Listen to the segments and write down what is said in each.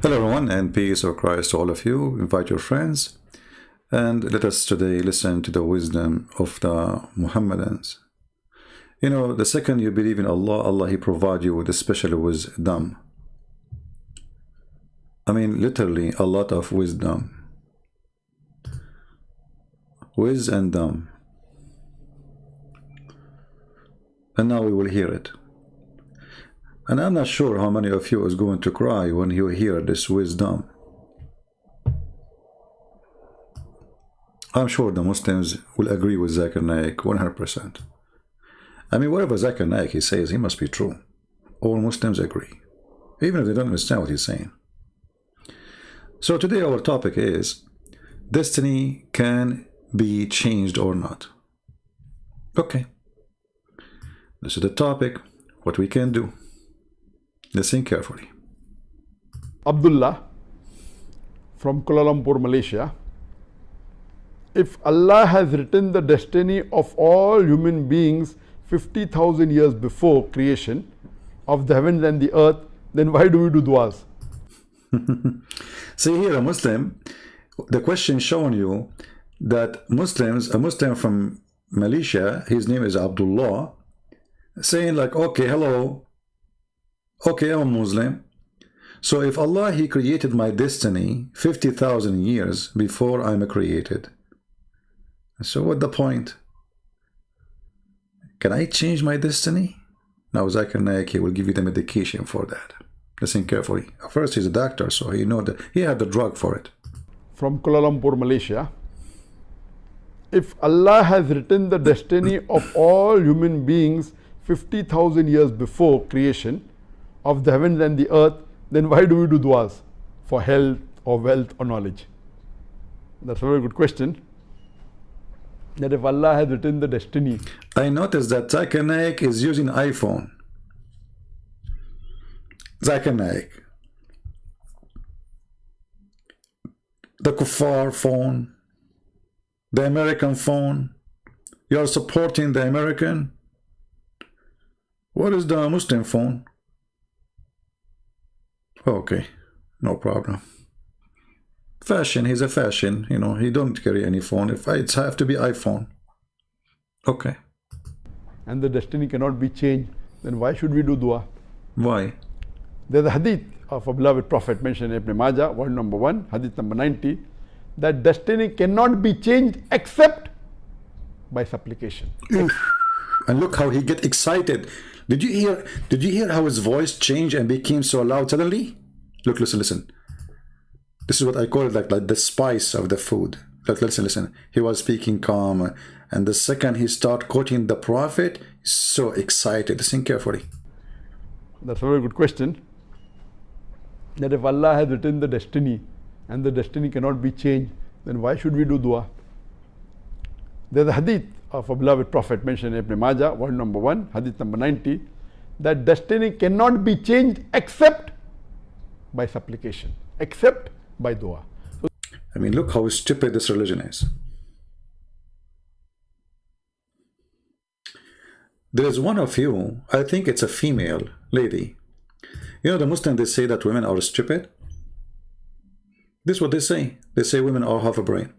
Hello everyone, and peace of Christ to all of you. Invite your friends and let us today listen to the wisdom of the Muhammadans. You know, the second you believe in Allah, He provides you with a special wisdom. I mean, literally a lot of wisdom. Wiz and dumb. And now we will hear it. And I'm not sure how many of you is going to cry when you hear this wisdom. I'm sure the Muslims will agree with Zakir Naik 100%. I mean, whatever Zakir Naik he says, he must be true. All Muslims agree, even if they don't understand what he's saying. So today our topic is, destiny can be changed or not. Okay. This is the topic, what we can do. Listen carefully. Abdullah from Kuala Lumpur, Malaysia. If Allah has written the destiny of all human beings 50,000 years before creation of the heavens and the earth, then why do we do du'as? See here, a Muslim, the question showing you that Muslims, a Muslim from Malaysia, his name is Abdullah, saying like, okay, hello, okay, I'm a Muslim. So if Allah, He created my destiny 50,000 years before I'm created, so what the point? Can I change my destiny? Now Zakir Naik, he will give you the medication for that. Listen carefully. First, he's a doctor, so he know that he had the drug for it. From Kuala Lumpur, Malaysia. If Allah has written the destiny of all human beings 50,000 years before creation of the heavens and the earth, then why do we do du'as for health or wealth or knowledge? That's a very good question. That if Allah has written the destiny. I noticed that Zakir Naik is using iPhone. Zakir Naik. The kuffar phone. The American phone. You're supporting the American. What is the Muslim phone? Okay, no problem. Fashion, he's a fashion, you know, he don't carry any phone. If it's have to be iPhone. Okay. And the destiny cannot be changed, then why should we do dua? Why? There's a hadith of a beloved Prophet mentioned in Ibn Majah, volume number 1, hadith number 90, that destiny cannot be changed except by supplication. And look how he get excited. Did you hear how his voice changed and became so loud suddenly? Look, listen. This is what I call it, like the spice of the food. Look, listen. He was speaking calm, and the second he start quoting the Prophet, he's so excited. Listen carefully. That's a very good question. That if Allah has written the destiny and the destiny cannot be changed, then why should we do dua? There's a hadith of a beloved Prophet mentioned in Ibn Majah, volume number 1, hadith number 90, that destiny cannot be changed except by supplication, except by dua. I mean, look how stupid this religion is. There is one of you, I think it's a female lady. You know, the Muslims, they say that women are stupid. This is what they say. They say women all have a brain.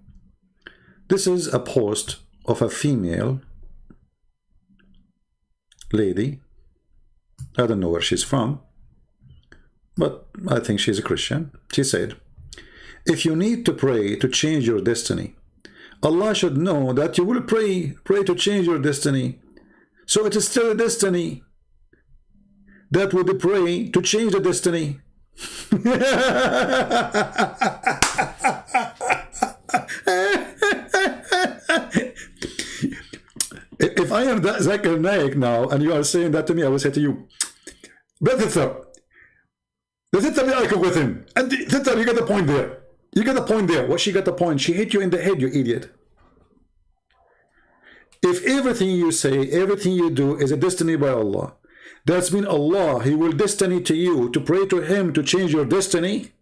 This is a post of a female lady. I don't know where she's from, but I think she's a Christian. She said, if you need to pray to change your destiny, Allah should know that you will pray to change your destiny. So it is still a destiny that will be pray to change the destiny. If I am Zakir Naik now, and you are saying that to me, I will say to you, Brother, with him. And you get the point there. You get the point there. What she got the point? She hit you in the head, you idiot. If everything you say, everything you do is a destiny by Allah, that's mean Allah, He will destiny to you to pray to Him to change your destiny.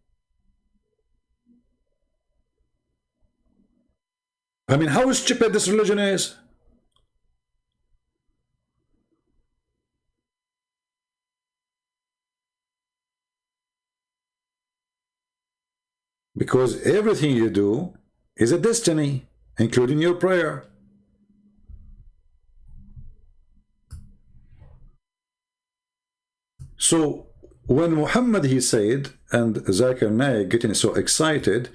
I mean, how stupid this religion is. Because everything you do is a destiny, including your prayer. So when Muhammad, he said, and Zakir Naik getting so excited,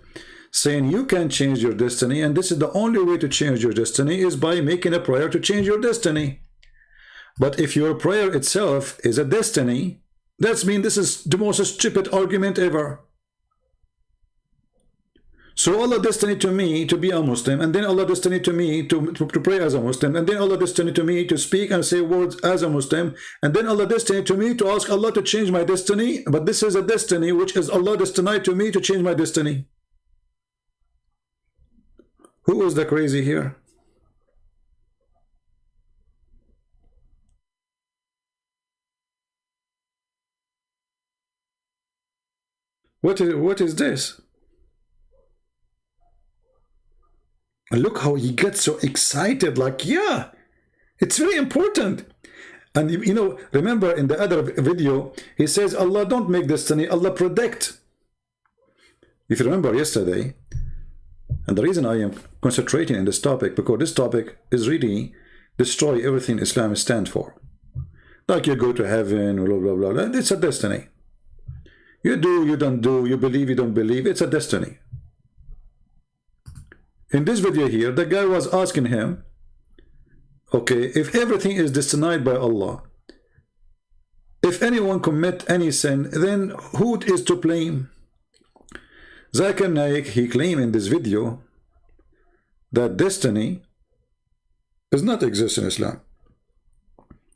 saying you can change your destiny, and this is the only way to change your destiny is by making a prayer to change your destiny. But if your prayer itself is a destiny, that means this is the most stupid argument ever. So Allah destined to me to be a Muslim, and then Allah destined to me to pray as a Muslim, and then Allah destined to me to speak and say words as a Muslim, and then Allah destined to me to ask Allah to change my destiny. But this is a destiny which is Allah destined to me to change my destiny. Who is the crazy here? What is this? And look how he gets so excited, like, yeah, it's very important. And you know, remember in the other video, he says, Allah don't make destiny, Allah predict. If you remember yesterday, and the reason I am concentrating in this topic, because this topic is really destroy everything Islam stands for. Like you go to heaven, blah, blah, blah, blah. It's a destiny. You do, you don't do, you believe, you don't believe, it's a destiny. In this video here, the guy was asking him, okay, if everything is destined by Allah, if anyone commit any sin, then who is to blame? Zakir Naik, he claimed in this video that destiny does not exist in Islam.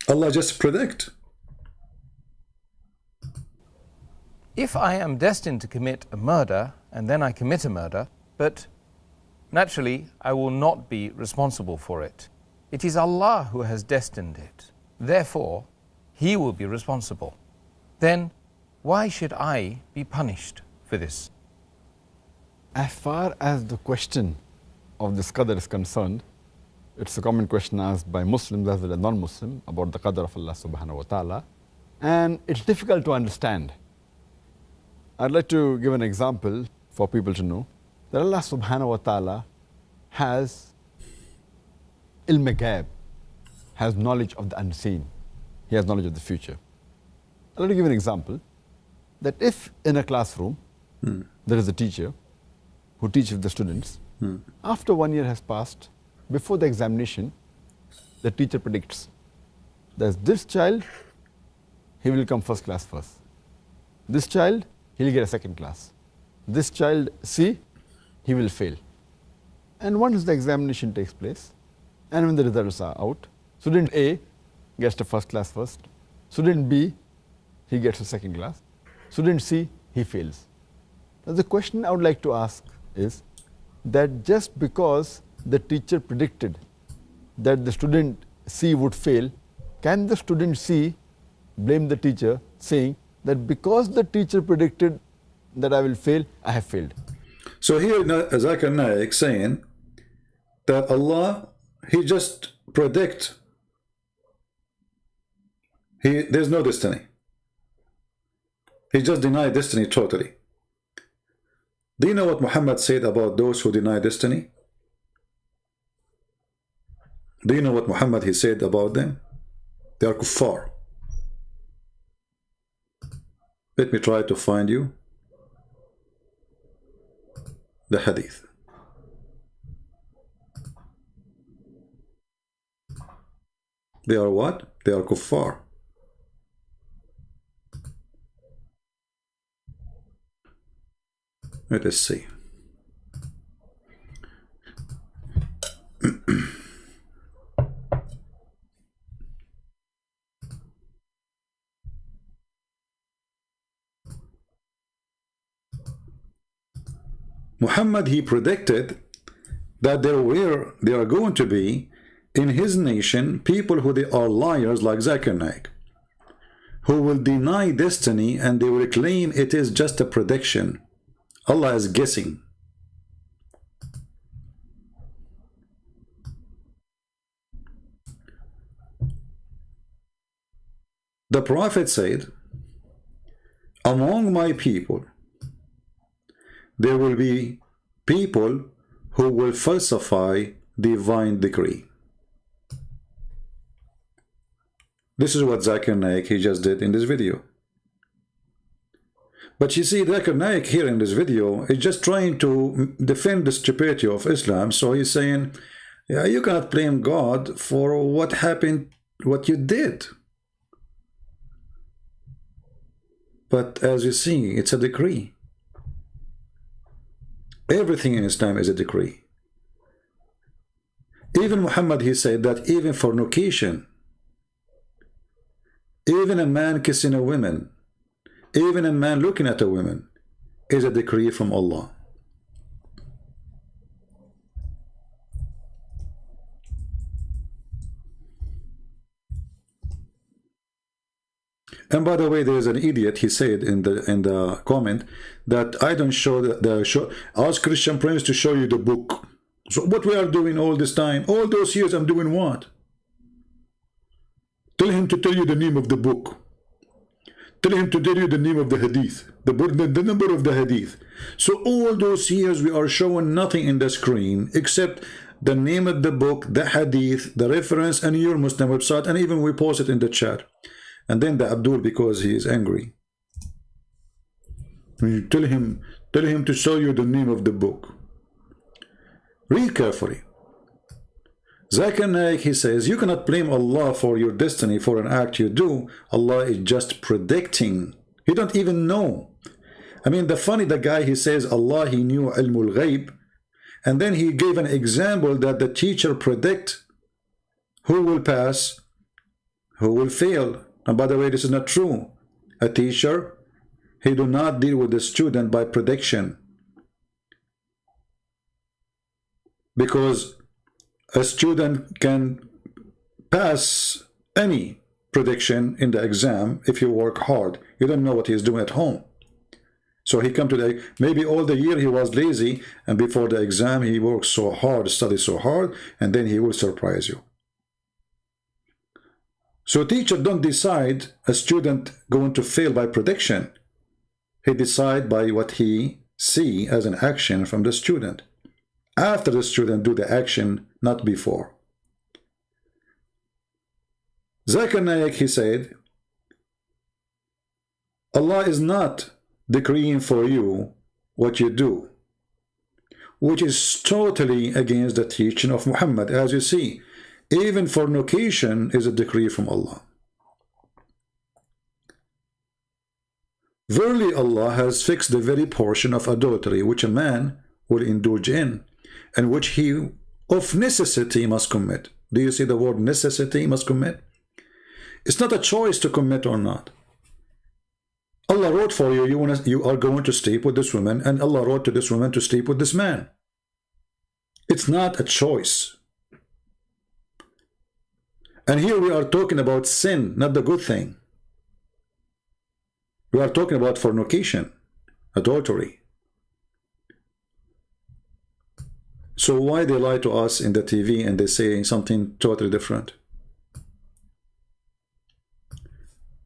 Allah just predict. If I am destined to commit a murder, and then I commit a murder, but naturally, I will not be responsible for it. It is Allah who has destined it. Therefore, He will be responsible. Then, why should I be punished for this? As far as the question of this qadr is concerned, it's a common question asked by Muslims as well as non-Muslim about the qadr of Allah subhanahu wa ta'ala, and it's difficult to understand. I'd like to give an example for people to know that Allah subhanahu wa ta'ala has ilm ghaib, has knowledge of the unseen. He has knowledge of the future. I'd like to give an example that if in a classroom there is a teacher who teaches the students, after 1 year has passed, before the examination, the teacher predicts that this child, he will come first class first. This child, he will get a second class. This child, C, he will fail. And once the examination takes place, and when the results are out, student A gets the first class first, student B, he gets a second class, student C, he fails. Now the question I would like to ask is that just because the teacher predicted that the student C would fail, can the student C blame the teacher, saying that because the teacher predicted that I will fail, I have failed? So here Zakir Naik saying that Allah, He just predict. There's no destiny. He just denied destiny totally. Do you know what Muhammad said about those who deny destiny? Do you know what Muhammad he said about them? They are kuffar. Let me try to find you the hadith. They are what? They are kuffar. Let us see. Muhammad, he predicted that there are going to be in his nation people who they are liars like Zakir Naik, who will deny destiny and they will claim it is just a prediction. Allah is guessing. The Prophet said, among my people, there will be people who will falsify divine decree. This is what Zakir Naik he just did in this video. But you see, Zakir Naik here in this video is just trying to defend the stupidity of Islam. So he's saying, yeah, you cannot blame God for what happened, what you did. But as you see, it's a decree. Everything in Islam is a decree. Even Muhammad, he said that even fornication, even a man kissing a woman, even a man looking at a woman, is a decree from Allah. And by the way, there is an idiot, he said in the comment that I don't show ask Christian Prince to show you the book. So what we are doing all this time, all those years, I'm doing what? Tell him to tell you the name of the book. Tell him to tell you the name of the hadith, the number of the hadith. So all those years we are showing nothing in the screen except the name of the book, the hadith, the reference, and your Muslim website, and even we post it in the chat. And then the Abdul, because he is angry, you tell him to show you the name of the book. Read carefully. Zakir Naik, he says, you cannot blame Allah for your destiny, for an act you do. Allah is just predicting. You don't even know. I mean, the guy, he says, Allah, he knew ilmul ghaib. And then he gave an example that the teacher predict who will pass, who will fail. And by the way, this is not true. A teacher, he do not deal with the student by prediction. Because a student can pass any prediction in the exam if you work hard. You don't know what he's doing at home. So he come to the, maybe all the year he was lazy, and before the exam he works so hard, studies so hard, and then he will surprise you. So teacher don't decide a student going to fail by prediction. He decide by what he see as an action from the student. After the student do the action, not before. Zakir Naik, he said, Allah is not decreeing for you what you do, which is totally against the teaching of Muhammad. As you see, even fornication is a decree from Allah. Verily Allah has fixed the very portion of adultery which a man will indulge in, and which he of necessity must commit. Do you see the word necessity, must commit? It's not a choice to commit or not. Allah wrote for you, you are going to sleep with this woman, and Allah wrote to this woman to sleep with this man. It's not a choice. And here we are talking about sin, not the good thing. We are talking about fornication, adultery. So why they lie to us in the TV and they say something totally different?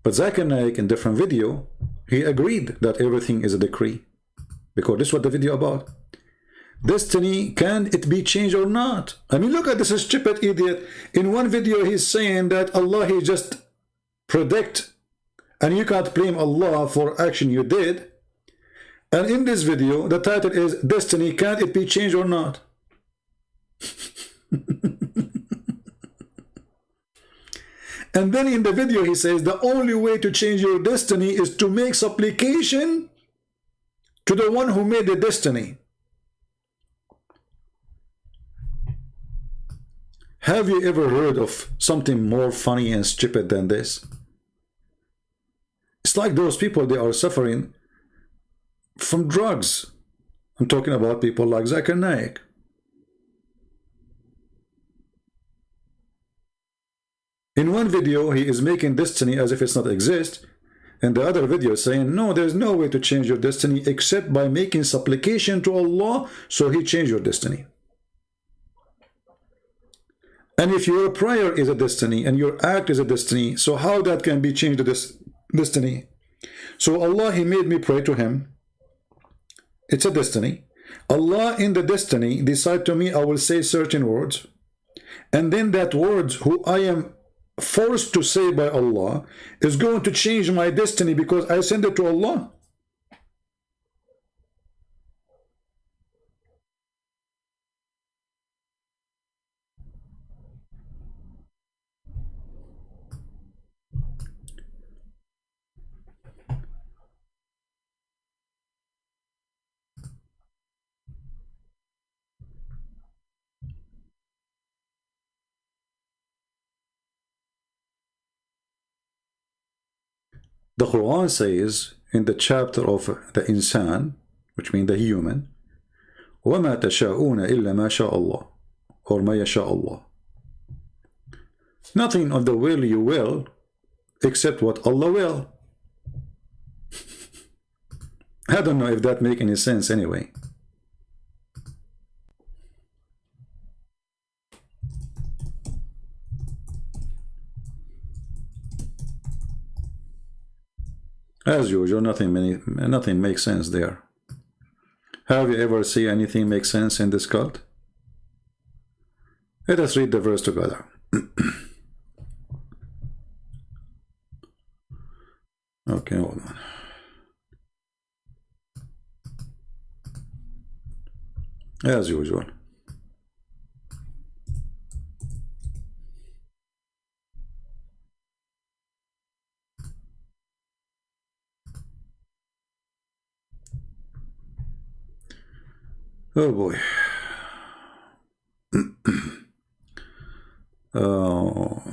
But Zakir Naik in different video, he agreed that everything is a decree. Because this is what the video about. Destiny, can it be changed or not? I mean, look at this stupid idiot. In one video he's saying that Allah, he just predict, and you can't blame Allah for action you did. And in this video the title is Destiny, can it be changed or not? And then in the video he says the only way to change your destiny is to make supplication to the one who made the destiny. Have you ever heard of something more funny and stupid than this? It's like those people, they are suffering from drugs. I'm talking about people like Zakir Naik. In one video, he is making destiny as if it's not exist. In the other video, saying, no, there's no way to change your destiny except by making supplication to Allah, so he changed your destiny. And if your prayer is a destiny and your act is a destiny, so how that can be changed to this destiny? So Allah, he made me pray to him. It's a destiny. Allah in the destiny decide to me I will say certain words, and then that words who I am forced to say by Allah is going to change my destiny because I send it to Allah. The Quran says in the chapter of the insan, which means the human, وَمَا تَشَاءُونَ إِلَّا مَا شَاءَ اللَّهُ, or مَا يَشَاءَ اللَّهُ. Nothing of the will you will except what Allah will. I don't know if that makes any sense anyway. As usual, nothing makes sense there. Have you ever seen anything make sense in this cult? Let us read the verse together. Okay, hold on. As usual. Oh boy. Oh.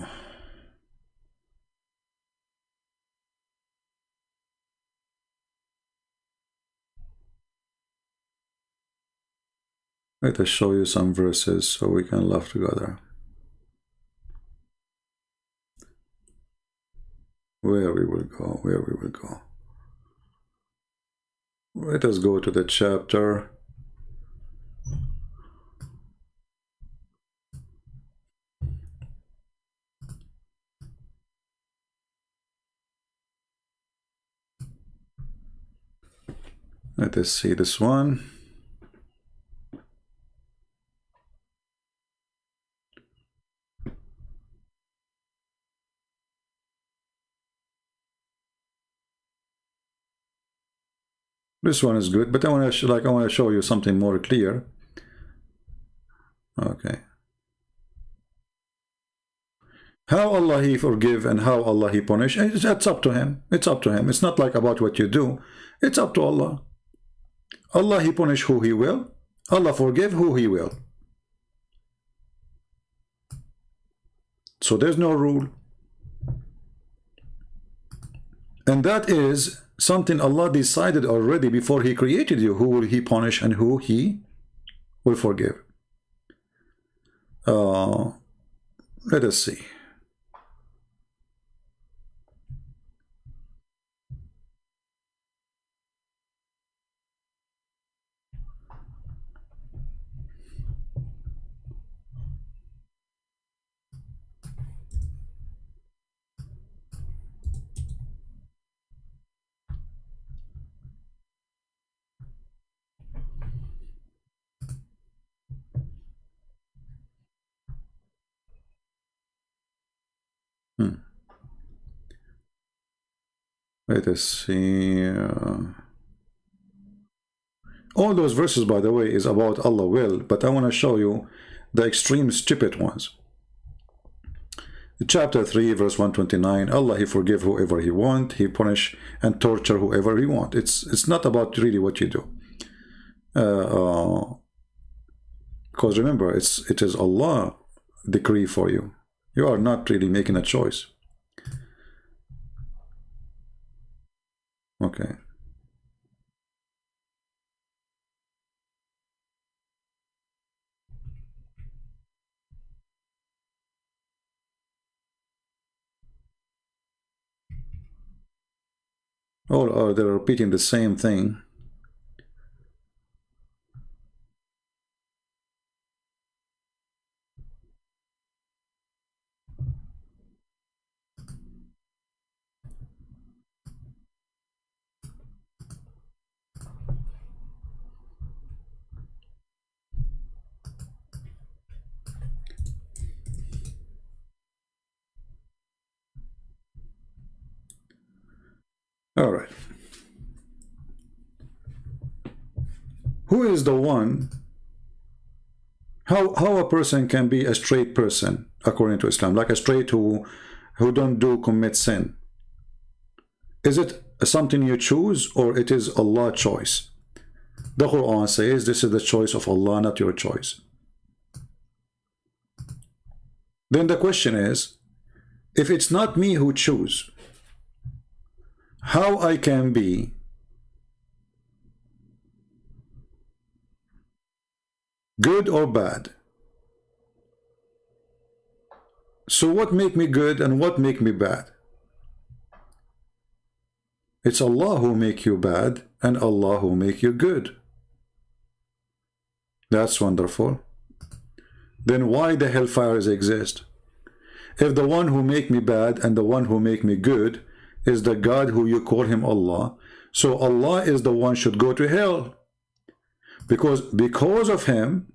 Let us show you some verses so we can laugh together. Where we will go, where we will go. Let us go to the chapter. Let us see this one. This one is good, but I want to show you something more clear. Okay. How Allah He forgive and how Allah He punish, it's up to Him. It's up to Him. It's not like about what you do. It's up to Allah. Allah He punish who He will. Allah forgive who He will. So there's no rule. And that is something Allah decided already before He created you, who will He punish and who He will forgive. Let us see. Let us see. All those verses, by the way, is about Allah will, but I want to show you the extreme stupid ones. Chapter 3, verse 129, Allah He forgive whoever He want, He punish and torture whoever He want. It's not about really what you do. Because remember, it is Allah decree for you. You are not really making a choice. Okay. Oh, they're repeating the same thing. All right. Who is the one? How a person can be a straight person according to Islam, like a straight who don't commit sin? Is it something you choose, or it is Allah's choice? The Quran says this is the choice of Allah, not your choice. Then the question is, if it's not me who choose, how I can be good or bad? So what make me good and what make me bad? It's Allah who make you bad and Allah who make you good. That's wonderful. Then why the hellfires exist? If the one who make me bad and the one who make me good is the God who you call him Allah, so Allah is the one should go to hell. Because of him,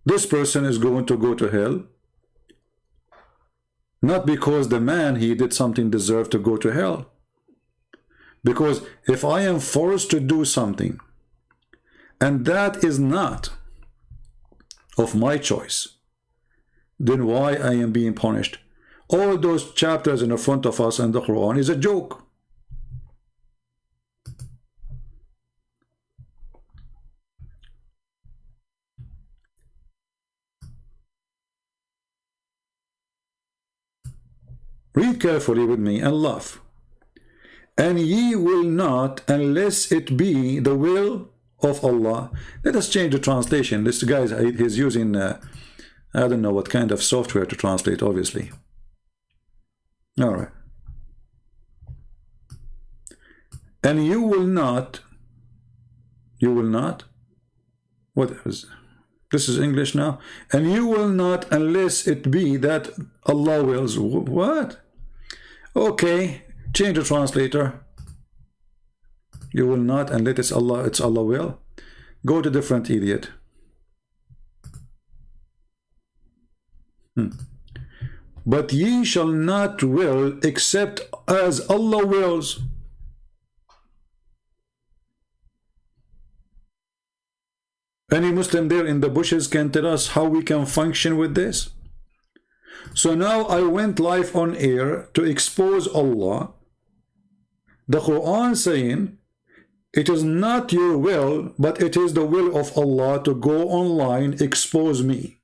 this person is going to go to hell, not because the man he did something deserve to go to hell. Because if I am forced to do something and that is not of my choice, then why I am being punished? All those chapters in the front of us in the Quran is a joke. Read carefully with me and laugh. And ye will not unless it be the will of Allah. Let us change the translation. This guy, he's using I don't know what kind of software to translate, obviously. All right. And you will not, what is, this is English now. And you will not unless it be that Allah wills. What? Okay, change the translator. You will not unless it's Allah will. Go to different idiot. But ye shall not will except as Allah wills. Any Muslim there in the bushes can tell us how we can function with this? So now I went live on air to expose Allah. The Quran saying, it is not your will, but it is the will of Allah to go online, expose me.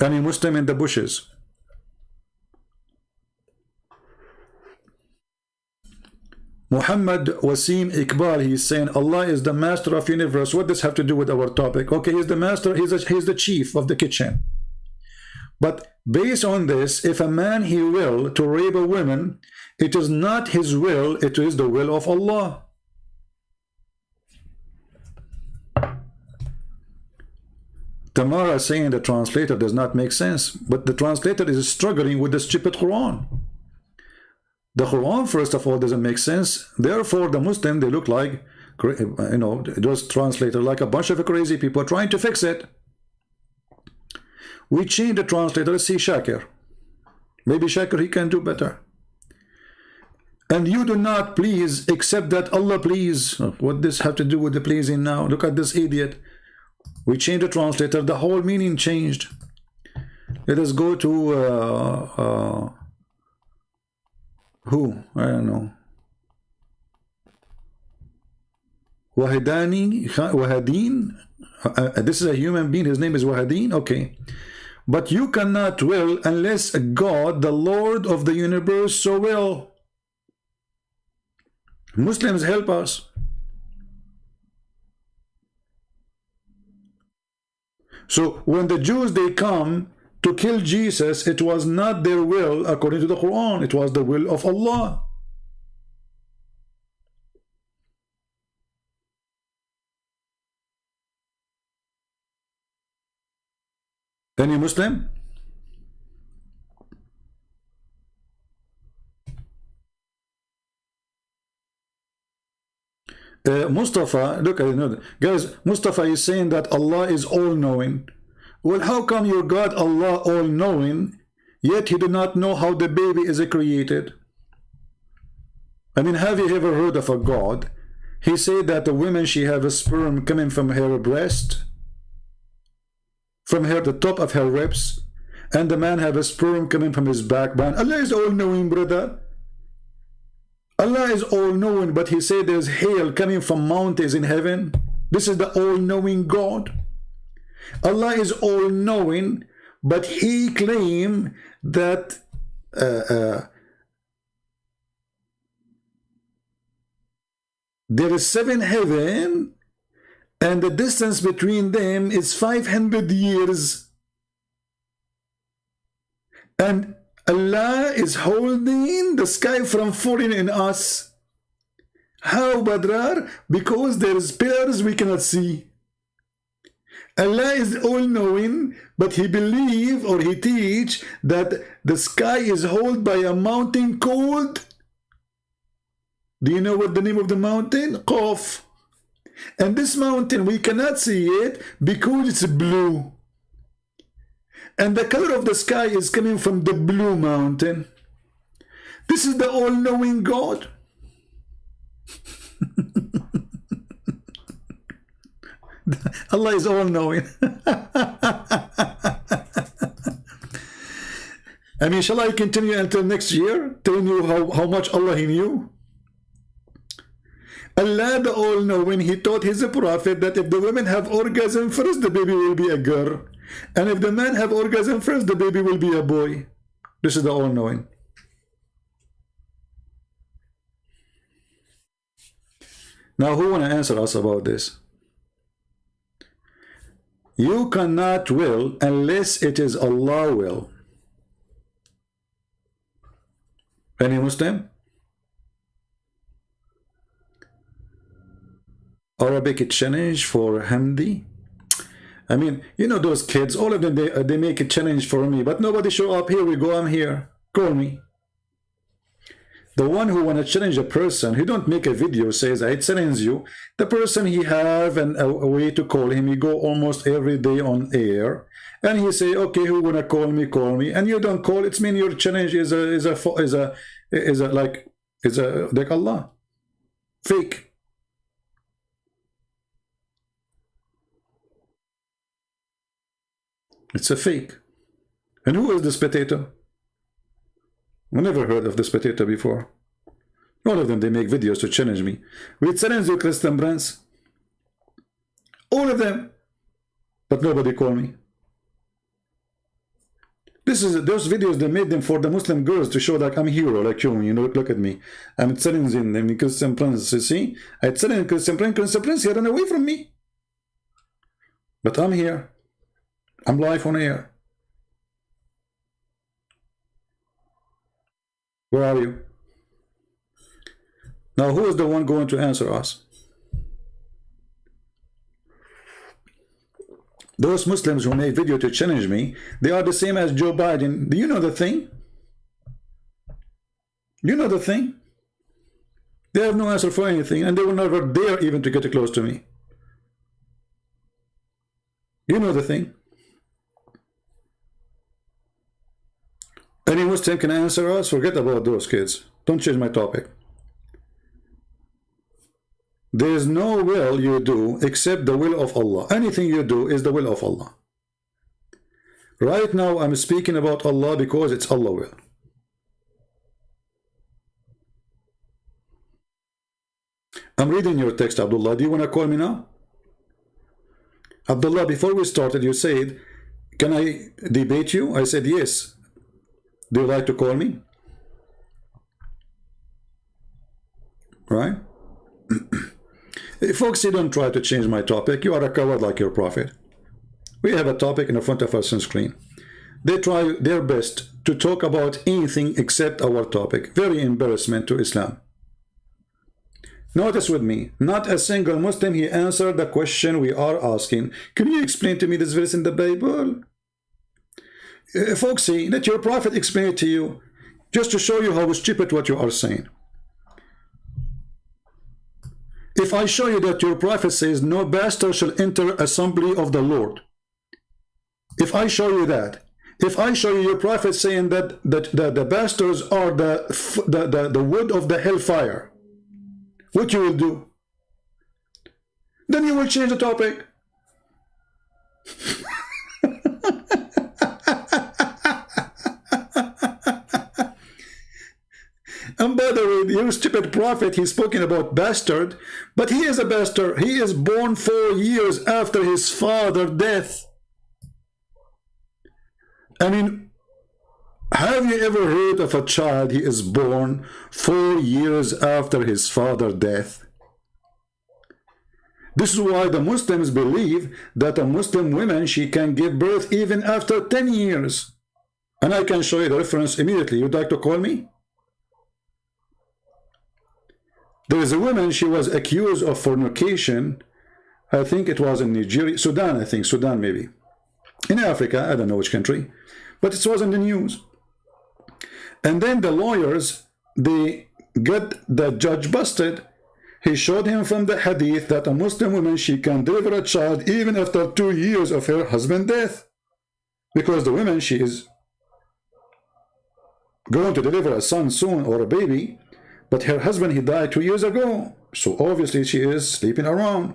Any Muslim in the bushes? Muhammad Wasim Iqbal, he's saying Allah is the master of universe. What does have to do with our topic? Okay, he's the master, he's the chief of the kitchen. But based on this, if a man he will to rape a woman, it is not his will, it is the will of Allah. Tamara saying the translator does not make sense, but the translator is struggling with the stupid Quran. The Quran, first of all, doesn't make sense. Therefore, the Muslim, they look like, you know, those translators like a bunch of crazy people trying to fix it. We change the translator. Let's see Shakir. Maybe Shakir, he can do better. And you do not please except that Allah please. What does have to do with the pleasing now? Look at this idiot. We change the translator. The whole meaning changed. Let us go to who? I don't know. Wahadin. This is a human being. His name is Wahadin. Okay. But you cannot will unless God, the Lord of the universe, so will. Muslims, help us. So when the Jews, they come to kill Jesus, it was not their will according to the Quran. It was the will of Allah. Any Muslim? Mustafa, look at it, guys. Mustafa is saying that Allah is all-knowing. Well, how come your God Allah all-knowing, yet he did not know how the baby is created. I mean, have you ever heard of a God? He said that the woman, she have a sperm coming from her breast, from the top of her ribs, and the man have a sperm coming from his backbone. Allah is all-knowing, brother. Allah is all-knowing, but he said there's hail coming from mountains in heaven. This is the all-knowing God. Allah is all-knowing, but he claimed that there is 7 heaven, and the distance between them is 500 years. And Allah is holding the sky from falling in us. How, Badrar? Because there is pillars we cannot see. Allah is all-knowing, but he believe or he teach that the sky is held by a mountain called, do you know what the name of the mountain? Qaf. And this mountain, we cannot see it because it's blue. And the color of the sky is coming from the blue mountain. This is the all-knowing God. Allah is all-knowing. I mean, shall I continue until next year, telling you how much Allah he knew? Allah the all-knowing, he taught his prophet that if the women have orgasm first, the baby will be a girl. And if the man have orgasm first, the baby will be a boy. This is the all-knowing. Now, who want to answer us about this? You cannot will unless it is Allah will. Any Muslim? Arabic challenge for Hamdi. I mean, you know those kids, all of them, they make a challenge for me, but nobody show up. Here we go, I'm here. Call me. The one who want to challenge a person, he don't make a video, says, I challenge you. The person, he have a way to call him. He go almost every day on air, and he say, okay, who wanna call me, call me. And you don't call, it's mean your challenge is like Allah. Fake. It's a fake. And who is this potato? I never heard of this potato before. All of them, they make videos to challenge me. We challenge you, Christian brands. All of them. But nobody call me. This is those videos, they made them for the Muslim girls to show that I'm a hero, like you know, look at me. I'm challenging them, Christian Prince, you see? I challenge Christian Prince, he ran away from me. But I'm here. I'm live on air. Where are you? Now, who is the one going to answer us? Those Muslims who make video to challenge me, they are the same as Joe Biden. Do you know the thing? You know the thing? They have no answer for anything, and they will never dare even to get close to me. You know the thing? Any Muslim can answer us? Forget about those kids. Don't change my topic. There is no will you do except the will of Allah. Anything you do is the will of Allah. Right now I'm speaking about Allah because it's Allah will. I'm reading your text, Abdullah. Do you want to call me now? Abdullah, before we started, you said, can I debate you? I said yes. Do you like to call me? Right? Folks, you don't try to change my topic. You are a coward like your prophet. We have a topic in the front of us on screen. They try their best to talk about anything except our topic. Very embarrassment to Islam. Notice with me, not a single Muslim, he answered the question we are asking. Can you explain to me this verse in the Bible? Folks, see, let your prophet explain it to you, just to show you how stupid what you are saying. If I show you that your prophet says no bastard shall enter assembly of the Lord, if I show you that, If I show you your prophet saying that the bastards are the wood of the hellfire, what you will do? Then you will change the topic. And by the way, your stupid prophet, he's spoken about bastard, but he is a bastard. He is born 4 years after his father's death. I mean, have you ever heard of a child he is born 4 years after his father's death? This is why the Muslims believe that a Muslim woman, she can give birth even after 10 years. And I can show you the reference immediately. You'd like to call me? There is a woman, she was accused of fornication. I think it was in Nigeria, Sudan, I think, Sudan maybe. In Africa, I don't know which country, but it was in the news. And then the lawyers, they got the judge busted. He showed him from the hadith that a Muslim woman, she can deliver a child even after 2 years of her husband's death. Because the woman, she is going to deliver a son soon or a baby, but her husband, he died 2 years ago. So obviously she is sleeping around.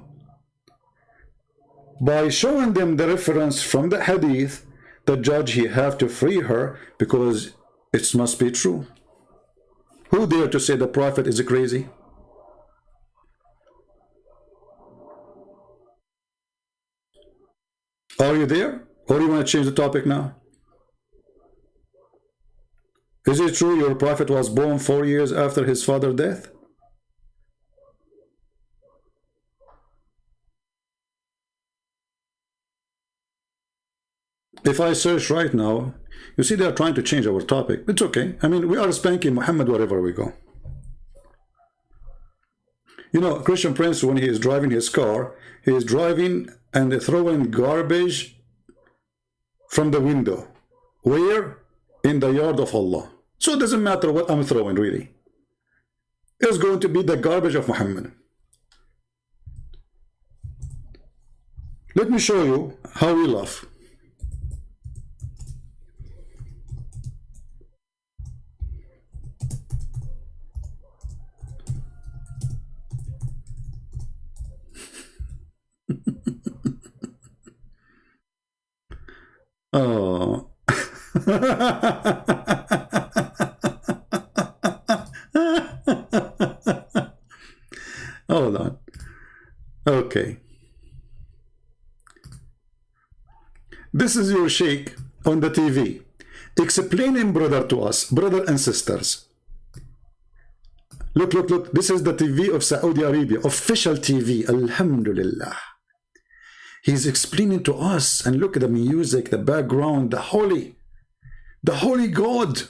By showing them the reference from the hadith, the judge, he have to free her because it must be true. Who dare to say the prophet is crazy? Are you there? Or do you want to change the topic now? Is it true your prophet was born 4 years after his father's death? If I search right now, you see they are trying to change our topic. It's okay. I mean, we are spanking Muhammad wherever we go. You know, Christian Prince, when he is driving his car, he is driving and throwing garbage from the window. Where? In the yard of Allah. So it doesn't matter what I'm throwing, really. It's going to be the garbage of Muhammad. Let me show you how we laugh. Oh. Hold on. Okay. This is your sheikh on the TV explaining brother to us, brother and sisters. Look, look, look. This is the TV of Saudi Arabia, official TV. Alhamdulillah. He's explaining to us, and look at the music, the background, the holy God.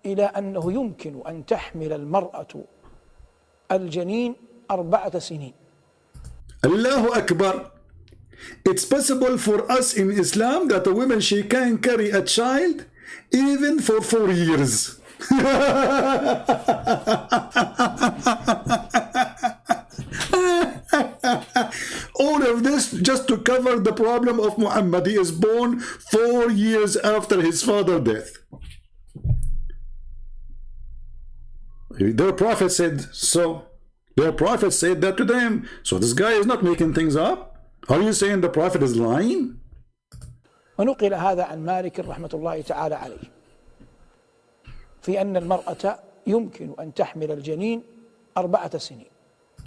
إلى أنه يمكن أن تحمل المرأة الجنين 4 سنين. Allahu Akbar. It's possible for us in Islam that a woman, she can carry a child even for 4 years. All of this just to cover the problem of Muhammad. He is born 4 years after his father's death. Their prophet said so. Their prophet said that to them. So this guy is not making things up. Are you saying the prophet is lying? ونقل هذا عن مالك رحمة الله تعالى عليه في أن المرأة يمكن أن تحمل الجنين 4 سنين.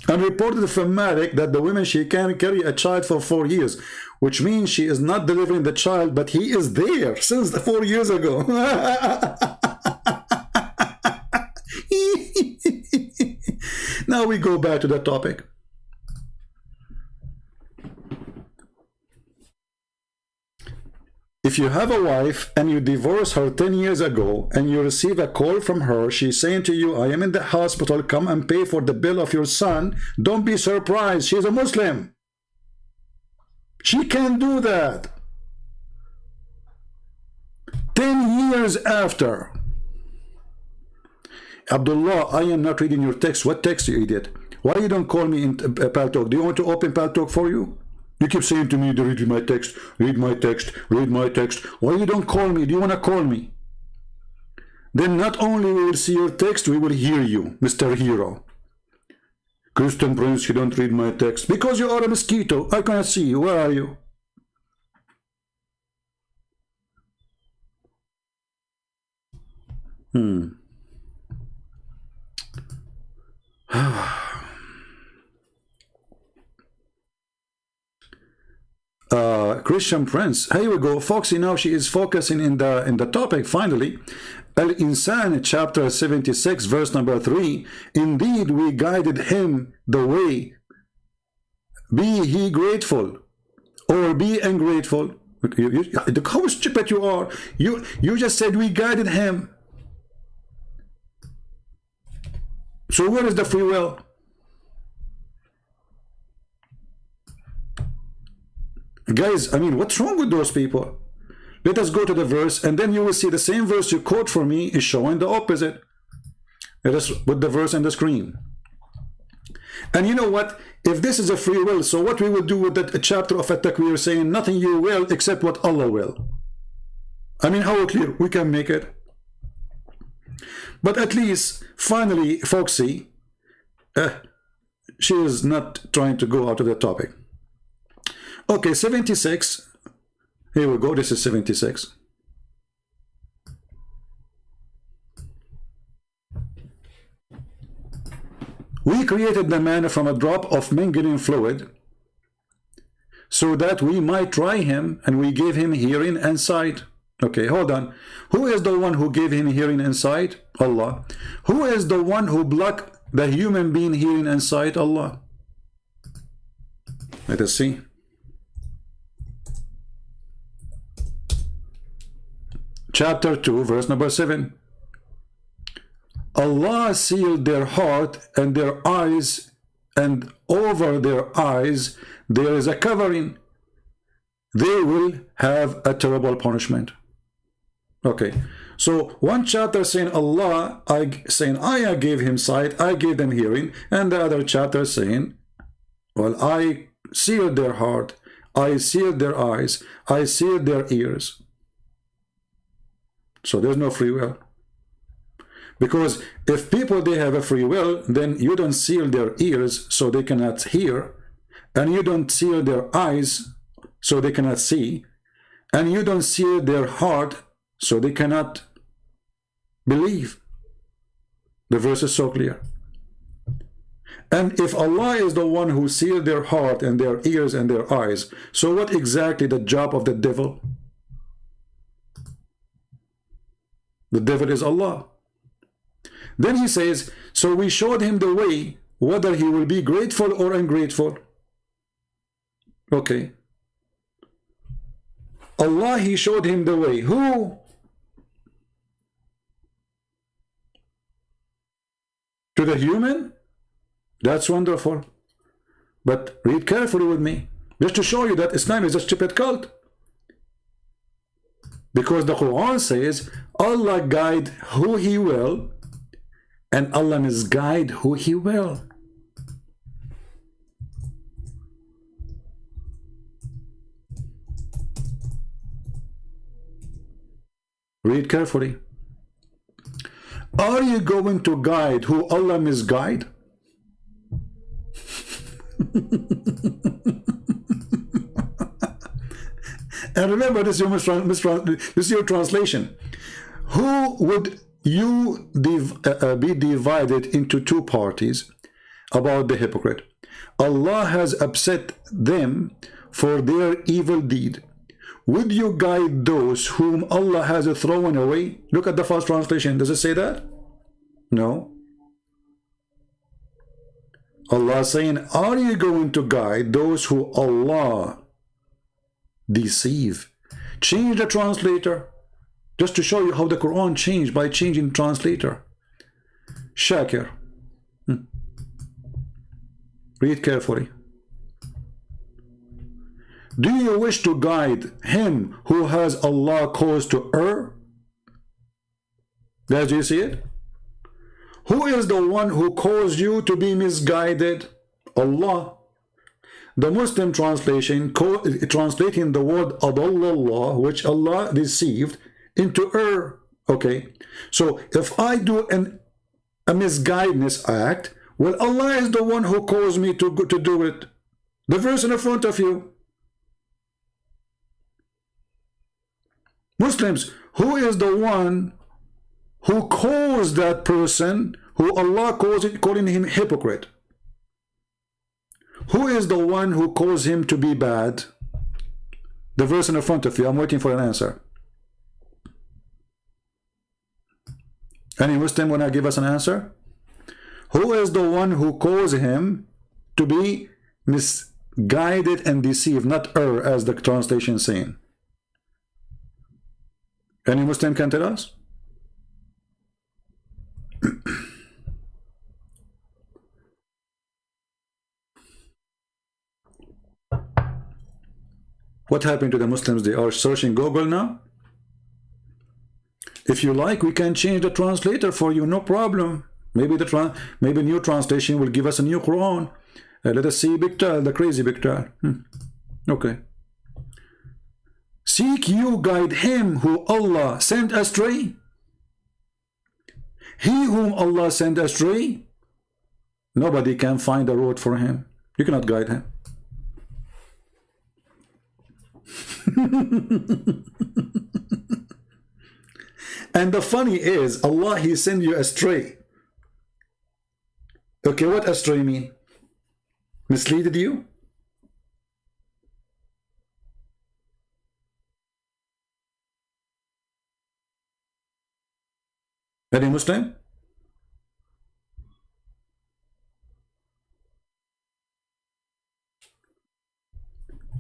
And reported from Malik that the woman, she can carry a child for 4 years, which means she is not delivering the child, but he is there since the 4 years ago. Now we go back to that topic. If you have a wife and you divorce her 10 years ago and you receive a call from her, she's saying to you, I am in the hospital, come and pay for the bill of your son, don't be surprised, she's a Muslim. She can do that. 10 years after. Abdullah, I am not reading your text. What text, you idiot? Why you don't call me in Paltalk? Do you want to open Paltalk for you? You keep saying to me, read my text, read my text, read my text. Why you don't call me? Do you want to call me? Then not only we will see your text, we will hear you, Mr. Hero. Christian Prince, you don't read my text. Because you are a mosquito. I cannot see you. Where are you? Christian Prince, here we go. Foxy, now she is focusing in the topic. Finally, Al-Insan, chapter 76, verse number 3. Indeed, we guided him the way. Be he grateful or be ungrateful. How stupid you are. You just said we guided him. So where is the free will? Guys, I mean, what's wrong with those people? Let us go to the verse, and then you will see the same verse you quote for me is showing the opposite. Let us put the verse on the screen. And you know what? If this is a free will, so what we will do with that chapter of At-Takwir, we are saying nothing you will except what Allah will. I mean, how clear we can make it. But at least, finally, Foxy, she is not trying to go out of the topic. Okay, 76. Here we go. This is 76. We created the man from a drop of mingling fluid so that we might try him, and we gave him hearing and sight. Okay, hold on. Who is the one who gave him hearing and sight? Allah. Who is the one who blocked the human being hearing and sight? Allah. Let us see. Chapter 2, verse number 7. Allah sealed their heart and their eyes, and over their eyes there is a covering. They will have a terrible punishment. Okay, so one chapter saying Allah, I gave him sight, I gave them hearing, and the other chapter saying, well, I sealed their heart, I sealed their eyes, I sealed their ears. So there's no free will. Because if people, they have a free will, then you don't seal their ears so they cannot hear, and you don't seal their eyes so they cannot see, and you don't seal their heart so they cannot believe. The verse is so clear. And if Allah is the one who sealed their heart and their ears and their eyes, so what exactly the job of the devil? The devil is Allah. Then he says, so we showed him the way, whether he will be grateful or ungrateful. Okay. Allah, he showed him the way. Who? To the human? That's wonderful. But read carefully with me, just to show you that Islam is a stupid cult. Because the Quran says, Allah guide who he will, and Allah misguide who he will. Read carefully. Are you going to guide who Allah misguide? And remember, this is your translation. Who would you be divided into two parties about the hypocrite? Allah has upset them for their evil deed. Would you guide those whom Allah has thrown away? Look at the first translation. Does it say that? No. Allah is saying, are you going to guide those who Allah deceive? Change the translator, just to show you how the Quran changed by changing translator. Shakir. Read carefully. Do you wish to guide him who has Allah caused to err? Did you see it? Who is the one who caused you to be misguided? Allah. the Muslim translation translating the word adallallah, which Allah deceived, into err. Okay, so if I do a misguidance act, well, Allah is the one who calls me to do it. The verse in front of you. Muslims, who is the one who calls that person who Allah calling him hypocrite? Who is the one who calls him to be bad? The verse in front of you. I'm waiting for an answer. Any Muslim want to give us an answer? Who is the one who calls him to be misguided and deceived, not err, as the translation is saying? Any Muslim can tell us? What happened to the Muslims? They are searching Google now. If you like, we can change the translator for you, no problem. Maybe maybe new translation will give us a new Quran. Let us see Biktal, the crazy Biktal. Okay. Seek you guide him who Allah sent astray. He whom Allah sent astray, nobody can find a road for him. You cannot guide him. And the funny is, Allah, He sent you astray. Okay, what astray mean? Misleaded you? Any Muslim?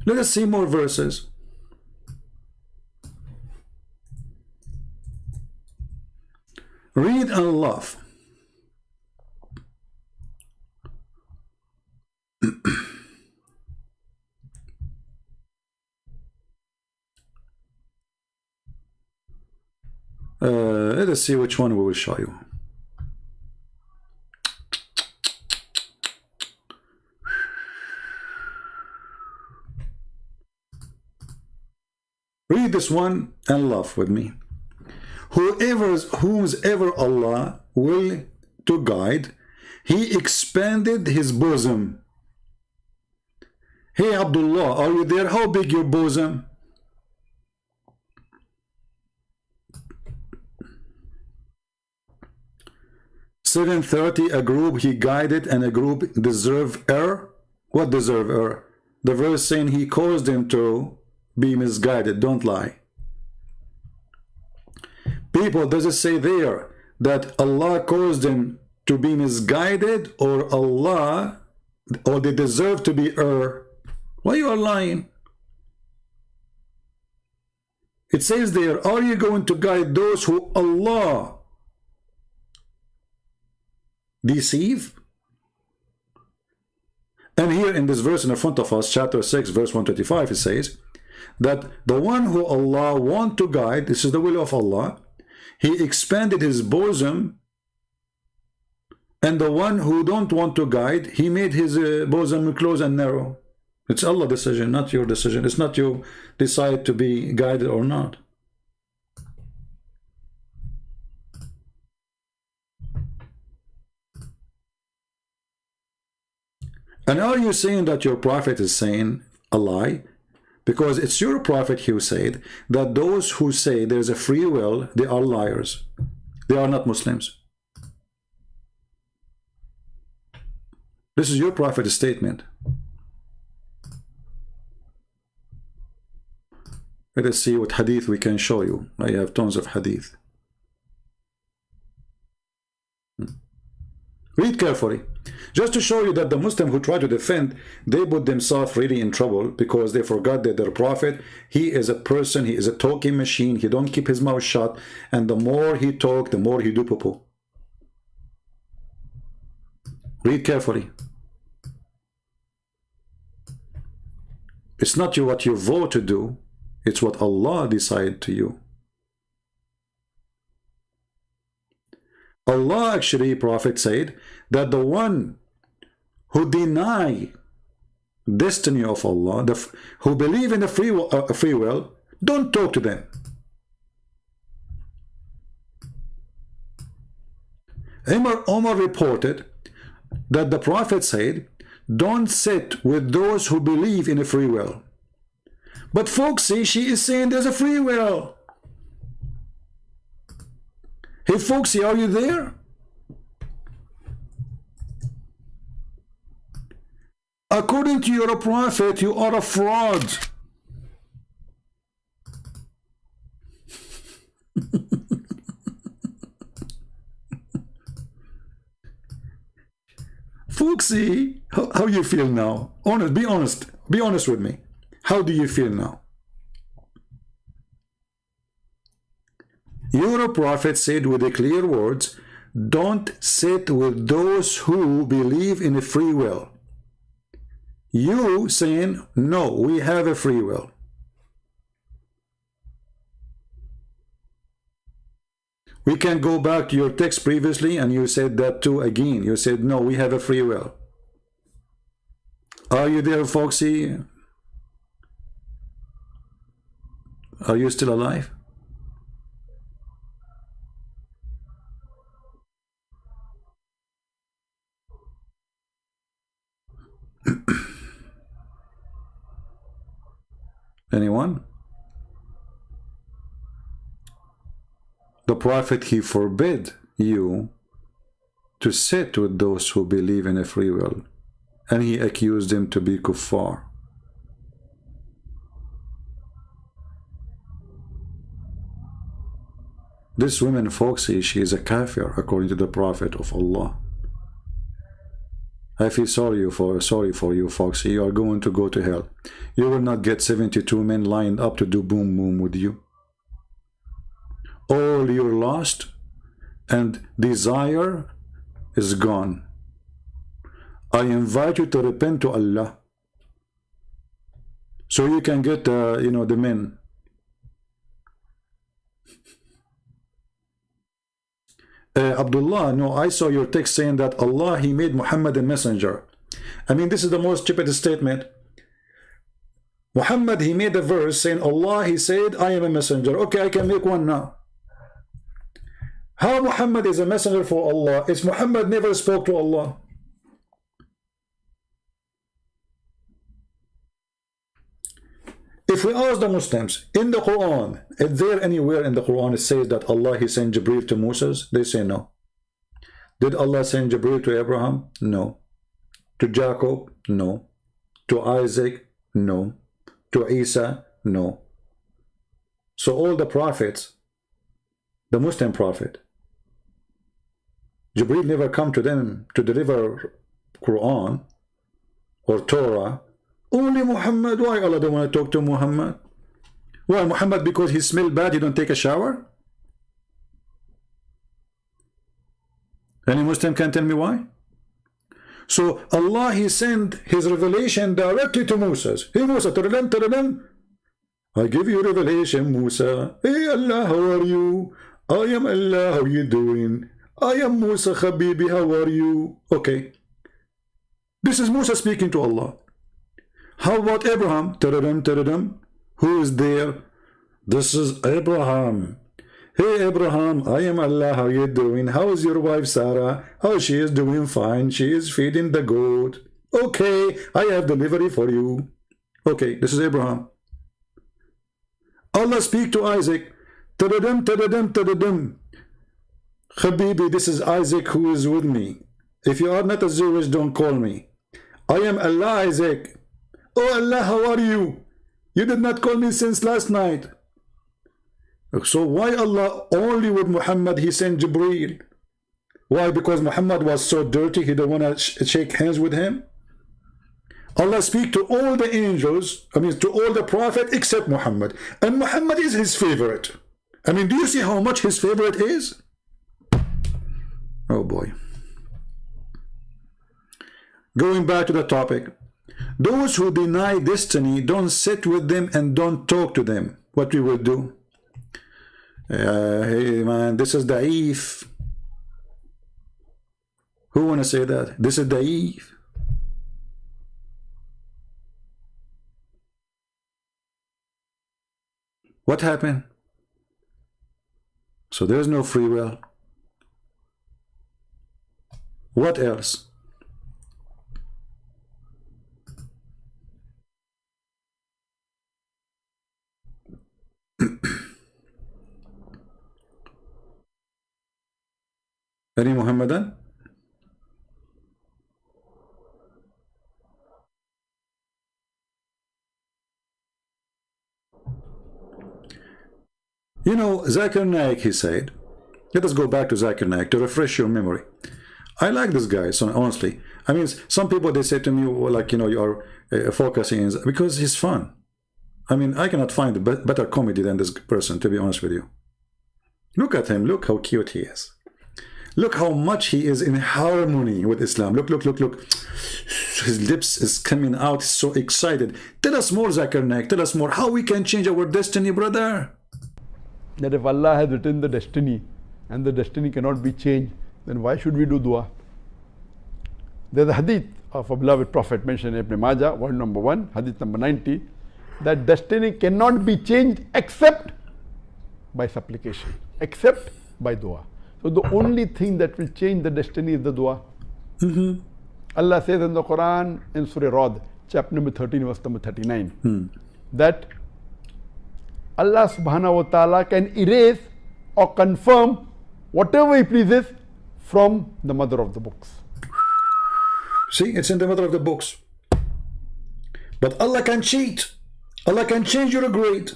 Let us see more verses. Read and love. Let us see which one we will show you. Read this one and laugh with me. Whomsoever Allah will to guide, He expanded His bosom. Hey Abdullah, are you there? How big your bosom? $730 a group He guided, and a group deserve error. What deserve error? The verse saying He caused them to be misguided. Don't lie. People, does it say there that Allah caused them to be misguided, or Allah, or they deserve to be err? Why you are lying? It says there, are you going to guide those who Allah deceive? And here in this verse in the front of us, chapter 6, verse 125, it says that the one who Allah want to guide, this is the will of Allah, He expanded His bosom, and the one who don't want to guide, He made his bosom close and narrow. It's Allah's decision, not your decision. It's not you decide to be guided or not. And are you saying that your prophet is saying a lie? Because it's your prophet who said that those who say there's a free will, they are liars. They are not Muslims. This is your prophet's statement. Let us see what hadith we can show you. I have tons of hadith. Read carefully. Just to show you that the Muslim who try to defend, they put themselves really in trouble because they forgot that their prophet, he is a person, he is a talking machine, he don't keep his mouth shut, and the more he talk, the more he do poo-poo. Read carefully. It's not what you vote to do, it's what Allah decide to you. Allah actually, Prophet said that the one who deny destiny of Allah, who believe in the free will, don't talk to them. Omar reported that the Prophet said, don't sit with those who believe in a free will. But folks, see, she is saying there's a free will. Hey Foxy, are you there? According to your prophet, you are a fraud. Foxy, how you feel now? Be honest with me. How do you feel now? Your prophet said with the clear words, don't sit with those who believe in a free will. You saying, no, we have a free will. We can go back to your text previously, and you said that too again. You said, no, we have a free will. Are you there, Foxy? Are you still alive? Anyone? The Prophet, he forbid you to sit with those who believe in a free will, and he accused them to be kuffar. This woman, Foxy, she is a kafir according to the Prophet of Allah. I feel sorry for you, Foxy. You are going to go to hell. You will not get 72 men lined up to do boom boom with you. All your lust and desire is gone. I invite you to repent to Allah, so you can get the men. Abdullah, no, I saw your text saying that Allah, he made Muhammad a messenger. I mean, this is the most stupid statement. Muhammad, he made a verse saying Allah, he said, I am a messenger. Okay, I can make one now. How Muhammad is a messenger for Allah? Is Muhammad never spoke to Allah? If we ask the Muslims, in the Quran, is there anywhere in the Quran it says that Allah, he sent Jibreel to Moses? They say no. Did Allah send Jibreel to Abraham? No. To Jacob? No. To Isaac? No. To Isa? No. So all the prophets, the Muslim prophet, Jibreel never come to them to deliver Quran or Torah. Only Muhammad. Why Allah don't want to talk to Muhammad? Why Muhammad? Because he smell bad, he don't take a shower? Any Muslim can tell me why? So Allah, he sent his revelation directly to Moses. Hey Musa, tell them, I give you revelation, Musa. Hey Allah, how are you? I am Allah, how you doing? I am Musa Habibi, how are you? Okay. This is Musa speaking to Allah. How about Abraham? Tadadam. Who is there? This is Abraham. Hey Abraham, I am Allah, how you doing? How is your wife Sarah? Oh, she is doing fine. She is feeding the goat. Okay, I have delivery for you. Okay, this is Abraham. Allah speak to Isaac. Tadadam. Habibi, this is Isaac who is with me. If you are not a Jewish, don't call me. I am Allah, Isaac. Oh Allah, how are you? You did not call me since last night. So why Allah only with Muhammad he sent Jibreel? Why? Because Muhammad was so dirty, he don't want to shake hands with him? Allah speak to all the angels, I mean to all the prophet except Muhammad. And Muhammad is his favorite. I mean, do you see how much his favorite is? Oh boy. Going back to the topic. Those who deny destiny, don't sit with them and don't talk to them. What we will do? Hey man, this is da'if. Who want to say that? This is da'if. What happened? So there's no free will. What else? Any Muhammadan? You know, Zakir Naik, he said, let us go back to Zakir Naik to refresh your memory. I like this guy, so honestly. I mean, some people, they say to me, well, like, you know, you are focusing, because he's fun. I mean, I cannot find a better comedy than this person, to be honest with you. Look at him. Look how cute he is. Look how much he is in harmony with Islam. Look, look, look, look. His lips is coming out. He's so excited. Tell us more, Zakir Naik. Tell us more. How we can change our destiny, brother. That if Allah has written the destiny and the destiny cannot be changed, then why should we do dua? There's a hadith of a beloved Prophet mentioned in Ibn Majah, volume number 1, hadith number 90, that destiny cannot be changed except by supplication, except by dua. So the only thing that will change the destiny is the dua. Allah says in the Quran, in Surah Rad, chapter number 13, verse number 39, that Allah subhanahu wa ta'ala can erase or confirm whatever He pleases from the mother of the books. See, it's in the mother of the books. But Allah can cheat. Allah can change your grade.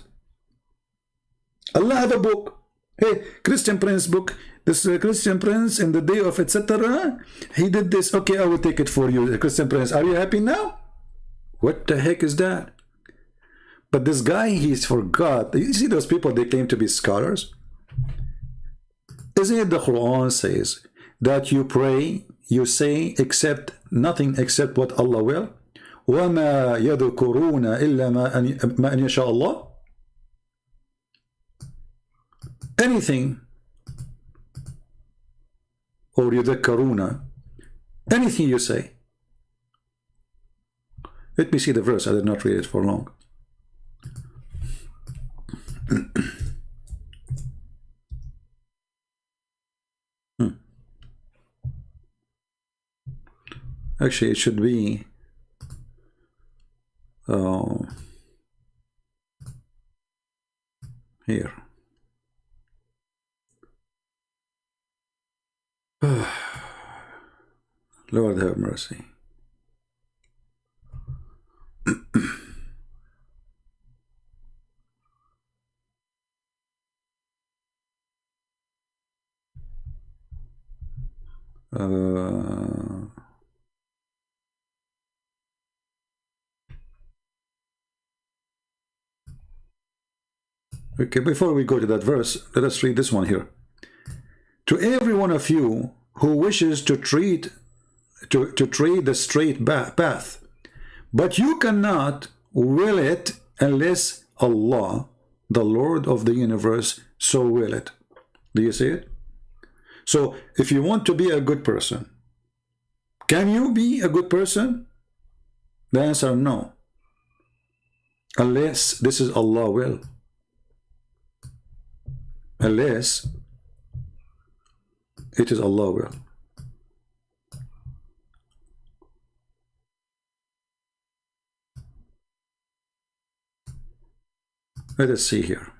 Allah have a book. Hey, Christian Prince book. This Christian Prince in the day of etc. He did this. Okay, I will take it for you, Christian Prince. Are you happy now? What the heck is that? But this guy, he's forgot. You see those people, they claim to be scholars. Isn't it the Quran says that you pray, you say nothing except what Allah will? وَمَا يَذْكُرُونَ إِلَّا مَا أَنْ يَشَاءَ اللَّهُ. Anything, or يَذْكَرُونَ, anything you say. Let me see the verse. I did not read it for long. Actually, it should be here. Lord have mercy. Okay, before we go to that verse, let us read this one here. To every one of you who wishes to tread the straight path, but you cannot will it unless Allah, the Lord of the universe, so will it. Do you see it? So, if you want to be a good person, can you be a good person? The answer, no. Unless this is Allah will. Unless it is Allah will. Let us see here.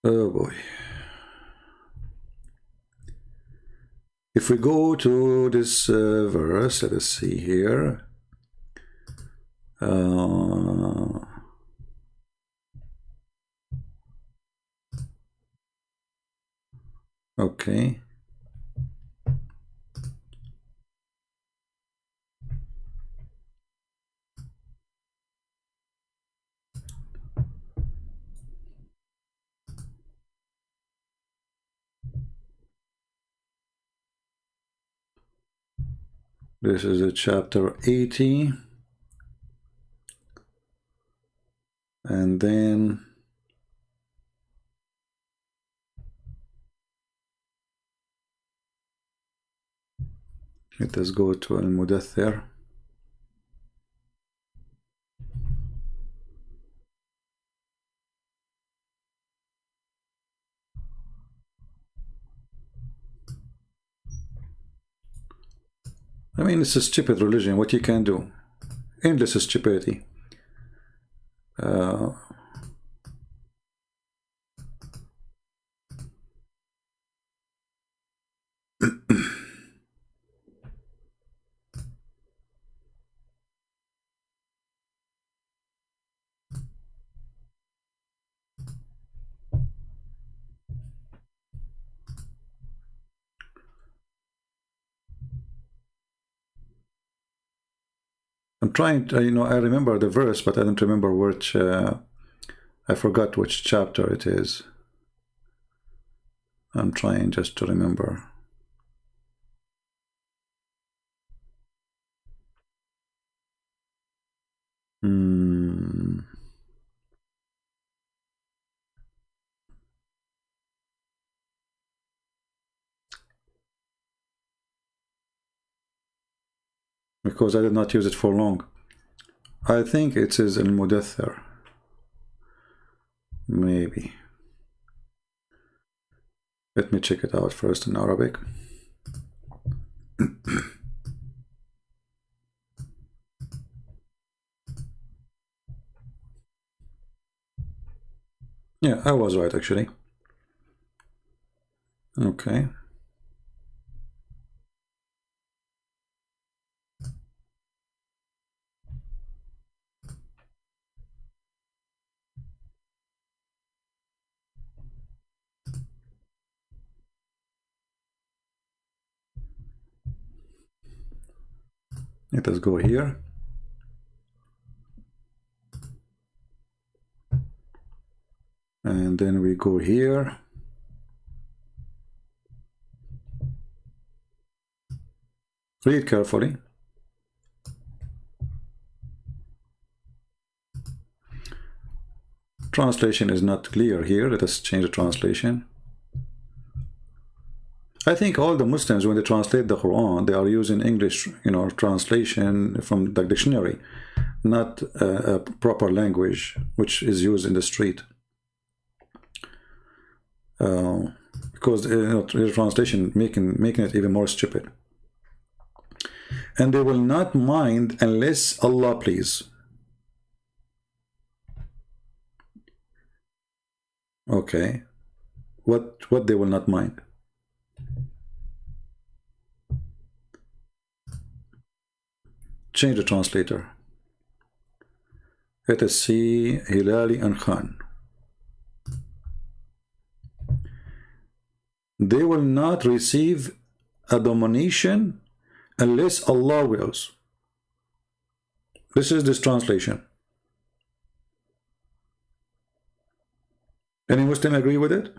Oh boy. If we go to this verse, let us see here. Okay. This is a chapter 80. And then let us go to Al-Mudaththir. I mean, it's a stupid religion. What you can do? Endless stupidity. I'm trying to, I remember the verse, but I don't remember which, I forgot which chapter it is. I'm trying just to remember. Because I did not use it for long. I think it is in Mudathir. Maybe. Let me check it out first in Arabic. Yeah, I was right actually. Okay. Let us go here. And then we go here. Read carefully. Translation is not clear here. Let us change the translation. I think all the Muslims, when they translate the Quran, they are using English, translation from the dictionary, not a proper language which is used in the street. Because the translation making it even more stupid. And they will not mind unless Allah please. Okay. What they will not mind? Change the translator. Let us see Hilali and Khan. They will not receive a domination unless Allah wills. This is this translation. Any Muslim agree with it?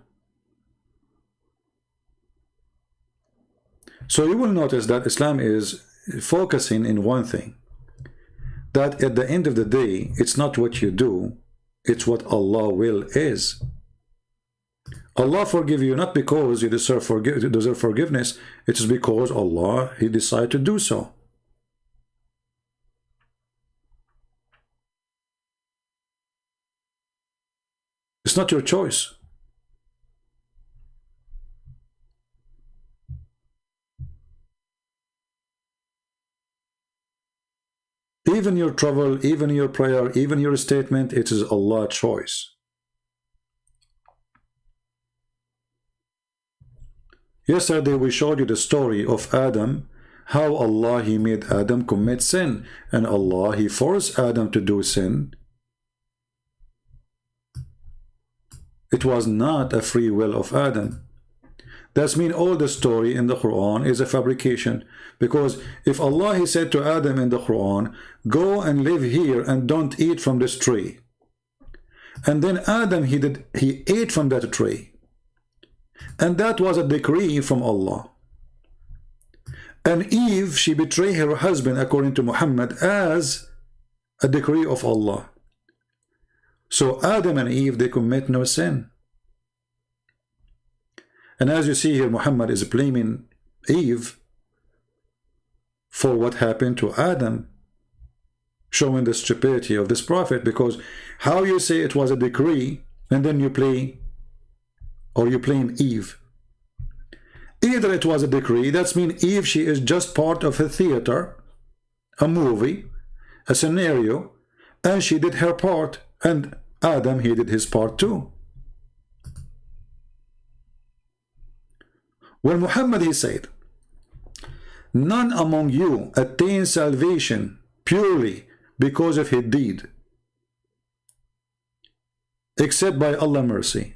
So you will notice that Islam is focusing in one thing, that at the end of the day, it's not what you do, it's what Allah will is. Allah forgive you not because you deserve forgiveness, it is because Allah, He decided to do so. It's not your choice. Even your trouble, even your prayer, even your statement, it is Allah's choice. Yesterday we showed you the story of Adam, how Allah, He made Adam commit sin, and Allah, He forced Adam to do sin. It was not a free will of Adam. That means all the story in the Quran is a fabrication. Because if Allah, He said to Adam in the Quran, go and live here and don't eat from this tree. And then Adam, he ate from that tree. And that was a decree from Allah. And Eve, she betrayed her husband according to Muhammad as a decree of Allah. So Adam and Eve, they commit no sin. And as you see here, Muhammad is blaming Eve for what happened to Adam, showing the stupidity of this prophet. Because how you say it was a decree and then you blame Eve? Either it was a decree, that's mean Eve, she is just part of a theater, a movie, a scenario, and she did her part, and Adam, he did his part too. When Muhammad, he said, none among you attain salvation purely because of his deed, except by Allah's mercy.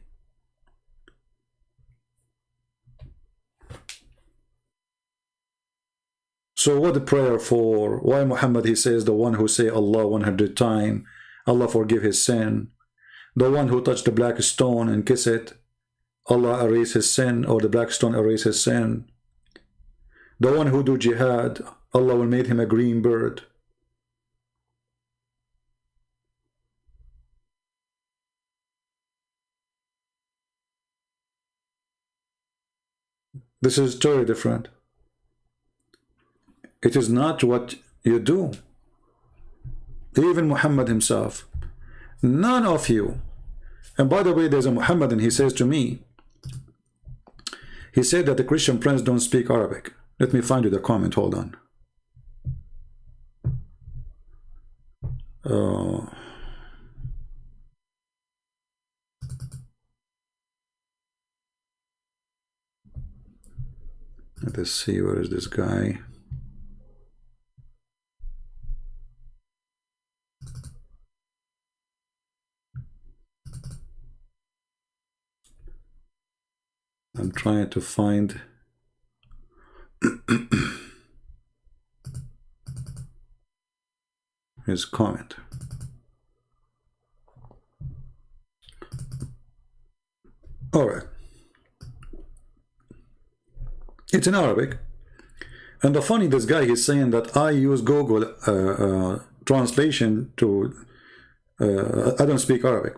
So what the prayer for? Why Muhammad, he says, the one who say Allah 100 times, Allah forgive his sin. The one who touched the black stone and kiss it, Allah erase his sin, or the black stone erase his sin. The one who do jihad, Allah will make him a green bird. This is totally different. It is not what you do. Even Muhammad himself, none of you, and by the way, there's a Muhammadan, he says to me, he said that the Christian prince don't speak Arabic. Let me find you the comment, hold on. Let's see, where is this guy? I'm trying to find his comment. All right. It's in Arabic. And the funny, this guy is saying that I use Google translation to, I don't speak Arabic.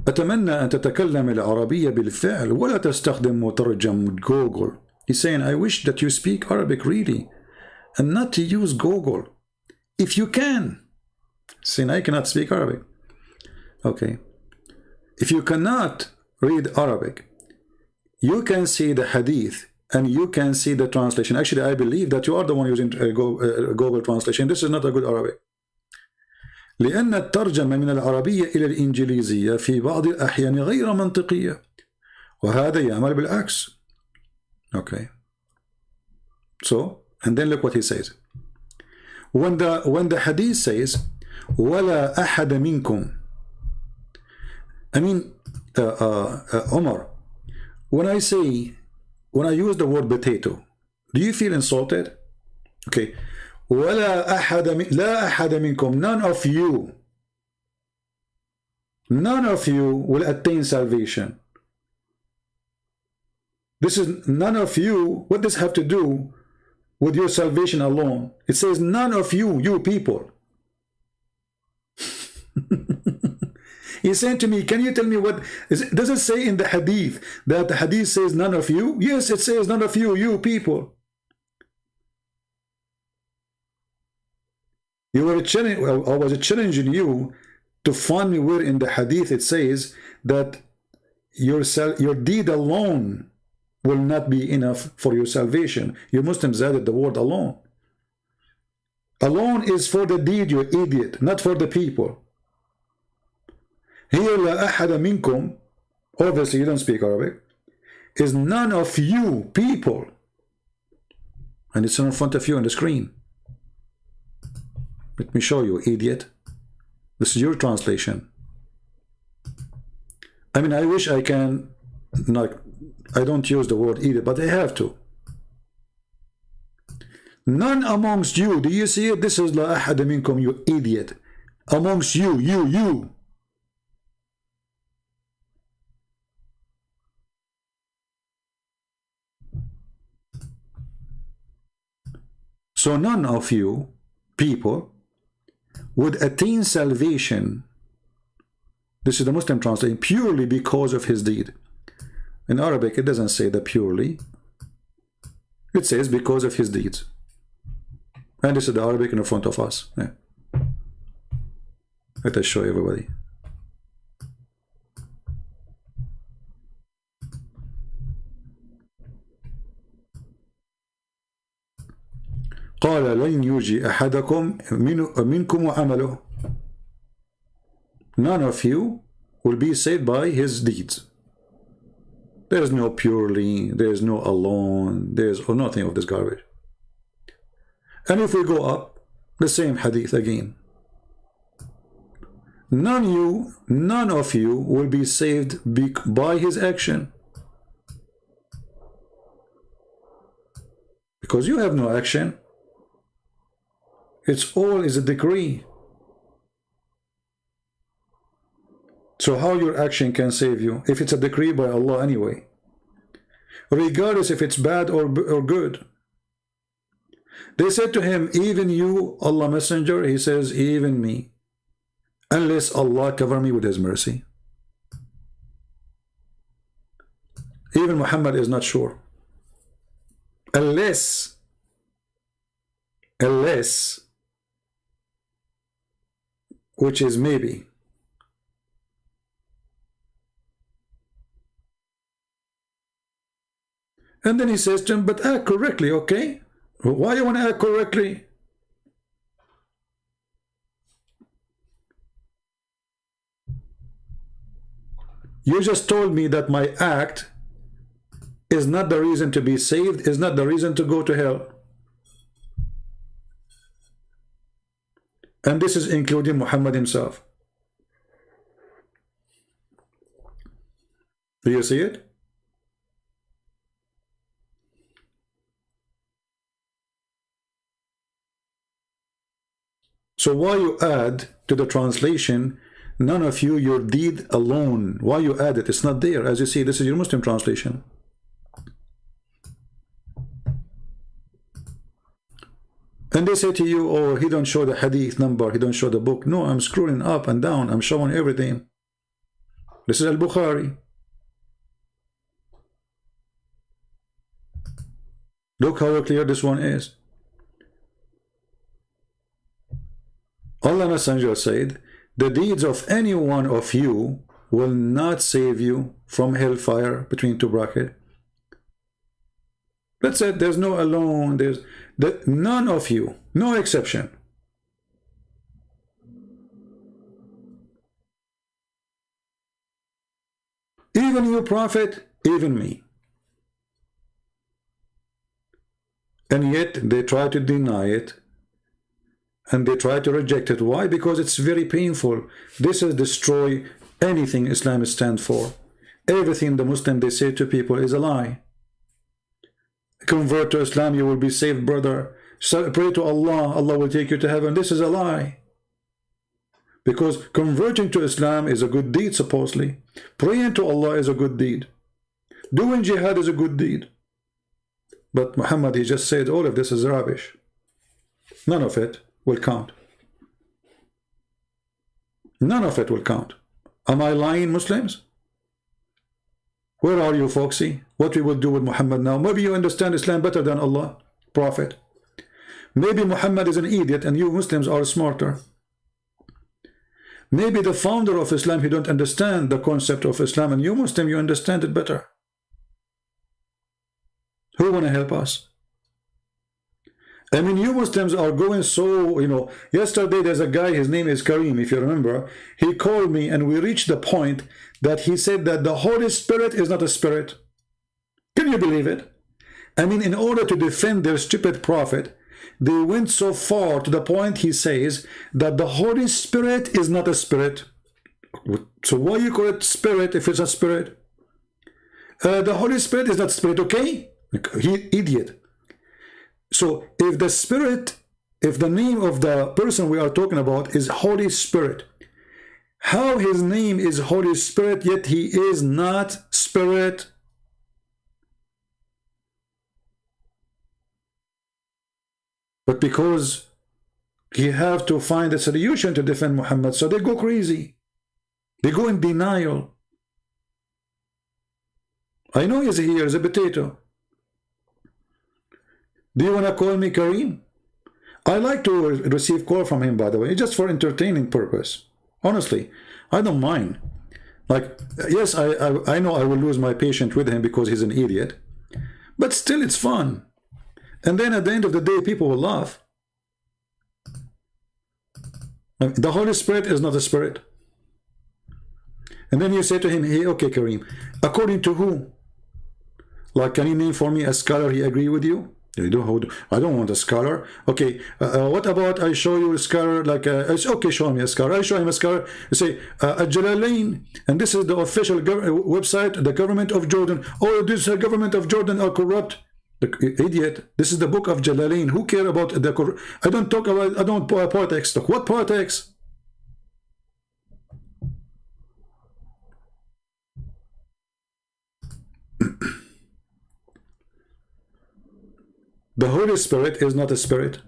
أتمنى أن تتكلم العربية بالفعل ولا تستخدم مترجم Google. He's saying, I wish that you speak Arabic really and not to use Google. If you can. Saying, I cannot speak Arabic. Okay. If you cannot read Arabic, you can see the hadith and you can see the translation. Actually, I believe that you are the one using Google translation. This is not a good Arabic. لأن الترجمة من العربية إلى الإنجليزية في بعض الأحيان غير منطقية وهذا يعمل بالعكس. Okay. So, and then look what he says. When the hadith says ولا أحد منكم, I mean, Omar, when I use the word potato, do you feel insulted? Okay. ولا أحد لا أحد منكم, none of you will attain salvation. This is none of you. What does this have to do with your salvation alone? It says none of you, you people. He's saying to me, can you tell me what does it say in the hadith, that the hadith says none of you? Yes, it says none of you, you people. I was challenging you to find me where in the hadith it says that your deed alone will not be enough for your salvation. You Muslims added the word alone. Alone is for the deed, you idiot, not for the people. Here, لا أحد منكم, obviously you don't speak Arabic, is none of you people. And it's in front of you on the screen. Let me show you, idiot. This is your translation. I mean, I wish I can, not, I don't use the word idiot, but I have to. None amongst you, do you see it? This is la ahad minkum, you idiot. Amongst you. So none of you people would attain salvation. This is the Muslim translation, purely because of his deed. In Arabic, it doesn't say that purely. It says because of his deeds. And this is the Arabic in front of us. Yeah. Let us show everybody. قال لن يجي أحدكم منكم وعمله. None of you will be saved by his deeds. There is no purely, there is no alone, there is nothing of this garbage. And if we go up, the same hadith again. None of you will be saved by his action. Because you have no action. It's all is a decree. So how your action can save you? If it's a decree by Allah anyway. Regardless if it's bad or good. They said to him, even you, Allah Messenger, he says, even me. Unless Allah cover me with his mercy. Even Muhammad is not sure. Unless, which is maybe. And then he says to him, but act correctly, okay? Why do you want to act correctly? You just told me that my act is not the reason to be saved, is not the reason to go to hell. And this is including Muhammad himself. Do you see it? So why you add to the translation, none of you, your deed alone? Why you add it? It's not there. As you see, this is your Muslim translation. And they say to you, oh, he don't show the hadith number, he don't show the book. No, I'm scrolling up and down, I'm showing everything. This is Al-Bukhari. Look how clear this one is. Allah Messenger said, the deeds of any one of you will not save you from hellfire, between two brackets. Let's say there's no alone, there's none of you, no exception. Even you, Prophet, even me. And yet they try to deny it. And they try to reject it. Why? Because it's very painful. This is destroy anything Islam stands for. Everything the Muslim they say to people is a lie. Convert to Islam, you will be saved, brother. So pray to Allah, Allah will take you to heaven. This is a lie. Because converting to Islam is a good deed, supposedly. Praying to Allah is a good deed. Doing jihad is a good deed. But Muhammad, he just said all of this is rubbish. None of it will count. None of it will count. Am I lying, Muslims? Where are you, Foxy? What we will do with Muhammad now? Maybe you understand Islam better than Allah, Prophet. Maybe Muhammad is an idiot and you Muslims are smarter. Maybe the founder of Islam, he don't understand the concept of Islam, and you Muslim, you understand it better. Who want to help us? I mean, you Muslims are going so, you know, yesterday there's a guy, his name is Kareem, if you remember. He called me and we reached the point that he said that the Holy Spirit is not a spirit. Can you believe it? I mean, in order to defend their stupid prophet, they went so far to the point he says that the Holy Spirit is not a spirit. So why you call it spirit if it's a spirit? The Holy Spirit is not spirit, okay? He idiot. So if the spirit, if the name of the person we are talking about is Holy Spirit, how his name is Holy Spirit yet he is not spirit? But because he have to find a solution to defend Muhammad, so they go crazy. They go in denial. I know he's here as a potato. Do you want to call me Kareem? I like to receive call from him, by the way, just for entertaining purpose. Honestly, I don't mind. Like, yes, I know I will lose my patience with him because he's an idiot. But still, it's fun. And then at the end of the day, people will laugh. The Holy Spirit is not a spirit. And then you say to him, hey, okay, Kareem, according to who? Like, can you name for me a scholar he agree with you? I don't want a scholar. Okay, what about I show you a scholar, like, okay, show me a scholar. I show him a scholar. You say, Jalalain, and this is the official website, the government of Jordan. Oh, this government of Jordan are corrupt. Idiot, this is the book of Jalalain. Who care about the I don't talk about, I don't politics talk. What politics? The Holy Spirit is not a spirit.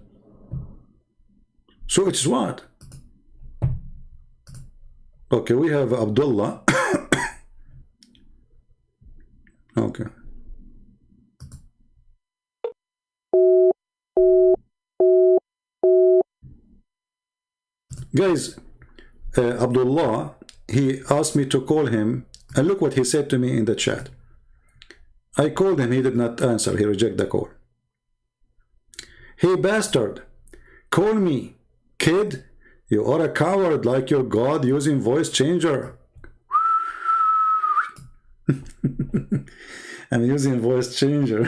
So it's what? Okay, we have Abdullah. Okay. Guys, Abdullah, he asked me to call him, and look what he said to me in the chat. I called him, he did not answer, he rejected the call. Hey bastard, call me. Kid, you are a coward like your God using voice changer. I'm using voice changer.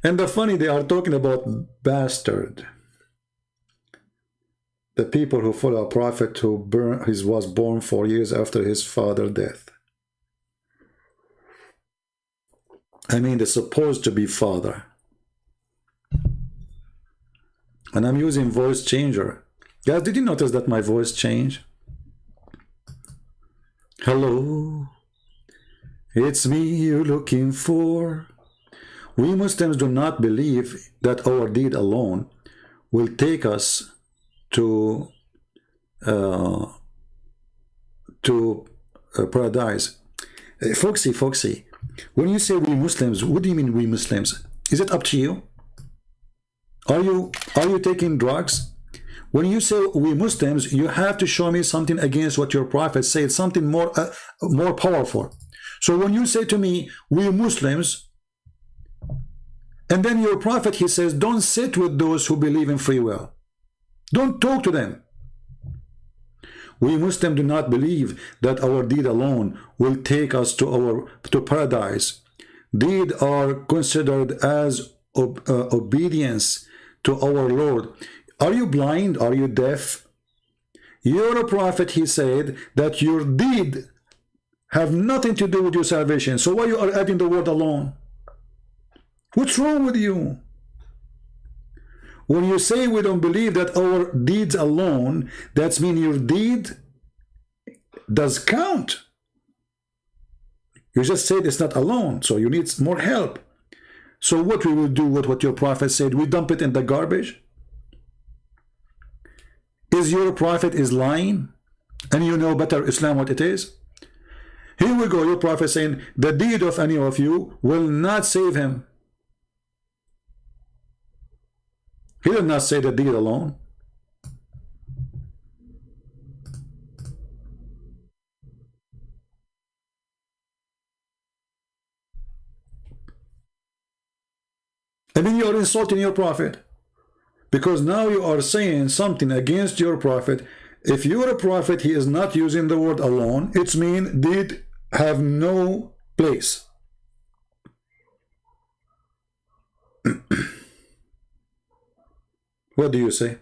And the funny, they are talking about bastard. The people who follow a prophet who was born 4 years after his father's death. I mean, they're supposed to be father. And I'm using voice changer. Guys, did you notice that my voice changed? Hello, it's me you're looking for. We Muslims do not believe that our deed alone will take us to paradise. Foxy, when you say we Muslims, what do you mean we Muslims? Is it up to you? Are you taking drugs? When you say we Muslims, you have to show me something against what your prophet said, something more powerful. So when you say to me, we Muslims, and then your prophet, he says, don't sit with those who believe in free will. Don't talk to them. We Muslims do not believe that our deed alone will take us to paradise. Deed are considered as obedience to our Lord. Are you blind? Are you deaf? Your prophet, he said that your deed have nothing to do with your salvation. So why you are adding the word alone? What's wrong with you? When you say we don't believe that our deeds alone, that means your deed does count. You just said it's not alone, so you need more help. So what we will do with what your prophet said, we dump it in the garbage? Is your prophet is lying? And you know better Islam what it is? Here we go, your prophet saying, the deed of any of you will not save him. He did not say the deed alone. And then you are insulting your prophet. Because now you are saying something against your prophet. If you're a prophet, he is not using the word alone. It means deed have no place. What do you say?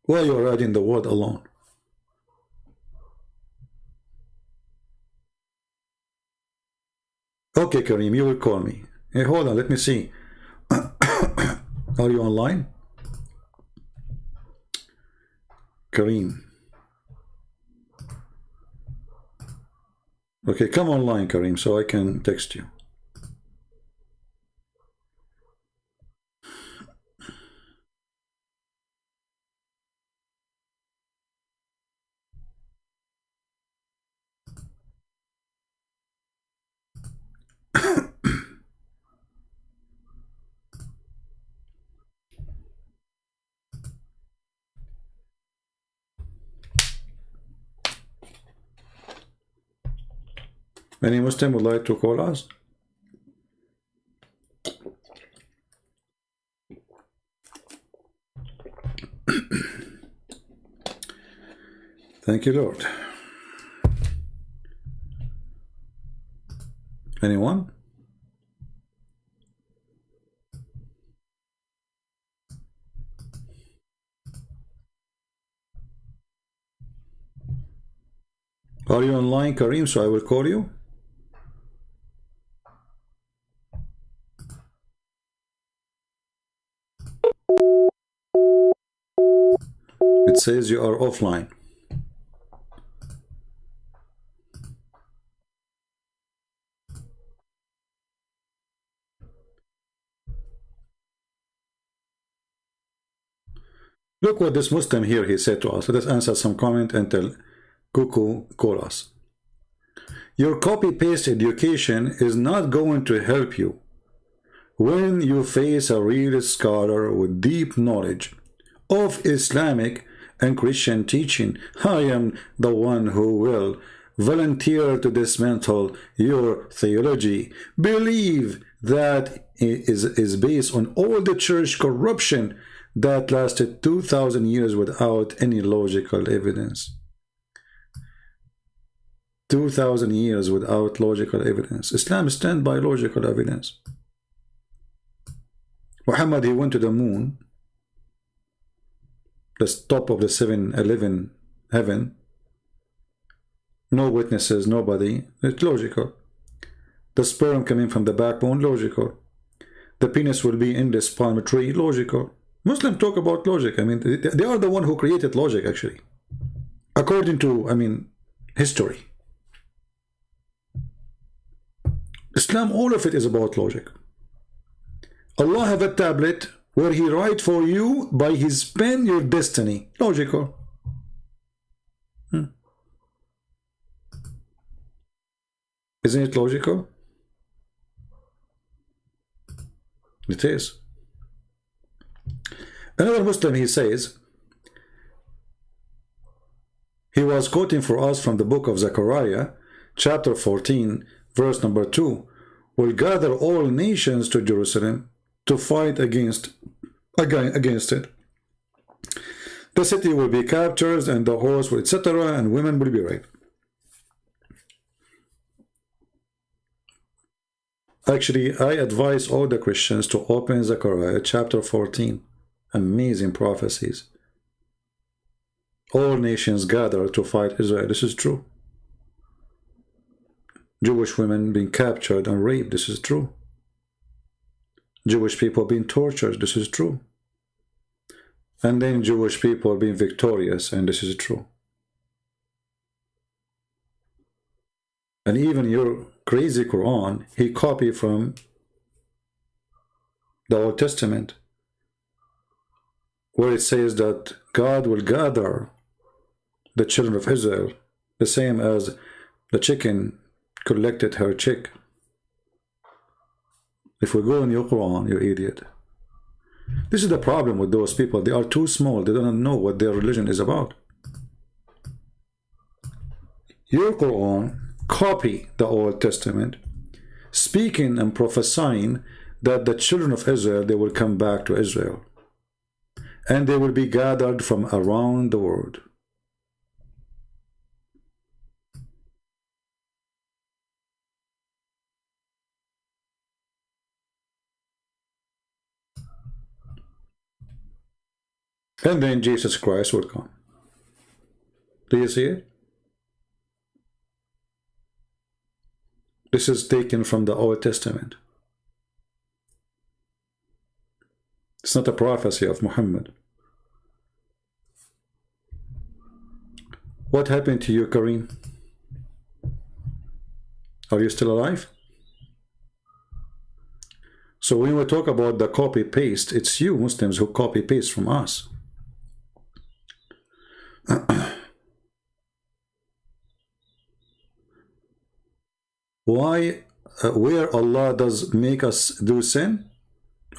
Why you are adding the word alone? Okay, Kareem, you will call me. Hey, hold on, let me see. Are you online? Kareem. Okay, come online, Kareem, so I can text you. Any Muslim would like to call us? Thank you, Lord. Anyone? Are you online, Kareem? So I will call you. It says you are offline. Look what this Muslim here, he said to us. Let us answer some comment and tell Cuckoo call us. Your copy-paste education is not going to help you when you face a real scholar with deep knowledge of Islamic and Christian teaching. I am the one who will volunteer to dismantle your theology. Believe that is based on all the church corruption that lasted 2,000 years without any logical evidence. 2,000 years without logical evidence. Islam stands by logical evidence. Muhammad, he went to the moon, the top of the 7-11 heaven. No witnesses, nobody. It's logical. The sperm coming from the backbone, logical. The penis will be in this palm tree, logical. Muslims talk about logic. I mean, they are the one who created logic, actually. According to, I mean, history. Islam, all of it is about logic. Allah have a tablet where He write for you by His pen your destiny. Logical. Isn't it logical? It is. Another Muslim, he says, he was quoting for us from the book of Zechariah, chapter 14, verse number 2, will gather all nations to Jerusalem to fight against it. The city will be captured and the horse will, etc., and women will be raped. Actually, I advise all the Christians to open Zechariah chapter 14. Amazing prophecies. All nations gather to fight Israel. This is true. Jewish women being captured and raped. This is true. Jewish people being tortured. This is true. And then Jewish people being victorious. And this is true. And even your crazy Quran, he copied from the Old Testament, where it says that God will gather the children of Israel, the same as the chicken collected her chick. If we go in your Quran, you idiot. This is the problem with those people. They are too small. They don't know what their religion is about. Your Quran copy the Old Testament, speaking and prophesying that the children of Israel, they will come back to Israel. And they will be gathered from around the world. And then Jesus Christ will come. Do you see it? This is taken from the Old Testament. It's not a prophecy of Muhammad. What happened to you, Kareem? Are you still alive? So when we talk about the copy-paste, it's you Muslims who copy-paste from us. Why, where Allah does make us do sin?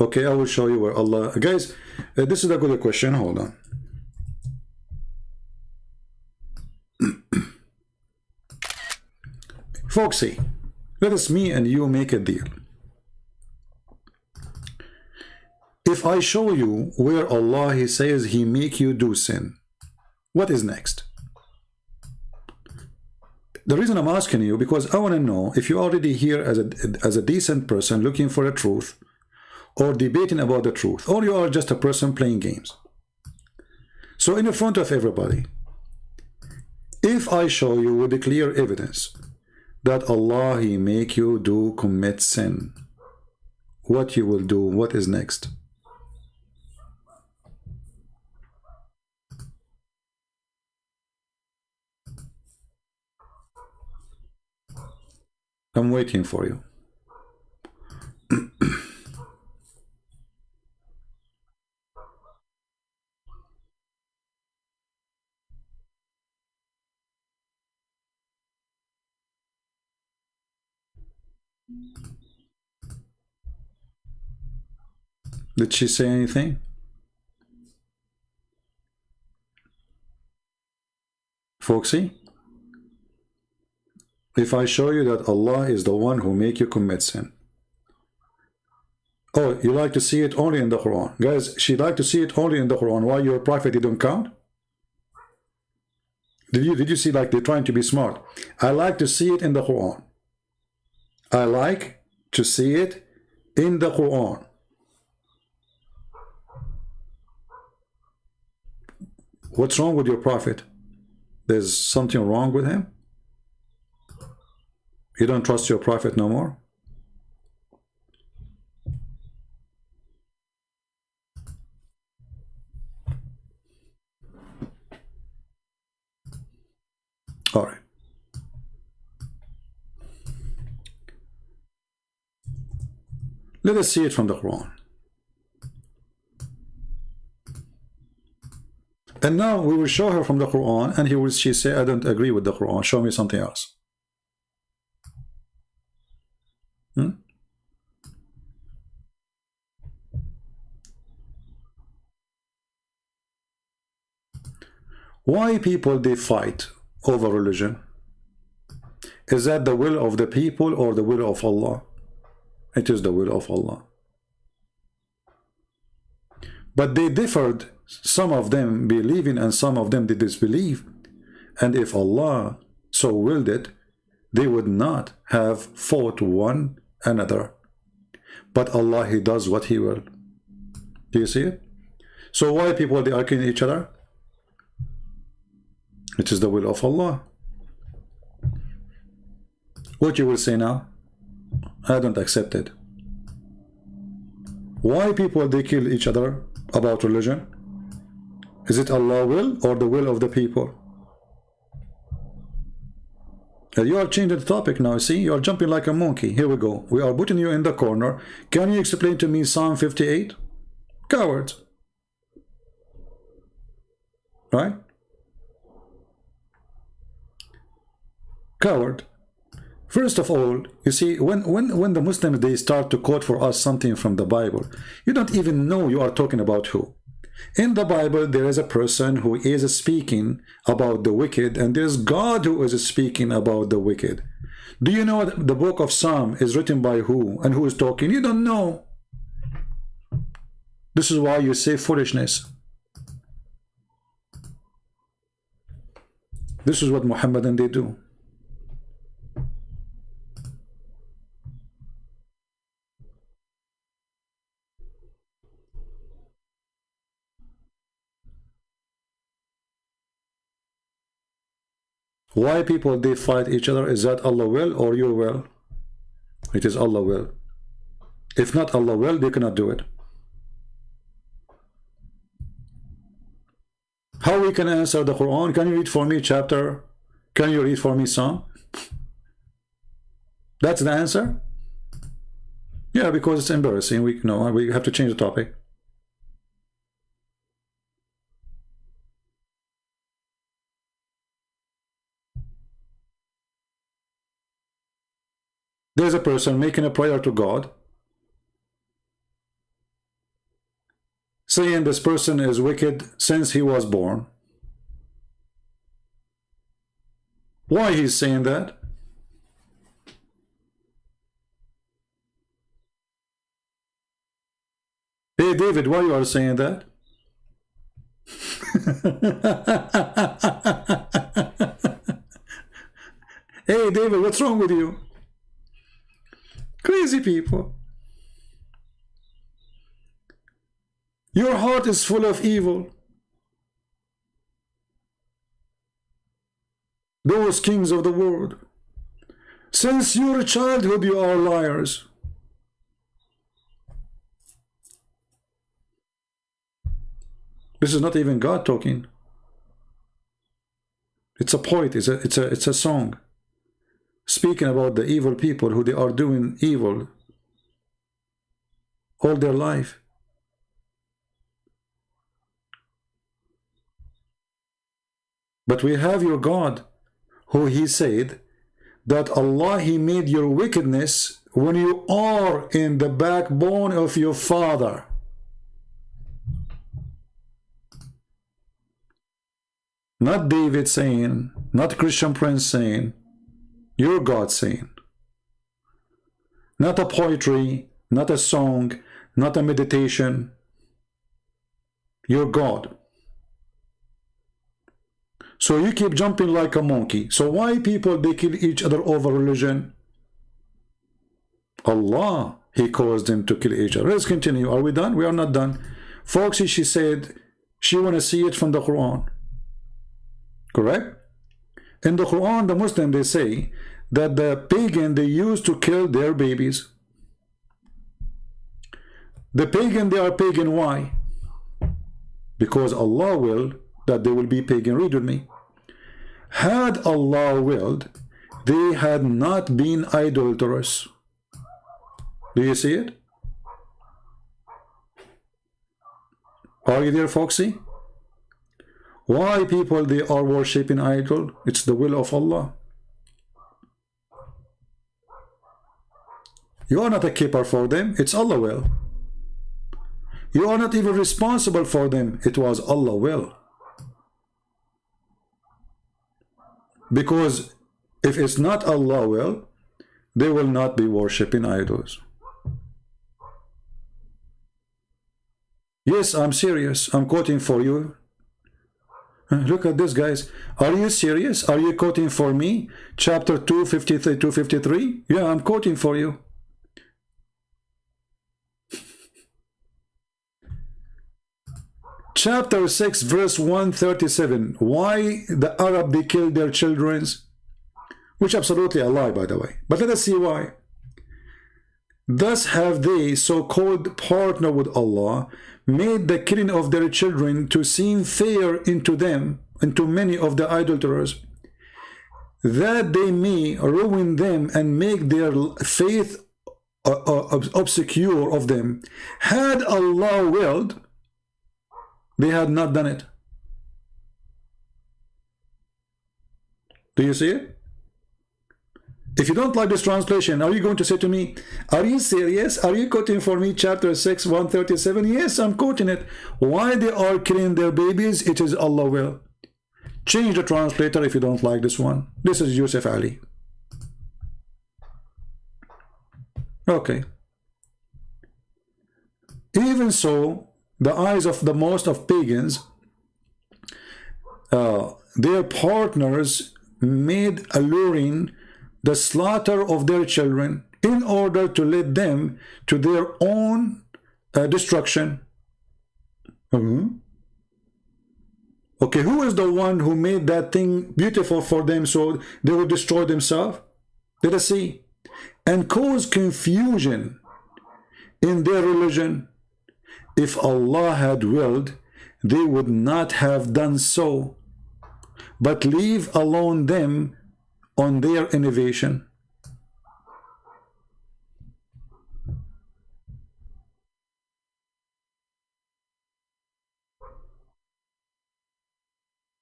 Okay, I will show you where Allah... Guys, this is a good question. Hold on. Folksy, let us, me and you, make a deal. If I show you where Allah, He says He make you do sin, what is next? The reason I'm asking you, because I want to know if you're already here as a decent person looking for the truth, or debating about the truth, or you are just a person playing games. So in front of everybody, if I show you with the clear evidence that Allah, He make you do commit sin, what you will do, what is next? I'm waiting for you. Did she say anything? Foxy? If I show you that Allah is the one who make you commit sin. Oh, you like to see it only in the Quran. Guys, she like to see it only in the Quran. Why your prophet didn't count? Did you see, like, they're trying to be smart? I like to see it in the Quran. I like to see it in the Quran. What's wrong with your prophet? There's something wrong with him? You don't trust your prophet no more? All right. Let us see it from the Quran. And now we will show her from the Quran, and she say, I don't agree with the Quran. Show me something else. Why people they fight over religion? Is that the will of the people or the will of Allah? It is the will of Allah. But they differed. Some of them believing and some of them they disbelieve. And if Allah so willed it, they would not have fought one another. But Allah, He does what He will. Do you see it? So why people they arguing each other? It is the will of Allah. What you will say now? I don't accept it. Why people they kill each other about religion? Is it Allah's will or the will of the people? You are changing the topic now. See, you are jumping like a monkey. Here we go. We are putting you in the corner. Can you explain to me Psalm 58? Cowards. Right? Coward. First of all, you see, when the Muslims they start to quote for us something from the Bible, you don't even know you are talking about who. In the Bible, there is a person who is speaking about the wicked, and there's God who is speaking about the wicked. Do you know the book of Psalm is written by who and who is talking? You don't know. This is why you say foolishness. This is what Muhammadan they do. Why people they fight each other? Is that Allah will or your will? It is Allah will. If not Allah will, they cannot do it. How we can answer the Quran? Can you read for me chapter? Can you read for me Psalm? That's the answer? Yeah, because it's embarrassing. We have to change the topic. There's a person making a prayer to God, saying this person is wicked since he was born. Why he's saying that? Hey, David, why you are saying that? Hey, David, what's wrong with you? Crazy people. Your heart is full of evil. Those kings of the world. Since your childhood, you are liars. This is not even God talking. It's a poet. It's a song speaking about the evil people who they are doing evil all their life. But we have your God, who he said that Allah, he made your wickedness when you are in the backbone of your father. Not David saying, not Christian Prince saying, your God saying. Not a poetry, not a song, not a meditation. Your God. So you keep jumping like a monkey. So why people, they kill each other over religion? Allah, he caused them to kill each other. Let's continue. Are we done? We are not done. Foxy, she said she want to see it from the Quran. Correct? In the Quran, the Muslim, they say that the pagan, they used to kill their babies. The pagan, they are pagan. Why? Because Allah will that they will be pagan. Read with me. Had Allah willed, they had not been idolatrous. Do you see it? Are you there, Foxy? Why people, they are worshipping idol? It's the will of Allah. You are not a keeper for them. It's Allah will. You are not even responsible for them. It was Allah will. Because if it's not Allah will, they will not be worshipping idols. Yes, I'm serious. I'm quoting for you. Look at this, guys. Are you serious? Are you quoting for me? Chapter 253, 253? Yeah, I'm quoting for you. Chapter 6, verse 137. Why the Arab, they killed their children? Which absolutely a lie, by the way. But let us see why. Thus have they, so-called partner with Allah, made the killing of their children to seem fair into them, into many of the idolaters, that they may ruin them and make their faith obscure of them. Had Allah willed, they had not done it. Do you see it? If you don't like this translation, are you going to say to me, are you serious? Are you quoting for me chapter 6, 137? Yes, I'm quoting it. Why they are killing their babies? It is Allah will. Change the translator if you don't like this one. This is Yusuf Ali. Okay. Even so, the eyes of the most of pagans, their partners made alluring the slaughter of their children in order to lead them to their own destruction. Okay, who is the one who made that thing beautiful for them so they will destroy themselves? Let us see. And cause confusion in their religion. If Allah had willed, they would not have done so, but leave alone them on their innovation.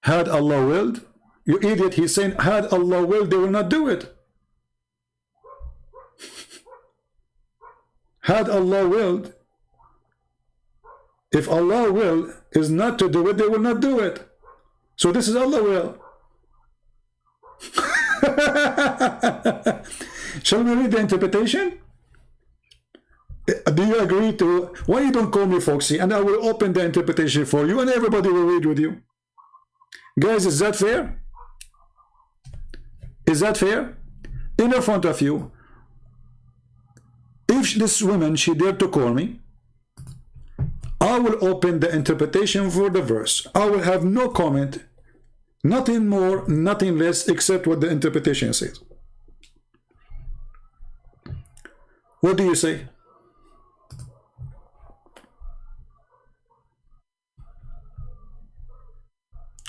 Had Allah willed? You idiot, he's saying, had Allah willed, they will not do it. Had Allah willed, if Allah will is not to do it, they will not do it. So this is Allah will. Shall we read the interpretation? Do you agree to? Why you don't call me Foxy, and I will open the interpretation for you, and everybody will read with you. Guys, is that fair? Is that fair? In front of you, if this woman, she dared to call me, I will open the interpretation for the verse. I will have no comment, nothing more, nothing less, except what the interpretation says. What do you say?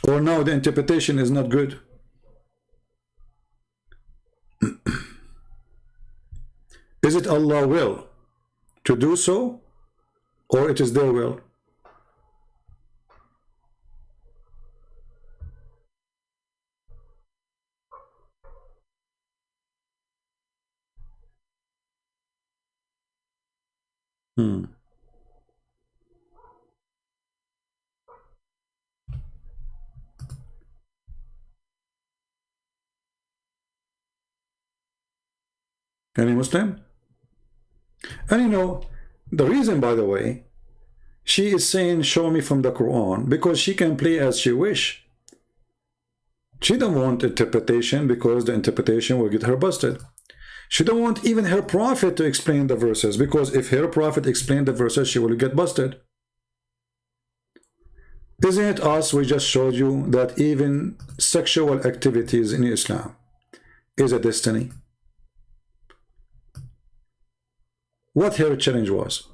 Or now the interpretation is not good? Is it Allah's will to do so, or it is their will? Any Muslim? And you know, the reason, by the way, she is saying show me from the Quran, because she can play as she wish. She don't want interpretation, because the interpretation will get her busted. She don't want even her prophet to explain the verses, because if her prophet explained the verses, she will get busted. Isn't it us? We just showed you that even sexual activities in Islam is a destiny. What her challenge was?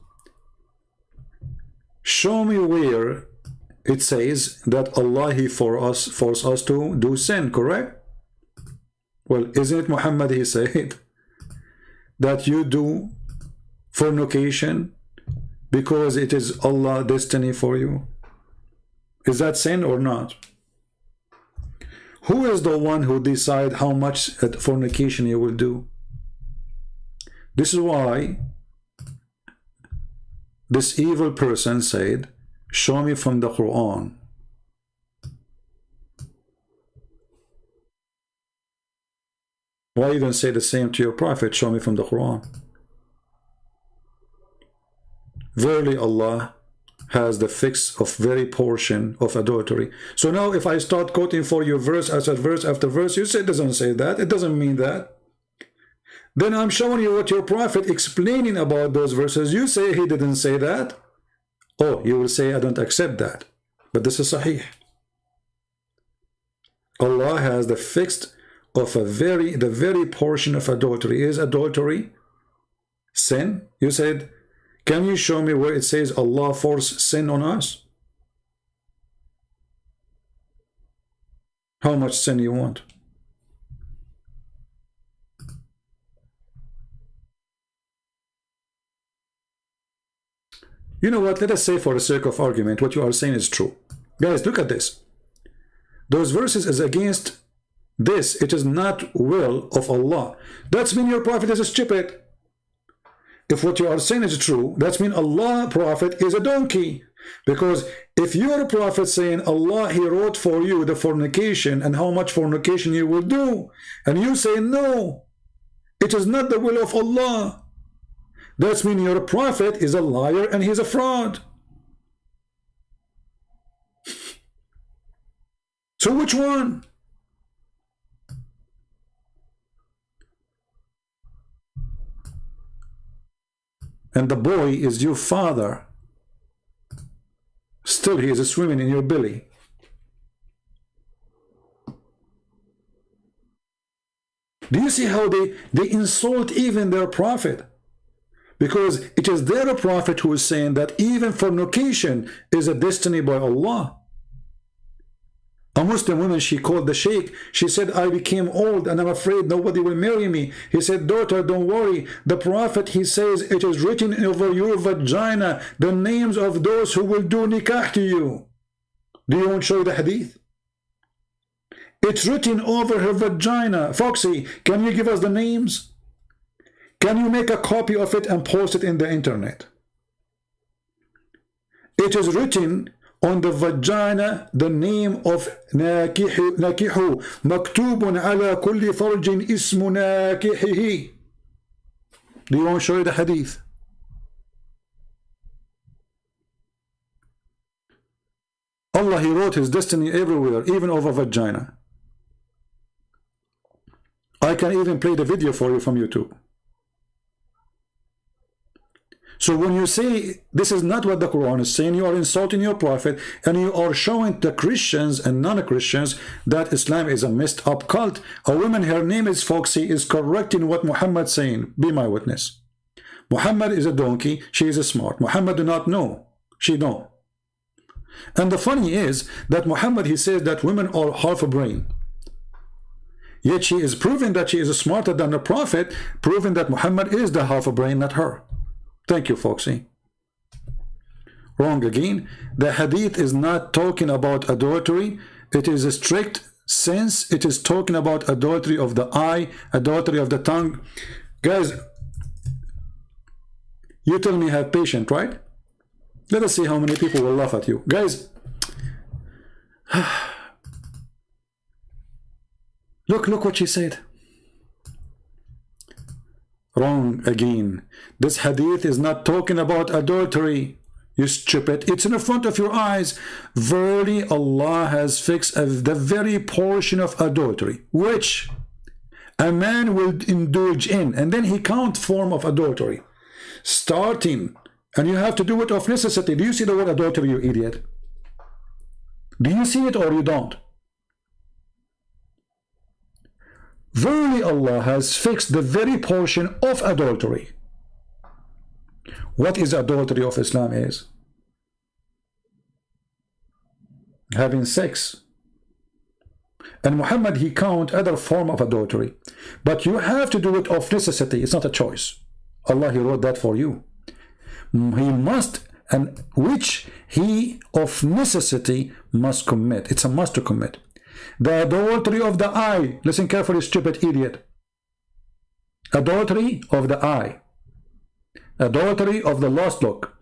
Show me where it says that Allah, He force us to do sin, correct? Well, isn't it Muhammad, he said that you do fornication because it is Allah's destiny for you? Is that sin or not? Who is the one who decides how much fornication you will do? This is why this evil person said, show me from the Quran. Why you don't say the same to your prophet, show me from the Quran? Verily Allah has the fix of very portion of adultery. So now if I start quoting for you verse after verse after verse, you say it doesn't say that, it doesn't mean that. Then I'm showing you what your prophet explaining about those verses. You say he didn't say that. Oh, you will say I don't accept that. But this is sahih. Allah has the fixed of the very portion of adultery. Is adultery sin? You said, can you show me where it says Allah forced sin on us? How much sin you want? You know what? Let us say for the sake of argument, what you are saying is true. Guys, look at this. Those verses is against this. It is not will of Allah. That's mean your prophet is stupid. If what you are saying is true, that's mean Allah prophet is a donkey. Because if your prophet saying Allah, he wrote for you the fornication and how much fornication you will do, and you say no, it is not the will of Allah, that's mean your prophet is a liar and he's a fraud. So which one? And the boy is your father. Still he is swimming in your belly. Do you see how they insult even their prophet? Because it is their prophet who is saying that even fornication is a destiny by Allah. A Muslim woman, she called the sheikh. She said, I became old and I'm afraid nobody will marry me. He said, daughter, don't worry. The prophet, he says, it is written over your vagina the names of those who will do nikah to you. Do you want to show the hadith? It's written over her vagina. Foxy, can you give us the names? Can you make a copy of it and post it in the internet? It is written on the vagina the name of nakihu, maktubun ala kulli farjin ismu nakihihi. Do you want to show you the hadith? Allah, He wrote His destiny everywhere, even over vagina. I can even play the video for you from YouTube. So when you say this is not what the Quran is saying, you are insulting your prophet, and you are showing the Christians and non-Christians that Islam is a messed up cult. A woman, her name is Foxy, is correcting what Muhammad saying. Be my witness. Muhammad is a donkey, she is a smart. Muhammad do not know, she know. And the funny is that Muhammad, he says that women are half a brain. Yet she is proving that she is smarter than the prophet, proving that Muhammad is the half a brain, not her. Thank you, Foxy. Wrong again. The hadith is not talking about adultery. It is a strict sense. It is talking about adultery of the eye, adultery of the tongue. Guys, you tell me have patience, right? Let us see how many people will laugh at you. Guys, look what she said. Wrong again. This hadith is not talking about adultery, you stupid. It's in front of your eyes. Verily, Allah has fixed the very portion of adultery, which a man will indulge in. And then he count form of adultery. Starting, and you have to do it of necessity. Do you see the word adultery, you idiot? Do you see it or you don't? Verily, Allah has fixed the very portion of adultery. What is adultery of Islam is? Having sex. And Muhammad, he count other form of adultery. But you have to do it of necessity. It's not a choice. Allah, He wrote that for you. He must, and which he of necessity must commit. It's a must to commit. The adultery of the eye. Listen carefully, stupid idiot. Adultery of the eye. Adultery of the lust look.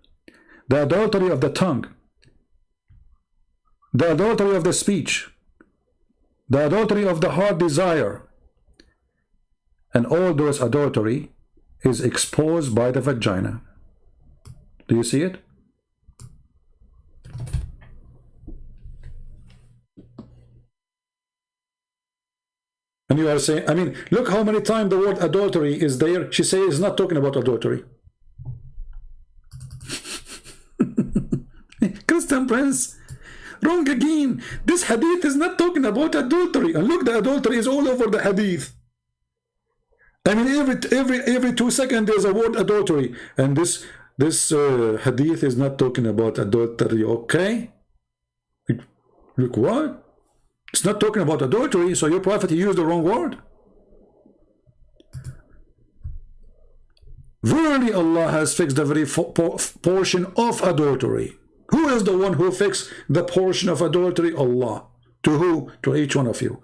The adultery of the tongue. The adultery of the speech. The adultery of the heart desire. And all those adultery is exposed by the vagina. Do you see it? And you are saying, I mean, look how many times the word adultery is there. She says it's not talking about adultery. Christian Prince, wrong again. This hadith is not talking about adultery. And look, the adultery is all over the hadith. I mean, every 2 seconds there's a word adultery. And this hadith is not talking about adultery, okay? Look, what? It's not talking about adultery, so your prophet used the wrong word. Verily, Allah has fixed the very portion of adultery. Who is the one who fixed the portion of adultery? Allah. To who? To each one of you.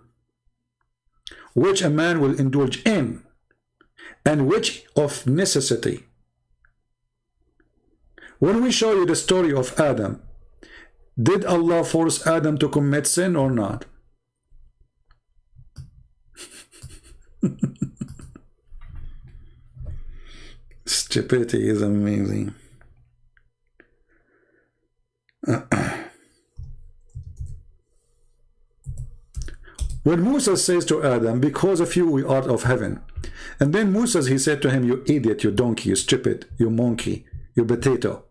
Which a man will indulge in, and which of necessity. When we show you the story of Adam, did Allah force Adam to commit sin or not? Stupidity is amazing. When Moses says to Adam, because of you we are of heaven. And then Moses, he said to him, you idiot, you donkey, you stupid, you monkey, you potato.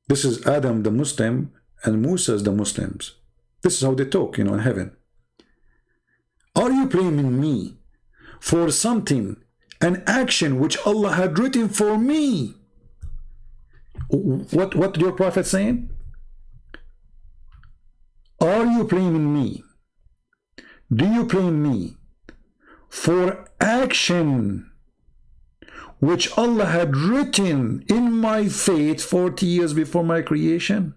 This is Adam the Muslim and Moses the Muslims. This is how they talk, you know, in heaven. Are you blaming me for something, an action which Allah had written for me? What your prophet saying? Are you blaming me? Do you blame me for action which Allah had written in my fate 40 years before my creation?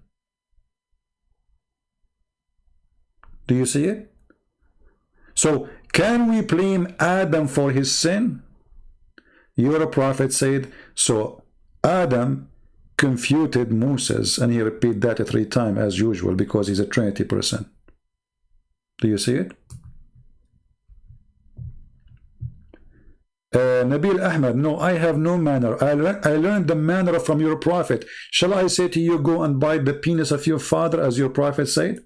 Do you see it? So, can we blame Adam for his sin? Your prophet said, so Adam confuted Moses, and he repeated that 3 times as usual because he's a Trinity person. Do you see it? Nabil Ahmed, no, I have no manner. I learned the manner from your prophet. Shall I say to you, go and bite the penis of your father, as your prophet said?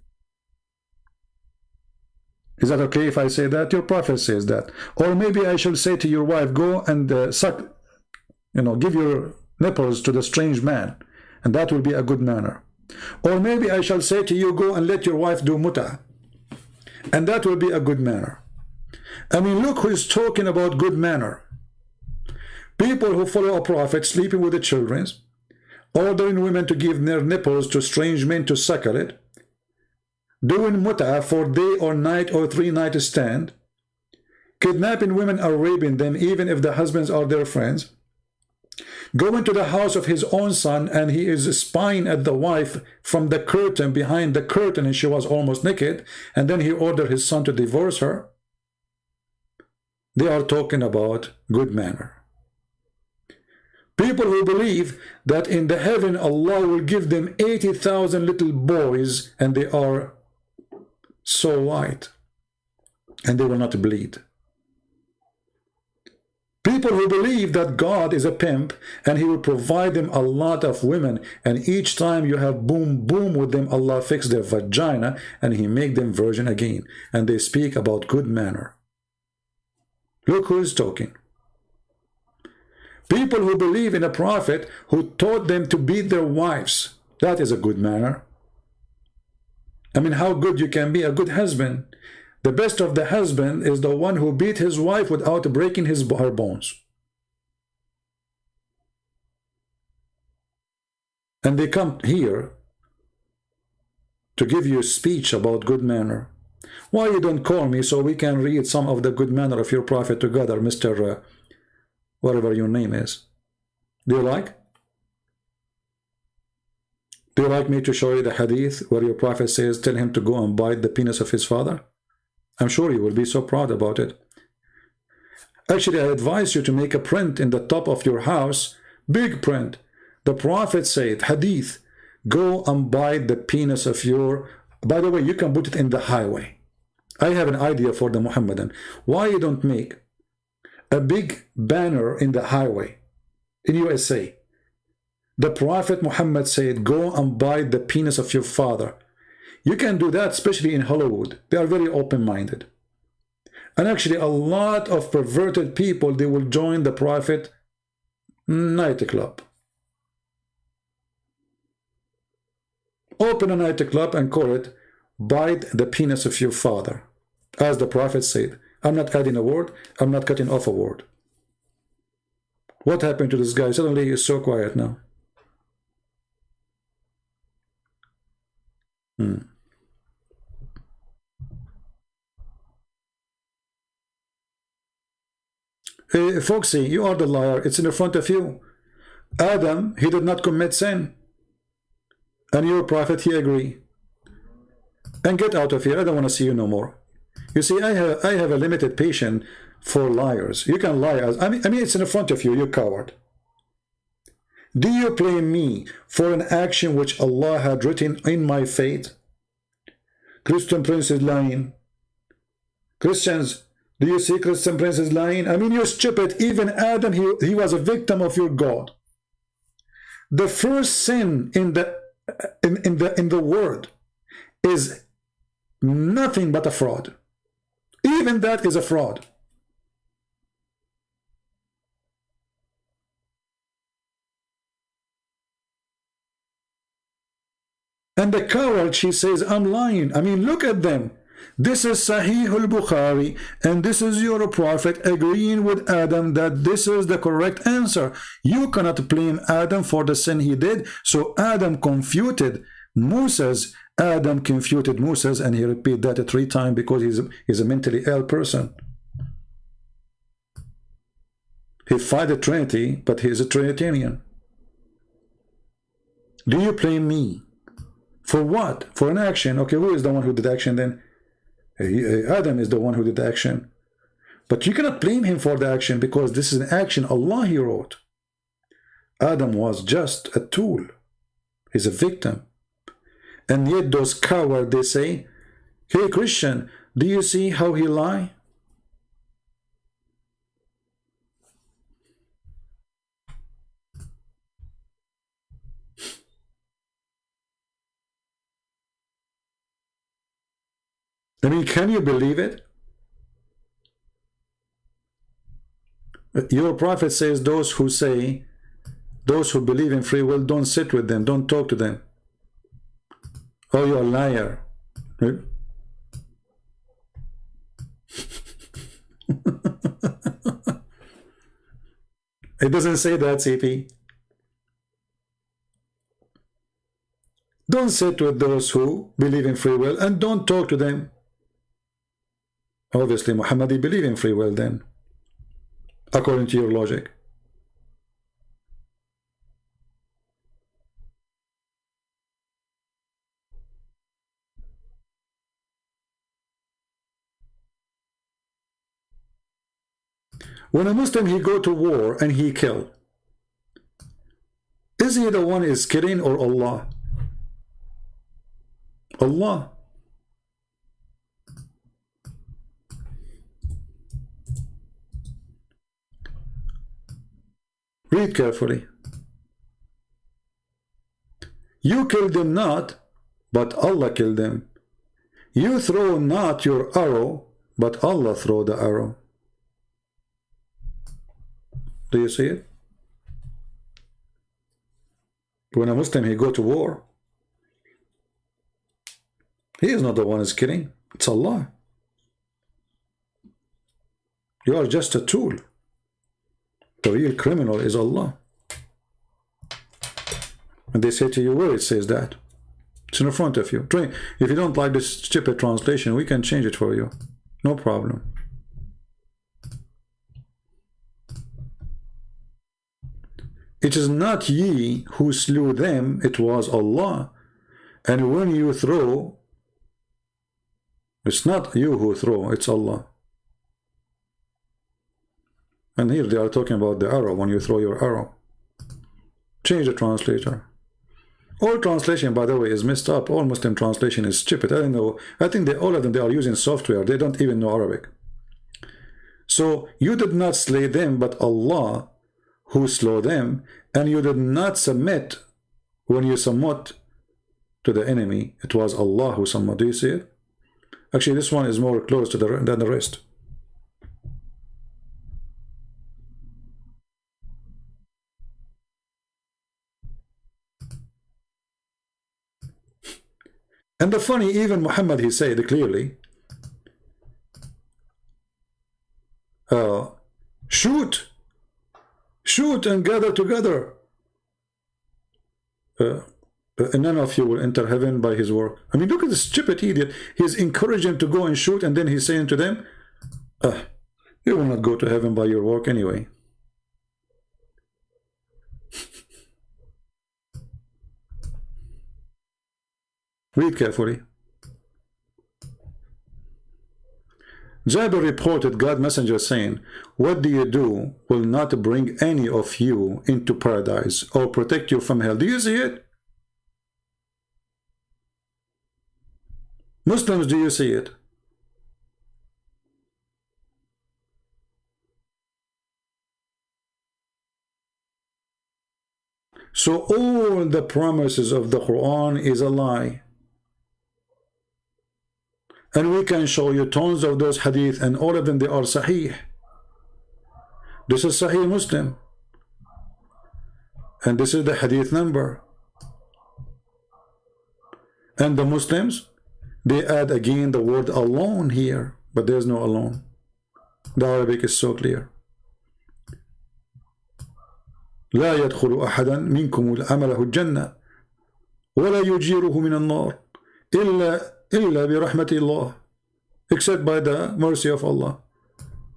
Is that okay if I say that? Your prophet says that. Or maybe I shall say to your wife, go and suck, give your nipples to the strange man, and that will be a good manner. Or maybe I shall say to you, go and let your wife do muta, and that will be a good manner. I mean, look who is talking about good manner. People who follow a prophet, sleeping with the children, ordering women to give their nipples to strange men to suckle it, doing muta for day or night or 3-night stand, kidnapping women or raping them even if the husbands are their friends, going to the house of his own son and he is spying at the wife from the curtain, behind the curtain, and she was almost naked, and then he ordered his son to divorce her. They are talking about good manner. People who believe that in the heaven Allah will give them 80,000 little boys and they are so white and they will not bleed. People who believe that God is a pimp and he will provide them a lot of women, and each time you have boom boom with them, Allah fix their vagina and he make them virgin again, and they speak about good manner. Look who is talking. People who believe in a prophet who taught them to beat their wives. That is a good manner. I mean, how good you can be a good husband. The best of the husband is the one who beat his wife without breaking her bones. And they come here to give you a speech about good manner. Why you don't call me so we can read some of the good manner of your prophet together, Mr. Whatever your name is? Do you like? Do you like me to show you the hadith where your prophet says, tell him to go and bite the penis of his father? I'm sure you will be so proud about it. Actually, I advise you to make a print in the top of your house, big print. The prophet said, hadith, go and bite the penis of your... By the way, you can put it in the highway. I have an idea for the Muhammadan. Why you don't make a big banner in the highway in USA? The Prophet Muhammad said, go and bite the penis of your father. You can do that, especially in Hollywood. They are very open-minded. And actually, a lot of perverted people, they will join the Prophet nightclub. Open a nightclub and call it, bite the penis of your father. As the Prophet said. I'm not adding a word. I'm not cutting off a word. What happened to this guy? Suddenly he's so quiet now. Hey, Foxy, you are the liar. It's in front of you. Adam, he did not commit sin. And your prophet, he agreed. And get out of here. I don't want to see you no more. You see, I have a limited patience for liars. You can lie as I mean it's in front of you, you coward. Do you blame me for an action which Allah had written in my fate? Christian Prince is lying. Christians, do you see Christian Prince is lying? I mean, you're stupid. Even Adam, he was a victim of your God. The first sin in the world is nothing but a fraud. Even that is a fraud. And the coward, she says, I'm lying. I mean, look at them. This is Sahih al-Bukhari, and this is your prophet agreeing with Adam that this is the correct answer. You cannot blame Adam for the sin he did. So Adam confuted Moses. Adam confuted Moses, and he repeated that 3 times because he's a mentally ill person. He fight the Trinity, but he is a Trinitarian. Do you blame me? For what? For an action. Okay, who is the one who did the action then? Adam is the one who did the action. But you cannot blame him for the action because this is an action Allah he wrote. Adam was just a tool. He's a victim. And yet those cowards, they say, hey Christian, do you see how he lie? I mean, can you believe it? Your prophet says those who believe in free will, don't sit with them, don't talk to them. Oh, you're a liar. Right? It doesn't say that, CP. Don't sit with those who believe in free will and don't talk to them. Obviously, Muhammadi believe in free will then, according to your logic. When a Muslim, he go to war and he kill, is he the one is killing or Allah? Allah. Read carefully. You killed them not, but Allah killed them. You throw not your arrow, but Allah throw the arrow. Do you see it? When a Muslim, he go to war, he is not the one who is killing. It's Allah. You are just a tool. The real criminal is Allah. And they say to you, where it says that? It's in front of you. If you don't like this stupid translation, we can change it for you. No problem. It is not ye who slew them, it was Allah. And when you throw, it's not you who throw, it's Allah. And here they are talking about the arrow, when you throw your arrow. Change the translator. All translation, by the way, is messed up. All Muslim translation is stupid. I don't know. I think all of them, they are using software. They don't even know Arabic. So you did not slay them, but Allah who slew them, and you did not submit when you submit to the enemy. It was Allah who submit. Do you see it? Actually, this one is more close to than the rest. And the funny, even Muhammad, he said clearly, shoot and gather together. And none of you will enter heaven by his work. I mean, look at this stupid idiot. He's encouraging them to go and shoot, and then he's saying to them, you will not go to heaven by your work anyway. Read carefully. Jabir reported God messenger saying, what do you do will not bring any of you into paradise or protect you from hell. Do you see it? Muslims, do you see it? So all the promises of the Quran is a lie. And we can show you tons of those hadith, and all of them, they are sahih. This is Sahih Muslim. And this is the hadith number. And the Muslims, they add again the word alone here, but there's no alone. The Arabic is so clear. لا يدخل أحدا منكم عمله الجنة ولا يجيره من النار إلا برحمة الله, except by the mercy of Allah.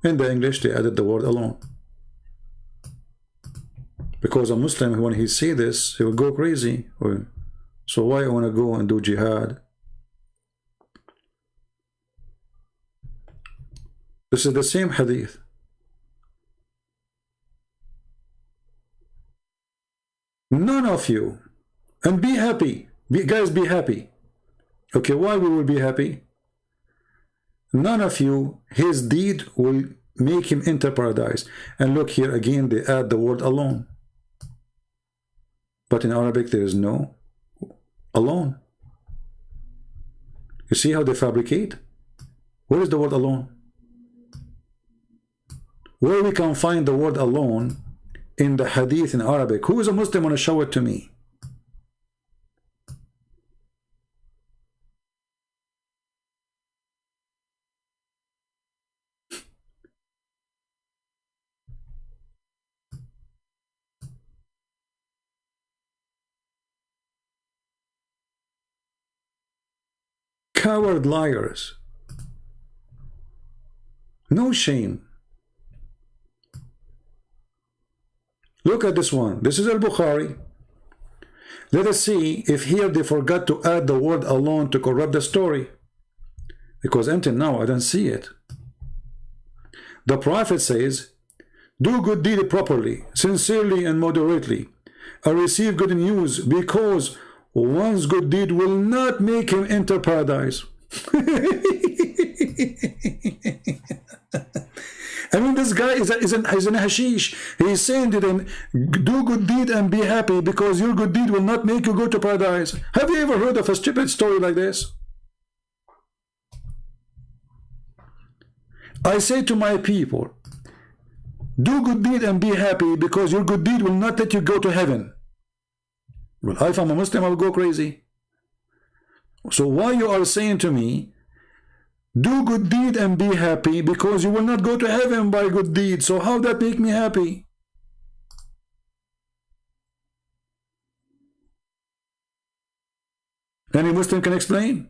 In the English, they added the word alone. Because a Muslim, when he see this, he will go crazy. So why I want to go and do jihad? This is the same hadith. None of you, and be happy. Guys, be happy. Okay, why we will be happy? None of you, his deed will make him enter paradise. And look here again, they add the word alone. But in Arabic, there is no alone. You see how they fabricate? Where is the word alone? Where we can find the word alone in the hadith in Arabic? Who is a Muslim want to show it to me? Coward liars. No shame. Look at this one. This is Al-Bukhari. Let us see if here they forgot to add the word alone to corrupt the story. Because until now I don't see it. The Prophet says, do good deed properly, sincerely and moderately, and receive good news, because one's good deed will not make him enter paradise. I mean, this guy is an hashish. He's saying to them, do good deed and be happy, because your good deed will not make you go to paradise. Have you ever heard of a stupid story like this? I say to my people, do good deed and be happy, because your good deed will not let you go to heaven. Well, if I'm a Muslim, I will go crazy. So why you are saying to me, do good deed and be happy, because you will not go to heaven by good deed? So how that make me happy? Any Muslim can explain?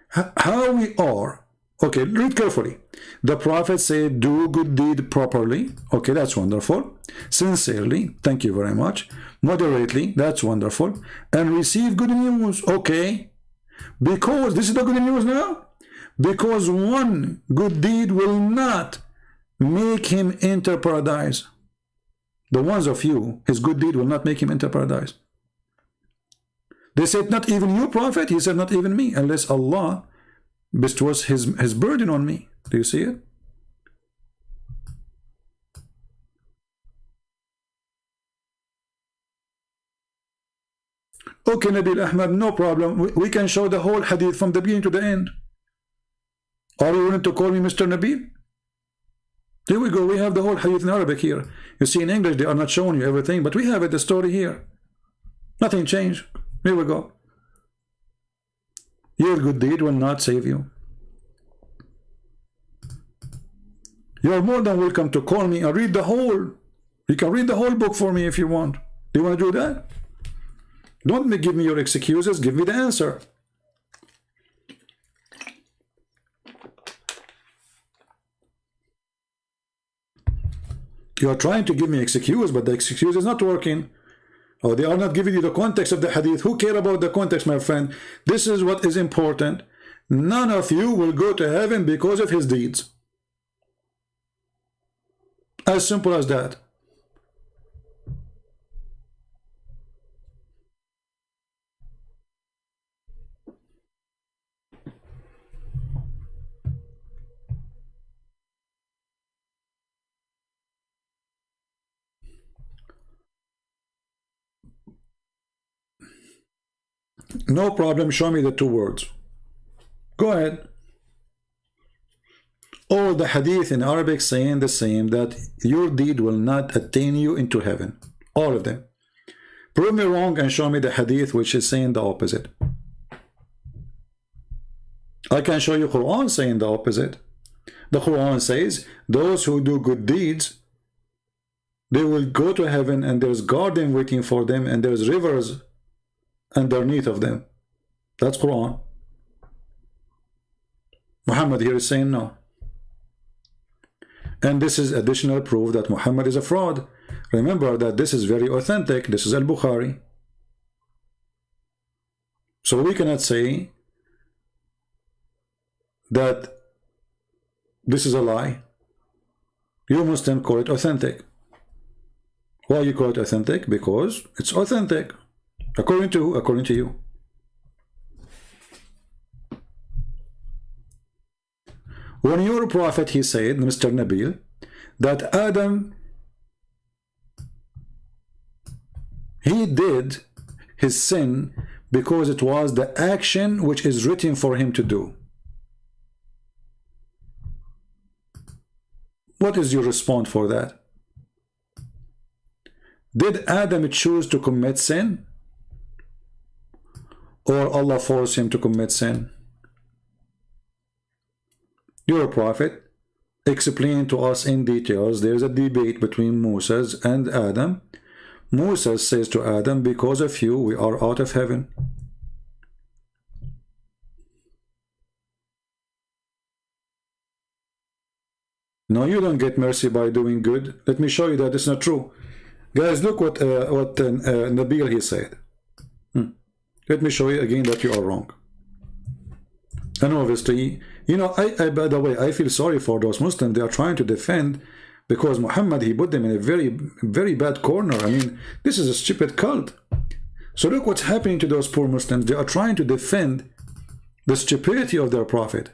How we are. Okay, read carefully. The Prophet said, do good deed properly. Okay, that's wonderful. Sincerely, thank you very much. Moderately, that's wonderful. And receive good news. Okay. Because, this is the good news now. Because one good deed will not make him enter paradise. The ones of you, his good deed will not make him enter paradise. They said, not even you, Prophet. He said, not even me, unless Allah bestows his burden on me. Do you see it? Okay, Nabil Ahmad, no problem. We can show the whole hadith from the beginning to the end. Are you willing to call me Mr. Nabil? Here we go. We have the whole hadith in Arabic here. You see, in English, they are not showing you everything, but we have it, the story here. Nothing changed. Here we go. Your good deed will not save you. You are more than welcome to call me and read the whole. You can read the whole book for me if you want. Do you want to do that? Don't give me your excuses. Give me the answer. You are trying to give me excuse, but the excuse is not working. Or they are not giving you the context of the hadith. Who cares about the context, my friend? This is what is important. None of you will go to heaven because of his deeds. As simple as that. No problem, show me the two words. Go ahead. All the hadith in Arabic saying the same, that your deed will not attain you into heaven. All of them. Prove me wrong and show me the hadith which is saying the opposite. I can show you Quran saying the opposite. The Quran says, those who do good deeds, they will go to heaven, and there's garden waiting for them, and there's rivers underneath of them. That's Quran. Muhammad here is saying no. And this is additional proof that Muhammad is a fraud. Remember that this is very authentic. This is Al-Bukhari. So we cannot say that this is a lie. You Muslims call it authentic. Why you call it authentic? Because it's authentic. According to who? According to you. When your prophet, he said, Mr. Nabil, that Adam, he did his sin because it was the action which is written for him to do. What is your response for that? Did Adam choose to commit sin? Or Allah forced him to commit sin? You're a prophet. Explain to us in details. There's a debate between Moses and Adam. Moses says to Adam, because of you, we are out of heaven. No, you don't get mercy by doing good. Let me show you that it's not true. Guys, look what Nabil he said. Let me show you again that you are wrong. And obviously, you know, I by the way, I feel sorry for those Muslims. They are trying to defend, because Muhammad, he put them in a very bad corner. I mean, this is a stupid cult. So look what's happening to those poor Muslims. They are trying to defend the stupidity of their prophet.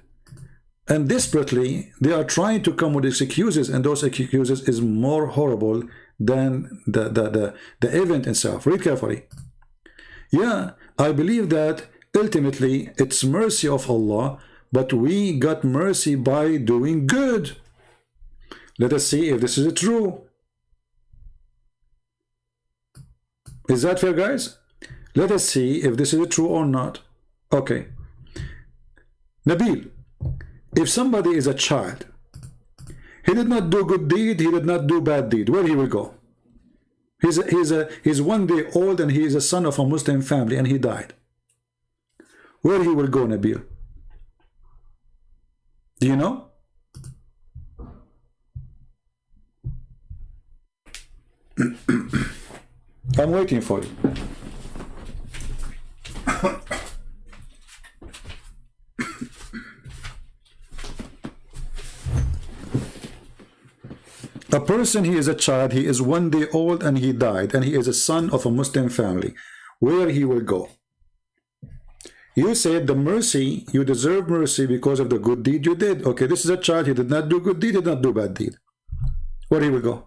And desperately, they are trying to come with excuses, and those excuses is more horrible than the event itself. Read carefully. Yeah, I believe that ultimately it's mercy of Allah, but we got mercy by doing good. Let us see if this is true. Is that fair, guys? Let us see if this is true or not. Okay. Nabil, if somebody is a child, he did not do good deed, he did not do bad deed, where he will go? He's 1 day old and he is a son of a Muslim family and he died. Where he will go, Nabil? Do you know? I'm waiting for you. A person, he is a child, he is 1 day old and he died, and he is a son of a Muslim family. Where he will go? You said the mercy, you deserve mercy because of the good deed you did. Okay, this is a child, he did not do good deed, he did not do bad deed. Where he will go?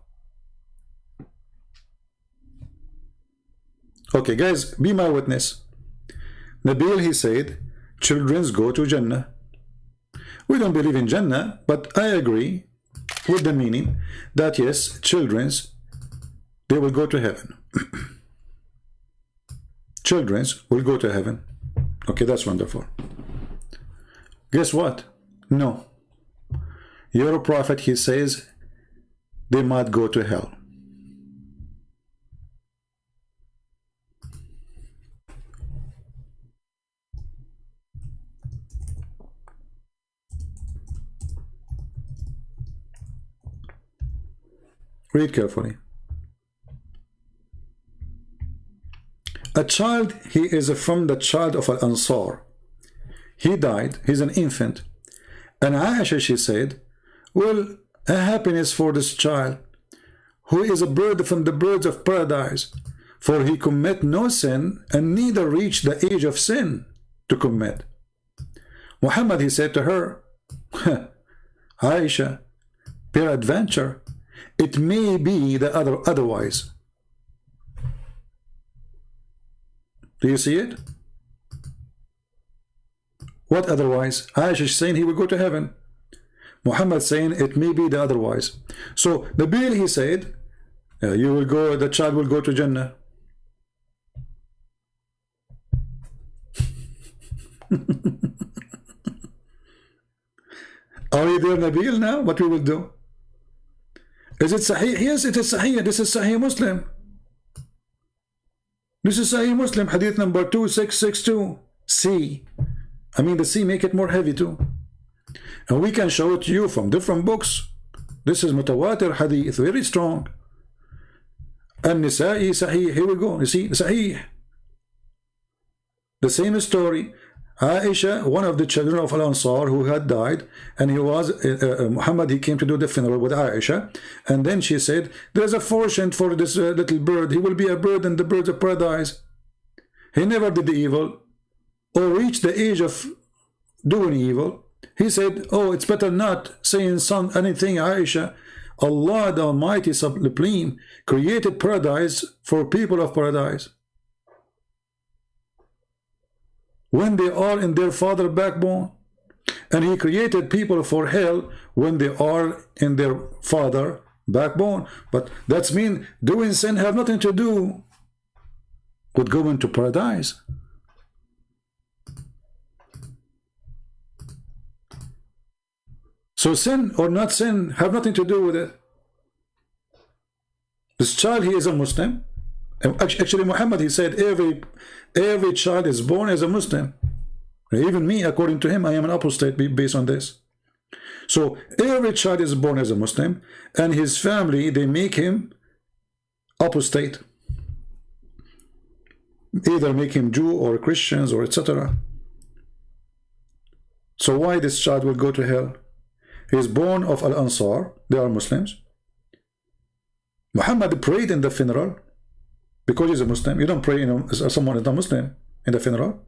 Okay, guys, be my witness. Nabil, he said, children's go to Jannah. We don't believe in Jannah, but I agree with the meaning that yes, children's, they will go to heaven. Children's will go to heaven. Okay, that's wonderful. Guess what? No. Your prophet, he says they might go to hell. Read carefully. A child, he is from the child of Al-Ansar. He died, he's an infant. And Aisha, she said, well, a happiness for this child, who is a bird from the birds of paradise, for he commit no sin, and neither reach the age of sin to commit. Muhammad, he said to her, Aisha, peradventure, it may be the otherwise. Do you see it? What otherwise? Aisha is saying he will go to heaven. Muhammad saying it may be the otherwise. So the bill, he said, you will go, the child will go to Jannah. Are you there, Nabil, now? What we will do? Is it Sahih? Yes, it is Sahih. This is Sahih Muslim. This is Sahih Muslim, hadith number 2662. C. I mean, the C make it more heavy too. And we can show it to you from different books. This is Mutawatir hadith, very strong. An-Nisa'i Sahih. Here we go. You see, Sahih. The same story. Aisha, one of the children of Al-Ansar who had died, and he was Muhammad, he came to do the funeral with Aisha, and then she said, there's a fortune for this little bird, he will be a bird in the birds of paradise. He never did the evil or reached the age of doing evil. He said, oh, it's better not saying anything, Aisha. Allah the Almighty Sublime created paradise for people of paradise. When they are in their father backbone, And he created people for hell when they are in their father backbone. But that's mean doing sin have nothing to do with going to paradise. So sin or not sin have nothing to do with it. This child, he is a Muslim. Actually, Muhammad, he said every child is born as a Muslim. Even me, according to him, I am an apostate based on this. So every child is born as a Muslim, and his family, they make him apostate. Either make him Jew or Christians or etc. So why this child will go to hell? He is born of Al-Ansar, they are Muslims. Muhammad prayed in the funeral because he's a Muslim. You don't pray, as someone is not Muslim in the funeral.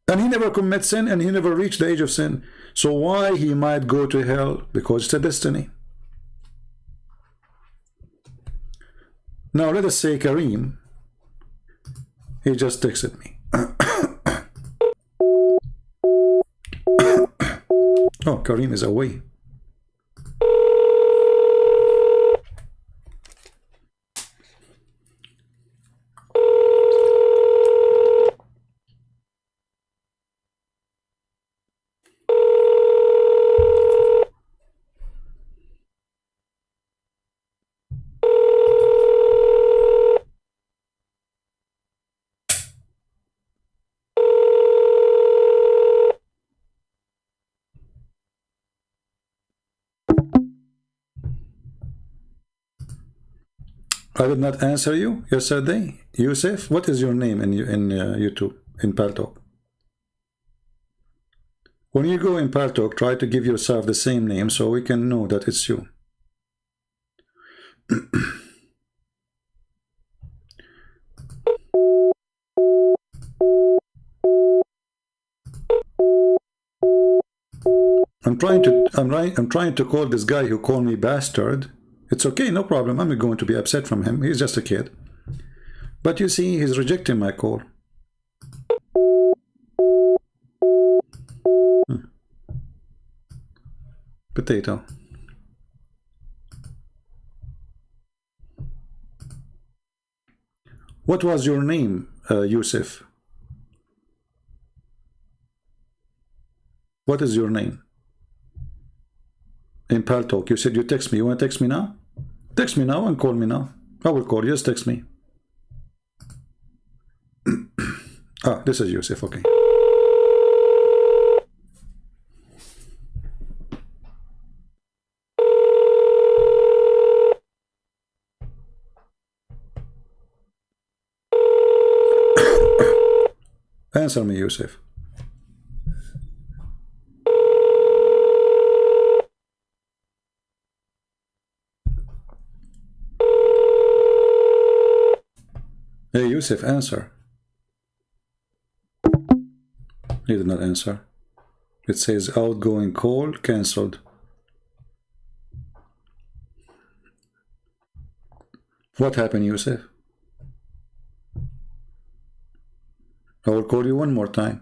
And he never commits sin, and he never reached the age of sin. So why he might go to hell? Because it's a destiny. Now let us say Kareem, he just texted me. Oh, Kareem is away. I did not answer you yesterday. Yusuf, what is your name in YouTube, in Paltalk? When you go in Paltalk, try to give yourself the same name so we can know that it's you. I'm trying to call this guy who called me bastard. It's okay, no problem. I'm not going to be upset from him. He's just a kid. But you see, he's rejecting my call. Potato. What was your name, Yusuf? What is your name? In Paltalk, you said you text me. You want to text me now? Text me now and call me now. I will call you. Just text me. Ah, this is Yusuf. Okay. Answer me, Yusuf. Hey, Yusuf, answer. He did not answer. It says outgoing call cancelled. What happened, Yusuf? I will call you one more time.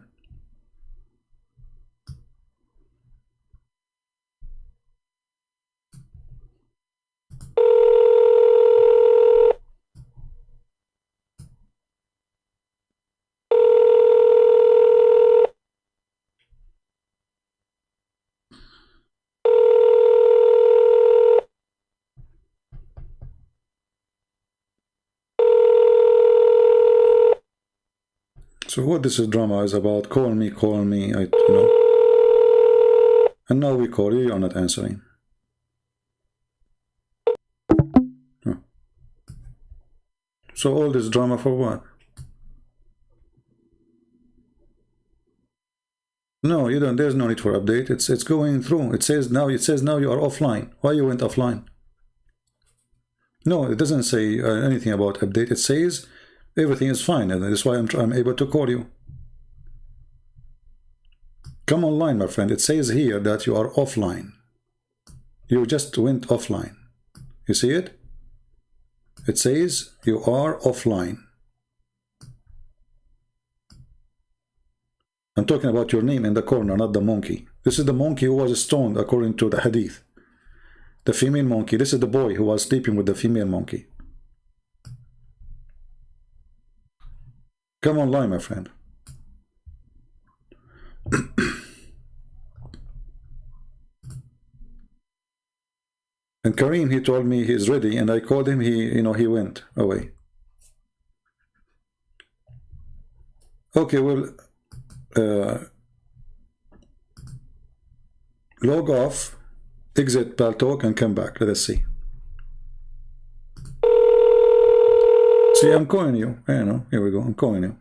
So what this drama is about? Call me, you know. And now we call you, you're not answering. Huh. So all this drama for what? No, you don't. There's no need for update. It's going through. It says now you are offline. Why you went offline? No, it doesn't say anything about update. It says everything is fine, and that's why I'm able to call you. Come online, my friend. It says here that you are offline. You just went offline. You see it? It says you are offline. I'm talking about your name in the corner, not the monkey. This is the monkey who was stoned according to the hadith. The female monkey. This is the boy who was sleeping with the female monkey. Come online, my friend. And Kareem, he told me he's ready, and I called him. He went away. Okay, well, log off, exit Paltalk, and come back. Let us see. See, I'm calling you. I know. Here we go. I'm calling you.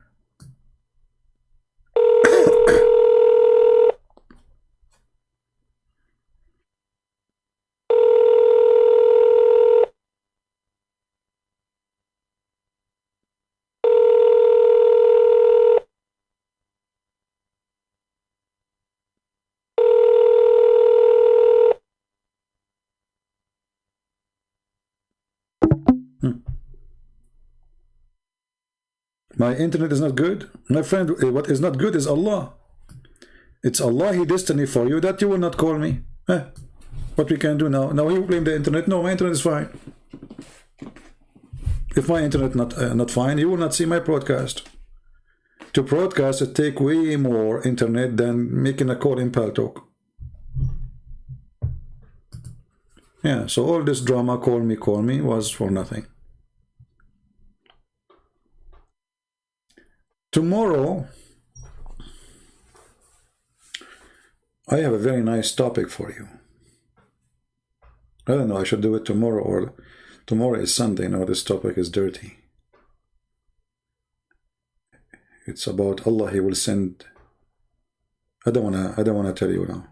My internet is not good. My friend, what is not good is Allah. It's Allah, He destined for you that you will not call me. What we can do now? Now you blame the internet. No, my internet is fine. If my internet not fine, you will not see my broadcast. To broadcast, it take way more internet than making a call in Paltalk. Yeah, so all this drama, call me, was for nothing. Tomorrow, I have a very nice topic for you. I don't know, I should do it tomorrow, or tomorrow is Sunday. No, this topic is dirty. It's about Allah. He will send. I don't wanna tell you now.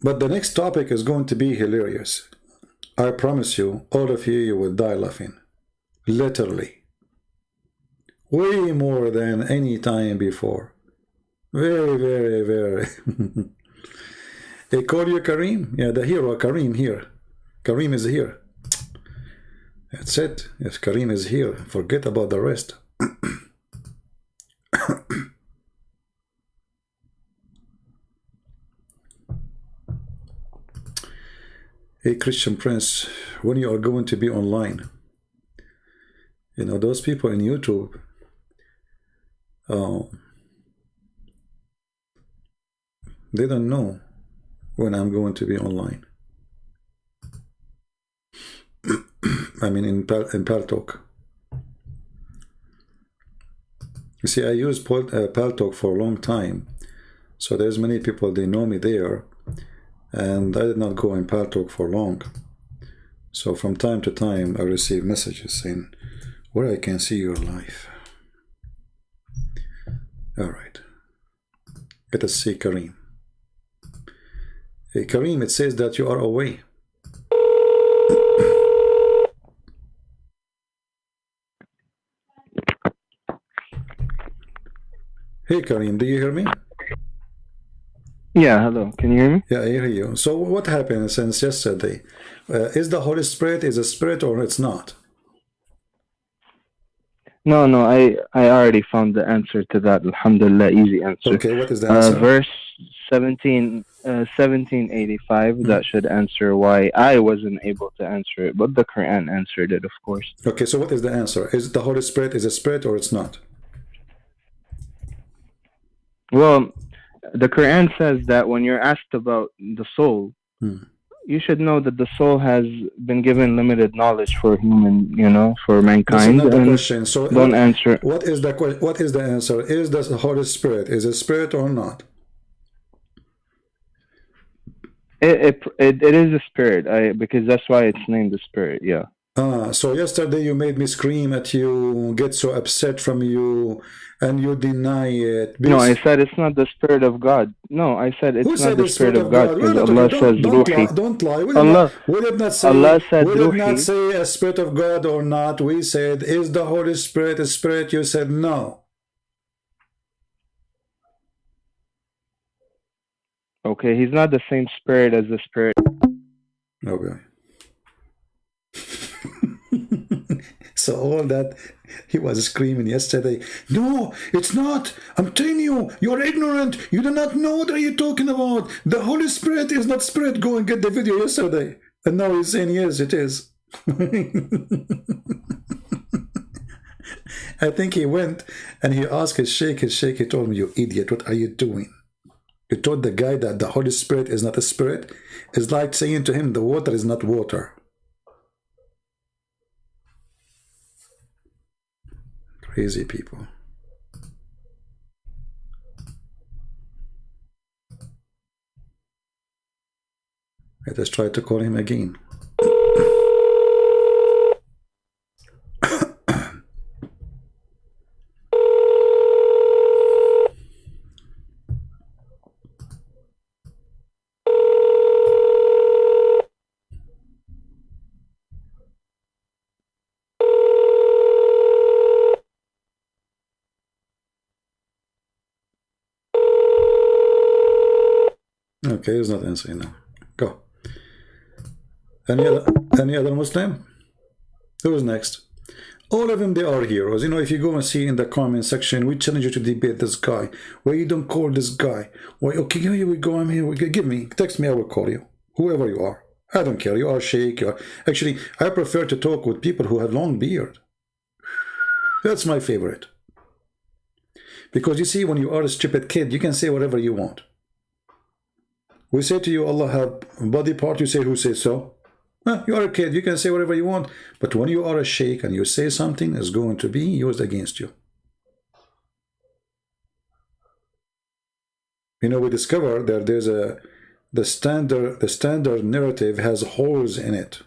But the next topic is going to be hilarious. I promise you, all of you will die laughing. Literally. Way more than any time before. Very, very, very. They call you Kareem? Yeah, the hero, Kareem here. Kareem is here. That's it. If Kareem is here, forget about the rest. Hey, Christian Prince, when you are going to be online, you know, those people in YouTube, they don't know when I'm going to be online. I mean, in Paltalk. You see, I use Paltalk for a long time, so there's many people, they know me there, and I did not go in Paltalk for long. So from time to time, I receive messages saying, where I can see your life. All right. Let us see Kareem. Hey, Kareem, it says that you are away. Hey, Kareem, do you hear me? Yeah, hello. Can you hear me? Yeah, I hear you. So what happened since yesterday? Is the Holy Spirit is a spirit or it's not? No, I already found the answer to that. Alhamdulillah, easy answer. Okay, what is the answer? Verse 1785, that should answer why I wasn't able to answer it, but the Quran answered it, of course. Okay, so what is the answer? Is the Holy Spirit is a spirit or it's not? Well, the Quran says that when you're asked about the soul, you should know that the soul has been given limited knowledge for human, for mankind. This is not the question. So don't answer. What is the answer? Is the Holy Spirit is a spirit or not? It is a spirit, because that's why it's named the spirit. Yeah. So yesterday you made me scream at you, get so upset from you, and you deny it. No, I said it's not the Spirit of God. No, I said it's not the Spirit of God, because Allah says Ruhi. Don't lie. We did not say, Allah said we did not Ruhi. say a Spirit of God or not. We said, is the Holy Spirit a spirit? You said no. Okay, he's not the same spirit as the Spirit. Okay. So all that He was screaming yesterday, no, it's not. I'm telling you, you're ignorant. You do not know what are you talking about. The Holy Spirit is not spirit. Go and get the video yesterday. And now he's saying, yes, it is. I think he went and he asked his sheikh. His sheikh, he told me, you idiot, what are you doing? You told the guy that the Holy Spirit is not a spirit. It's like saying to him, the water is not water. Crazy people. I just tried to call him again. Okay, he's not answering now. Go. Any other Muslim? Who's next? All of them, they are heroes. You know, if you go and see in the comment section, we challenge you to debate this guy. Why you don't call this guy? Why? Okay, here we go. I'm here. Give me, text me. I will call you. Whoever you are. I don't care. You are sheikh. You are... Actually, I prefer to talk with people who have long beard. That's my favorite. Because you see, when you are a stupid kid, you can say whatever you want. We say to you, Allah have body part, you say, who says so? You are a kid, you can say whatever you want. But when you are a sheikh and you say something, it's going to be used against you. You know, we discover that there's the standard narrative has holes in it.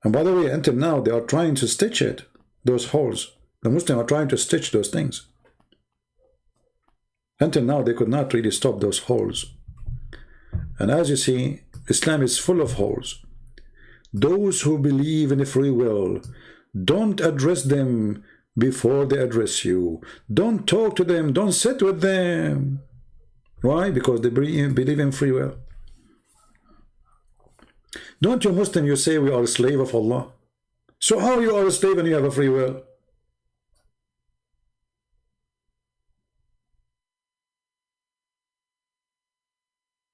And by the way, until now, they are trying to stitch it, those holes. The Muslims are trying to stitch those things. Until now, they could not really stop those holes. And as you see, Islam is full of holes. Those who believe in free will, don't address them before they address you. Don't talk to them. Don't sit with them. Why? Because they believe in free will. Don't you Muslim, you say we are a slave of Allah. So how you are a slave and you have a free will?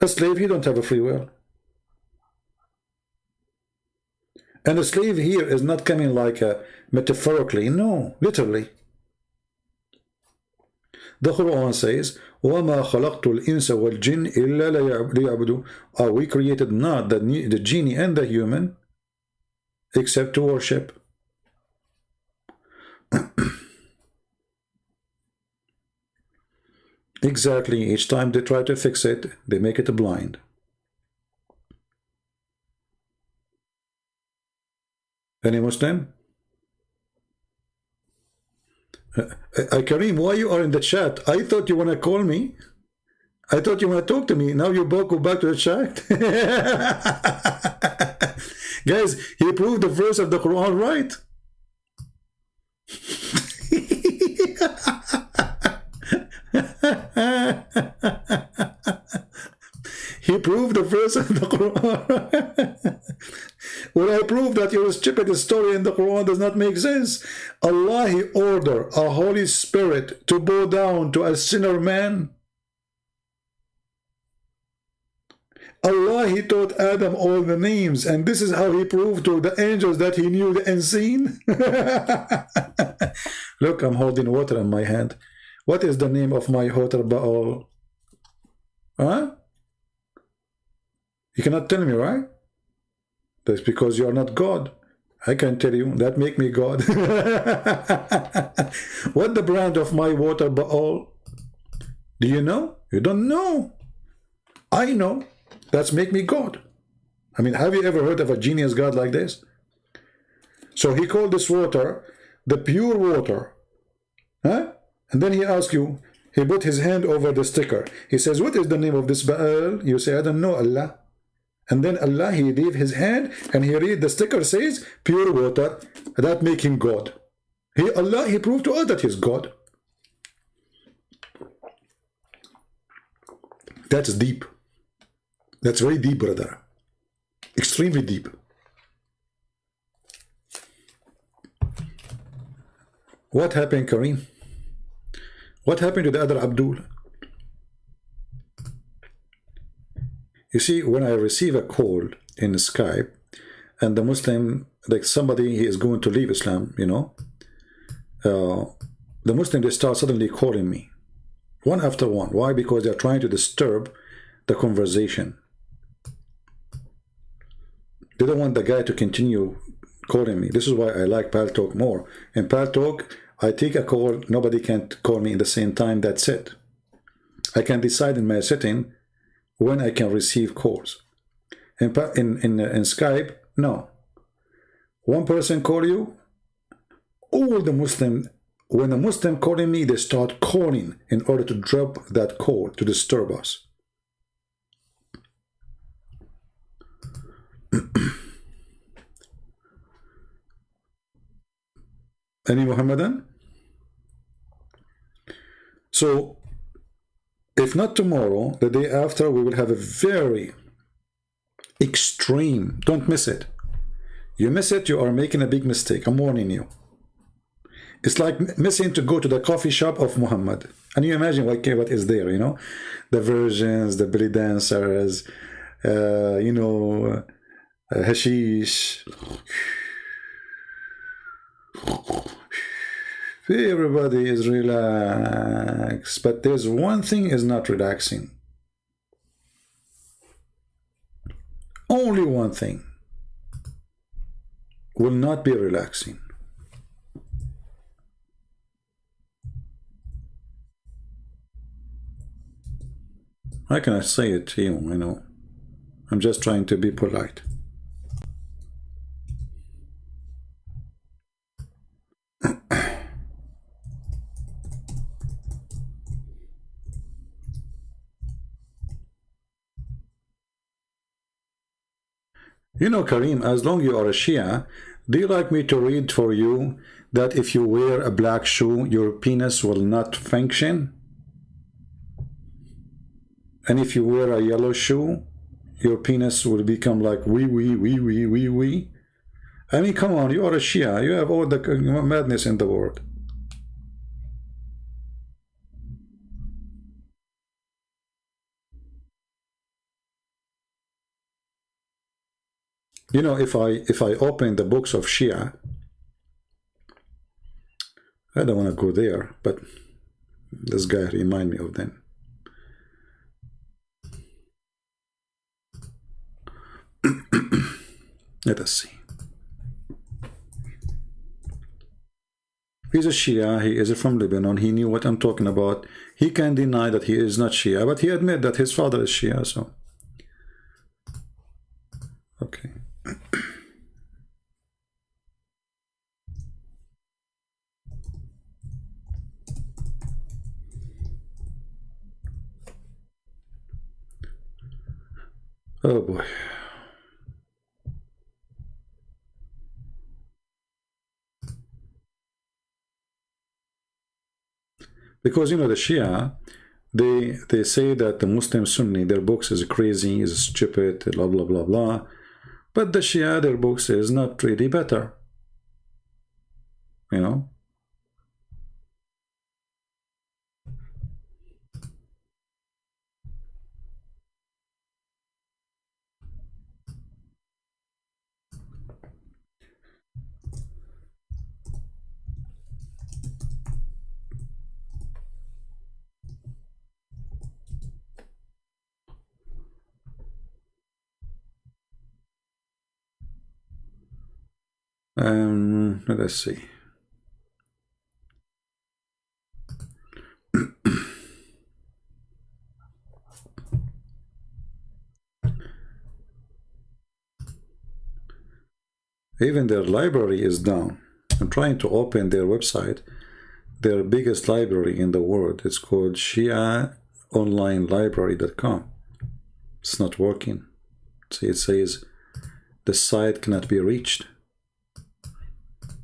A slave, he don't have a free will. And a slave here is not coming like metaphorically, no, literally. The Quran says, وَمَا خَلَقْتُ الْإِنسَ وَالْجِنِّ إِلَّا لِيَعْبُدُوا. We created not the genie and the human except to worship. Exactly. Each time they try to fix it, they make it blind. Any Muslim? Kareem, why you are in the chat? I thought you want to call me. I thought you want to talk to me. Now you both go back to the chat. Guys, he proved the verse of the Quran right. He proved the verse of the Quran. When I prove that your stupid story in the Quran does not make sense, Allah, He ordered a Holy Spirit to bow down to a sinner man. Allah, He taught Adam all the names, and this is how He proved to the angels that He knew the unseen. Look, I'm holding water in my hand. What is the name of my water Baal? Huh? You cannot tell me, right? That's because you are not God. I can tell you, that make me God. What the brand of my water Baal? Do you know? You don't know. I know. That's make me God. I mean, have you ever heard of a genius God like this? So he called this water the pure water. Huh? And then he asks you, he put his hand over the sticker. He says, what is the name of this Baal? You say, I don't know, Allah. And then Allah, he leave his hand and he read the sticker says, pure water. That make him God. Allah, he proved to us that he's God. That's deep. That's very deep, brother. Extremely deep. What happened, Kareem? What happened to the other Abdul? You see, when I receive a call in Skype and the Muslim, like somebody he is going to leave Islam, you know, the Muslim, they start suddenly calling me one after one. Why? Because they're trying to disturb the conversation. They don't want the guy to continue calling me. This is why I like Pal Talk more. In Pal Talk, I take a call, nobody can call me in the same time, that's it. I can decide in my setting when I can receive calls. In Skype, no. One person call you, all the Muslim, when a Muslim calling me, they start calling in order to drop that call, to disturb us. Any Muhammadan? So, if not tomorrow, the day after, we will have a very extreme, don't miss it. You miss it, you are making a big mistake. I'm warning you. It's like missing to go to the coffee shop of Muhammad. And you imagine what is there, you know? The virgins, the belly dancers, you know, hashish. Everybody is relaxed, but there's one thing is not relaxing. Only one thing will not be relaxing. How can I say it to you? I know. I'm just trying to be polite. You know, Kareem, as long as you are a Shia, do you like me to read for you that if you wear a black shoe, your penis will not function? And if you wear a yellow shoe, your penis will become like wee, wee, wee, wee, wee, wee? I mean, come on, you are a Shia. You have all the madness in the world. You know, if I open the books of Shia, I don't want to go there, but this guy remind me of them. Let us see. He's a Shia, he is from Lebanon, he knew what I'm talking about. He can deny that he is not Shia, but he admit that his father is Shia, so. Okay. Oh boy. Because, you know, the Shia, they say that the Muslim Sunni, their books is crazy, is stupid, blah, blah, blah, blah. But the Shia, their books is not really better. You know? Let us see. Even their library is down. I'm trying to open their website, their biggest library in the world. It's called CIRA.OnlineVideoTraining.com. It's not working. See, it says the site cannot be reached.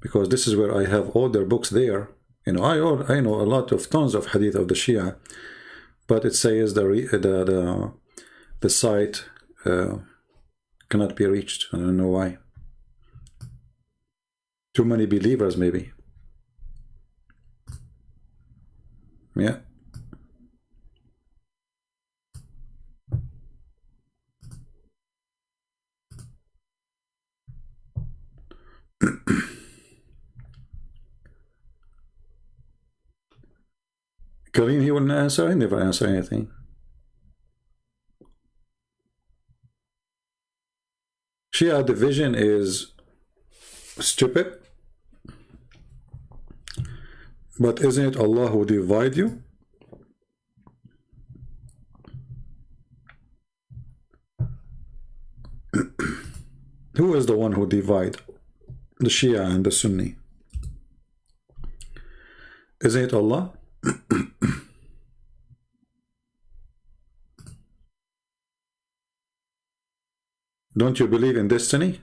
Because this is where I have all their books there. You know, I know a lot of tons of hadith of the Shia, but it says the site cannot be reached. I don't know why. Too many believers, maybe. Yeah. Kareem, he wouldn't answer. He never answer anything. Shia division is stupid, but isn't it Allah who divide you? Who is the one who divide the Shia and the Sunni? Isn't it Allah? Don't you believe in destiny?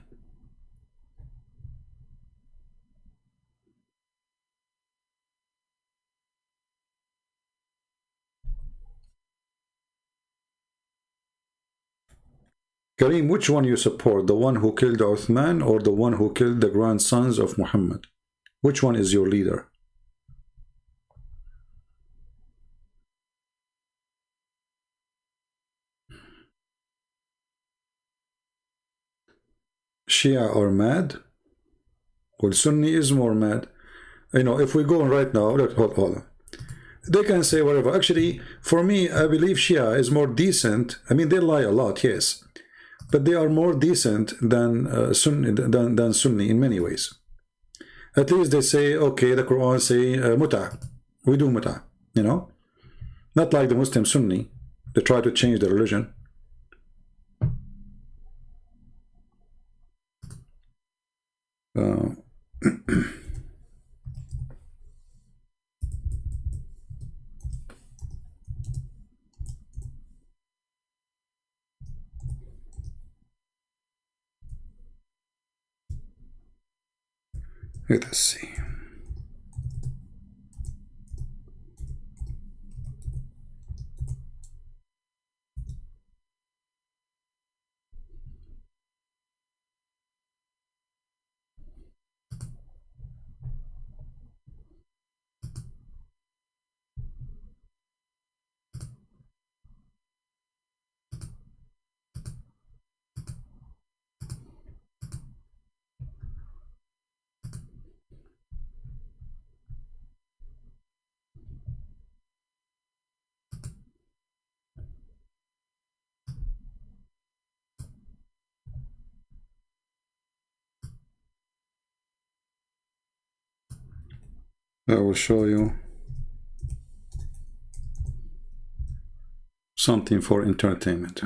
Kareem, which one you support? The one who killed Uthman or the one who killed the grandsons of Muhammad? Which one is your leader? Shia are mad? Well, Sunni is more mad. You know, if we go on right now, look, hold on. They can say whatever. Actually, for me, I believe Shia is more decent. I mean, they lie a lot, yes. But they are more decent than Sunni in many ways. At least they say, okay, the Quran say muta. We do muta, you know? Not like the Muslim Sunni. They try to change the religion. Let us see. I will show you something for entertainment.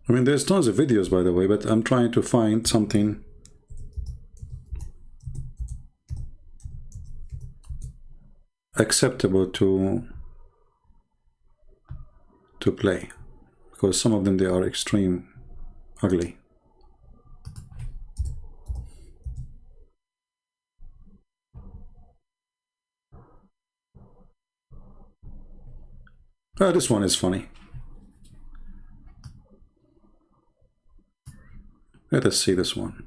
I mean, there's tons of videos, by the way, but I'm trying to find something acceptable to play, because some of them, they are extreme ugly. Oh, this one is funny. Let us see this one.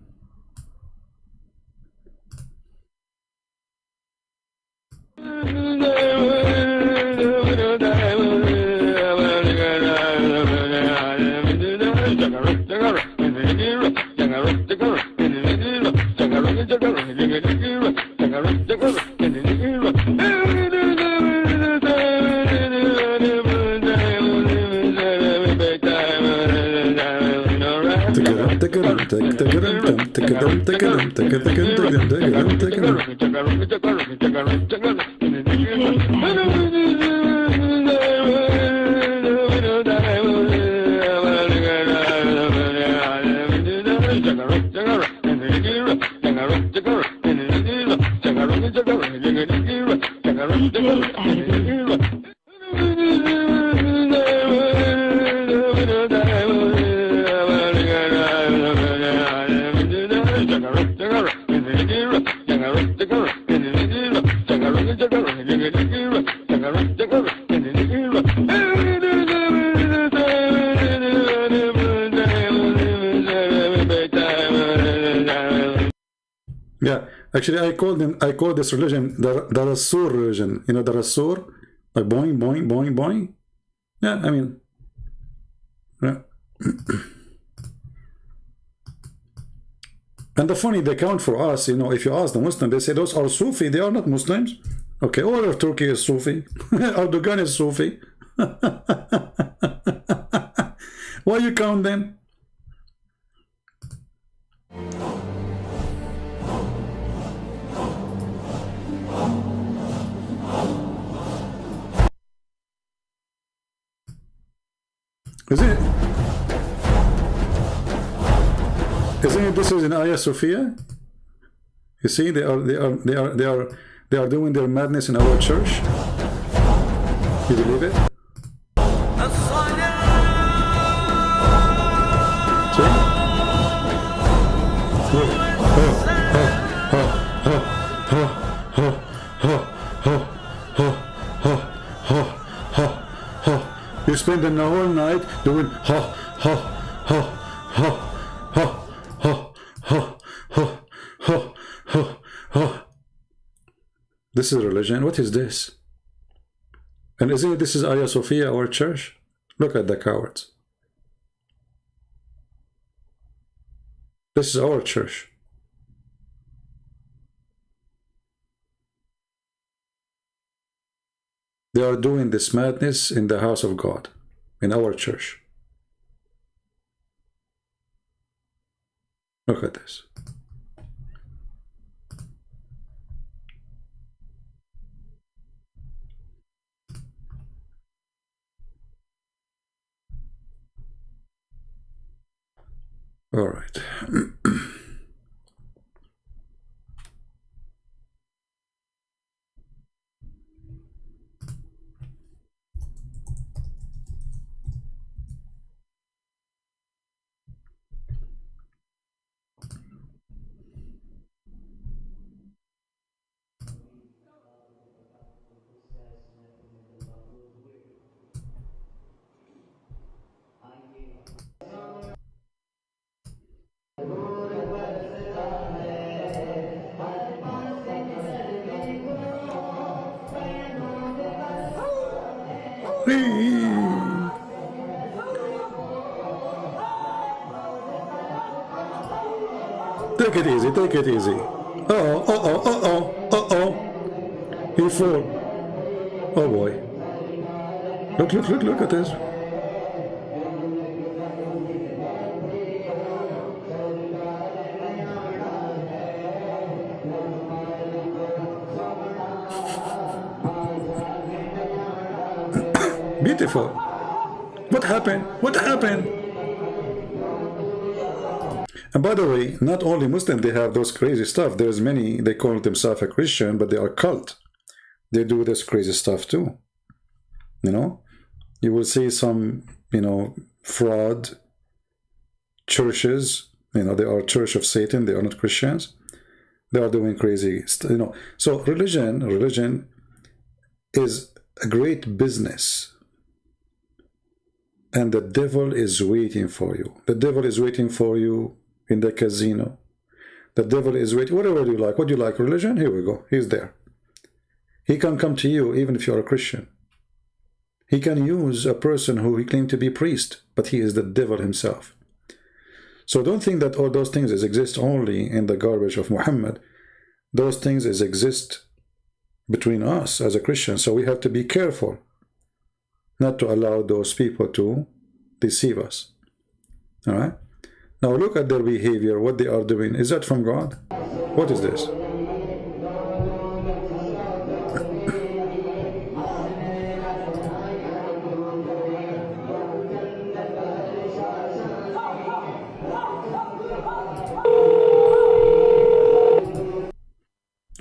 Yeah, actually, I call this religion the Rasul religion. You know, the Rasul, like boing, boing, boing, boing. Yeah, I mean, yeah. And the funny, they count for us, you know, if you ask the Muslim, they say those are Sufi, they are not Muslims. Okay, all of Turkey is Sufi. Erdogan is Sufi. Why you count them? Isn't it this is in Hagia Sophia? You see, they are doing their madness in our church. You believe it? See? You spend the whole night doing ha ha ha ha ha ha ha ha ha ha ha. This is religion. What is this? And isn't it this is Hagia Sophia, our church? Look at the cowards. This is our church. They are doing this madness in the house of God, in our church. Look at this. All right. Take it easy, take it easy. Uh-oh, uh-oh, uh-oh, uh-oh. He fall. Oh boy. Look at this. Beautiful. What happened? What happened? And by the way, not only Muslim, they have those crazy stuff. There's many, they call themselves a Christian, but they are cult. They do this crazy stuff too. You know, you will see some, you know, fraud churches, you know, they are Church of Satan, they are not Christians. They are doing crazy stuff, you know. So religion is a great business. And the devil is waiting for you. The devil is waiting for you in the casino. The devil is waiting, whatever you like. What do you like, religion? Here we go. He's there. He can come to you even if you're a Christian. He can use a person who he claimed to be priest, but he is the devil himself. So don't think that all those things exist only in the garbage of Muhammad. Those things exist between us as a Christian. So we have to be careful not to allow those people to deceive us. All right? Now look at their behavior, what they are doing. Is that from God? What is this?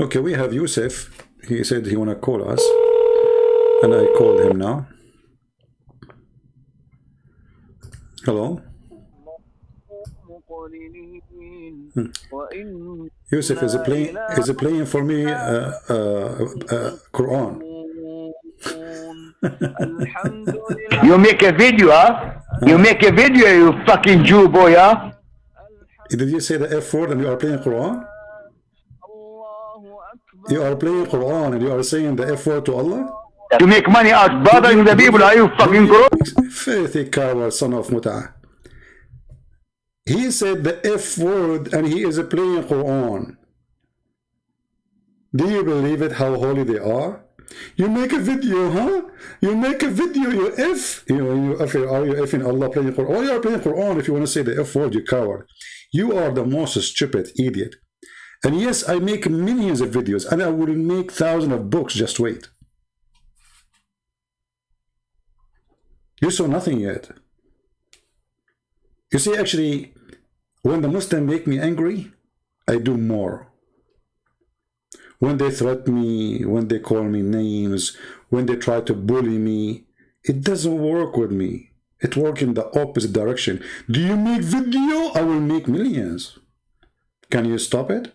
Okay, we have Yusuf. he said he wanna call us, and I called him now. Hello. Yusuf is playing for me Quran. You make a video, huh? You make a video, you fucking Jew boy, huh? Did you say the F word and you are playing Quran? You are playing Quran and you are saying the F word to Allah? To make money out bothering the people, are you fucking gross? Filthy coward, son of Mut'ah. He said the F word and he is playing Quran. Do you believe it, how holy they are? You make a video, huh? You make a video, you F. Are you effing Allah playing Quran? Or you are playing Quran if you want to say the F word, you coward. You are the most stupid idiot. And yes, I make millions of videos and I will make thousands of books, just wait. You saw nothing yet. You see, actually, when the Muslims make me angry, I do more. When they threaten me, when they call me names, when they try to bully me, it doesn't work with me. It works in the opposite direction. Do you make video? I will make millions. Can you stop it?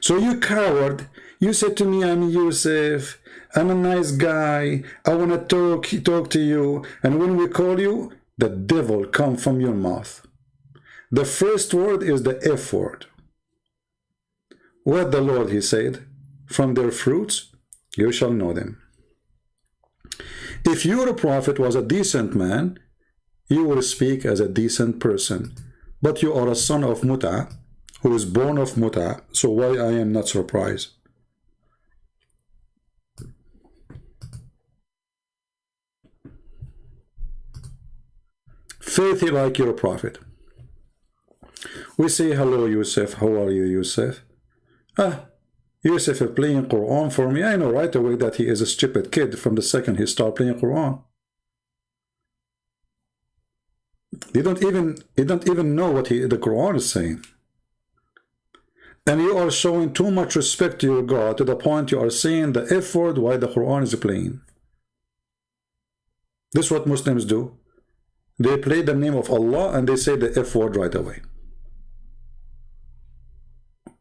So you coward, you said to me, I'm Yusuf, I'm a nice guy, I want to talk to you, and when we call you, the devil comes from your mouth. The first word is the F word. What the Lord, he said, from their fruits you shall know them. If your prophet was a decent man, you will speak as a decent person. But you are a son of Mut'ah, who is born of Mut'ah, so why I am not surprised? Filthy like your prophet. We say, hello, Yusuf. How are you, Yusuf? Yusuf is playing Quran for me. I know right away that he is a stupid kid from the second he started playing Quran. They don't even know what the Quran is saying. And you are showing too much respect to your God to the point you are saying the F word while the Quran is playing. This is what Muslims do. They play the name of Allah and they say the F word right away.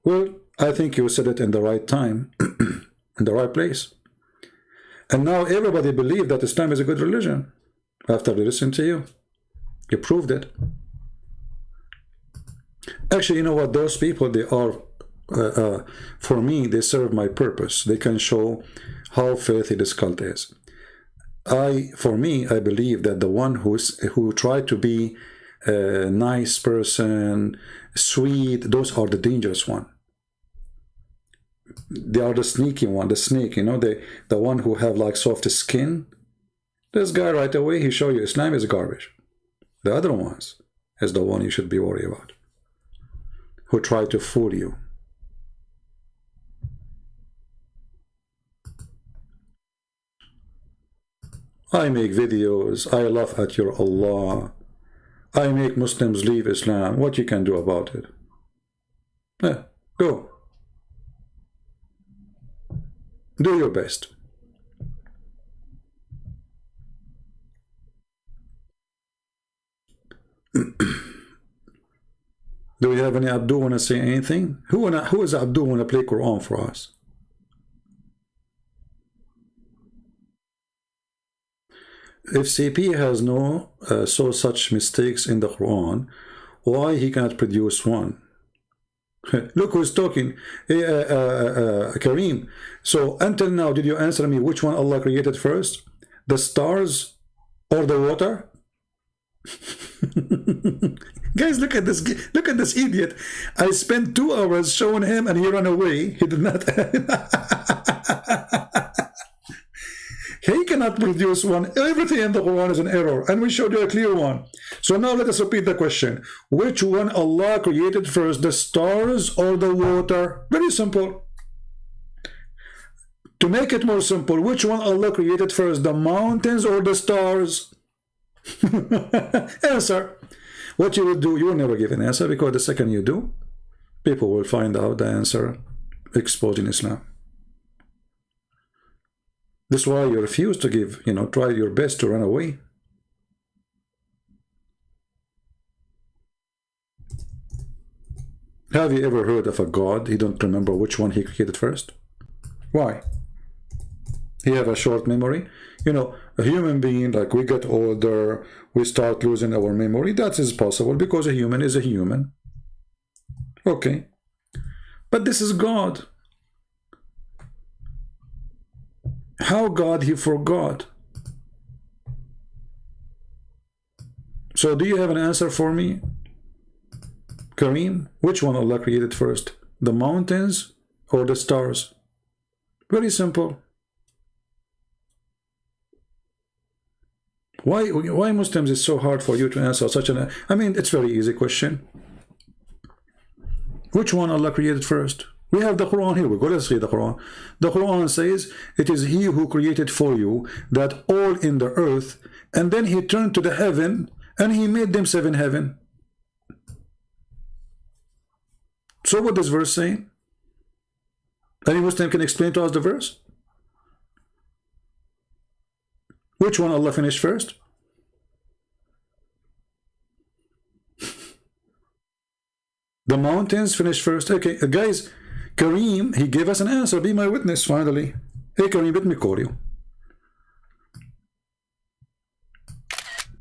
Well, I think you said it in the right time, in the right place. And now everybody believes that Islam is a good religion after they listen to you. You proved it. Actually, you know what? Those people, they are, for me, they serve my purpose. They can show how filthy this cult is. For me, I believe that the one who tried to be a nice person, sweet, those are the dangerous one. They are the sneaky one, the snake, you know, the one who have like soft skin. This guy right away, he show you Islam is garbage. The other ones is the one you should be worried about, who try to fool you. I make videos, I laugh at your Allah, I make Muslims leave Islam. What you can do about it? Go. Do your best. Do we have any Abdul want to say anything? Who is Abdul want to play Quran for us? If CP has no such mistakes in the Quran, why he cannot produce one? Look who's talking. Kareem. So until now, did you answer me which one Allah created first? The stars or the water? Guys, look at this. Look at this idiot. I spent 2 hours showing him and he ran away. He did not. He cannot produce one. Everything in the Quran is an error, and we showed you a clear one. So now let us repeat the question. Which one Allah created first, the stars or the water? Very simple. To make it more simple, which one Allah created first, the mountains or the stars? Answer. What you will do, you will never give an answer, because the second you do, people will find out the answer exposed in Islam. This is why you refuse to give, try your best to run away. Have you ever heard of a God? He don't remember which one he created first? Why? He have a short memory? A human being, like, we get older, we start losing our memory. That is possible because a human is a human. Okay. But this is God. How God he forgot? So do you have an answer for me, Kareem? Which one Allah created first? The mountains or the stars? Very simple. Why Muslims is so hard for you to answer such an... I mean, it's very easy question. Which one Allah created first? We have the Quran here. We go, let's read the Quran. The Quran says, it is He who created for you that all in the earth, and then He turned to the heaven, and He made them seven heaven. So what does verse say? Any Muslim can explain to us the verse? Which one Allah finished first? The mountains finished first. Okay, guys, Kareem, he gave us an answer. Be my witness, finally. Hey, Kareem, let me call you.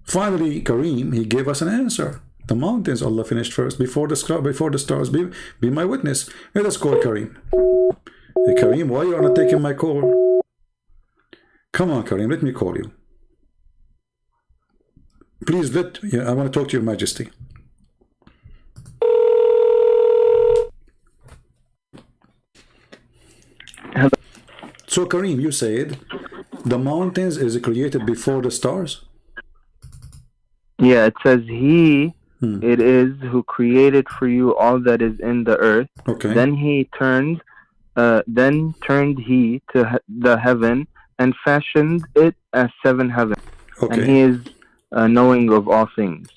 Finally, Kareem, he gave us an answer. The mountains Allah finished first, before the sky, before the stars. Be my witness. Let us call Kareem. Hey, Kareem, why you are not taking my call? Come on, Kareem, let me call you. Please I want to talk to Your Majesty. So Kareem, you said the mountains is created before the stars? Yeah, it says He it is who created for you all that is in the earth. Okay. Then turned He to the heaven and fashioned it as seven heavens. Okay. And He is knowing of all things.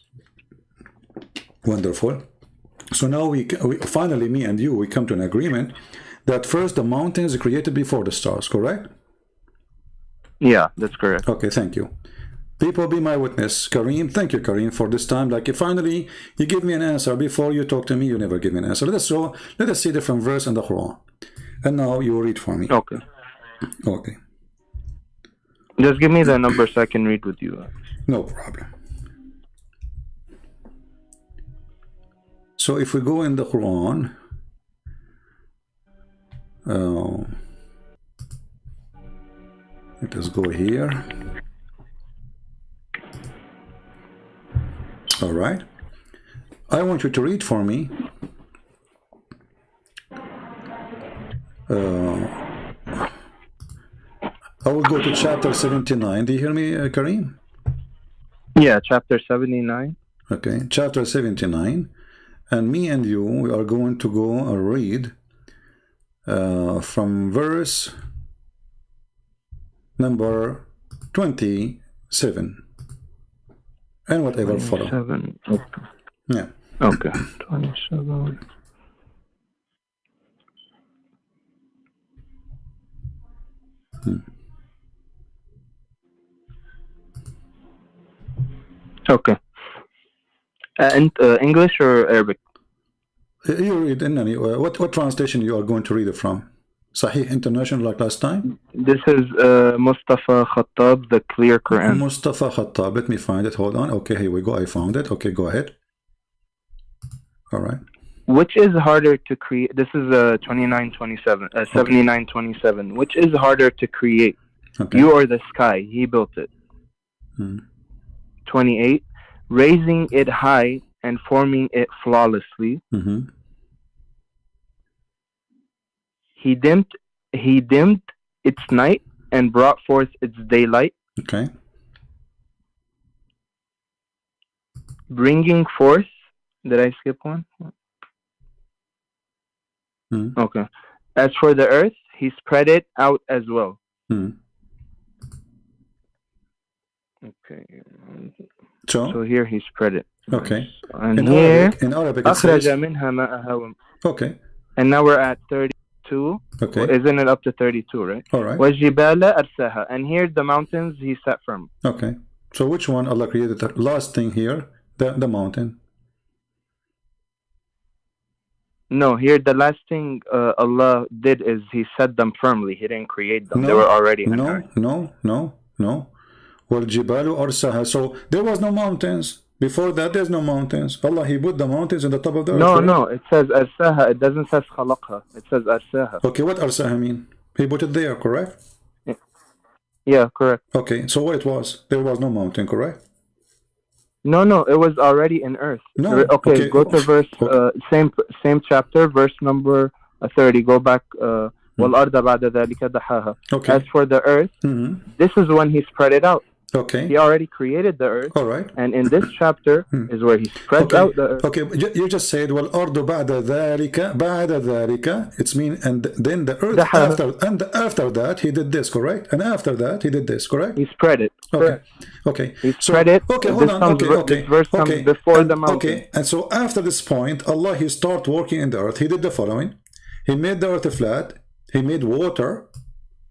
Wonderful. So now we finally, me and you, we come to an agreement that first the mountains are created before the stars, correct? Yeah, that's correct. Okay, thank you. People, be my witness. Kareem, thank you, Kareem, for this time. Like, finally, you give me an answer. Before you talk to me, you never give me an answer. Let us see different verse in the Quran. And now you read for me. Okay. Okay. Just give me the number so I can read with you. No problem. So if we go in the Quran, let us go here. All right. I want you to read for me I will go to chapter 79. Do you hear me, Kareem? Yeah, chapter 79. Okay, chapter 79. And me and you, we are going to go and read from verse number 27 and whatever follow. Okay. Yeah. Okay. 27. Okay. And English or Arabic? You read in any what translation you are going to read it from? Sahih International, like last time? This is Mustafa Khattab, the Clear Quran. Mustafa Khattab. Let me find it. Hold on. Okay, here we go. I found it. Okay, go ahead. All right. Which is harder to create? This is 7927. Which is harder to create? Okay. You or the sky? He built it. 28. Raising it high and forming it flawlessly. He dimmed its night and brought forth its daylight. Okay. Bringing forth. Did I skip one? Okay. As for the earth, he spread it out as well. Okay. So here he spread it. Okay. And in here Arabic it says, منها ماءها. okay. And now we're at 32. 32. Okay. Isn't it up to 32, right? All right. وَالْجِبَالَ أَرْسَاهَا. And here the mountains he set firm. Okay. So which one Allah created? The last thing here, the mountain. No, here the last thing Allah did is He set them firmly. He didn't create them. They were already in earth. No. وَالْجِبَالُ أَرْسَاهَا. So there was no mountains. Before that, there's no mountains. Allah, He put the mountains on the top of the earth. No, it says أَرْسَاهَا. It doesn't say خَلَقْهَا. It says أَرْسَاهَا. Okay, what أرساها mean? He put it there, correct? Yeah, correct. Okay, so what it was? There was no mountain, correct? No, it was already in earth. No. Okay, go to verse, same chapter, verse number 30. Go back. وَالْأَرْضَ بَعْدَ ذَلِكَ دَحَاهَا. Okay. As for the earth, this is when He spread it out. Okay. He already created the earth. All right. And in this chapter is where He spreads out the earth. Okay, you just said, وَالْأَرْضُ بَعْدَ ذَلِكَ. It's mean, and then the earth after that, He did this, correct? And after that, He did this, correct? He spread it. Okay. He spread it. Okay, hold on. This verse comes before the mountain. Okay, and so after this point, Allah, He start working in the earth. He did the following. He made the earth flat. He made water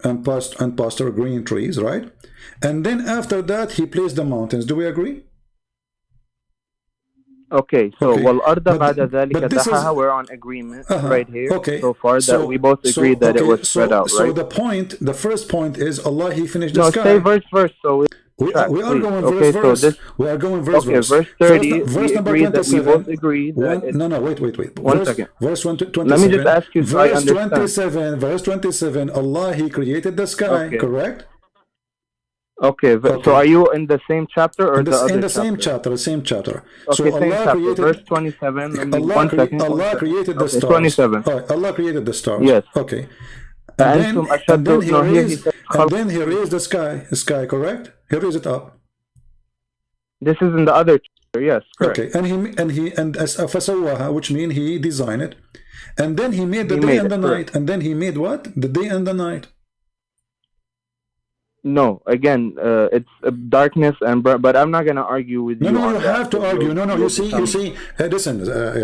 and pasture, green trees, right? And then after that, He placed the mountains. Do we agree? Okay, so وَالْأَرْضَ بَعْدَ ذَلِكَ دَحَاهَا. We're on agreement right here. Okay. So far that we both agreed that it was spread out, right? So the first point is Allah, He finished the sky. No, say verse. So we are going verse. We are going verse. Okay, verse 30. Verse number 27. We both agree that no, wait. One second. Verse 27. Let me just ask you so I understand. Verse 27. Allah, He created the sky. Correct? Okay, so are you in the same chapter or the other in the chapter? same chapter. Okay, so same Allah chapter, created, verse 27. Allah created the stars. 27. Allah created the stars. Yes. Okay. And then He raised the sky, correct? He raised it up. This is in the other chapter, yes, correct. Okay, and as فَسَوَّاهَا, which means He designed it. And then He made the day and the night. And then He made what? The day and the night. No, again, it's darkness but I'm not gonna argue with you. No, you have to argue. No, you see. Listen,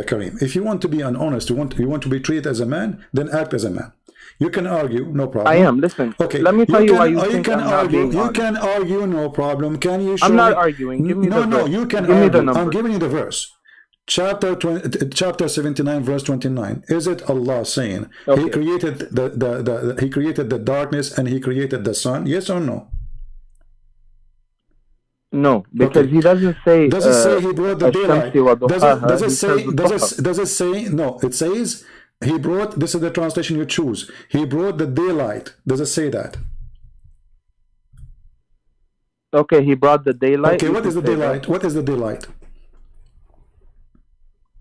Kareem. If you want to be honest, you want to be treated as a man, then act as a man. You can argue, no problem. I am. Listen. Okay. Let me tell you why you think I'm not being honest. You can argue, no problem. Can you show I'm not me? arguing. Give me the verse. No, you can argue. I'm giving you the verse. Chapter 79, verse 29. Is it Allah saying He created He created the darkness and He created the sun? Yes or no? No, because He doesn't say. Does it say He brought the daylight? Does it say? No, it says He brought. This is the translation you choose. He brought the daylight. Does it say that? Okay, He brought the daylight. Okay, what is the daylight? That. What is the daylight?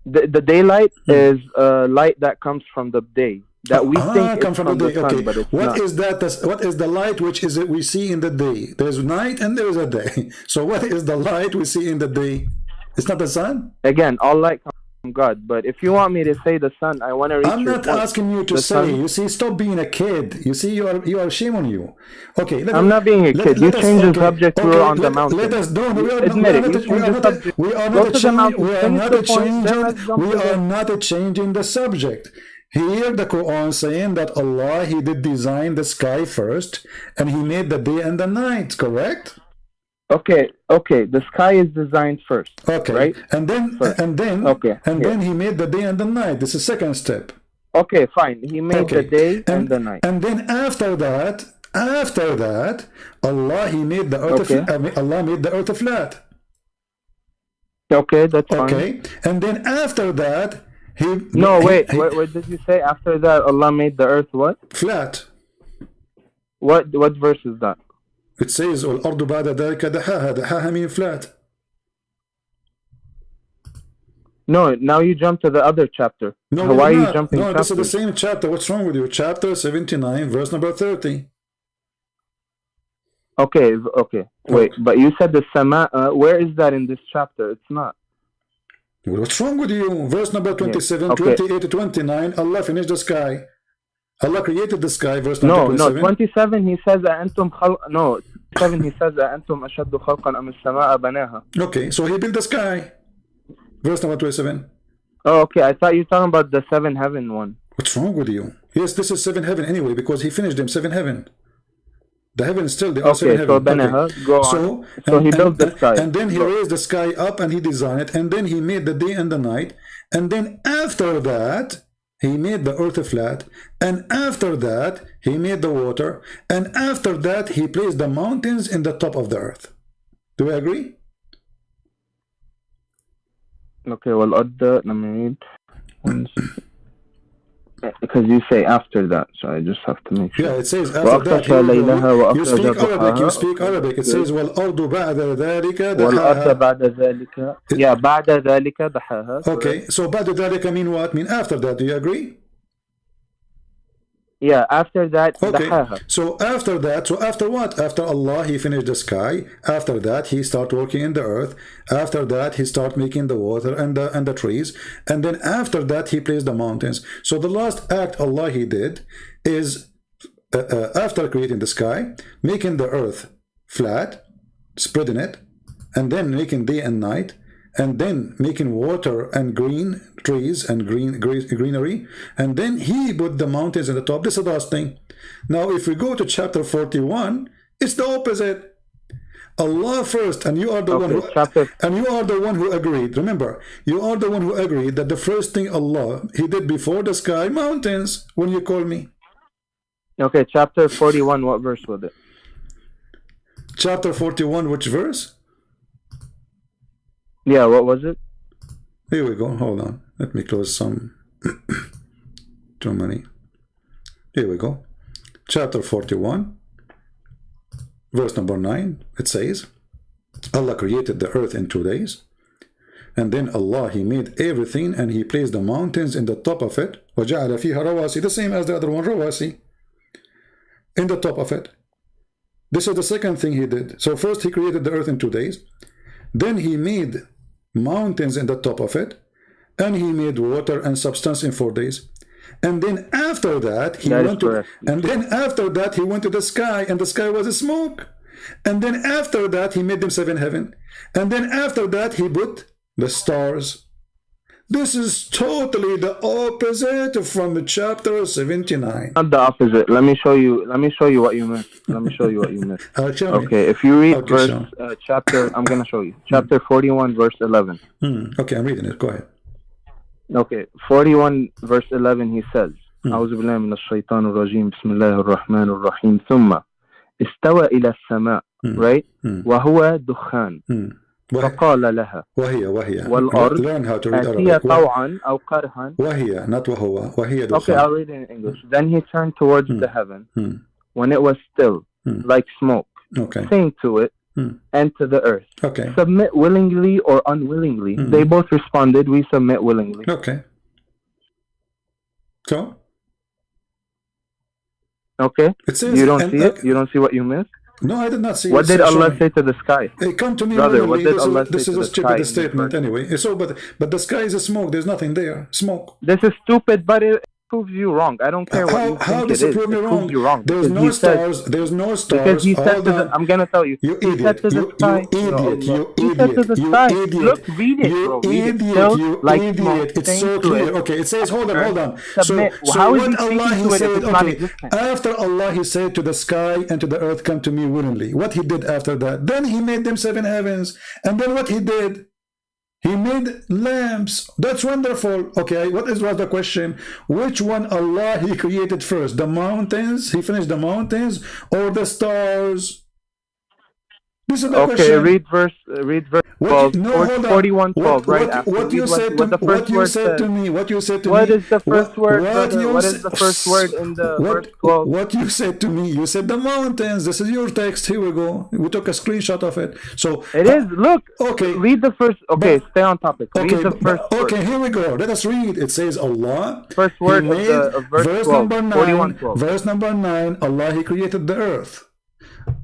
The daylight is light that comes from the day that we think comes from the day. Sun, but it's what not. Is that? What is the light which is it we see in the day? There's night and there is a day. So what is the light we see in the day? It's not the sun. Again, all light comes from God. But if you want me to say the sun, I want to reach. I'm not asking you to say. Sun. You see, stop being a kid. You see, you are shame on you. Okay, I'm not being a kid. You change the subject. We're on the mountain. Let us don't. We are not changing the subject. Here the Quran saying that Allah, He did design the sky first and He made the day and the night, correct? Okay, the sky is designed first. Okay, right? And then He made the day and the night. This is second step. Okay, fine. He made the day and the night. And then after that, Allah, He made the earth Allah made the earth flat. Okay, that's fine. Okay. And then after that, what did you say? After that, Allah made the earth what? Flat. What verse is that? It says, وَالْأَرْضُ بَعْدَ ذَلِكَ دَحَاهَا. دَحَاهَا means flat. No, now you jump to the other chapter. No, why are you jumping? No, this is the same chapter. What's wrong with you? Chapter 79, verse number 30. Okay. Wait, but you said the Sama. Where is that in this chapter? It's not. What's wrong with you? Verse number 27, 28 to 29. Allah finished the sky. Allah created the sky. Verse number 27. No, 27. He says أنتم خلق. No, 7. He says أنتم أشد خلقا أم السماء بناها. Okay, so He built the sky. Verse number 27. Oh, okay. I thought you were talking about the 7 heaven one. What's wrong with you? Yes, this is 7 heaven anyway, because he finished them 7 heaven. The heaven is still the Okay, so go on. So he built the sky. And then he raised the sky up and he designed it, and then he made the day and the night, and then after that he made the earth flat, and after that he made the water, and after that he placed the mountains in the top of the earth. Do we agree? Okay, well, let me read. Because you say after that, so I just have to make sure. Yeah, it says after that. You speak Arabic. It says والأرض بعد ذلك دحاها. بعد ذلك. Yeah, بعد ذلك دحاها. Okay, so بعد ذلك mean what? Mean after that. Do you agree? Yeah, after that. Okay. دحاها. So after that, so after what? After Allah, he finished the sky. After that, he started working in the earth. After that, he started making the water and the trees. And then after that, he placed the mountains. So the last act Allah he did is after creating the sky, making the earth flat, spreading it, and then making day and night, and then making water and green trees and greenery, and then he put the mountains at the top. This is the last thing. Now if we go to chapter 41, it's the opposite. Allah first, and you are the one who agreed. Remember, you are the one who agreed that the first thing Allah he did before the sky, mountains, when you call me. Okay, chapter 41, what verse was it? Chapter 41, which verse? Yeah, what was it? Here we go. Hold on. Let me close some. Too many. Here we go. Chapter 41, verse number 9. It says, Allah created the earth in 2 days. And then Allah, he made everything, and he placed the mountains in the top of it. وَجَعَلَ فِيهَا رَوَاسِي. The same as the other one, rawasi. In the top of it. This is the second thing he did. So first he created the earth in 2 days. Then he made mountains in the top of it, and he made water and substance in 4 days. And then after that he went to the sky, and the sky was a smoke. And then after that he made them 7 heaven. And then after that he put the stars. This is totally the opposite from chapter 79. Not the opposite. Let me show you what you missed. Okay, if you read chapter, I'm going to show you. Chapter 41, verse 11. Okay, I'm reading it. Go ahead. Okay, 41, verse 11, he says, أعوذ بالله من الشيطان الرجيم بسم الله الرحمن الرحيم ثم استوى إلى السماء, right? وهو دخان. فقال لها والأرض أتي طوعا أو كرها. وهي, not وهي دخان. Okay, I'll read it in English. Then he turned towards the heaven when it was still, like smoke, saying to it and to the earth, submit willingly or unwillingly. They both responded, we submit willingly. Okay. So? Okay. It says, you don't see it? You don't see what you missed? No, I did not see. What did Allah say to the sky? Hey, come to me, brother. What did Allah say to the sky? This is a stupid statement, anyway. So, but the sky is a smoke. There's nothing there. Smoke. This is stupid, but it proves you wrong. I don't care what you think it is. How does it prove me wrong? Proves you wrong. There's no stars. There's no stars. Because he said to the, I'm gonna tell you. You idiot. You idiot. You idiot. Look, read it, bro. You idiot. You idiot. It's so clear. Okay, it says, hold on. So what Allah he said, okay, after Allah he said to the sky and to the earth, come to me willingly. What he did after that? Then he made them 7 heavens. And then what he did? He made lamps. That's wonderful. Okay, what was the question? Which one Allah he created first? The mountains? He finished the mountains or the stars? This is the question. Okay, read verse 12, 41:12, right after. What you said to me? What is the first word? What is the first word in the verse 12? What you said to me? You said the mountains. This is your text. Here we go. We took a screenshot of it. So it is. Look. Okay. Read the first. Okay, stay on topic. Okay. Read the first word. Okay. Here we go. Let us read. It says Allah. First word of verse 12. Number 9. 41:12. Verse number 9. Allah he created the earth.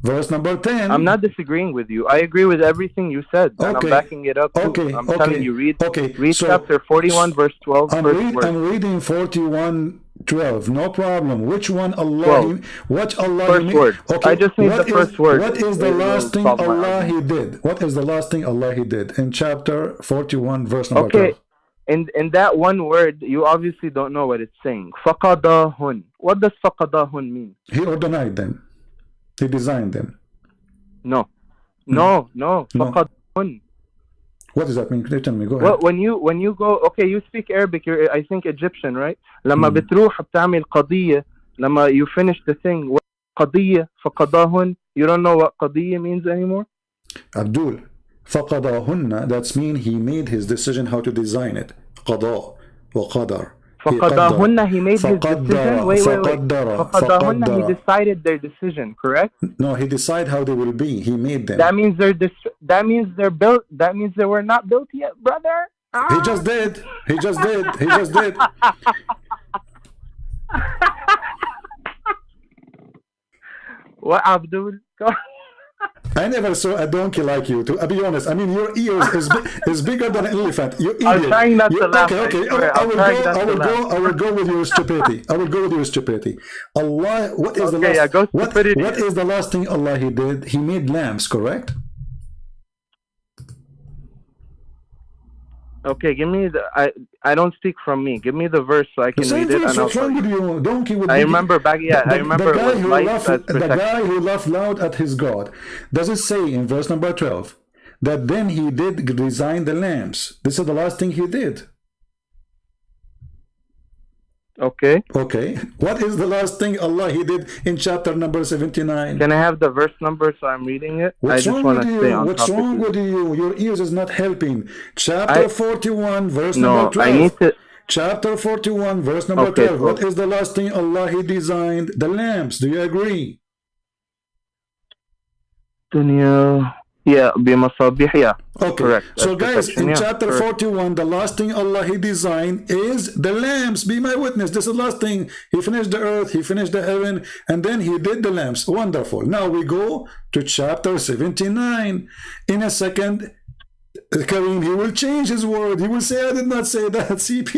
Verse number 10. I'm not disagreeing with you. I agree with everything you said, and I'm backing it up. Okay. I'm telling you, read chapter 41, verse 12. I'm reading 41:12. No problem. Which one Allah? What Allah? First word. Okay. I just need the first word. What is the last thing Allah he did? What is the last thing Allah he did in chapter 41, verse number 12? in that one word, you obviously don't know what it's saying. فَقَضَاهُنْ. What does فَقَضَاهُنْ mean? He ordained them. He designed them. No. No. No. فَقَضَاهُنْ. What does that mean? Tell me. Go ahead. Well, when you go, okay, you speak Arabic. You're, I think, Egyptian, right? لما بتروح بتعمل قضية. لما you finish the thing. قضية فقضاهن. You don't know what قضية means anymore? Abdul. فقضاهن. That's mean he made his decision how to design it. قضاء وقدر. فقضاهن, he made his decision. Wait. فقضاهن, he decided their decision, correct? No, he decided how they will be. He made them. That means they're built. That means they were not built yet, brother. He just did. He just did. He just did. What, Abdul? I never saw a donkey like you. To be honest, I mean your ears is bigger than an elephant. You idiot. I'm trying not to laugh. Okay. I will go with your stupidity. I will go with your stupidity. Allah, what is the last thing Allah He did? He made lamps, correct? Okay, give me the. I don't speak from me. Give me the verse so I can read it. What's wrong with you? Donkey would I remember back. Yeah, I remember. The guy who laughed loud at his God. Does it say in verse number 12 that then he did design the lamps? This is the last thing he did. Okay. Okay. What is the last thing Allah He did in chapter number 79? Can I have the verse number so I'm reading it? What's wrong with you? What's wrong with you? Your ears is not helping. Chapter 41, verse number 12. I need to. Chapter 41, verse number 12. Cool. What is the last thing Allah He designed? The lamps. Do you agree? Dunya. Yeah, بمصابيح. Yeah. Okay. Correct. So guys, in chapter 41, the last thing Allah He designed is the lamps. Be my witness. This is the last thing. He finished the earth, He finished the heaven, and then He did the lamps. Wonderful. Now we go to chapter 79. In a second, Kareem, he will change his word. He will say, I did not say that, CP.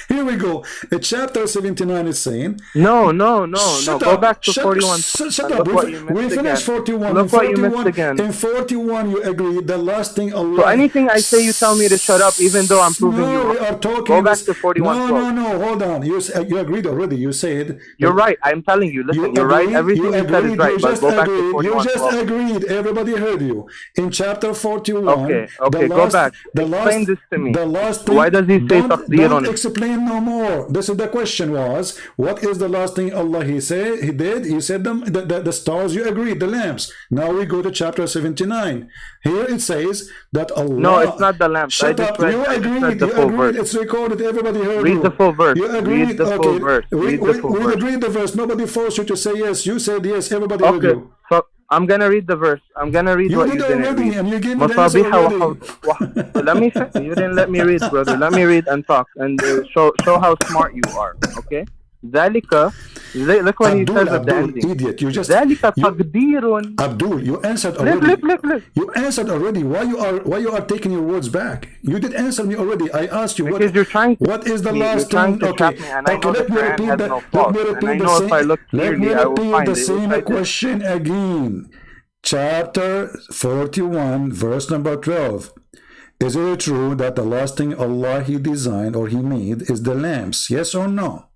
Here we go. Chapter 79 is saying... No. Go back to 41. Shut up. We finished 41. Look what you missed again. In 41, you agreed the last thing Allah... So anything I say, you tell me to shut up, even though I'm proving you wrong. We are talking... Go back to 41. No, hold on. You agreed already. You said... You're right. I'm telling you. Listen, you're right. Everything you said is right. But go back to 41. You just agreed. Everybody heard you. In chapter 41... Okay, go back. Explain this to me. The last thing, why does he say taqdeer on it? Don't explain no more. This is the question was, what is the last thing Allah He did? He said the stars, you agreed, the lamps. Now we go to chapter 79. Here it says that Allah... No, it's not the lamps. Shut up. You agreed. It's recorded. Everybody heard you. Read the full verse. You agreed. Read the full verse. We agreed the verse. Nobody forced you to say yes. You said yes. Everybody heard you. So I'm gonna read the verse. I'm gonna read what you didn't read. And you gave me the answer already. Let me finish. You didn't let me read, brother. Let me read and talk and show how smart you are. Okay. ذلك. Look what he says at the ending. Idiot. You just. ذلك تقدير. Abdul, you answered already. Look. You answered already. Why you are taking your words back? You did answer me already. I asked you because you're trying to, what is the last thing? Okay. Let me repeat the same question again. Chapter 41, verse number 12. Is it true that the last thing Allah He designed or He made is the lamps? Yes or no?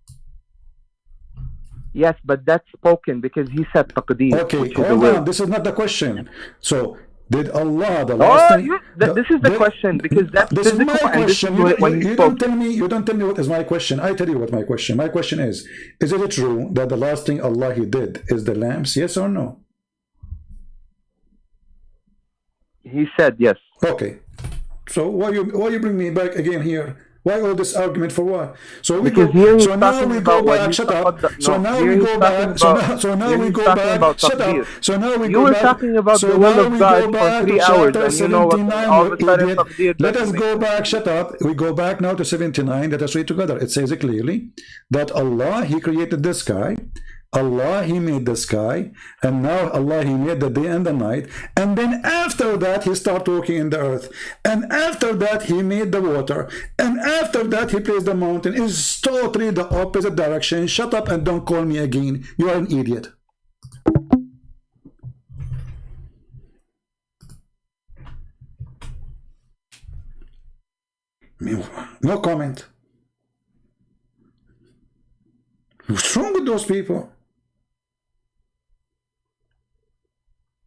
Yes, but that's spoken because He said taqdeer. Okay, hold on. This is not the question. So, did Allah the last thing? This is the question because that's this is my question. You don't tell me. You don't tell me what is my question. I tell you what my question. My question is it true that the last thing Allah He did is the lamps? Yes or no? He said yes. Okay. So why you bring me back again here? Why all this argument for what? So we because go. So now we go back. Shut up. So now we go back. So now we go back. Shut up. So now we go back. You were talking about the will of God for 3 hours, and you know what? All of a sudden, let us go back. Shut up. We go back now to 79. Let us read together. It says it clearly that Allah He created the sky. Allah He made the sky, and now Allah He made the day and the night, and then after that He started working in the earth, and after that He made the water, and after that He placed the mountain. It's totally the opposite direction. Shut up and don't call me again. You are an idiot. No comment. What's wrong with those people?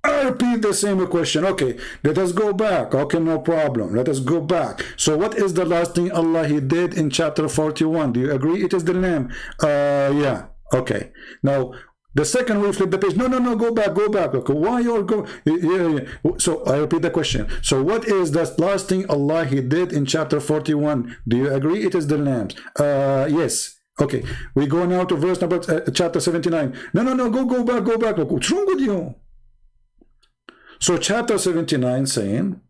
I repeat the same question. Okay, let us go back. Okay, no problem. Let us go back. So what is the last thing Allah He did in chapter 41? Do you agree it is the Lamb? Yeah. Okay. Now, the second we flip the page. No, go back, go back. Okay, why you're go? Yeah. So I repeat the question. So what is the last thing Allah He did in chapter 41? Do you agree it is the Lambs? Yes. Okay. We go now to verse number chapter 79. No, go back. What's wrong with you? So chapter 79 saying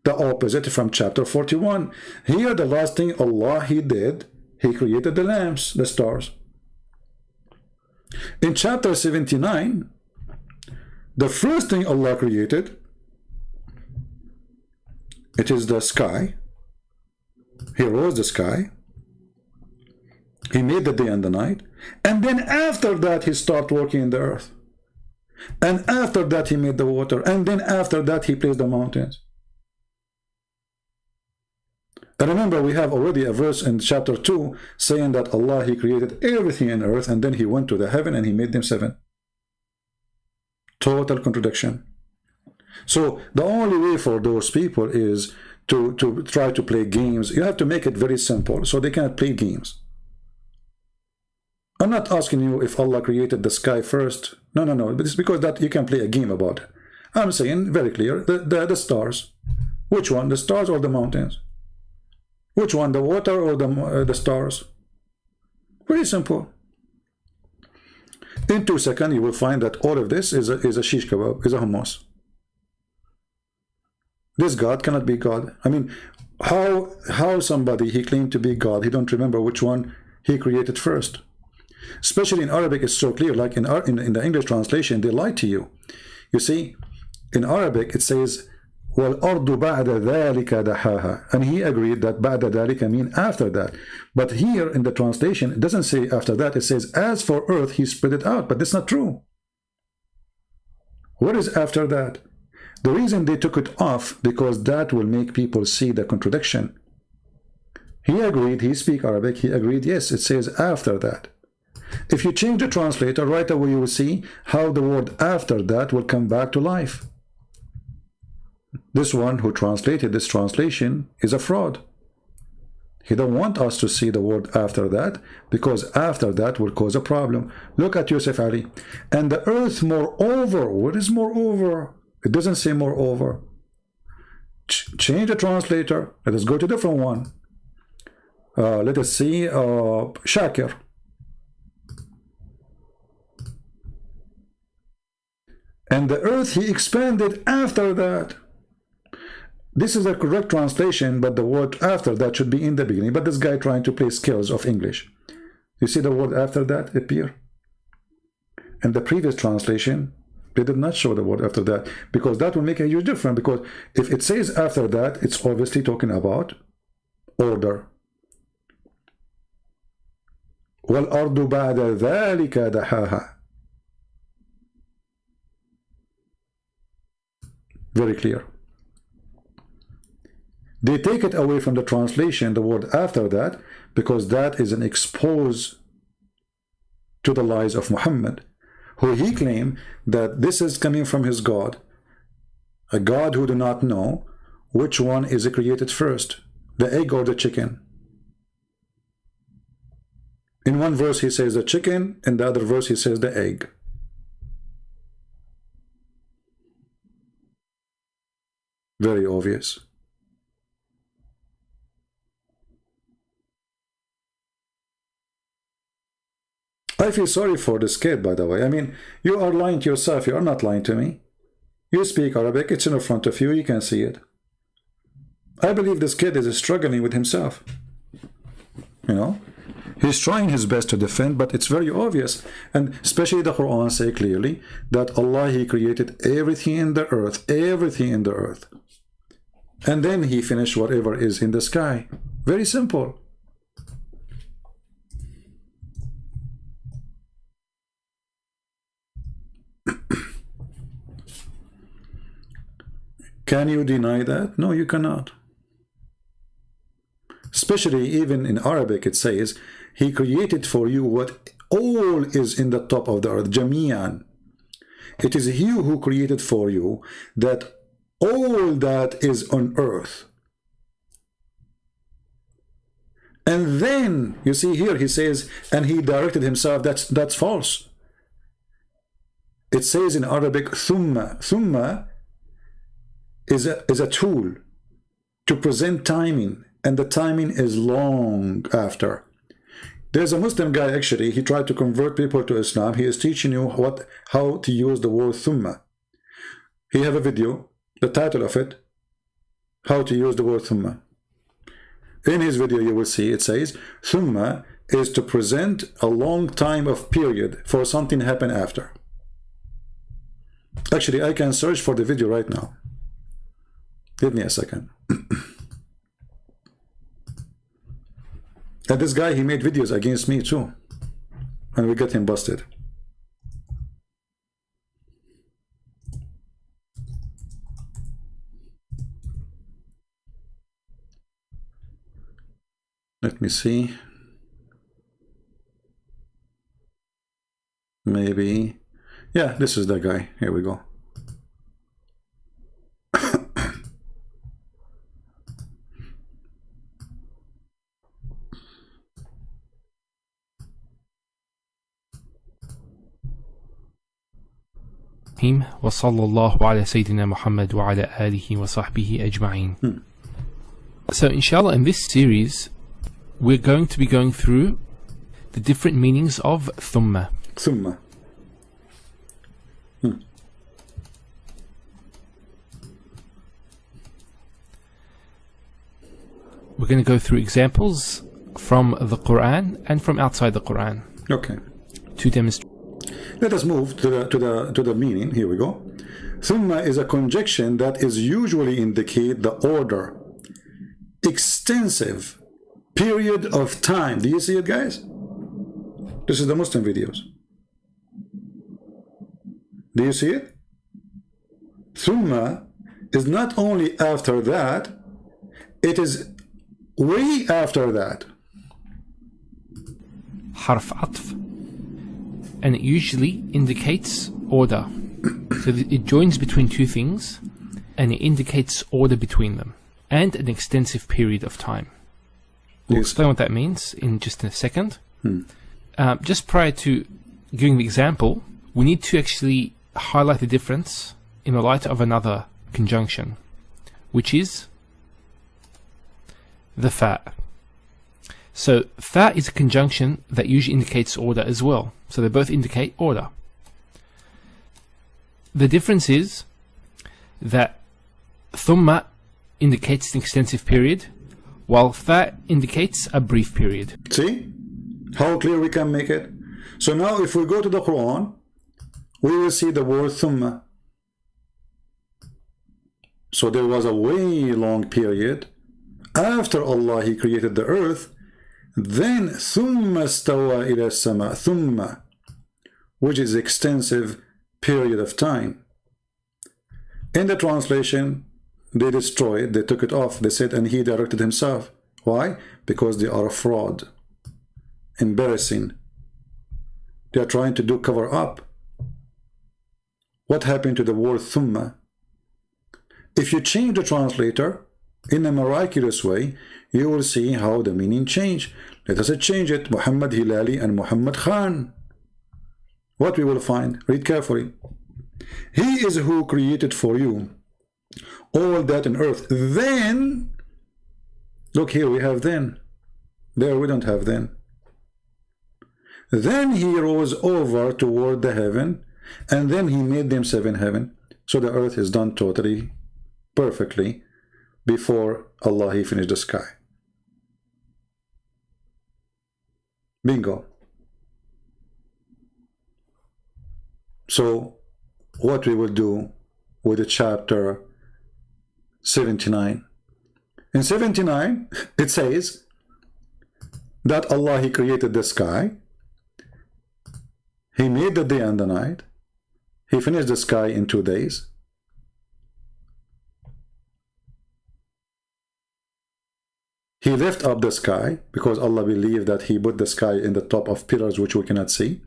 the opposite from chapter 41. Here the last thing Allah He did, He created the lamps, the stars. In chapter 79, the first thing Allah created, it is the sky. He rose the sky. He made the day and the night. And then after that He started working in the earth. And after that He made the water, and then after that He placed the mountains. And remember, we have already a verse in chapter 2 saying that Allah He created everything in earth, and then He went to the heaven and He made them 7. Total contradiction. So the only way for those people is to try to play games. You have to make it very simple so they cannot play games. I'm not asking you if Allah created the sky first. No. It's because that you can play a game about it. I'm saying very clear, the stars. Which one, the stars or the mountains? Which one, the water or the stars? Very simple. In 2 seconds, you will find that all of this is a shish kebab, is a hummus. This God cannot be God. I mean, how somebody, he claimed to be God, he don't remember which one he created first. Especially in Arabic, it's so clear. Like in the English translation, they lie to you. You see, in Arabic, it says, وَالْأَرْضُ بَعْدَ ذَلِكَ دَحَاهَا. And he agreed that بَعْدَ ذَلِكَ mean after that. But here in the translation, it doesn't say after that. It says, as for earth, He spread it out. But that's not true. What is after that? The reason they took it off, because that will make people see the contradiction. He agreed, he speaks Arabic, he agreed, yes, it says after that. If you change the translator, right away you will see how the word after that will come back to life. This one who translated this translation is a fraud. He don't want us to see the word after that, because after that will cause a problem. Look at Yusuf Ali. And the earth moreover. What is moreover? It doesn't say moreover. Change the translator. Let us go to a different one. Let us see Shakir. And the earth He expanded after that. This is a correct translation, but the word after that should be in the beginning. But this guy trying to play skills of English. You see the word after that appear? And the previous translation, they did not show the word after that, because that will make a huge difference. Because if it says after that, it's obviously talking about order. وَالْأَرْضُ بَعْدَ ذَلِكَ دَحَاهَا. Very clear. They take it away from the translation, the word after that, because that is an expose to the lies of Muhammad, who he claimed that this is coming from his God, a God who do not know which one is created first, the egg or the chicken. In one verse he says the chicken, in the other verse he says the egg. Very obvious. I feel sorry for this kid, by the way. I mean, you are lying to yourself. You are not lying to me. You speak Arabic. It's in front of you. You can see it. I believe this kid is struggling with himself. You know? He's trying his best to defend, but it's very obvious. And especially the Quran say clearly that Allah, He created everything in the earth. Everything in the earth. And then He finished whatever is in the sky. Very simple. Can you deny that? No, you cannot. especially even in Arabic, it says, He created for you what all is in the top of the earth, Jami'an. It is He who created for you that all that is on earth. And then, you see here, he says, and He directed Himself. That's false. It says in Arabic, thumma. Thumma is a tool to present timing, and the timing is long after. There's a Muslim guy, actually, he tried to convert people to Islam. He is teaching you how to use the word thumma. He have a video, the title of it, how to use the word thumma. In his video you will see it says, thumma is to present a long time of period for something happen after. Actually, I can search for the video right now. Give me a second. And this guy, he made videos against me too, and we got him busted. Let me see. Maybe. Yeah, this is the guy. Here we go. وصلى الله على سيدنا محمد وعلى آله وصحبه أجمعين. So inshallah, in this series we're going to be going through the different meanings of thumma. Thumma. We're going to go through examples from the Quran and from outside the Quran. Okay. To demonstrate. Let us move to the meaning. Here we go. Thumma is a conjunction that is usually indicate the order, extensive period of time. Do you see it, guys? This is the Muslim videos. Do you see it? Thumma is not only after that, it is way after that. Harf atf. And it usually indicates order. So it joins between two things and it indicates order between them and an extensive period of time. We'll explain what that means in just a second. Just prior to giving the example, we need to actually highlight the difference in the light of another conjunction, which is the fa. So fa is a conjunction that usually indicates order as well. So they both indicate order. The difference is that thumma indicates an extensive period, while fa indicates a brief period. See how clear we can make it? So now if we go to the Quran, we will see the word thumma. So there was a way long period after Allah He created the earth. Then thumma stawa ila sama, thumma, which is extensive period of time. In the translation, they destroyed, they took it off. They said, and He directed Himself. Why? Because they are a fraud, embarrassing. They are trying to do cover up. What happened to the word thumma? If you change the translator in a miraculous way, you will see how the meaning change. Let us change it. Muhammad Hilali and Muhammad Khan. What we will find? Read carefully. He is who created for you all that in earth. Then, look here, we have then. There we don't have then. Then He rose over toward the heaven, and then He made them seven heaven. So the earth is done totally, perfectly, before Allah He finished the sky. Bingo. So what we will do with the chapter 79. In 79 it says that Allah He created the sky, He made the day and the night, He finished the sky in 2 days. He lift up the sky because Allah believed that he put the sky in the top of pillars which we cannot see.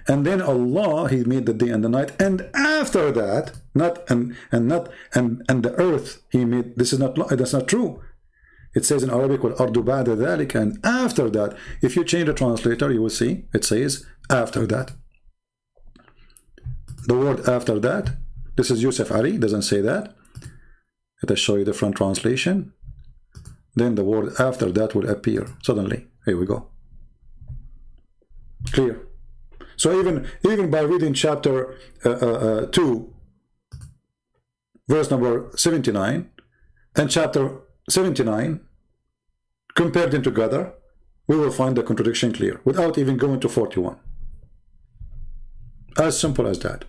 And then Allah, he made the day and the night, and after that, and the earth he made. This is not, that's not true. It says in Arabic, وَالْأَرْضُ بَعْدَ ذَلِكَ, and after that. If you change the translator, you will see it says after that. The word after that, this is Yusuf Ali, doesn't say that. Let us show you the front translation. Then the word after that will appear suddenly. Here we go. Clear. So even by reading chapter 2, verse number 79, and chapter 79, compared them together, we will find the contradiction clear, without even going to 41. As simple as that.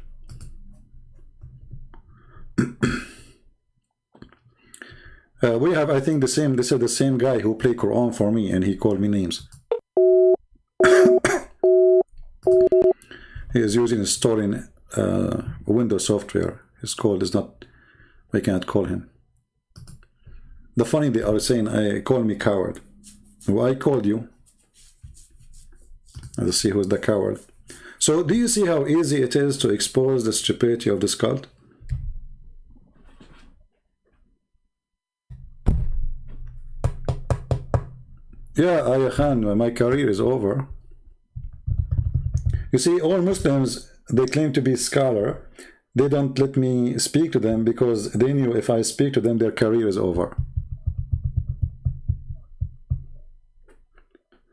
We have, I think, this is the same guy who played Quran for me, and he called me names. He is using installing Windows software. His call is not, I cannot call him. The funny, they are saying, I call me coward. Well, I called you. Let's see who's the coward. So do you see how easy it is to expose the stupidity of this cult? Yeah, Ayah Khan, my career is over. You see, all Muslims, they claim to be scholar. They don't let me speak to them because they knew if I speak to them, their career is over.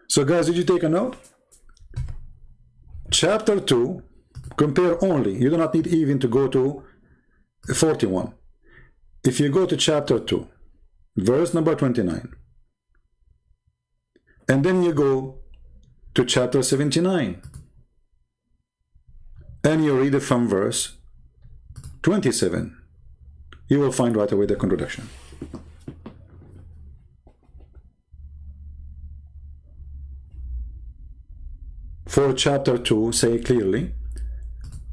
So guys, did you take a note? Chapter 2, compare only. You do not need even to go to 41. If you go to chapter 2, verse number 29, and then you go to chapter 79, and you read it from verse 27, you will find right away the contradiction. For chapter 2 say clearly,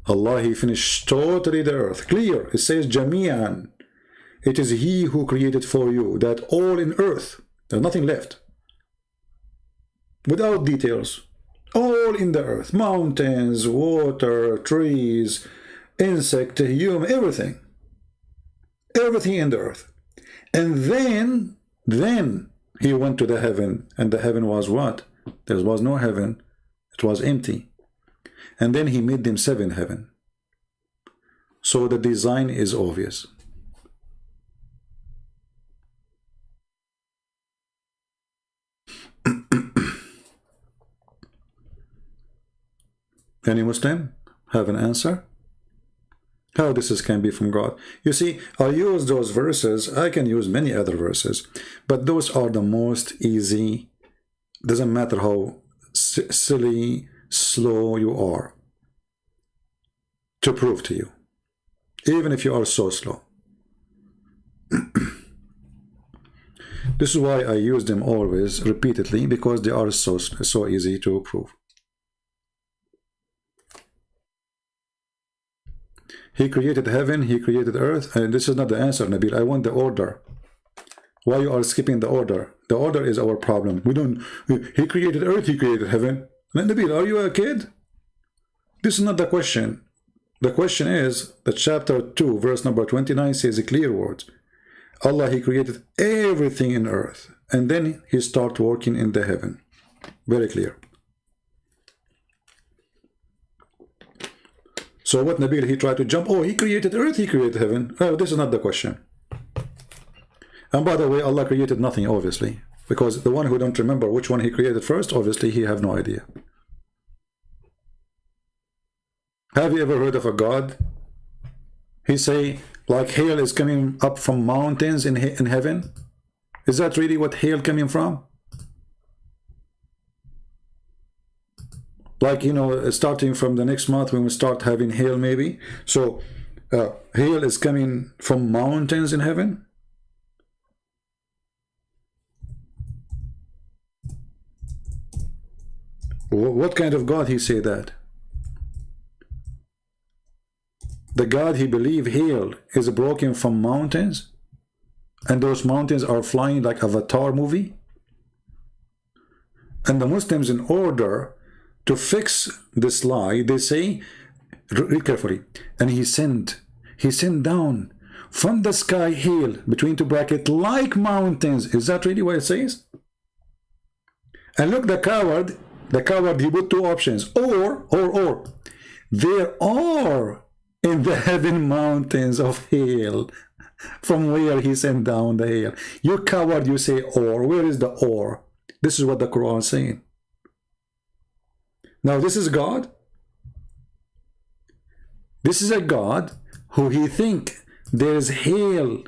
Allah, he finished totally the earth. Clear, it says Jami'an. It is he who created for you that all in earth, there's nothing left. Without details, all in the earth, mountains, water, trees, insect, human, everything in the earth. And then he went to the heaven, and the heaven was what? There was no heaven, it was empty. And then he made them 7 heaven. So the design is obvious. Any Muslim have an answer? How this can be from God? You see, I use those verses. I can use many other verses, but those are the most easy. Doesn't matter how silly, slow you are, to prove to you, even if you are so slow. This is why I use them always repeatedly, because they are so easy to prove. He created heaven, he created earth, and this is not the answer, Nabil. I want the order. Why you are skipping the order? The order is our problem. We don't. He created earth, he created heaven. Nabil, are you a kid? This is not the question. The question is that chapter 2, verse number 29 says a clear word. Allah, he created everything in earth, and then he started working in the heaven. Very clear. So what Nabil, he tried to jump, oh, he created earth, he created heaven. Oh, this is not the question. And by the way, Allah created nothing, obviously, because the one who don't remember which one he created first, obviously he have no idea. Have you ever heard of a God? He say, like hail is coming up from mountains in heaven? Is that really what hail coming from? Like, you know, starting from the next month when we start having hail maybe. So hail is coming from mountains in heaven? What kind of God he say that? The God he believe hail is broken from mountains? and those mountains are flying like Avatar movie. And the Muslims, in order to fix this lie, they say, read carefully, and he sent down from the sky hail, between two brackets, like mountains. Is that really what it says? And look, the coward, he put two options, or. There are in the heaven mountains of hail, from where he sent down the hail. You coward, you say or. Where is the or? This is what the Quran is saying. Now, this is God. This is a God who he think there's hail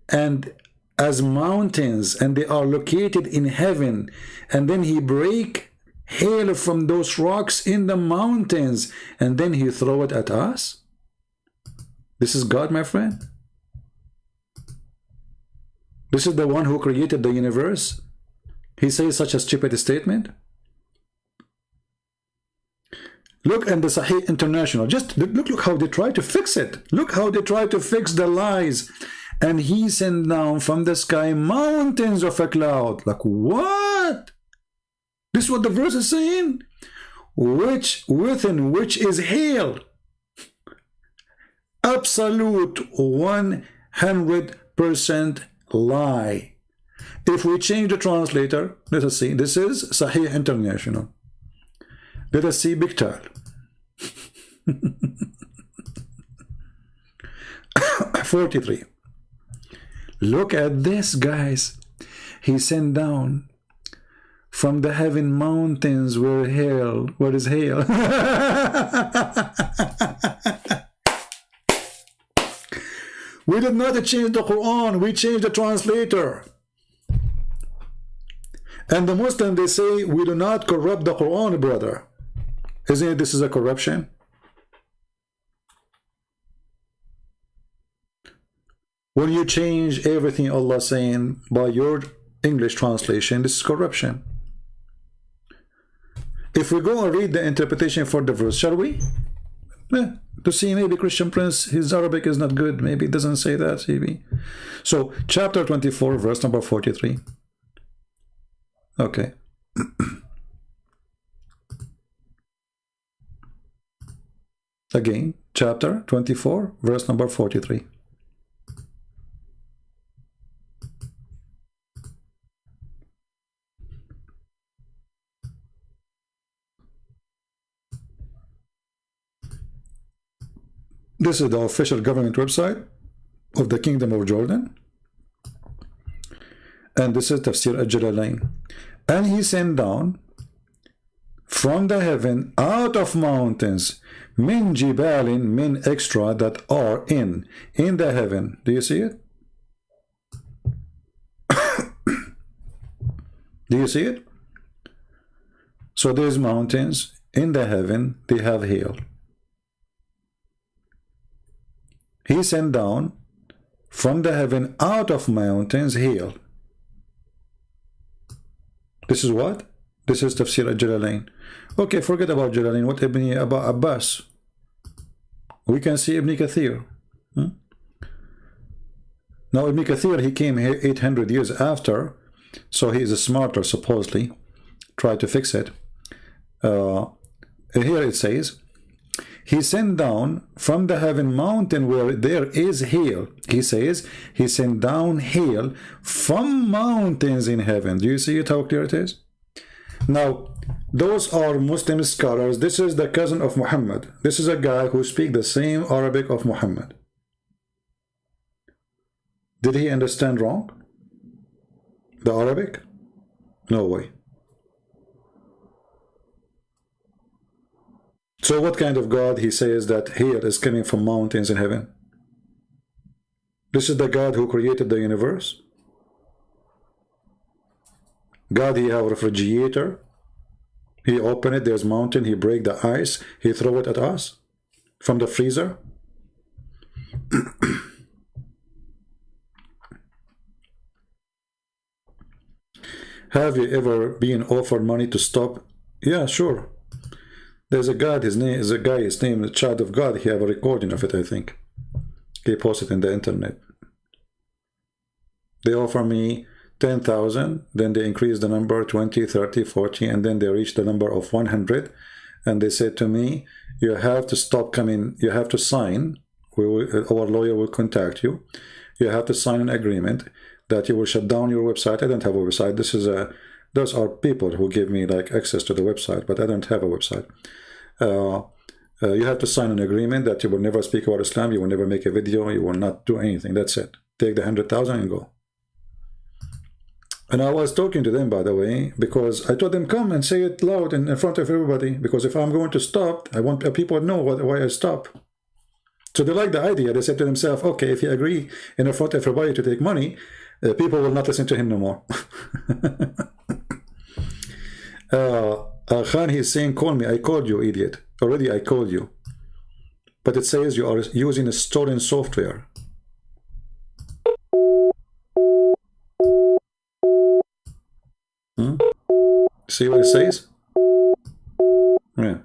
and as mountains, and they are located in heaven, and then he break hail from those rocks in the mountains, and then he throw it at us. This is God, my friend. This is the one who created the universe. He says such a stupid statement. Look at the CIRA International. Just look how they try to fix it. Look how they try to fix the lies. And he sent down from the sky mountains of a cloud. Like what? This is what the verse is saying. Within which is hail. Absolute 100% lie. If we change the translator, let us see. This is CIRA International. Let us see Biktal. 43. Look at this, guys. He sent down from the heaven mountains where is hail? We did not change the Quran, we changed the translator. And the Muslims, they say, we do not corrupt the Quran, brother. Isn't it this is a corruption? When you change everything Allah saying by your English translation, this is corruption. If we go and read the interpretation for the verse, shall we? Yeah, to see maybe Christian Prince, his Arabic is not good, maybe it doesn't say that, maybe. So, chapter 24, verse number 43. Okay. Again, chapter 24, verse number 43. This is the official government website of the Kingdom of Jordan. And this is Tafsir al-Jalalain. And he sent down from the heaven out of mountains min jibalin, min extra, that are in the heaven. Do you see it? Do you see it? So there's mountains in the heaven, they have hail. He sent down from the heaven out of mountains hail. This is what? This is Tafsir al-Jalalain. Okay, forget about Jalalain. What about Abbas? We can see Ibn Kathir. Now Ibn Kathir, he came here 800 years after, so he is smarter supposedly. Try to fix it. Here it says, he sent down from the heaven mountain where there is hail. He says, he sent down hail from mountains in heaven. Do you see it, how clear it is? Now, those are Muslim scholars. This is the cousin of Muhammad. This is a guy who speaks the same Arabic of Muhammad. Did he understand wrong? The Arabic? No way. So what kind of God he says that hail is coming from mountains in heaven? This is the God who created the universe. God, he have a refrigerator. He open it, there's mountain, he break the ice, he throw it at us from the freezer. Have you ever been offered money to stop? Yeah, sure. There's a God, his name is the Child of God. He have a recording of it, I think. He posted in the internet. They offer me 10,000, then they increase the number 20, 30, 40, and then they reach the number of 100, and they said to me, you have to stop coming, you have to sign, our lawyer will contact you, you have to sign an agreement that you will shut down your website. I don't have a website. This is those are people who give me like access to the website, but I don't have a website. You have to sign an agreement that you will never speak about Islam, you will never make a video, you will not do anything. That's it. Take the 100,000 and go. And I was talking to them, by the way, because I told them, come and say it loud in front of everybody, because if I'm going to stop, I want people to know why I stop. So they like the idea. They said to themselves, okay, if you agree in front of everybody to take money, people will not listen to him no more. Khan, he's saying, call me. I called you, idiot. Already I called you. But it says you are using a stolen software. See what it says? Yeah.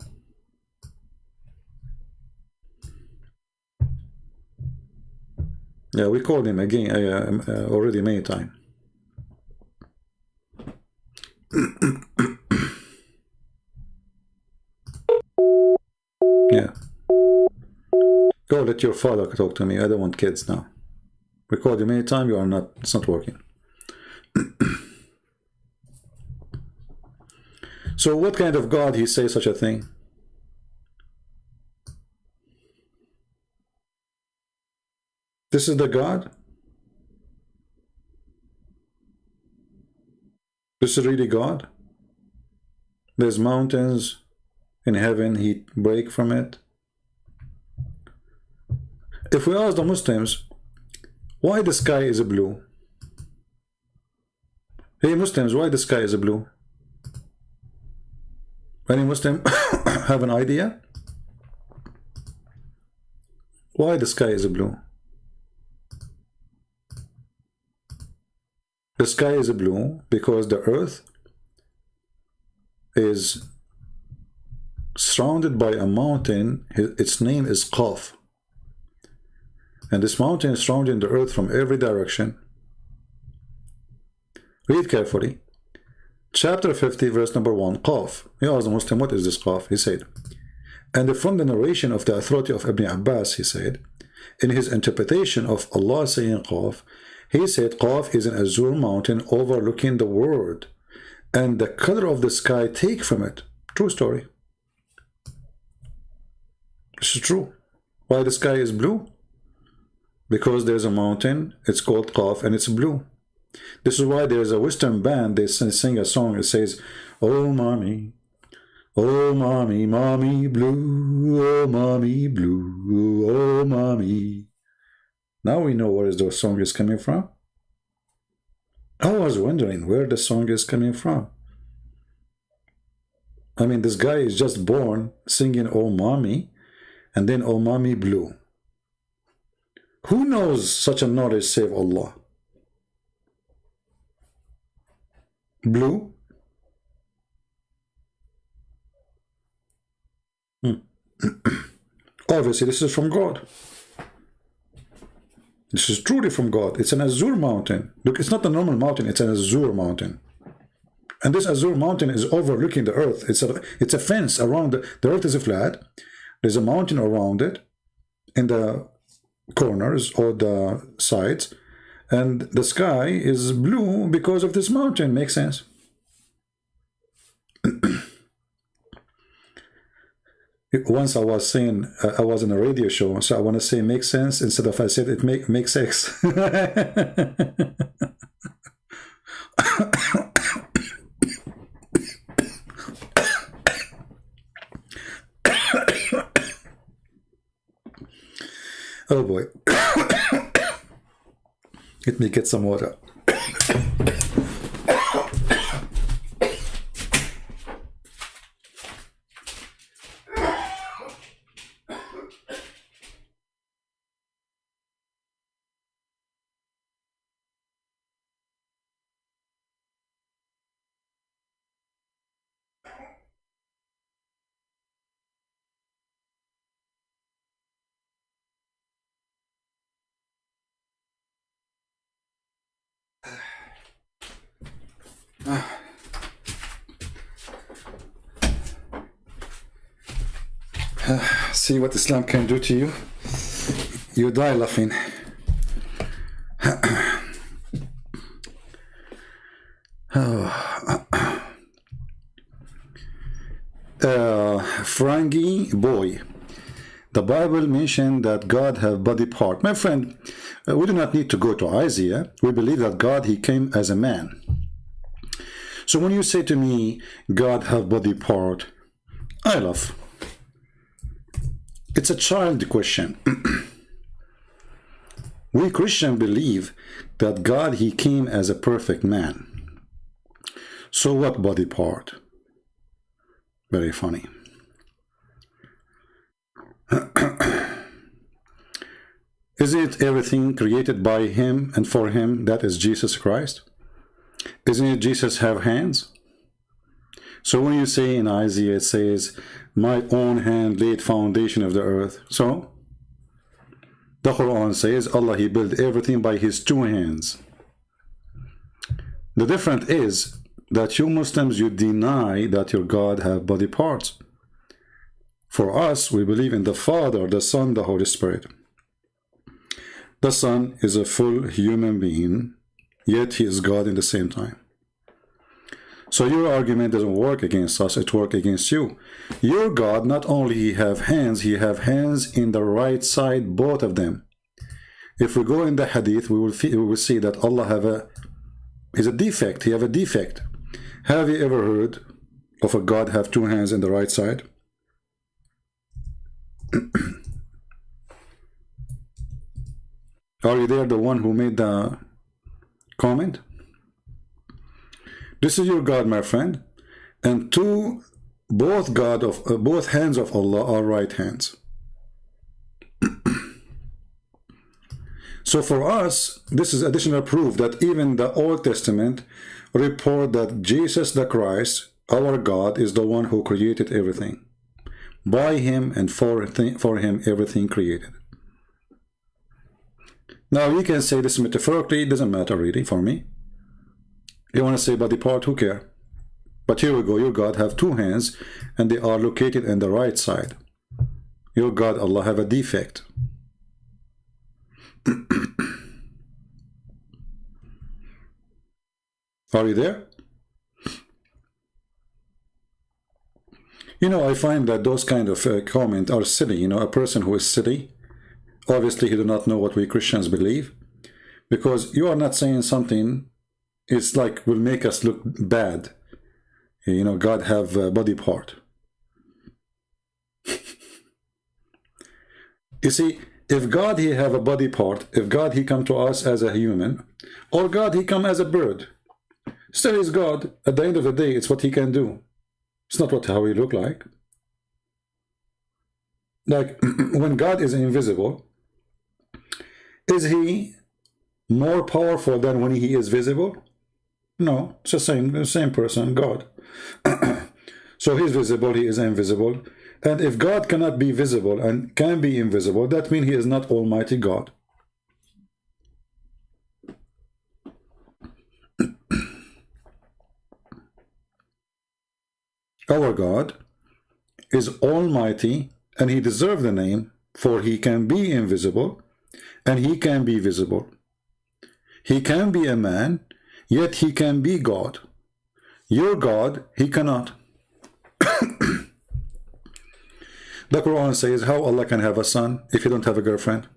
Yeah, we called him again already many times. Yeah. Go let your father talk to me. I don't want kids now. We called you many times. You are not. It's not working. So what kind of God he says such a thing? This is the God? This is really God? There's mountains in heaven, he break from it. If we ask the Muslims, why the sky is blue? Hey Muslims, why the sky is blue? Any Muslim have an idea? Why the sky is blue? The sky is blue because the earth is surrounded by a mountain. Its name is Qaf. And this mountain is surrounding the earth from every direction. Read carefully. Chapter 50, verse number 1, Qaf. You ask the Muslim, what is this Qaf? He said, and from the narration of the authority of Ibn Abbas, he said, in his interpretation of Allah saying Qaf, he said Qaf is an azure mountain overlooking the world, and the color of the sky take from it. True story. This is true. Why the sky is blue? Because there's a mountain, it's called Qaf, and it's blue. This is why there's a Western band, they sing a song, it says, oh mommy, mommy blue, oh mommy blue, oh mommy. Now we know where the song is coming from. I was wondering where the song is coming from. I mean, this guy is just born singing oh mommy, and then oh mommy blue. Who knows such a knowledge save Allah? Blue? Obviously, this is from God. This is truly from God. It's an azure mountain. Look, it's not a normal mountain. It's an azure mountain. And this azure mountain is overlooking the earth. It's a fence around the earth is flat. There's a mountain around it in the corners or the sides. And the sky is blue because of this mountain. Makes sense. Once I was saying, I was in a radio show, so I want to say makes sense instead of I said it makes sex. Oh boy. Let me get some water. See what Islam can do to you? You die laughing. Frangie boy, the Bible mentioned that God have body part. My friend, we do not need to go to Isaiah. We believe that God, he came as a man. So when you say to me, God have body part, I laugh. It's a child question. We Christians believe that God, he came as a perfect man. So what body part? Very funny. Isn't everything created by him and for him? That is Jesus Christ. Isn't it Jesus have hands? So when you say in Isaiah, it says, my own hand laid foundation of the earth. So the Quran says Allah, he built everything by his two hands. The difference is that you Muslims, you deny that your God have body parts. For us, we believe in the Father, the Son, the Holy Spirit. The Son is a full human being, yet he is God in the same time. So your argument doesn't work against us, it works against you. Your God, not only he have hands in the right side, both of them. If we go in the hadith, we will see that Allah is a defect, he have a defect. Have you ever heard of a God have two hands in the right side? Are you there, the one who made the comment? This is your God, my friend, and both hands of Allah are right hands. So for us, this is additional proof that even the Old Testament report that Jesus the Christ, our God, is the one who created everything. By him and for him, everything created. Now you can say this metaphorically, it doesn't matter really for me. You want to say body part, who cares? But here we go, your God have two hands and they are located in the right side. Your God, Allah, have a defect. Are you there? You know, I find that those kind of comments are silly. You know, a person who is silly, obviously he do not know what we Christians believe, because you are not saying something, it's like will make us look bad. You know, God have a body part. You see, if God he have a body part, if God he come to us as a human, or God he come as a bird, still is God. At the end of the day, it's what he can do. It's not how he look like. Like when God is invisible, is he more powerful than when he is visible? No, it's the same person, God. So he's visible, he is invisible. And if God cannot be visible and can be invisible, that means he is not Almighty God. Our God is Almighty, and he deserves the name, for he can be invisible and he can be visible. He can be a man, yet he can be God. Your God, he cannot. The Quran says how Allah can have a son if he don't have a girlfriend.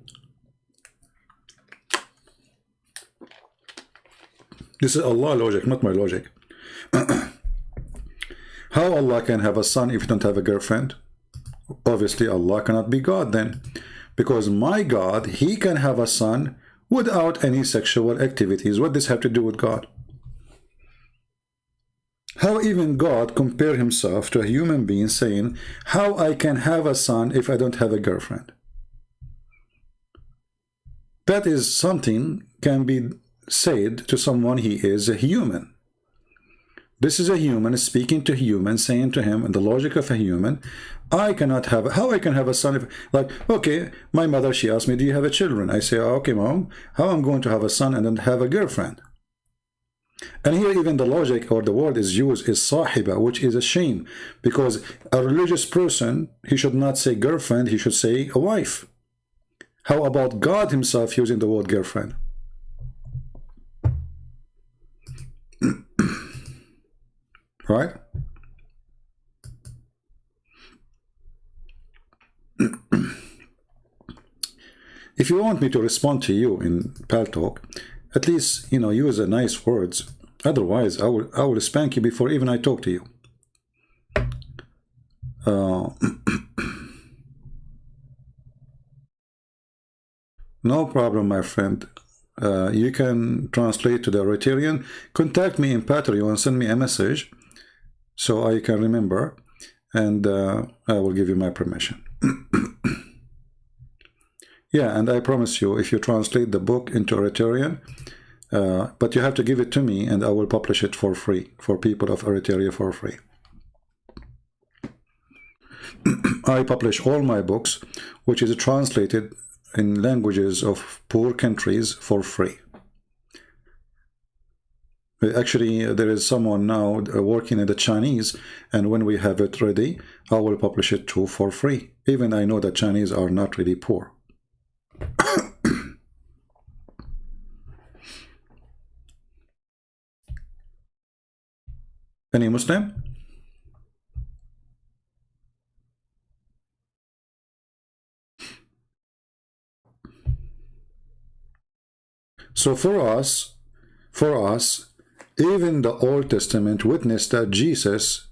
This is Allah logic, not my logic. How Allah can have a son if he don't have a girlfriend? Obviously Allah cannot be God then, because my God, he can have a son without any sexual activities. What does this have to do with God? How even God compare himself to a human being, saying, how I can have a son if I don't have a girlfriend? That is something can be said to someone he is a human. This is a human speaking to human, saying to him in the logic of a human, I cannot have, how I can have a son if, like, okay, my mother, she asked me, do you have a children? I say, okay, mom, how I'm going to have a son and then have a girlfriend? And here even the logic or the word is used is sahiba, which is a shame, because a religious person, he should not say girlfriend, he should say a wife. How about God himself using the word girlfriend? Right? If you want me to respond to you in Pal Talk, at least, you know, use a nice words. Otherwise, I will spank you before even I talk to you. No problem, my friend. You can translate to the Eritrean. Contact me in Patreon and send me a message so I can remember, and I will give you my permission. Yeah, and I promise you, if you translate the book into Eritrean, but you have to give it to me, and I will publish it for free for people of Eritrea for free. I publish all my books, which is translated in languages of poor countries for free. Actually, there is someone now working in the Chinese, and when we have it ready, I will publish it too for free. Even I know that Chinese are not really poor. Any Muslim? So for us, even the Old Testament witnessed that Jesus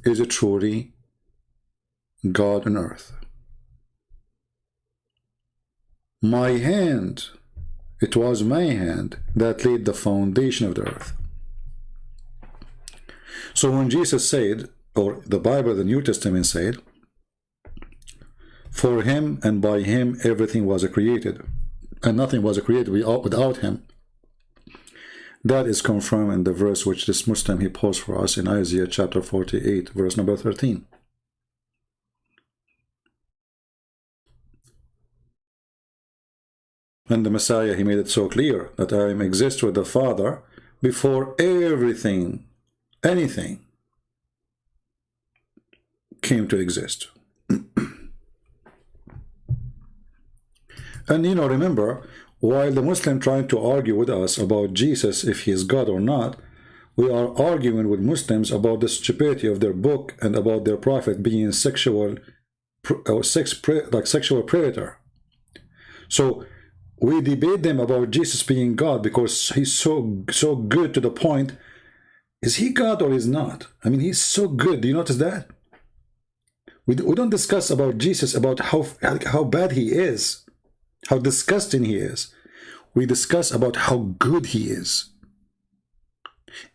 is a truly God on earth. My hand, it was my hand that laid the foundation of the earth. So when Jesus said, or the Bible, the New Testament said, for him and by him everything was created, and nothing was created without him. That is confirmed in the verse which this Muslim he posed for us in Isaiah chapter 48, verse number 13. And the Messiah, he made it so clear that I exist with the Father before everything, anything, came to exist. And you know, remember, while the Muslim trying to argue with us about Jesus, if he is God or not, we are arguing with Muslims about the stupidity of their book and about their prophet being sexual predator. So we debate them about Jesus being God because he's so good to the point. Is he God or is not? I mean, he's so good. Do you notice that? We don't discuss about Jesus, about how bad he is, how disgusting he is. We discuss about how good he is.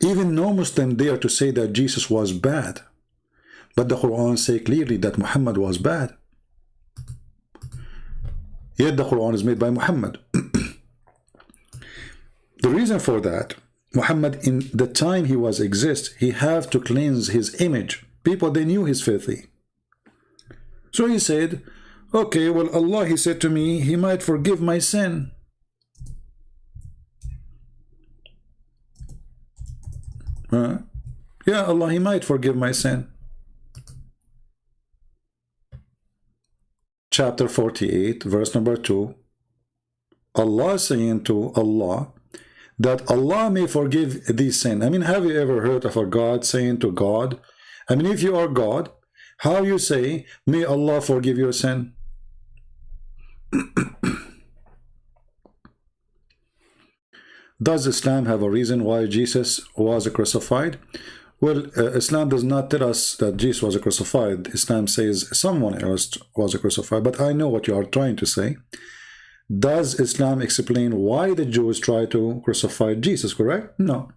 Even no Muslim dare to say that Jesus was bad. But the Quran says clearly that Muhammad was bad. Yet the Quran is made by Muhammad. The reason for that, Muhammad, in the time he was exist, he have to cleanse his image. People, they knew he's filthy. So he said, okay, well, Allah, he said to me, he might forgive my sin. Yeah, Allah, he might forgive my sin. Chapter 48, verse number 2. Allah saying to Allah, that Allah may forgive thee sin. I mean, have you ever heard of a God saying to God? I mean, if you are God, how you say, may Allah forgive your sin? Does Islam have a reason why Jesus was crucified? Well, Islam does not tell us that Jesus was crucified. Islam says someone else was crucified. But I know what you are trying to say. Does Islam explain why the Jews tried to crucify Jesus, correct? No.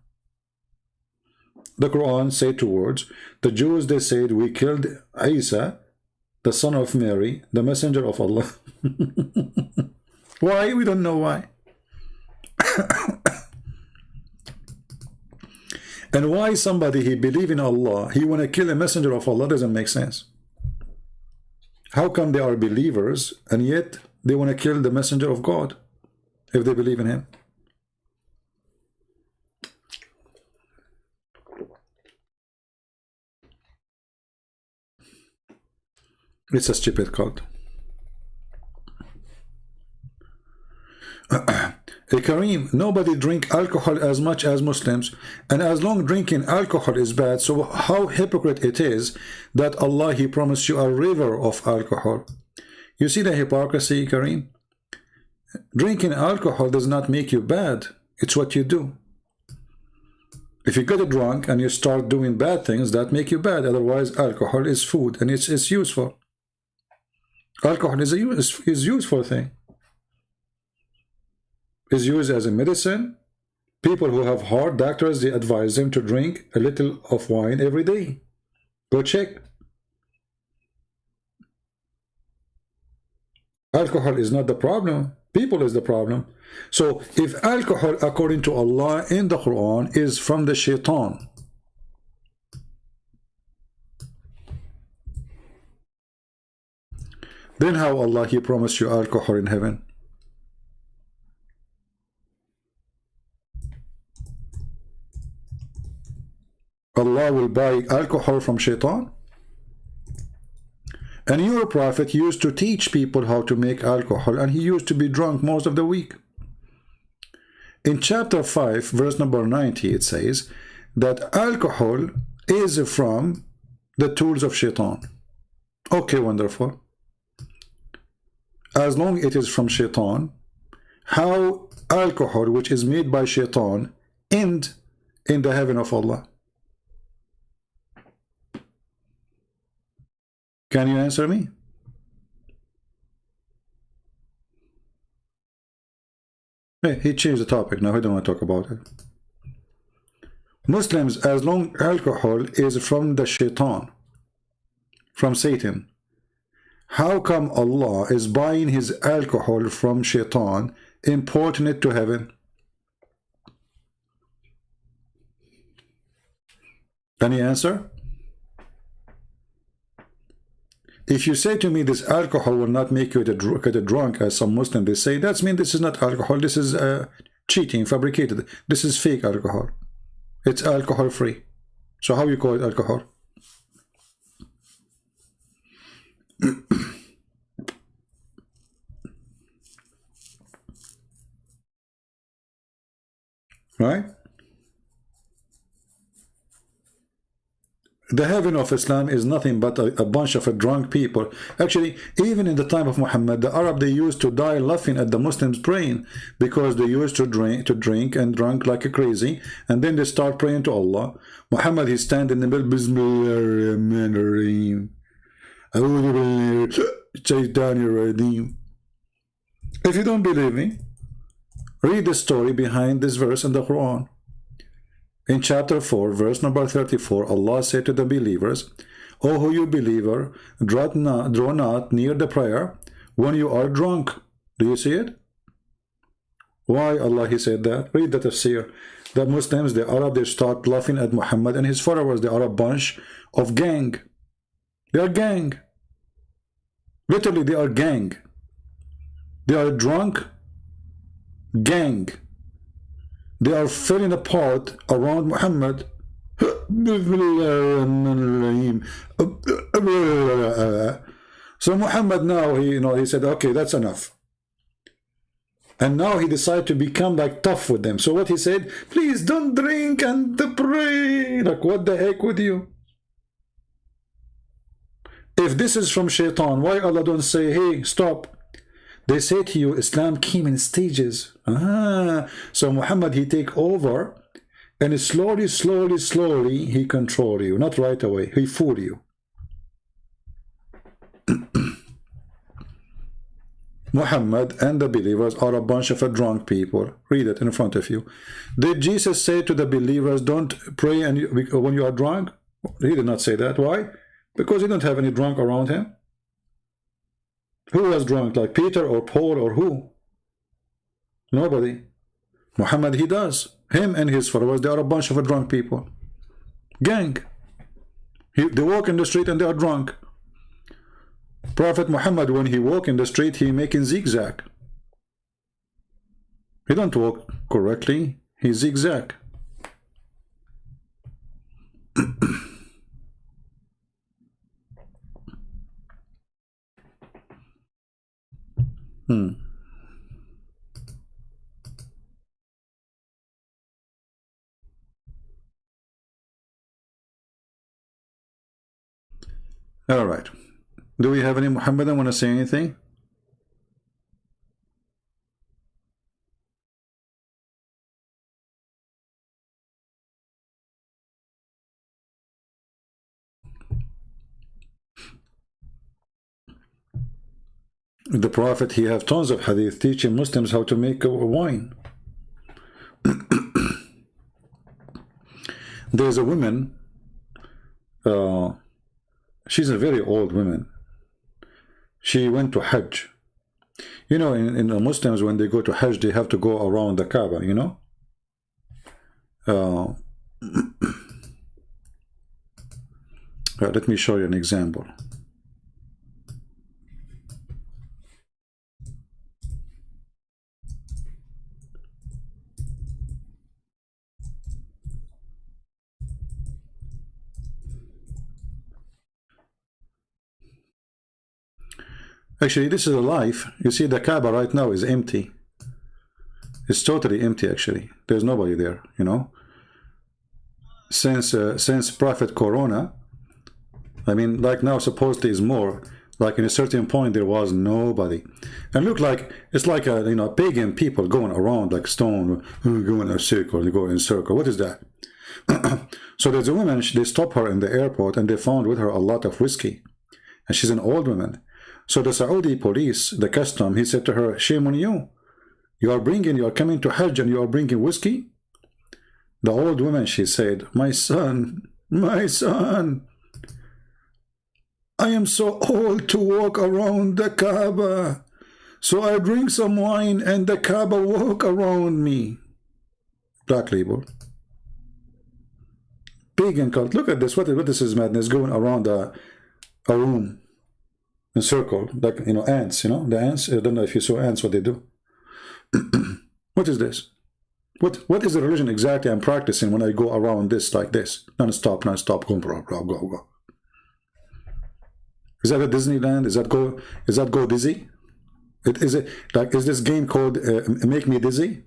The Quran said two words. The Jews, they said, we killed Isa, the son of Mary, the messenger of Allah. Why? We don't know why. And why somebody, he believe in Allah, he want to kill a messenger of Allah, doesn't make sense. How come they are believers and yet they want to kill the messenger of God if they believe in him? It's a stupid cult. Kareem, nobody drink alcohol as much as Muslims, and as long drinking alcohol is bad, so how hypocrite it is that Allah, He promised you a river of alcohol. You see the hypocrisy, Kareem? Drinking alcohol does not make you bad. It's what you do. If you get drunk and you start doing bad things, that make you bad. Otherwise, alcohol is food and it's useful. Alcohol is a useful thing. Is used as a medicine. People who have heart, doctors, they advise them to drink a little of wine every day. Go check. Alcohol is not the problem. People is the problem. So if alcohol, according to Allah in the Quran, is from the shaitan, then how Allah, He promised you alcohol in heaven? Allah will buy alcohol from shaitan? And your prophet used to teach people how to make alcohol, and he used to be drunk most of the week. In chapter 5, verse number 90, it says that alcohol is from the tools of shaitan. Okay, wonderful. As long it is from shaitan, how alcohol, which is made by shaitan, end in the heaven of Allah? Can you answer me? Hey, he changed the topic. Now he don't want to talk about it. Muslims, as long alcohol is from the shaitan, from Satan, how come Allah is buying his alcohol from shaitan, importing it to heaven? Any answer? If you say to me this alcohol will not make you get a drunk, as some Muslims they say, that means this is not alcohol, this is cheating, fabricated. This is fake alcohol. It's alcohol free. So how you call it alcohol? Right? The heaven of Islam is nothing but a bunch of drunk people. Actually, even in the time of Muhammad, the Arab, they used to die laughing at the Muslims praying, because they used to drink and drunk like a crazy, and then they start praying to Allah. Muhammad, he stand in the middle, Bismillahirrahmanirrahim. If you don't believe me, read the story behind this verse in the Quran. In chapter 4, verse number 34, Allah said to the believers, O who you believer, draw not near the prayer when you are drunk. Do you see it? Why Allah He said that? Read the tafsir. The Muslims, the Arab, they start laughing at Muhammad and his followers. They are a bunch of gang. They are gang. Literally, they are gang. They are drunk gang. They are falling apart around Muhammad. So Muhammad now, he said, okay, that's enough. And now he decided to become like tough with them. So what he said, please don't drink and pray. Like, what the heck with you? If this is from shaitan, why Allah don't say, hey, stop? They say to you, Islam came in stages. So Muhammad, he take over, and slowly, slowly, slowly, he control you. Not right away. He fool you. Muhammad and the believers are a bunch of drunk people. Read it in front of you. Did Jesus say to the believers, don't pray when you are drunk? He did not say that. Why? Because he didn't have any drunk around him. Who was drunk, like Peter or Paul or who? Nobody. Muhammad, he does. Him and his followers, they are a bunch of drunk people. Gang. They walk in the street and they are drunk. Prophet Muhammad, when he walk in the street, he making zigzag. He don't walk correctly. He zigzag. All right. Do we have any Muhammadan want to say anything? The Prophet, he have tons of hadith teaching Muslims how to make wine. There's a woman, she's a very old woman. She went to Hajj. You know, in the Muslims, when they go to Hajj, they have to go around the Kaaba, you know. Let me show you an example. Actually, this is a life. You see, the Kaaba right now is empty. It's totally empty, actually. There's nobody there, you know. Since Prophet Corona, I mean, like now supposedly is more. Like in a certain point, there was nobody. And look like, it's like a, you know, pagan people going around like stone, going in a circle, they go in a circle. What is that? So there's a woman, they stop her in the airport and they found with her a lot of whiskey. And she's an old woman. So the Saudi police, the custom, he said to her, shame on you. You are coming to Hajj and you are bringing whiskey? The old woman, she said, my son, I am so old to walk around the Kaaba. So I drink some wine and the Kaaba walk around me. Black label. Pagan cult. Look at this. What this is madness going around a room. In circle, like, you know, ants, you know, the ants. I don't know if you saw ants, what they do. What is this? What is the religion exactly I'm practicing when I go around this like this? Non-stop, go. Is that a Disneyland? Is that go dizzy? Is this game called Make Me Dizzy?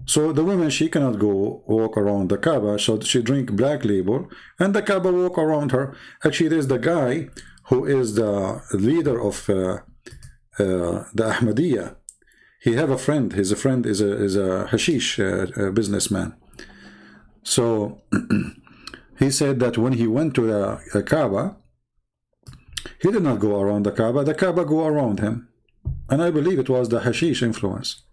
So the woman, she cannot go walk around the Kaaba, so she drink black label, and the Kaaba walk around her. Actually, there's the guy who is the leader of the Ahmadiyya. He have a friend. His friend is a hashish businessman. So he said that when he went to the Kaaba, he did not go around the Kaaba. The Kaaba go around him, and I believe it was the hashish influence.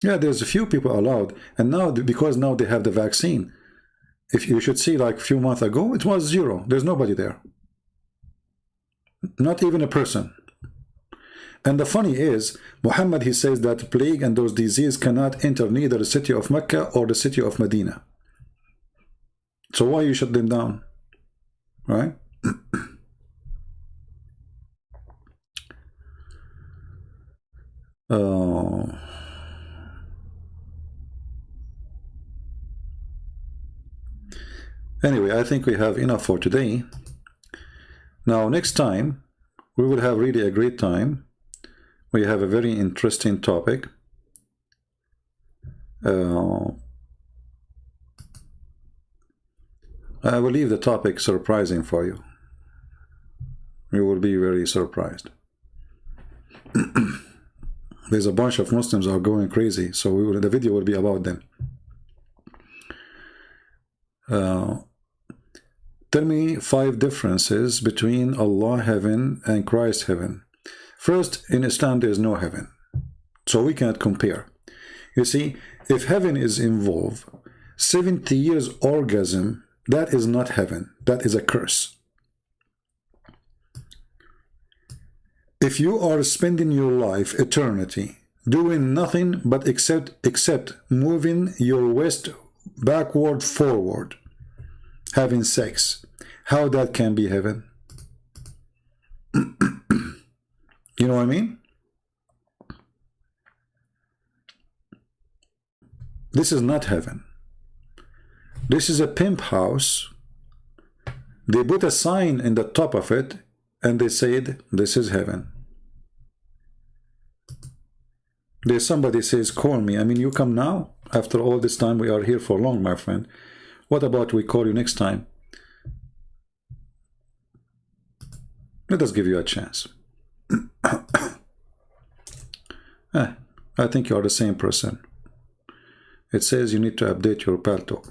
Yeah, there's a few people allowed, and now because now they have the vaccine. If you should see, like a few months ago, it was zero. There's nobody there, not even a person. And the funny is, Muhammad, he says that plague and those diseases cannot enter neither the city of Mecca or the city of Medina. So why you shut them down, right? Anyway, I think we have enough for today. Now, next time, we will have really a great time. We have a very interesting topic. I will leave the topic surprising for you. You will be very surprised. There's a bunch of Muslims are going crazy, so the video will be about them. Tell me 5 differences between Allah heaven and Christ heaven. First, in Islam there is no heaven, so we cannot compare. You see, if heaven is involved, 70 years orgasm, that is not heaven, that is a curse. If you are spending your life, eternity, doing nothing but except moving your waist backward, forward, having sex, how that can be heaven? You know what I mean? This is not heaven. This is a pimp house. They put a sign in the top of it and they said, this is heaven. There's somebody says, call me. I mean, you come now? After all this time, we are here for long, my friend. What about we call you next time? Let us give you a chance. I think you are the same person. It says you need to update your palto.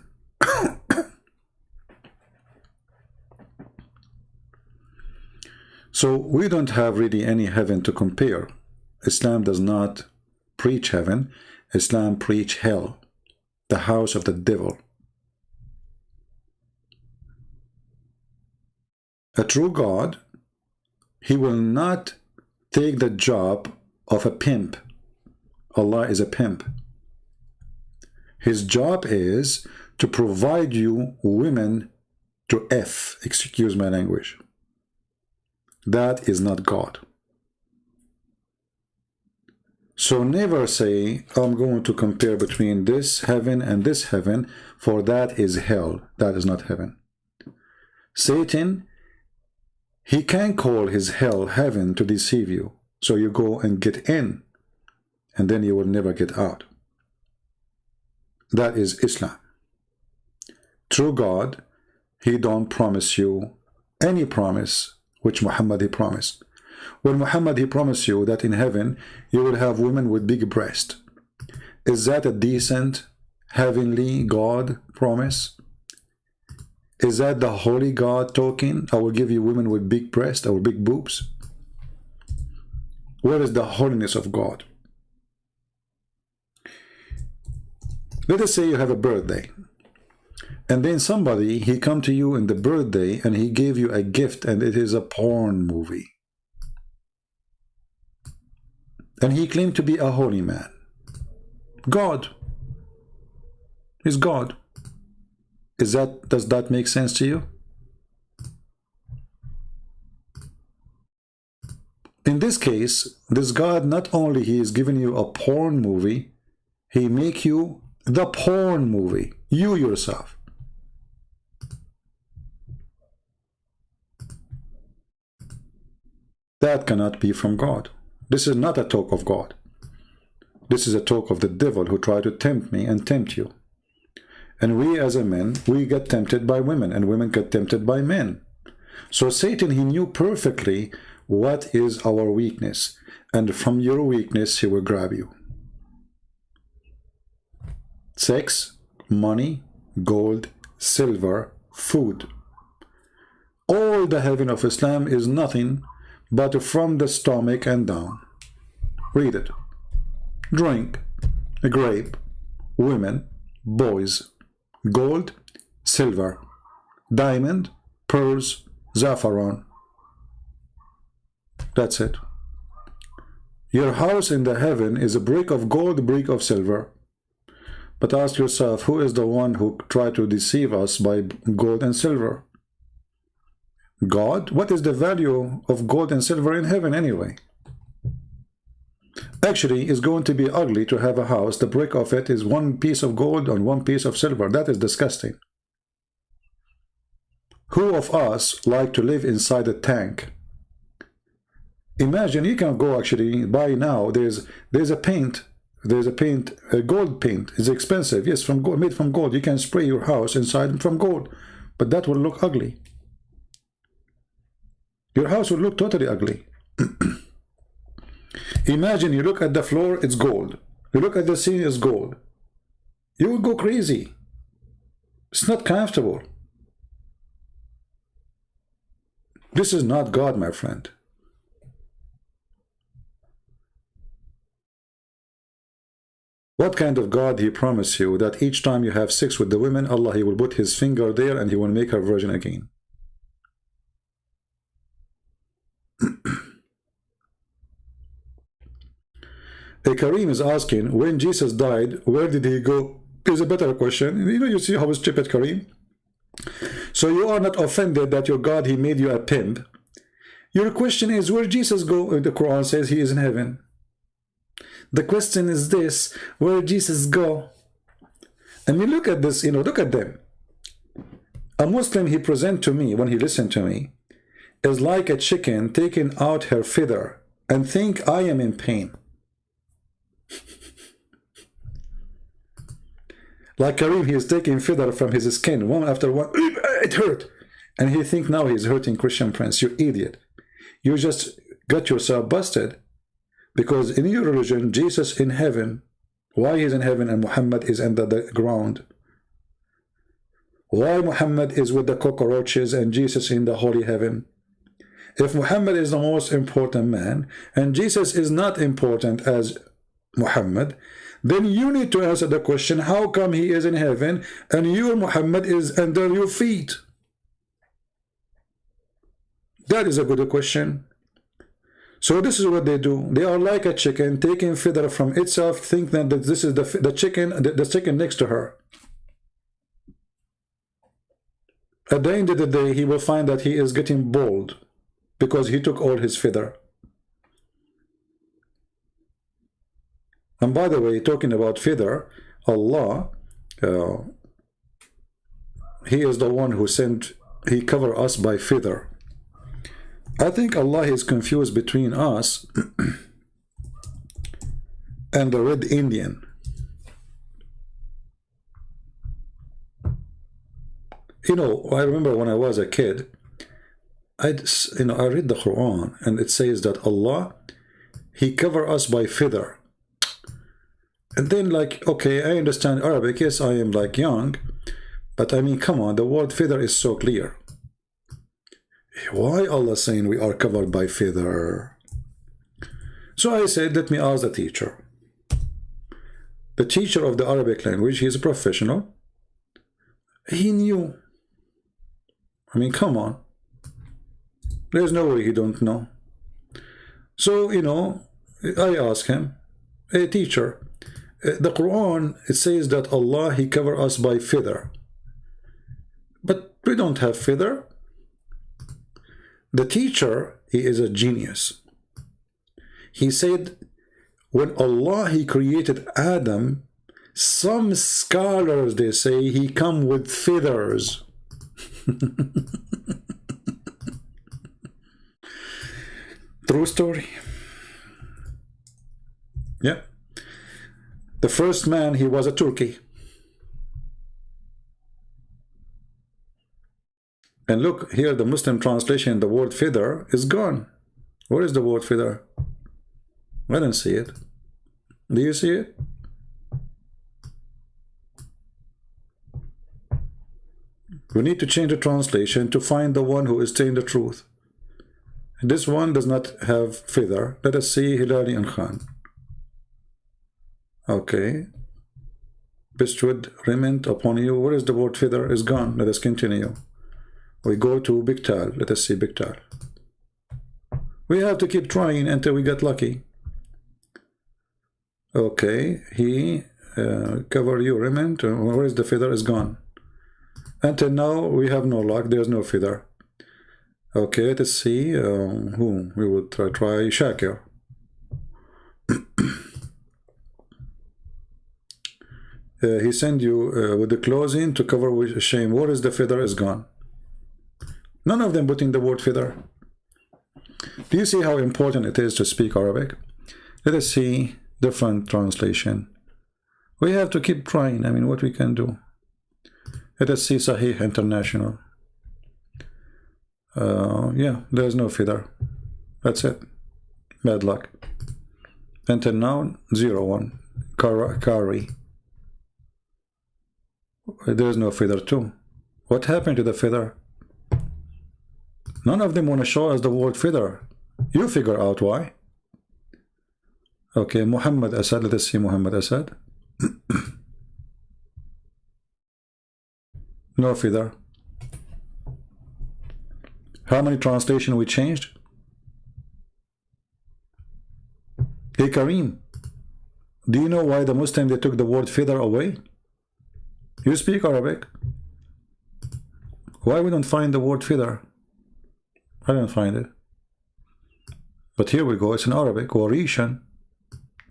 So we don't have really any heaven to compare. Islam does not preach heaven. Islam preach hell, the house of the devil. A true God, he will not take the job of a pimp. Allah is a pimp. His job is to provide you women to F, excuse my language. That is not God. So never say, I'm going to compare between this heaven and this heaven, for that is hell. That is not heaven. Satan, he can call his hell heaven to deceive you. So you go and get in, and then you will never get out. That is Islam. True God, he don't promise you any promise which Muhammad he promised. When Muhammad he promised you that in heaven you will have women with big breasts, is that a decent heavenly God promise? Is that the holy God talking? I will give you women with big breasts or big boobs. Where is the holiness of God? Let us say you have a birthday, and then somebody, he come to you in the birthday and he gave you a gift, and it is a porn movie. And he claimed to be a holy man. God. He's God. Does that make sense to you? In this case, this God, not only he is giving you a porn movie, he make you the porn movie, you yourself. That cannot be from God. This is not a talk of God. This is a talk of the devil who tried to tempt me and tempt you. And we as a men, we get tempted by women, and women get tempted by men. So Satan, he knew perfectly what is our weakness, and from your weakness he will grab you. Sex, money, gold, silver, food. All the heaven of Islam is nothing but from the stomach and down. Read it. Drink, a grape, women, boys, gold, silver, diamond, pearls, saffron. That's it. Your house in the heaven is a brick of gold, a brick of silver. But ask yourself, who is the one who tried to deceive us by gold and silver? God? What is the value of gold and silver in heaven anyway? Actually, it's going to be ugly to have a house. The brick of it is one piece of gold and one piece of silver. That is disgusting. Who of us like to live inside a tank? Imagine, you can go actually buy now. There's a paint. There's a paint, a gold paint. It's expensive. Yes, from gold, made from gold. You can spray your house inside from gold, but that will look ugly. Your house will look totally ugly. Imagine you look at the floor, it's gold. You look at the ceiling, it's gold. You will go crazy. It's not comfortable. This is not God, my friend. What kind of God he promised you that each time you have sex with the women, Allah, he will put his finger there and he will make her virgin again? Karim is asking, when Jesus died, where did he go? Is a better question. You know, you see how stupid Karim. So you are not offended that your God, he made you a pimp. Your question is, where Jesus go? The Quran says he is in heaven. The question is this, where Jesus go? I mean, look at this, you know, look at them. A Muslim, he present to me, when he listened to me, is like a chicken taking out her feather and think I am in pain. Like Kareem, he is taking feather from his skin, one after one. It hurt. And he think now he's hurting Christian friends. You idiot. You just got yourself busted. Because in your religion, Jesus in heaven. Why he's in heaven and Muhammad is under the ground? Why Muhammad is with the cockroaches and Jesus in the holy heaven? If Muhammad is the most important man and Jesus is not important as Muhammad, then you need to answer the question, how come he is in heaven and your Muhammad is under your feet? That is a good question. So this is what they do. They are like a chicken taking feather from itself, thinking that this is the chicken next to her. At the end of the day, he will find that he is getting bald because he took all his feather. And by the way, talking about feather, Allah, he is the one who sent, he covered us by feather. I think Allah is confused between us and the Red Indian. You know, I remember when I was a kid, I read the Quran, and it says that Allah, he covered us by feather. And then, like, okay, I understand Arabic. Yes, I am like young, but I mean, come on, the word feather is so clear. Why Allah saying we are covered by feather? So I said, let me ask the teacher. The teacher of the Arabic language, he is a professional. He knew. I mean, come on. There's no way he don't know. So, you know, I asked him, hey, teacher, the Quran, it says that Allah, he covered us by feather. But we don't have feather. The teacher, he is a genius. He said, when Allah, he created Adam, some scholars, they say, he come with feathers. True story. Yeah. The first man, he was a turkey. And look, here the Muslim translation, the word feather is gone. Where is the word feather? I don't see it. Do you see it? We need to change the translation to find the one who is saying the truth. And this one does not have feather. Let us see Hilali and Khan. Okay. Bestwood remained upon you. Where is the word feather? Is gone. Let us continue. We go to Biktal. Let us see Biktal. We have to keep trying until we get lucky. Okay. He cover you remained. Where is the feather? Is gone. Until now, we have no luck. There's no feather. Okay, let's see who we would try Shakir. He sent you with the clothing to cover with shame. Where is the feather? Is gone. None of them putting the word feather. Do you see how important it is to speak Arabic? Let us see different translation. We have to keep trying. I mean, what we can do. Let us see CIRA International. Yeah, there's no feather. That's it. Bad luck. Until now, 01. Kari. There's no feather too. What happened to the feather? None of them want to show us the word feather. You figure out why. Okay, Muhammad Asad. Let us see Muhammad Asad. No feather. How many translation we changed? Hey Kareem, do you know why the Muslim they took the word feather away? You speak Arabic. Why we don't find the word feather? I don't find it. But here we go, it's in Arabic. Warishan,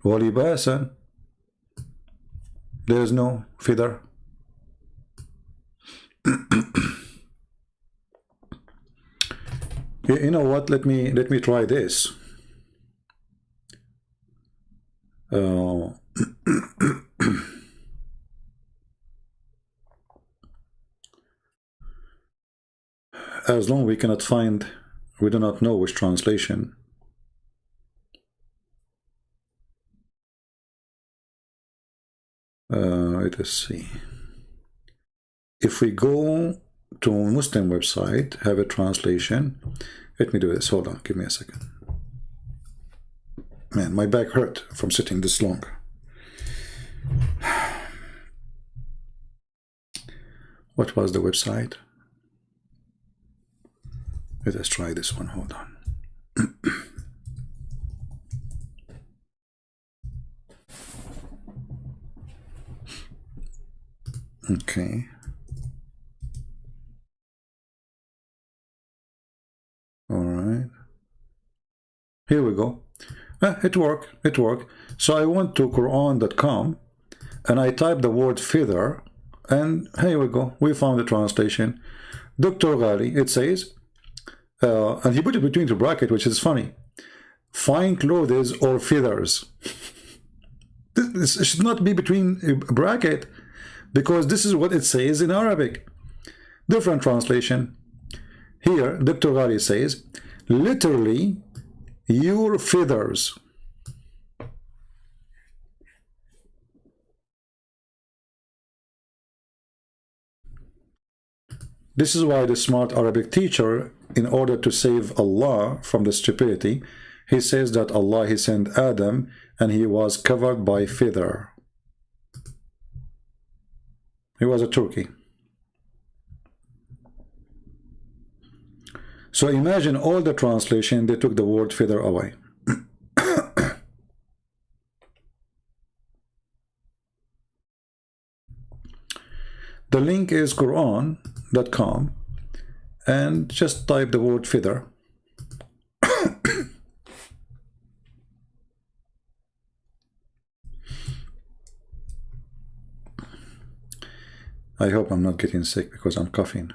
walibasan. There is no feather. You know what? Let me try this. As long as we cannot find, we do not know which translation. Let us see. If we go to a Muslim website, have a translation. Let me do this. Hold on, give me a second. Man, my back hurt from sitting this long. What was the website? Let us try this one. Hold on. Okay. All right. Here we go. It worked. So I went to Quran.com and I typed the word feather, and here we go. We found the translation. Dr. Ghali, it says, and he put it between the bracket, which is funny. Fine clothes or feathers. This should not be between a bracket, because this is what it says in Arabic. Different translation. Here, Dr. Ghali says, literally, your feathers. This is why the smart Arabic teacher, in order to save Allah from the stupidity, he says that Allah, he sent Adam and he was covered by feather. He was a turkey. So imagine all the translation, they took the word feather away. The link is Quran.com and just type the word feather. I hope I'm not getting sick because I'm coughing.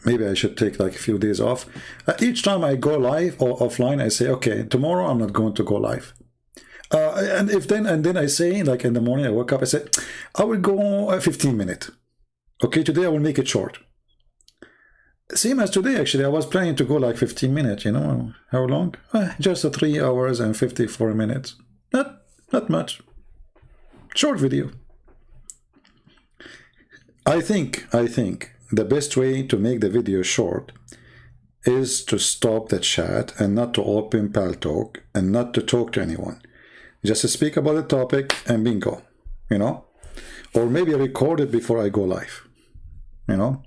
Maybe I should take like a few days off. Each time I go live or offline, I say, okay, tomorrow I'm not going to go live. And then I say, like in the morning I wake up, I say, I will go 15 minutes. Okay, today I will make it short. Same as today, actually. I was planning to go like 15 minutes, you know. How long? Just 3 hours and 54 minutes. Not much. Short video. I think the best way to make the video short is to stop the chat and not to open Paltalk and not to talk to anyone. Just speak about the topic and bingo, you know. Or maybe record it before I go live, you know.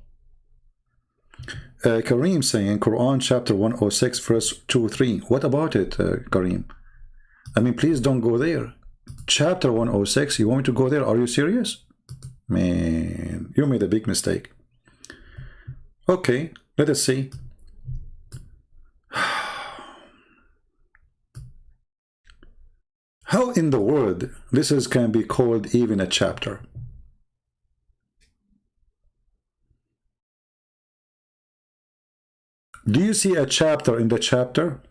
Kareem saying Quran chapter 106 verse 2-3. What about it, Kareem? I mean, please don't go there. Chapter 106, you want me to go there? Are you serious? Man, you made a big mistake. Okay, let us see. How in the world this can be called even a chapter? Do you see a chapter in the chapter?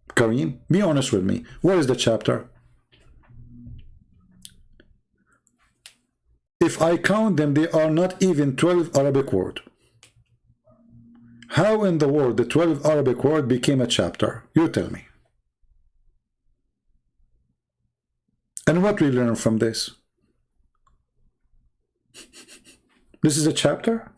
Kareem, be honest with me. Where is the chapter? If I count them, they are not even 12 Arabic words. How in the world the 12 Arabic word became a chapter? You tell me. And what we learn from this? This is a chapter?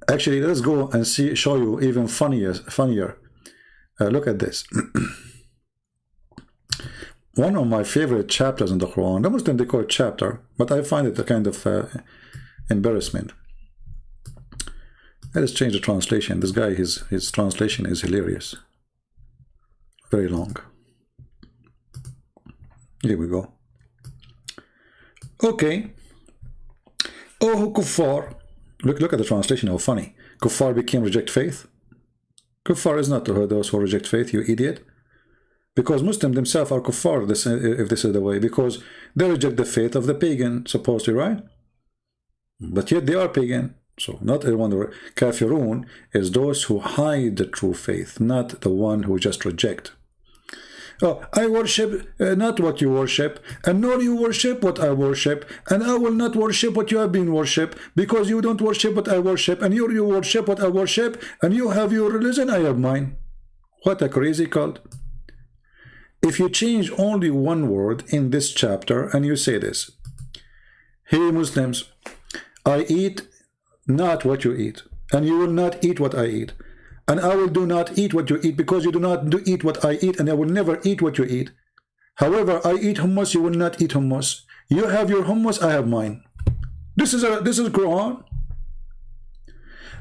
Actually, let's go and show you even funnier. Look at this. One of my favorite chapters in the Quran, the Muslim they call it chapter, but I find it a kind of embarrassment. Let us change the translation. This guy, his translation is hilarious. Very long. Here we go. Okay. Oh, kuffar. Look at the translation, how funny. Kuffar became reject faith. Kuffar is not those who reject faith, you idiot. Because Muslims themselves are kuffar, if this is the way, because they reject the faith of the pagan, supposedly, right? But yet they are pagan. So not everyone. Kafirun is those who hide the true faith, not the one who just reject. Oh, I worship not what you worship, and nor you worship what I worship, and I will not worship what you have been worship, because you don't worship what I worship, and you worship what I worship, and you have your religion, I have mine. What a crazy cult. If you change only one word in this chapter and you say this, hey Muslims, I eat not what you eat, and you will not eat what I eat, and I will do not eat what you eat, because you do not eat what I eat, and I will never eat what you eat. However, I eat hummus, you will not eat hummus. You have your hummus, I have mine. This is Quran.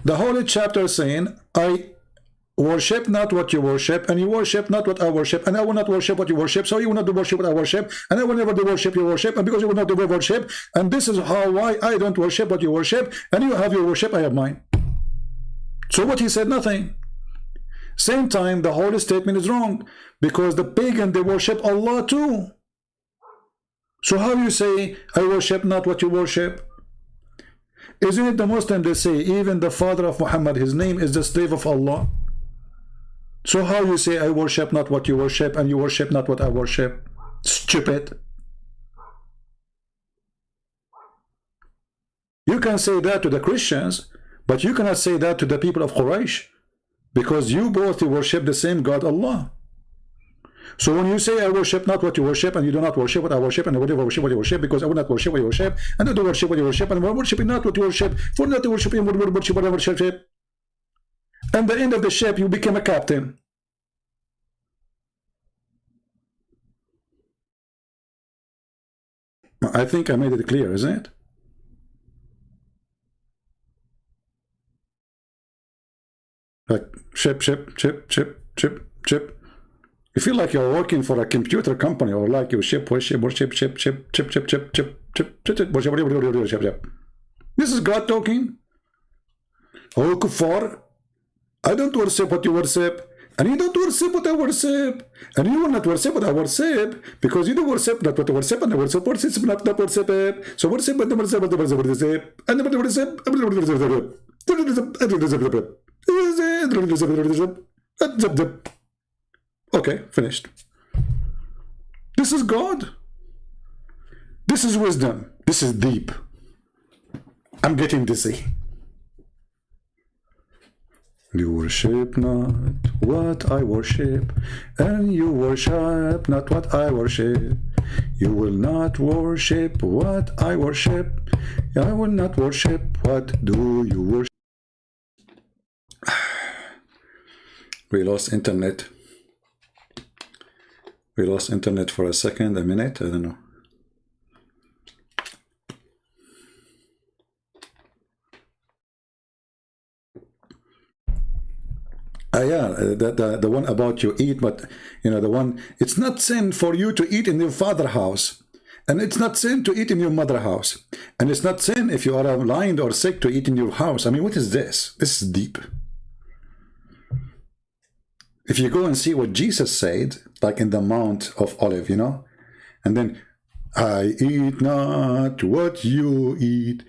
The holy chapter is saying, I worship not what you worship, and you worship not what I worship, and I will not worship what you worship, so you will not do worship what I worship, and I will never do worship you worship, and because you will not do worship, and this is why I don't worship what you worship, and you have your worship, I have mine. So what he said, nothing. Same time, the holy statement is wrong, because the pagan, they worship Allah too. So how you say, I worship not what you worship? Isn't it the Muslim, they say, even the father of Muhammad, his name is the slave of Allah? So how you say I worship not what you worship, and you worship not what I worship? Stupid. You can say that to the Christians, but you cannot say that to the people of Quraysh, because you both worship the same God, Allah. So when you say I worship not what you worship, and you do not worship what I worship, and I will never worship what you worship, because I will not worship what you worship, and I do worship what you worship, and I will worship not what you worship, for not to worship him, would worship what I worship. And the end of the ship, you became a captain. I think I made it clear, isn't it? Like ship. You feel like you're working for a computer company, or like you ship. This is God talking. Oh, kuffar, I don't worship what you worship, and you don't worship what I worship, and you will not worship what I worship, because you do worship not what I worship, and I worship not worship. So worship but worship, okay, finished. This is God. This is wisdom. This is deep. I'm getting dizzy. You worship not what I worship, and you worship not what I worship. You will not worship what I worship. I will not worship what do you worship. We lost internet. We lost internet for a second, a minute, I don't know. Yeah, the one about you eat, but you know, the one, it's not sin for you to eat in your father's house, and it's not sin to eat in your mother's house, and it's not sin if you are blind or sick to eat in your house. I mean, what is this? This is deep. If you go and see what Jesus said, like in the Mount of Olive, you know, and then, I eat not what you eat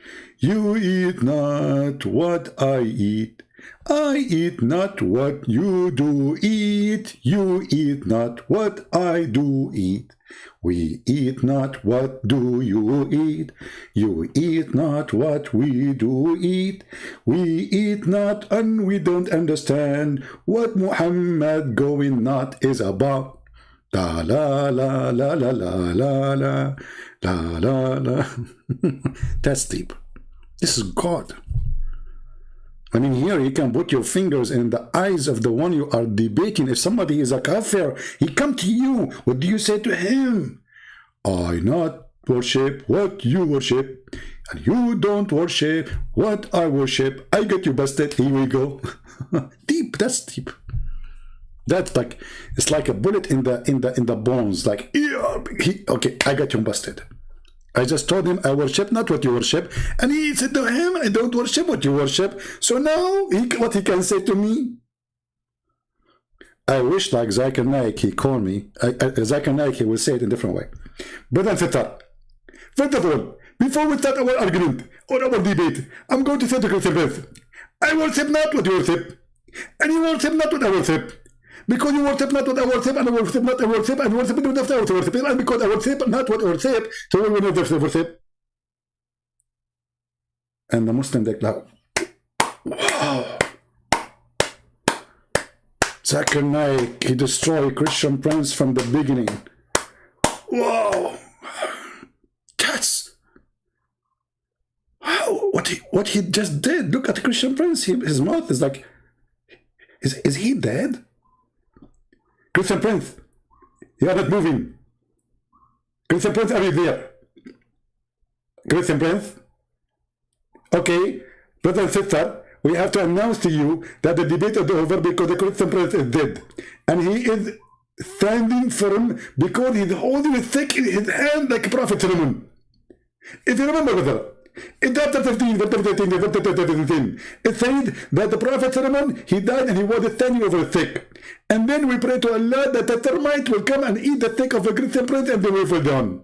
not what I eat. I eat not what you do eat, you eat not what I do eat. We eat not what do you eat, you eat not what we do eat. We eat not and we don't understand what Muhammad going not is about. La la la la la la la la la la la. That's deep. This is God. I mean, here you can put your fingers in the eyes of the one you are debating. If somebody is a kafir, he come to you. What do you say to him? I not worship what you worship, and you don't worship what I worship. I get you busted. Here we go. Deep. That's deep. That's like, it's like a bullet in the bones. Like, okay, I got you busted. I just told him I worship not what you worship, and he said to him, I don't worship what you worship. So now, what he can say to me? I wish, like Zakir Naik, he called me. Zakir Naik, he will say it in a different way. But then, first of all, before we start our argument or our debate, I'm going to say to Christian Prince, I worship not what you worship, and you worship not what I worship. Because you worship not what I worship, and I worship not I worship, and worship not what I worship, and because I worship not what I worship, so we will not worship. And the Muslim declared, wow. Zakir Naik, he destroyed Christian Prince from the beginning. Wow. That's what he just did. Look at Christian Prince. His mouth is like, is he dead? Christian Prince, you are not moving. Christian Prince, are you there? Christian Prince? Okay, brother and sister, we have to announce to you that the debate is over because the Christian Prince is dead. And he is standing firm because he's holding his stick in his hand like Prophet Solomon. If you remember, brother, in chapter 15, it said that the Prophet Solomon, he died and he was standing over a stick. And then we pray to Allah that the termite will come and eat the stick of the Christian Prince and they will fall down.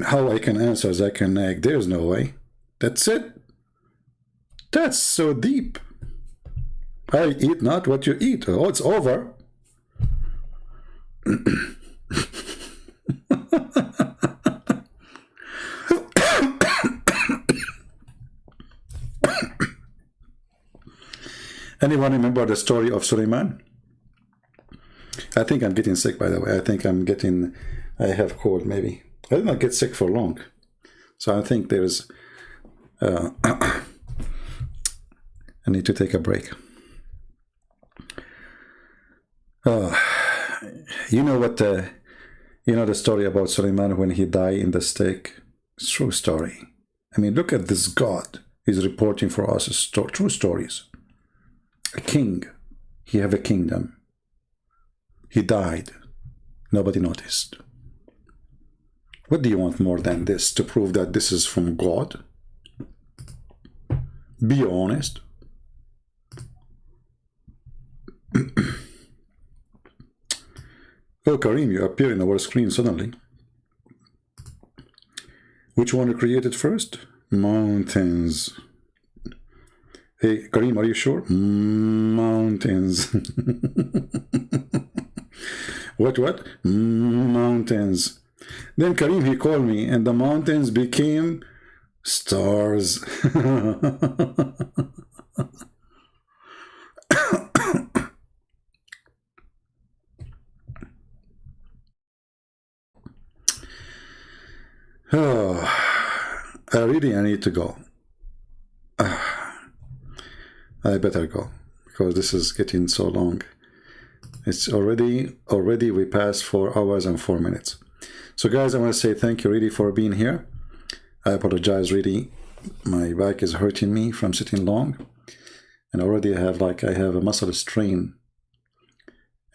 How I can answer Zakir Naik? There's no way. That's it. That's so deep. I eat not what you eat. Oh, it's over. Anyone remember the story of Suleiman? I think I'm getting sick, by the way. I think I have cold, maybe. I did not get sick for long. So I think there's, I need to take a break. You know what, you know the story about Suleiman when he died in the stake? It's true story. I mean, look at this God. He's reporting for us true stories. A king. He have a kingdom. He died. Nobody noticed. What do you want more than this to prove that this is from God? Be honest. Oh, Karim, you appear in our screen suddenly. Which one you created first? Mountains. Hey, Karim, are you sure? Mountains. What? Mountains. Then Karim, he called me, and the mountains became stars. Oh, I need to go. I better go because this is getting so long. It's already we passed 4 hours and 4 minutes. So guys, I want to say thank you really for being here. I apologize really. My back is hurting me from sitting long, and already I have a muscle strain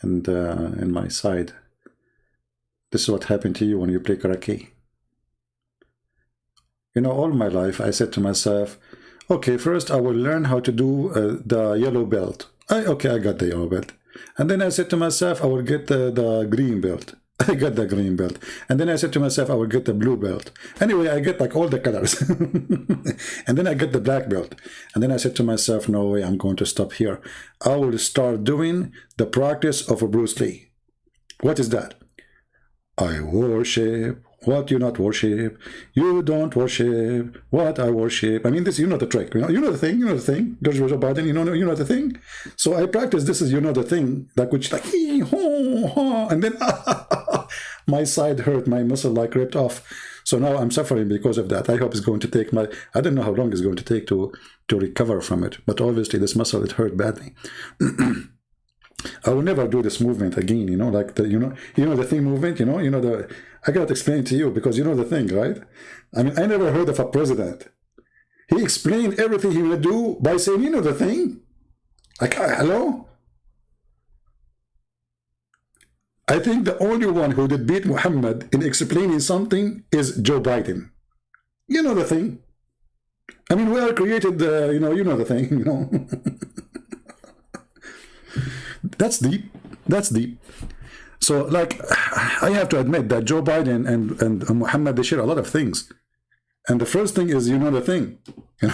and in my side. This is what happened to you when you play karate. You know, all my life I said to myself, okay, first I will learn how to do the yellow belt. Okay, I got the yellow belt. And then I said to myself, I will get the green belt. I got the green belt. And then I said to myself, I will get the blue belt. Anyway, I get like all the colors. And then I get the black belt. And then I said to myself, no way, I'm going to stop here. I will start doing the practice of a Bruce Lee. What is that? I worship what you not worship. You don't worship what I worship. I mean, this, you know the trick. You know the thing. You know the thing. George Biden, you know the thing. So I practice this is, you know the thing, like which like and then my side hurt, my muscle like ripped off. So now I'm suffering because of that. I hope it's going to take I don't know how long it's going to take to recover from it. But obviously this muscle, it hurt badly. I will never do this movement again, you know, like the, you know the thing movement, you know the, I cannot explain to you because you know the thing, right? I mean, I never heard of a president. He explained everything he would do by saying, you know the thing? Like, hello? I think the only one who did beat Muhammad in explaining something is Joe Biden. You know the thing. I mean, we are created, you know the thing, you know. That's deep. That's deep. So, like, I have to admit that Joe Biden and Muhammad, they share a lot of things. And the first thing is, you know the thing. You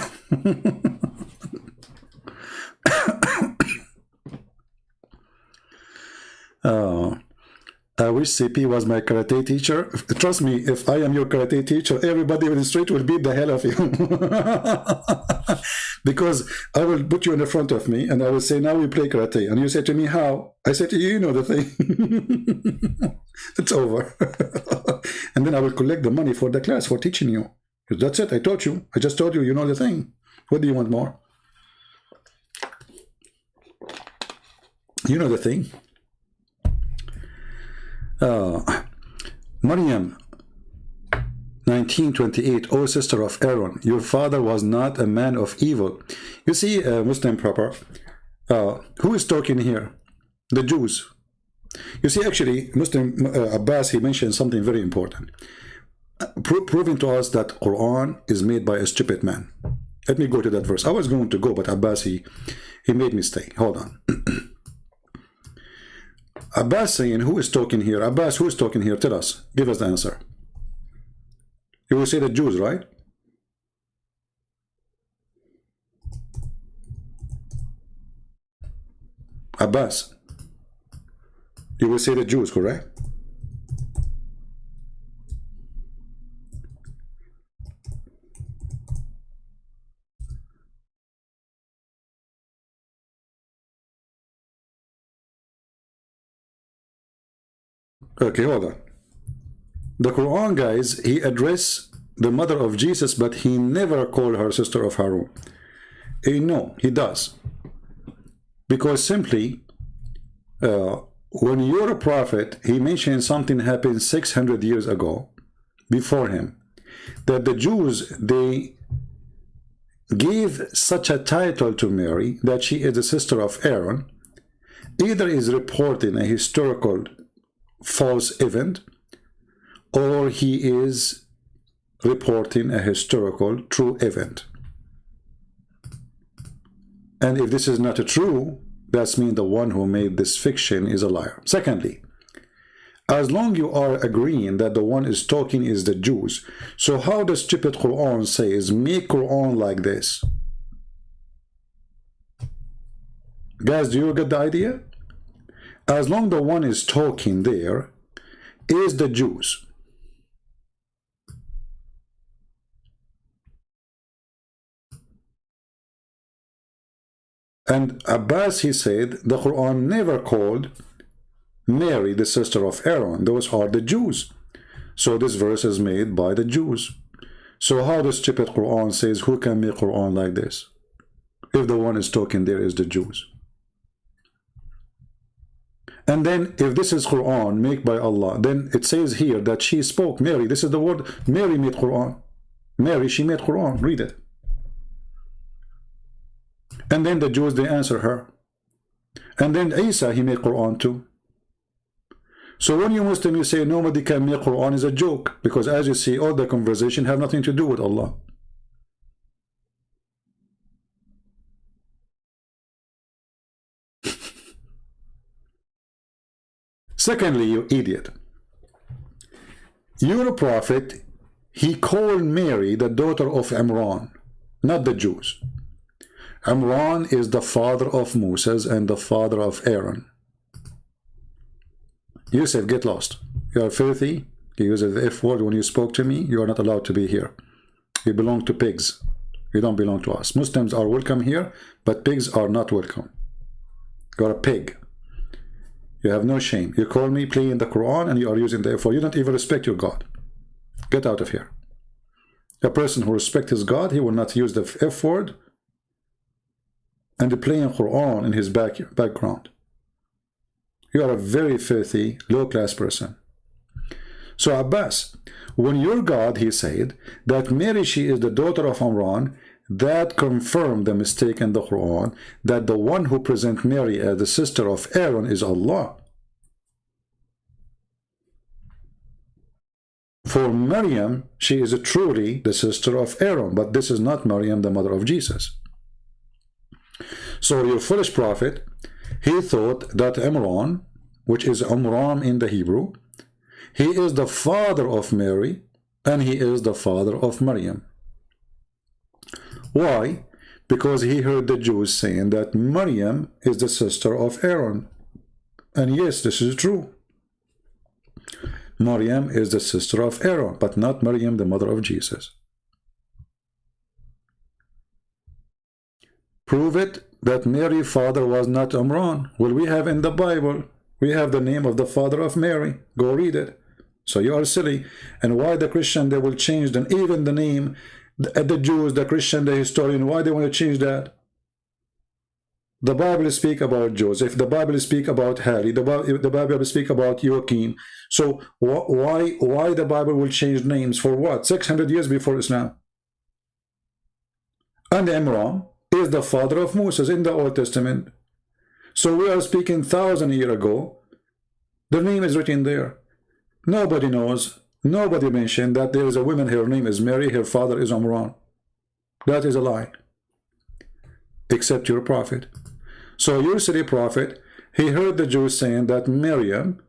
know? I wish CP was my karate teacher. Trust me, if I am your karate teacher, everybody in the street will beat the hell out of you. Because I will put you in the front of me and I will say, now we play karate. And you say to me, how? I say to you, you know the thing. It's over. And then I will collect the money for the class for teaching you. That's it. I taught you. I just told you, you know the thing. What do you want more? You know the thing. Maryam 19:28, O sister of Aaron, your father was not a man of evil. You see, Muslim proper, who is talking here? The Jews. You see, actually, Muslim Abbas, he mentioned something very important, proving to us that Quran is made by a stupid man. Let me go to that verse. I was going to go, but Abbas, he made me stay. Hold on. Abbas saying, who is talking here? Abbas, who is talking here? Tell us. Give us the answer. You will say the Jews, right? Abbas. You will say the Jews, correct? Okay, hold on. The Quran, guys, he addressed the mother of Jesus, but he never called her sister of Harun. No, he does. Because simply, when you're a prophet, he mentioned something happened 600 years ago, before him, that the Jews, they gave such a title to Mary, that she is the sister of Aaron, either is reporting a historical false event, or he is reporting a historical true event. And if this is not true, that means the one who made this fiction is a liar. Secondly, as long you are agreeing that the one is talking is the Jews, so how the stupid Quran says, make Quran like this? Guys, do you get the idea? As long the one is talking there is the Jews. And Abbas, he said, the Quran never called Mary the sister of Aaron. Those are the Jews. So this verse is made by the Jews. So how the stupid Quran says, who can make Quran like this? If the one is talking there is the Jews. And then if this is Quran made by Allah, then it says here that she spoke, Mary, this is the word, Mary made Quran. Mary, she made Quran, read it. And then the Jews, they answer her. And then Isa, he made Quran too. So when you Muslim, you say nobody can make Quran, is a joke. Because as you see, all the conversation have nothing to do with Allah. Secondly, you idiot, your prophet, he called Mary the daughter of Imran, not the Jews. Imran is the father of Moses and the father of Aaron. Yusuf, get lost. You are filthy. You use the F word when you spoke to me. You are not allowed to be here. You belong to pigs. You don't belong to us. Muslims are welcome here, but pigs are not welcome. You are a pig. You have no shame. You call me playing the Quran and you are using the F word. You don't even respect your God. Get out of here. A person who respects his God, he will not use the F word and playing Quran in his background. You are a very filthy, low-class person. So Abbas, when your God, he said, that Mary, she is the daughter of Imran, that confirmed the mistake in the Quran, that the one who presents Mary as the sister of Aaron is Allah. For Maryam, she is truly the sister of Aaron, but this is not Maryam, the mother of Jesus. So your foolish prophet, he thought that Imran which is Umran in the Hebrew. He is the father of Mary, and he is the father of Maryam. Why? Because he heard the Jews saying that Maryam is the sister of Aaron. And yes, this is true. Maryam is the sister of Aaron, but not Maryam, the mother of Jesus. Prove it that Mary's father was not Umran. Well, we have in the Bible, we have the name of the father of Mary. Go read it. So you are silly. And why the Christian, they will change them, even the name, the Jews, the Christian, the historian, why they want to change that? The Bible speak about Joseph, the Bible speak about Harry, the Bible speak about Joachim. So why the Bible will change names for what? 600 years before Islam. And Imran is the father of Moses in the Old Testament. So we are speaking 1,000 years ago. The name is written there. Nobody knows, nobody mentioned that there is a woman, her name is Mary, her father is Imran. That is a lie. Except your prophet. So your city prophet, he heard the Jews saying that Miriam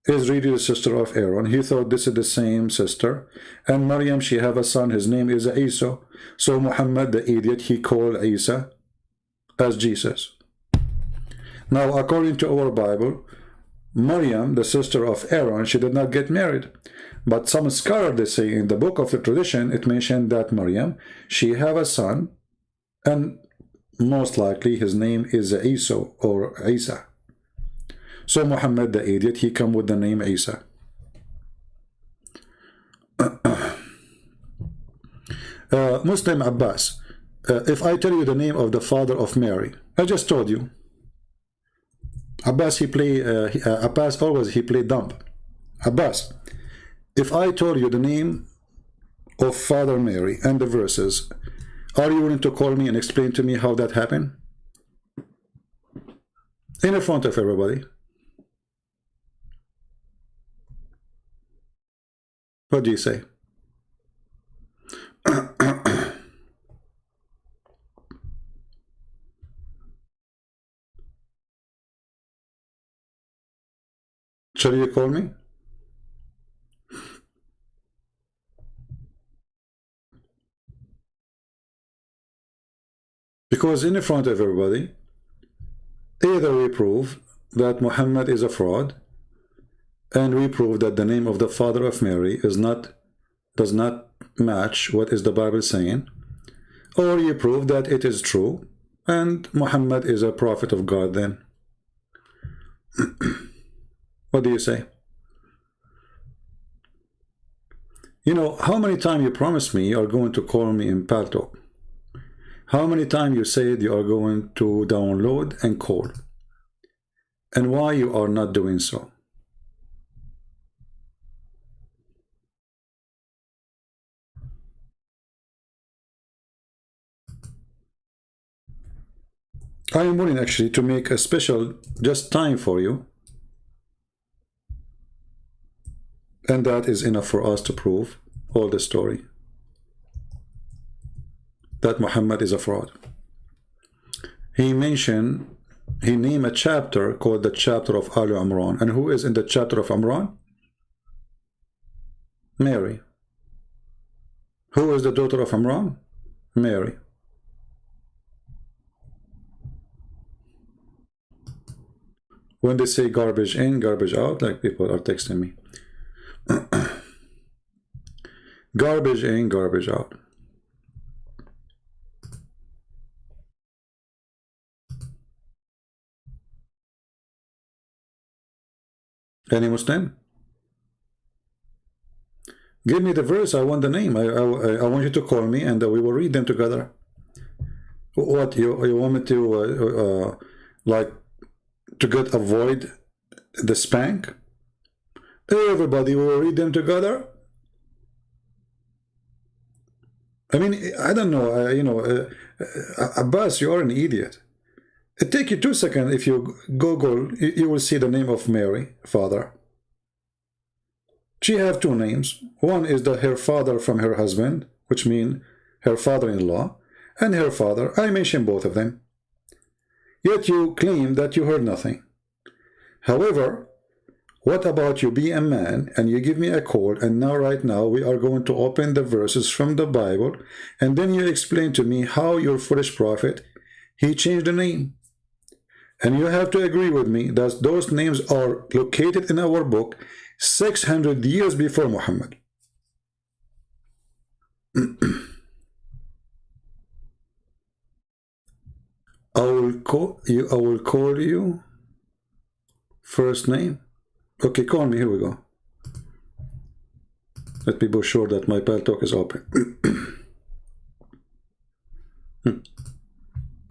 is really the sister of Aaron. He thought this is the same sister. And Maryam, she have a son, his name is Isa. So Muhammad, the idiot, he called Isa as Jesus. Now, according to our Bible, Maryam, the sister of Aaron, she did not get married. But some scholars, they say in the book of the tradition, it mentioned that Maryam, she have a son, and most likely his name is Isa or Isa. So Muhammad, the idiot, he come with the name Isa. Muslim Abbas, if I tell you the name of the father of Mary, I just told you. Abbas, he play, Abbas always, he play dumb. Abbas, if I told you the name of Father Mary and the verses, are you willing to call me and explain to me how that happened? In front of everybody. What do you say? Shall you call me? Because in front of everybody, either we prove that Muhammad is a fraud, and we prove that the name of the father of Mary does not match what is the Bible saying, or you prove that it is true, and Muhammad is a prophet of God then. What do you say? You know, how many times you promised me you are going to call me in Paltalk? How many times you said you are going to download and call? And why you are not doing so? I am willing actually to make a special just time for you. And that is enough for us to prove all the story. That Muhammad is a fraud. He named a chapter called the chapter of Ali Imran. And who is in the chapter of Imran? Mary. Who is the daughter of Imran? Mary. When they say garbage in, garbage out, like people are texting me. Garbage in, garbage out. Any Muslim? Give me the verse. I want the name. I want you to call me and we will read them together. What, you want me to like to avoid the spank? Everybody will read them together. I mean, I don't know. You know, Abbas, you are an idiot. It take you 2 seconds. If you Google, you will see the name of Mary, father. She have two names. One is her father from her husband, which means her father-in-law, and her father. I mentioned both of them. Yet you claim that you heard nothing. However, what about you be a man and you give me a call, and now right now we are going to open the verses from the Bible, and then you explain to me how your foolish prophet, he changed the name. And you have to agree with me that those names are located in our book 600 years before Muhammad. I will call you first name. Okay, call me. Here we go. Let me be sure that my pal talk is open.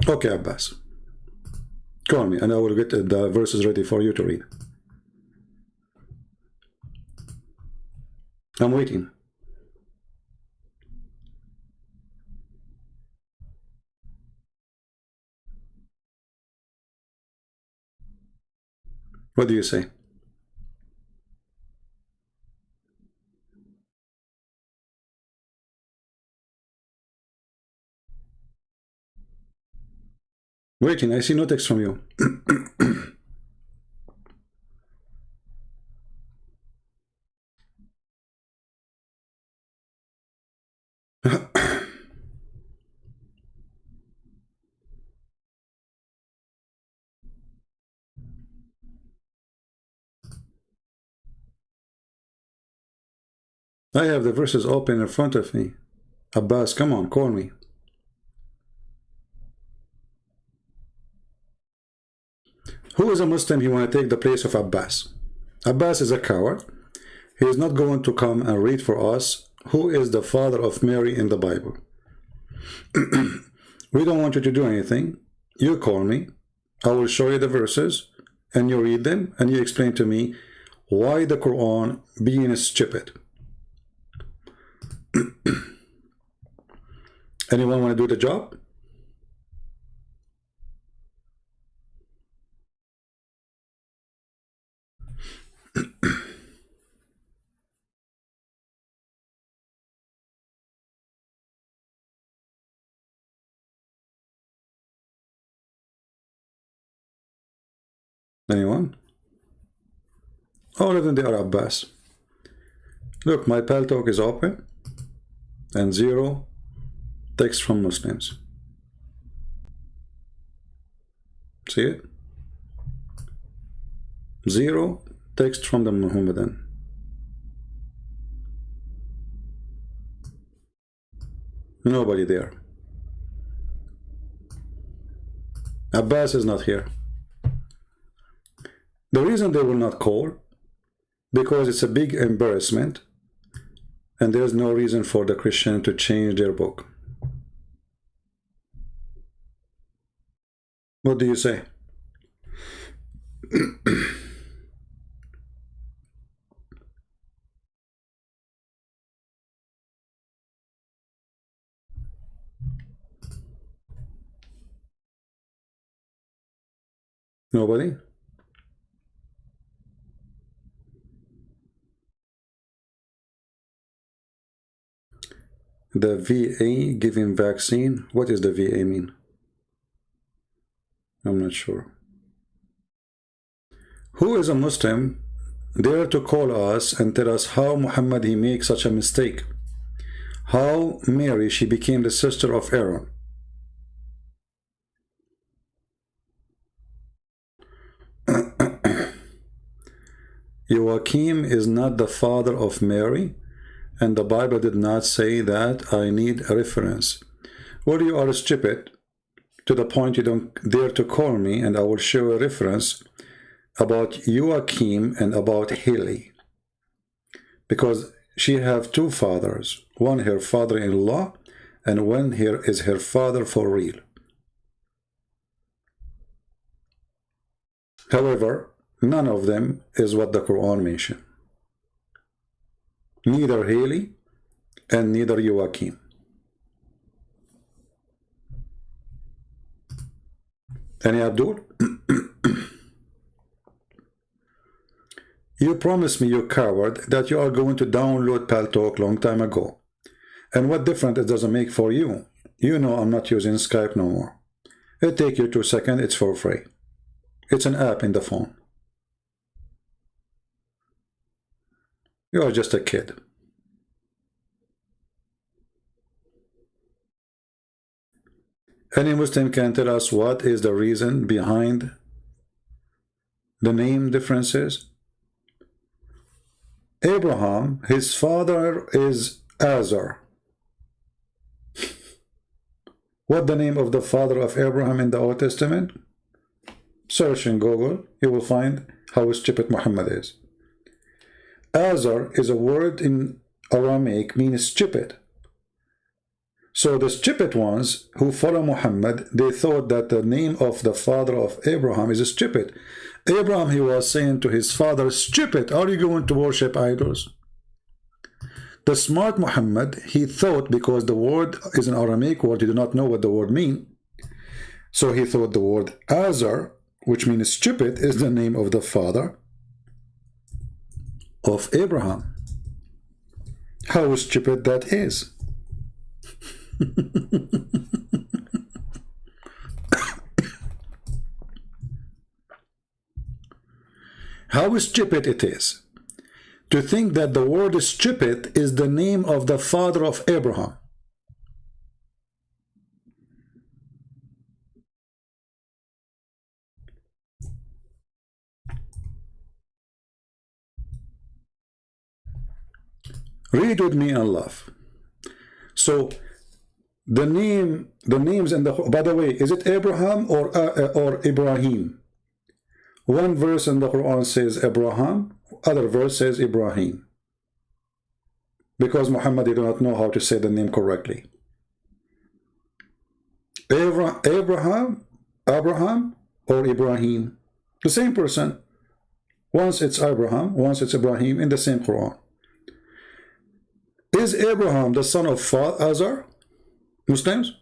Okay, Abbas. Call me and I will get the verses ready for you to read. I'm waiting. What do you say? Waiting, I see no text from you. I have the verses open in front of me. Abbas, come on, call me. Who is a Muslim he want to take the place of Abbas? Abbas is a coward. He is not going to come and read for us who is the father of Mary in the Bible. We don't want you to do anything. You call me. I will show you the verses and you read them and you explain to me why the Quran being stupid. Anyone want to do the job? Anyone? All of them, they are Abbas. Look, my pal talk is open and zero text from Muslims. See it? Zero text from the Muhammadan. Nobody there. Abbas is not here. The reason they will not call, because it's a big embarrassment and there's no reason for the Christian to change their book. What do you say? Nobody? The VA giving vaccine. What does the VA mean? I'm not sure. Who is a Muslim dare to call us and tell us how Muhammad he makes such a mistake? How Mary she became the sister of Aaron? Joachim is not the father of Mary, and the Bible did not say that. I need a reference. Well, you are stupid to the point you don't dare to call me, and I will show a reference about Joachim and about Haley, because she have two fathers, one her father-in-law and one here is her father for real. However, none of them is what the Quran mentioned. Neither Haley and neither Joachim. Any Abdul? You promised me, you coward, that you are going to download Paltalk long time ago. And what difference it doesn't make for you? You know I'm not using Skype no more. It take you 2 seconds, it's for free. It's an app in the phone. You are just a kid. Any Muslim can tell us what is the reason behind the name differences? Abraham, his father is Azar. What the name of the father of Abraham in the Old Testament? Search in Google, you will find how stupid Muhammad is. Azar is a word in Aramaic, means stupid. So the stupid ones who follow Muhammad, they thought that the name of the father of Abraham is stupid. Abraham, he was saying to his father, stupid, are you going to worship idols? The smart Muhammad, he thought, because the word is an Aramaic word, he did not know what the word means. So he thought the word Azar, which means stupid, is the name of the father of Abraham. How stupid that is. How stupid it is to think that the word stupid is the name of the father of Abraham. Read with me and laugh. So the names in the, by the way, is it Abraham or Ibrahim? One verse in the Quran says Abraham, other verse says Ibrahim. Because Muhammad did not know how to say the name correctly. Abraham or Ibrahim, the same person. Once it's Abraham, once it's Ibrahim in the same Quran. Is Abraham the son of Azar? Muslims?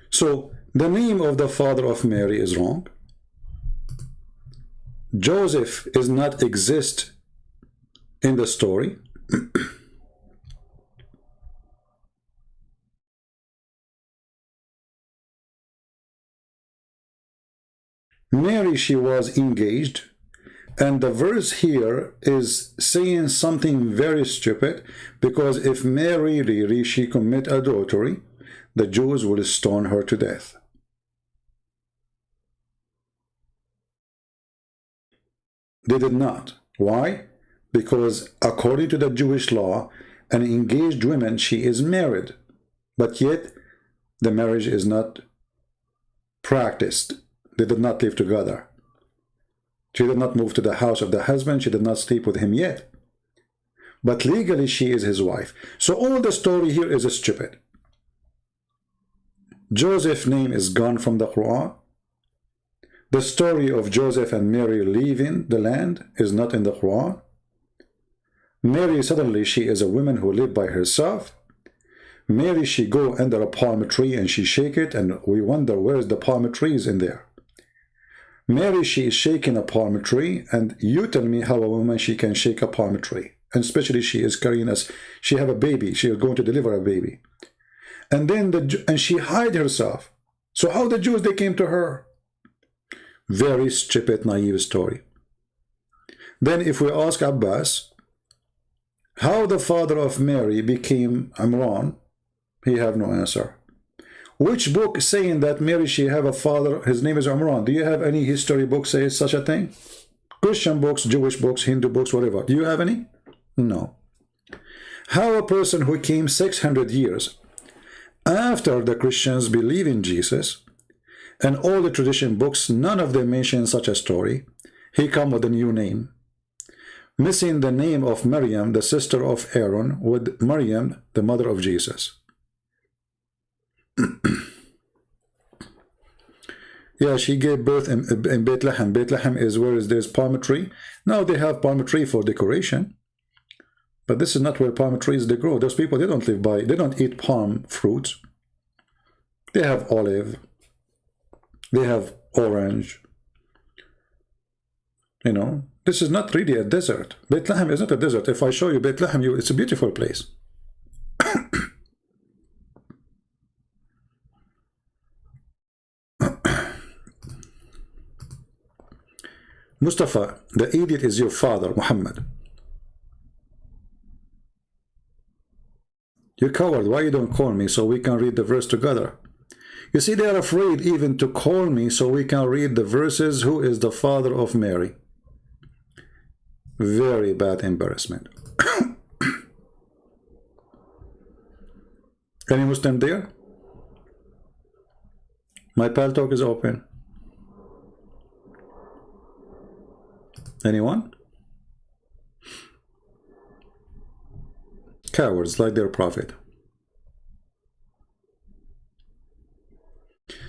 So the name of the father of Mary is wrong. Joseph is not exist in the story. Mary, she was engaged, and the verse here is saying something very stupid, because if Mary really she commit adultery, the Jews will stone her to death. They did not. Why? Because according to the Jewish law, an engaged woman, she is married, but yet the marriage is not practiced. They did not live together. She did not move to the house of the husband. She did not sleep with him yet. But legally, she is his wife. So all the story here is stupid. Joseph's name is gone from the Quran. The story of Joseph and Mary leaving the land is not in the Quran. Mary, suddenly, she is a woman who lived by herself. Mary, she go under a palm tree and she shake it, and we wonder where's the palm trees in there. Mary, she is shaking a palm tree, and you tell me how a woman she can shake a palm tree, and especially she is carrying us. She have a baby. She is going to deliver a baby, and then and she hide herself. So how the Jews they came to her? Very stupid, naive story. Then if we ask Abbas how the father of Mary became Imran, he have no answer. Which book saying that Mary she have a father, his name is Imran? Do you have any history book say such a thing? Christian books, Jewish books, Hindu books, whatever. Do you have any? No. How a person who came 600 years after the Christians believe in Jesus, and all the tradition books, none of them mention such a story, he come with a new name, missing the name of Maryam, the sister of Aaron, with Maryam, the mother of Jesus. Yeah, she gave birth in Bethlehem. Bethlehem is where there's palm tree. Now they have palm tree for decoration, but this is not where palm trees they grow. Those people, they don't live by, they don't eat palm fruits. They have olive, they have orange. You know, this is not really a desert. Bethlehem is not a desert. If I show you Bethlehem, it's a beautiful place. Mustafa, the idiot is your father, Muhammad. You coward, why you don't call me so we can read the verse together? You see, they are afraid even to call me so we can read the verses. Who is the father of Mary? Very bad embarrassment. Any Muslim there? My pal talk is open. Anyone? Cowards like their prophet.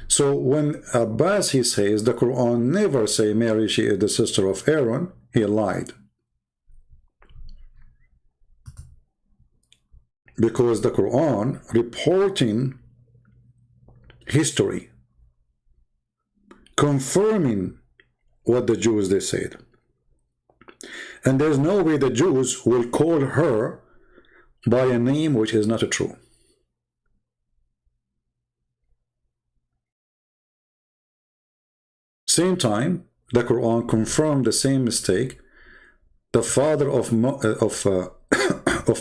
So when Abbas, he says the Quran never say Mary, she is the sister of Aaron, he lied. Because the Quran reporting history, confirming what the Jews they said. And there's no way the Jews will call her by a name which is not true. Same time, the Quran confirmed the same mistake. The father of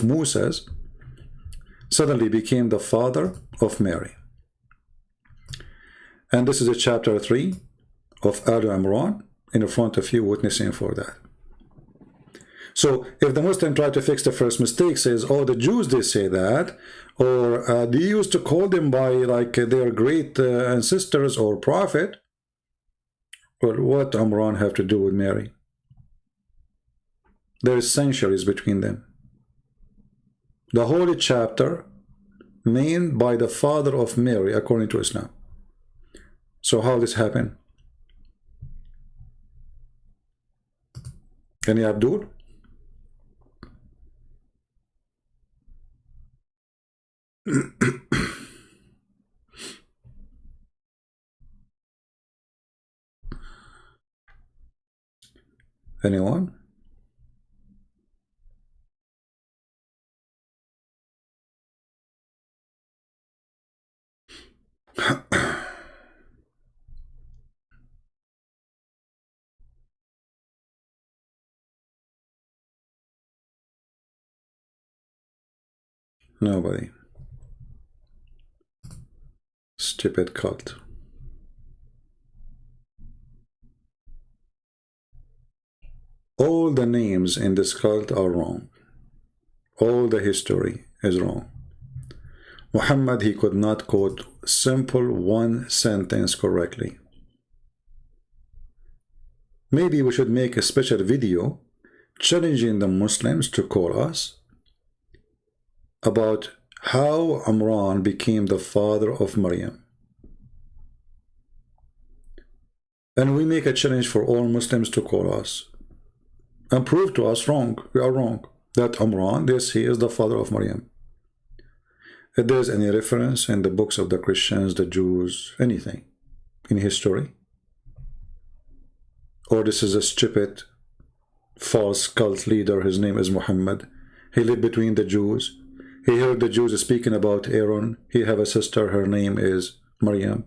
Moses suddenly became the father of Mary. And this is a chapter 3 of Al Imran, in front of you, witnessing for that. So if the Muslim try to fix the first mistake, says, oh, the Jews, they say that, or they used to call them by like their great ancestors or prophet. Well, what Imran have to do with Mary? There is centuries between them. The holy chapter named by the father of Mary according to Islam. So how this happen? Any Abdul? Anyone? Nobody. Stupid cult. All the names in this cult are wrong. All the history is wrong. Muhammad, he could not quote simple one sentence correctly. Maybe we should make a special video challenging the Muslims to call us about how Imran became the father of Maryam. And we make a challenge for all Muslims to call us and prove to us wrong. We are wrong. That Imran, this, he is the father of Maryam. If there's any reference in the books of the Christians, the Jews, anything in history, or this is a stupid, false cult leader, his name is Muhammad. He lived between the Jews. He heard the Jews speaking about Aaron. He have a sister, her name is Maryam.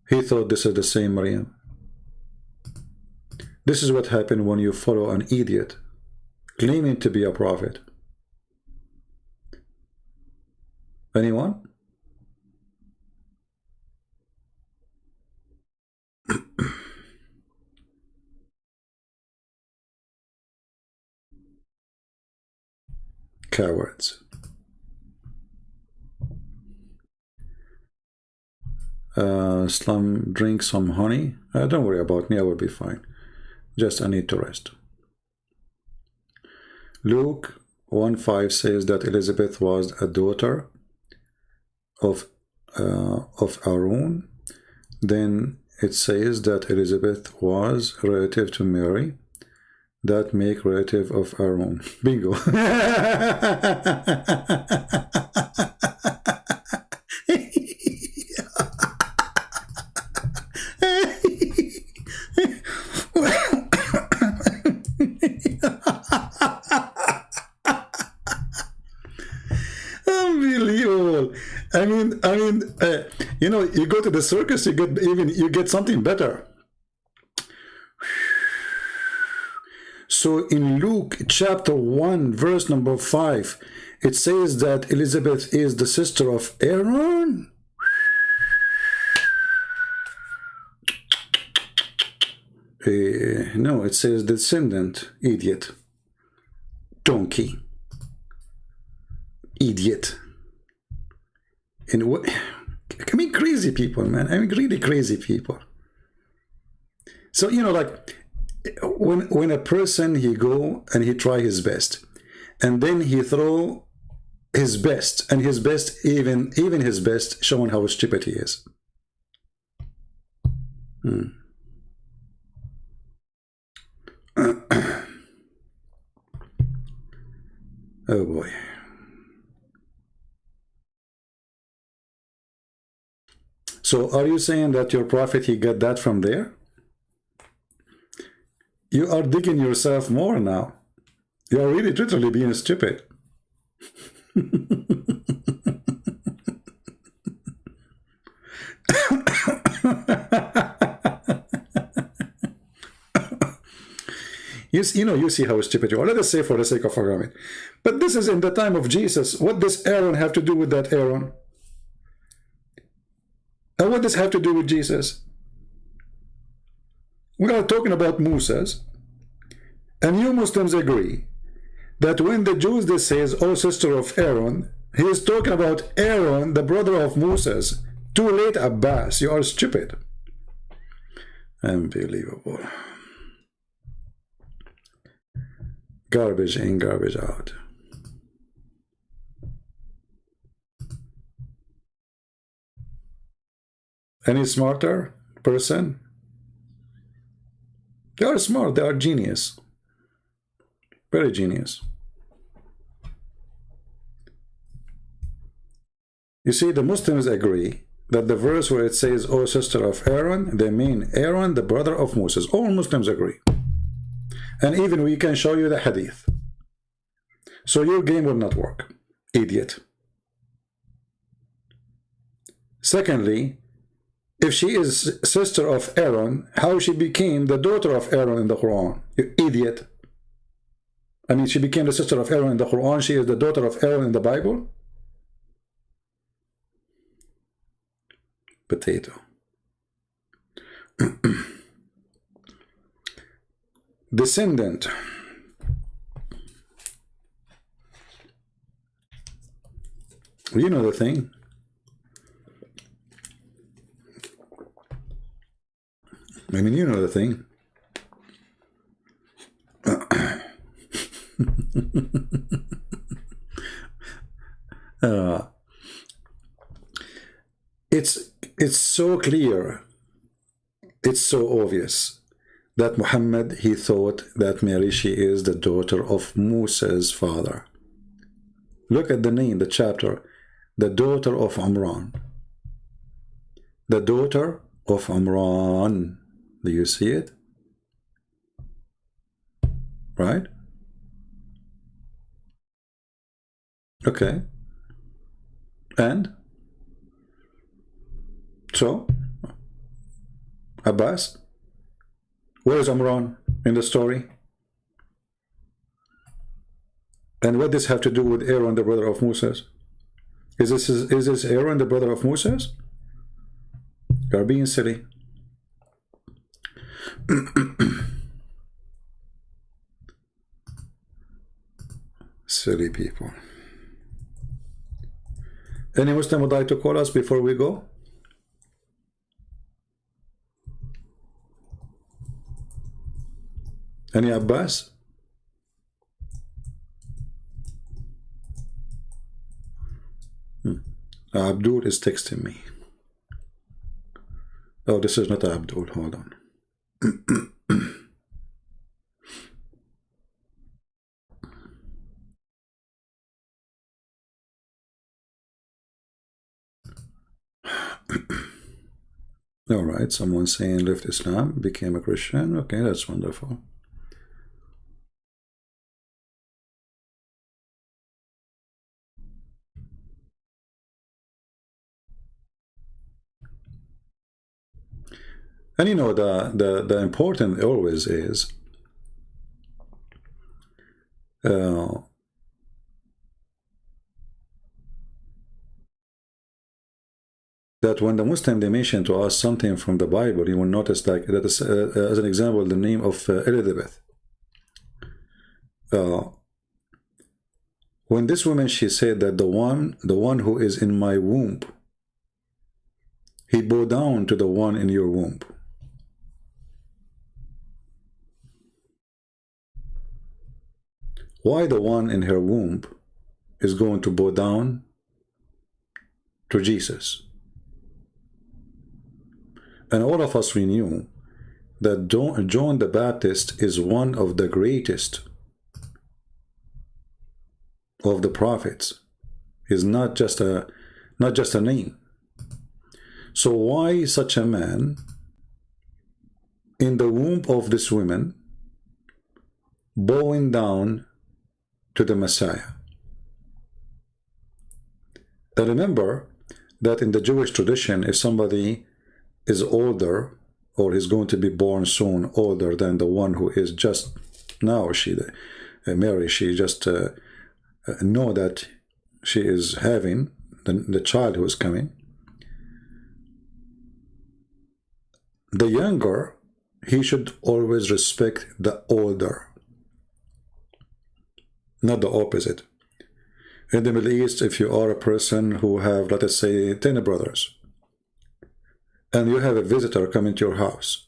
He thought this is the same Maryam. This is what happened when you follow an idiot claiming to be a prophet. Anyone? Cowards. Islam, drink some honey. Don't worry about me, I will be fine. Just I need to rest. Luke 1:5 says that Elizabeth was a daughter of Aaron. Then it says that Elizabeth was relative to Mary. That make relative of Aaron. Bingo. Unbelievable. I mean, you know, you go to the circus, you get something better. So in Luke chapter 1 verse number 5, it says that Elizabeth is the sister of Aaron. No, it says descendant. Idiot. Donkey. Idiot. And what? I mean, crazy people, man. I mean, really crazy people. So, you know, like, when a person, he go and he try his best, and then he throw his best, and his best, even his best, showing how stupid he is. Oh boy. So are you saying that your prophet, he got that from there? You are digging yourself more now. You are really literally being stupid. You see how stupid you are. Let us say for the sake of argument. But this is in the time of Jesus. What does Aaron have to do with that Aaron? And what does have to do with Jesus? We are talking about Moses. And you Muslims agree that when the Jews, they says, oh, sister of Aaron, he is talking about Aaron, the brother of Moses. Too late, Abbas. You are stupid. Unbelievable. Garbage in, garbage out. Any smarter person? They are smart, they are genius. Very genius. You see, the Muslims agree that the verse where it says, oh, sister of Aaron, they mean Aaron, the brother of Moses. All Muslims agree. And even we can show you the hadith. So your game will not work, idiot. Secondly, if she is sister of Aaron, how she became the daughter of Aaron in the Quran? You idiot. I mean, she became the sister of Aaron in the Quran. She is the daughter of Aaron in the Bible? Potato. Descendant. You know the thing. I mean, you know the thing. It's so clear, it's so obvious that Muhammad, he thought that Mary, she is the daughter of Musa's father. Look at the name, the chapter, the daughter of Amran. The daughter of Amran. Do you see it? Right? Okay. And? So? Abbas? Where is Amran in the story? And what does have to do with Aaron, the brother of Moses? Is this Aaron, the brother of Moses? You are being silly. Silly people. Any Muslim would like to call us before we go? Any Abbas? Abdul is texting me. Oh, this is not Abdul. Hold on. All right, someone saying left Islam, became a Christian. Okay, that's wonderful. And you know, the important always is that when the Muslim they mention to us something from the Bible, you will notice like that is, as an example, the name of Elizabeth. When this woman, she said that the one who is in my womb, he bowed down to the one in your womb. Why the one in her womb is going to bow down to Jesus? And all of us, we knew that John the Baptist is one of the greatest of the prophets. He's not just a name. So why such a man in the womb of this woman bowing down to the Messiah? And remember that in the Jewish tradition, if somebody is older, or is going to be born soon, older than the one who is just now, Mary, she just know that she is having the child who is coming. The younger, he should always respect the older, not the opposite. In the Middle East, if you are a person who have, let us say, 10 brothers, and you have a visitor coming to your house,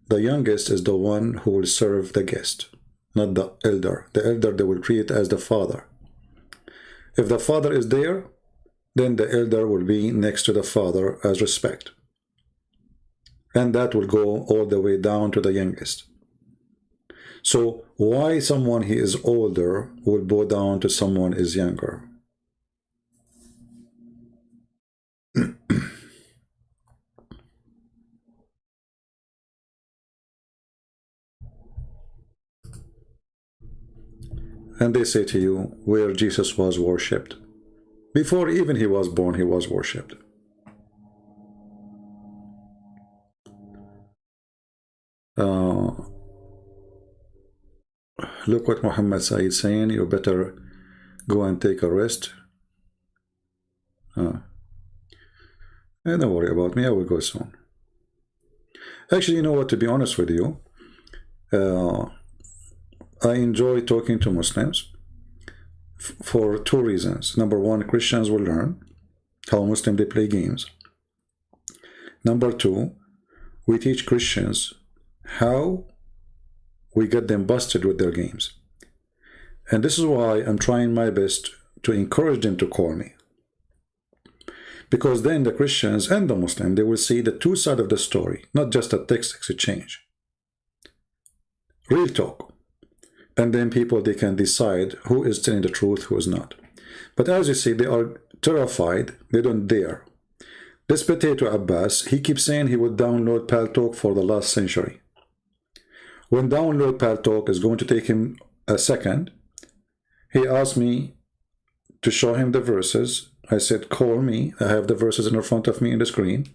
the youngest is the one who will serve the guest, not the elder. The elder they will treat as the father. If the father is there, then the elder will be next to the father as respect. And that will go all the way down to the youngest. So why someone he is older will bow down to someone is younger? And they say to you, where Jesus was worshipped. Before even he was born, he was worshipped. Look what Muhammad Said is saying, you better go and take a rest. Don't worry about me, I will go soon. Actually, you know what, to be honest with you, I enjoy talking to Muslims for two reasons. Number one, Christians will learn how Muslims they play games. Number two, we teach Christians how we get them busted with their games. And this is why I'm trying my best to encourage them to call me. Because then the Christians and the Muslims, they will see the two sides of the story, not just a text exchange. Real talk. And then people, they can decide who is telling the truth, who is not. But as you see, they are terrified. They don't dare. This potato Abbas, he keeps saying he would download Paltalk for the last century. When download Paltalk is going to take him a second, he asked me to show him the verses. I said, call me. I have the verses in front of me in the screen.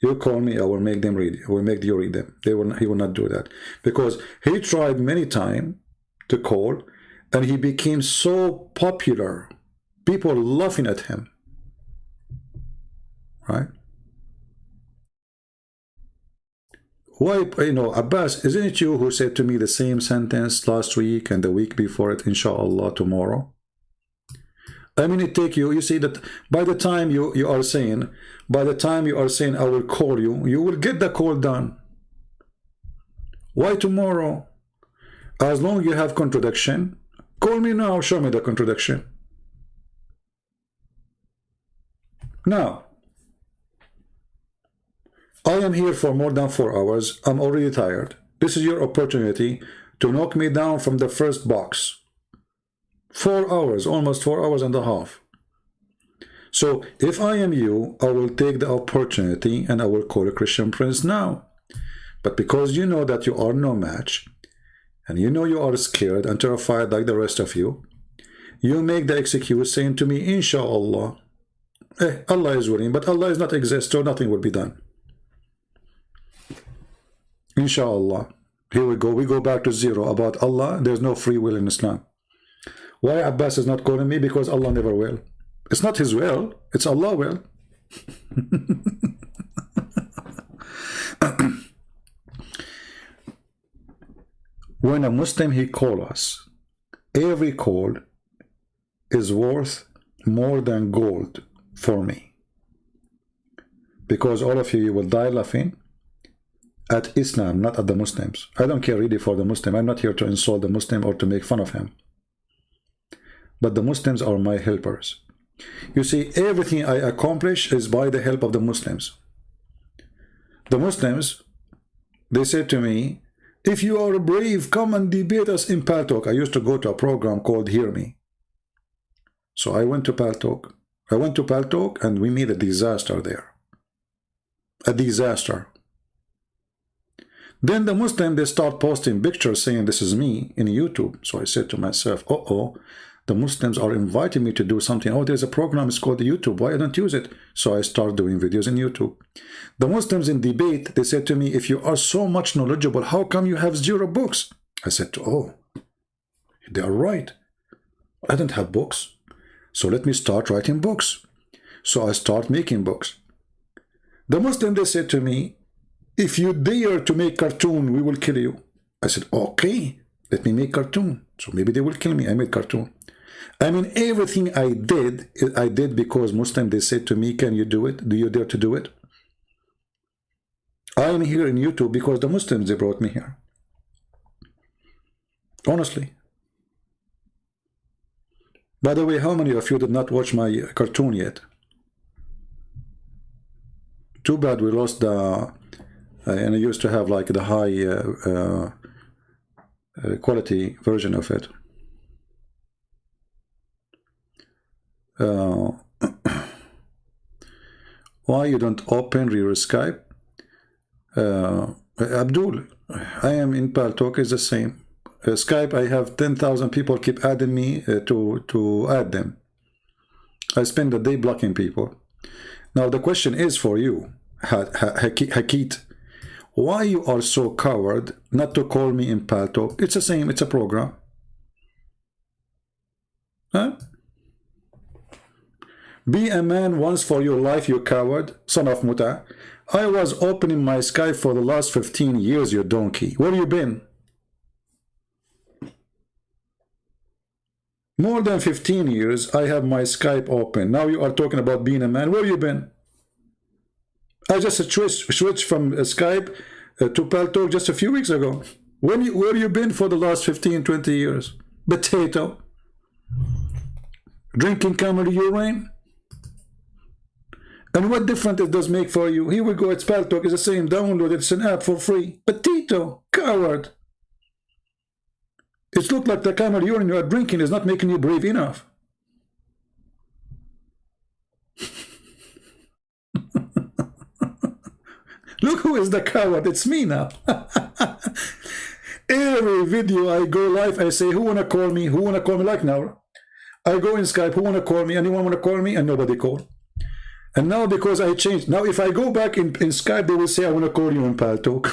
You call me, I will make them read. I will make you read them. He will not do that. Because he tried many times to call, and he became so popular. People laughing at him. Right? Why, you know, Abbas, isn't it you who said to me the same sentence last week and the week before it, inshallah, tomorrow? I mean, it take you, you see that by the time you are saying, I will call you, you will get the call done. Why tomorrow? As long as you have contradiction, call me now, show me the contradiction. Now, I am here for more than 4 hours. I'm already tired. This is your opportunity to knock me down from the first box. 4 hours, almost 4 hours and a half. So if I am you, I will take the opportunity and I will call a Christian Prince now. But because you know that you are no match, and you know you are scared and terrified like the rest of you, you make the excuse saying to me, inshallah, Allah is willing, but Allah is not exist, so nothing will be done. Inshallah. Here we go. We go back to zero. About Allah, there's no free will in Islam. Why Abbas is not calling me? Because Allah never will. It's not his will. It's Allah will. When a Muslim he call us, every call is worth more than gold for me, because all of you will die laughing at Islam, not at the Muslims. I don't care really for the Muslim. I'm not here to insult the Muslim or to make fun of him, but the Muslims are my helpers. You see, everything I accomplish is by the help of the Muslims. The Muslims, they said to me, if you are brave, come and debate us in Paltalk. I used to go to a program called Hear Me. So I went to Paltalk. And we made a disaster there. A disaster. Then the Muslim, they start posting pictures saying this is me in YouTube. So I said to myself, uh-oh, the Muslims are inviting me to do something. Oh, there's a program, it's called YouTube. Why I don't use it? So I start doing videos in YouTube. The Muslims in debate, they said to me, if you are so much knowledgeable, how come you have 0 books? I said, oh, they are right. I don't have books. So let me start writing books. So I start making books. The Muslim, they said to me, if you dare to make cartoon, we will kill you. I said, okay, let me make cartoon. So maybe they will kill me. I made cartoon. I mean, everything I did because Muslim, they said to me, can you do it? Do you dare to do it? I am here in YouTube because the Muslims, they brought me here. Honestly. By the way, how many of you did not watch my cartoon yet? Too bad we lost the... and I used to have like the high quality version of it. Why you don't open your Skype? Abdul, I am in Paltalk, is the same. Skype, I have 10,000 people keep adding me to add them. I spend the day blocking people. Now the question is for you, Hakit, why you are so coward not to call me in Paltalk? It's the same, it's a program. Huh? Be a man once for your life, you coward, son of Muta. I was opening my Skype for the last 15 years, you donkey. Where you been? More than 15 years, I have my Skype open. Now you are talking about being a man. Where you been? I just switched from Skype to Paltalk just a few weeks ago. Where you been for the last 15, 20 years? Potato. Drinking camel urine? And what difference it does make for you? Here we go, it's Paltalk, it's the same, download it, it's an app for free. Potato, coward. It looks like the camel urine you are drinking is not making you brave enough. Look who is the coward, it's me now. Every video I go live, I say, who wanna call me? Who wanna call me? Like now, I go in Skype, who wanna call me? Anyone wanna call me? And nobody called. And now because I changed, now if I go back in Skype, they will say, I want to call you in Paltalk.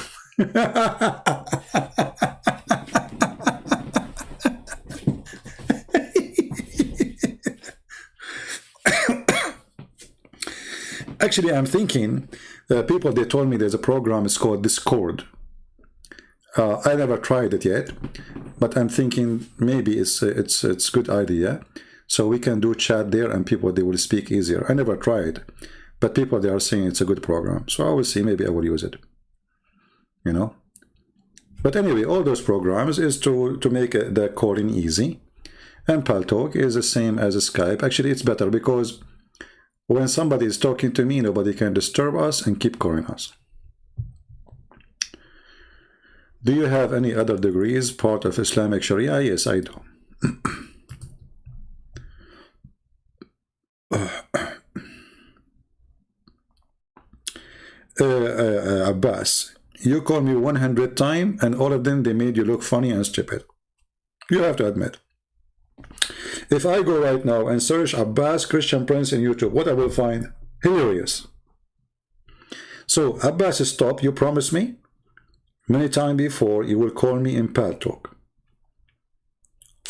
Actually, I'm thinking, people, they told me there's a program, it's called Discord. I never tried it yet, but I'm thinking maybe it's a good idea. So we can do chat there and people, they will speak easier. I never tried, but people, they are saying it's a good program. So I will see, maybe I will use it, you know. But anyway, all those programs is to make the calling easy. And Paltalk is the same as Skype. Actually, it's better because when somebody is talking to me, nobody can disturb us and keep calling us. Do you have any other degrees, part of Islamic Sharia? Yes, I do. Abbas, you call me 100 times and all of them, they made you look funny and stupid. You have to admit. If I go right now and search Abbas Christian Prince in YouTube, what I will find? Hilarious. So Abbas, stop. You promised me many times before you will call me in Paltalk.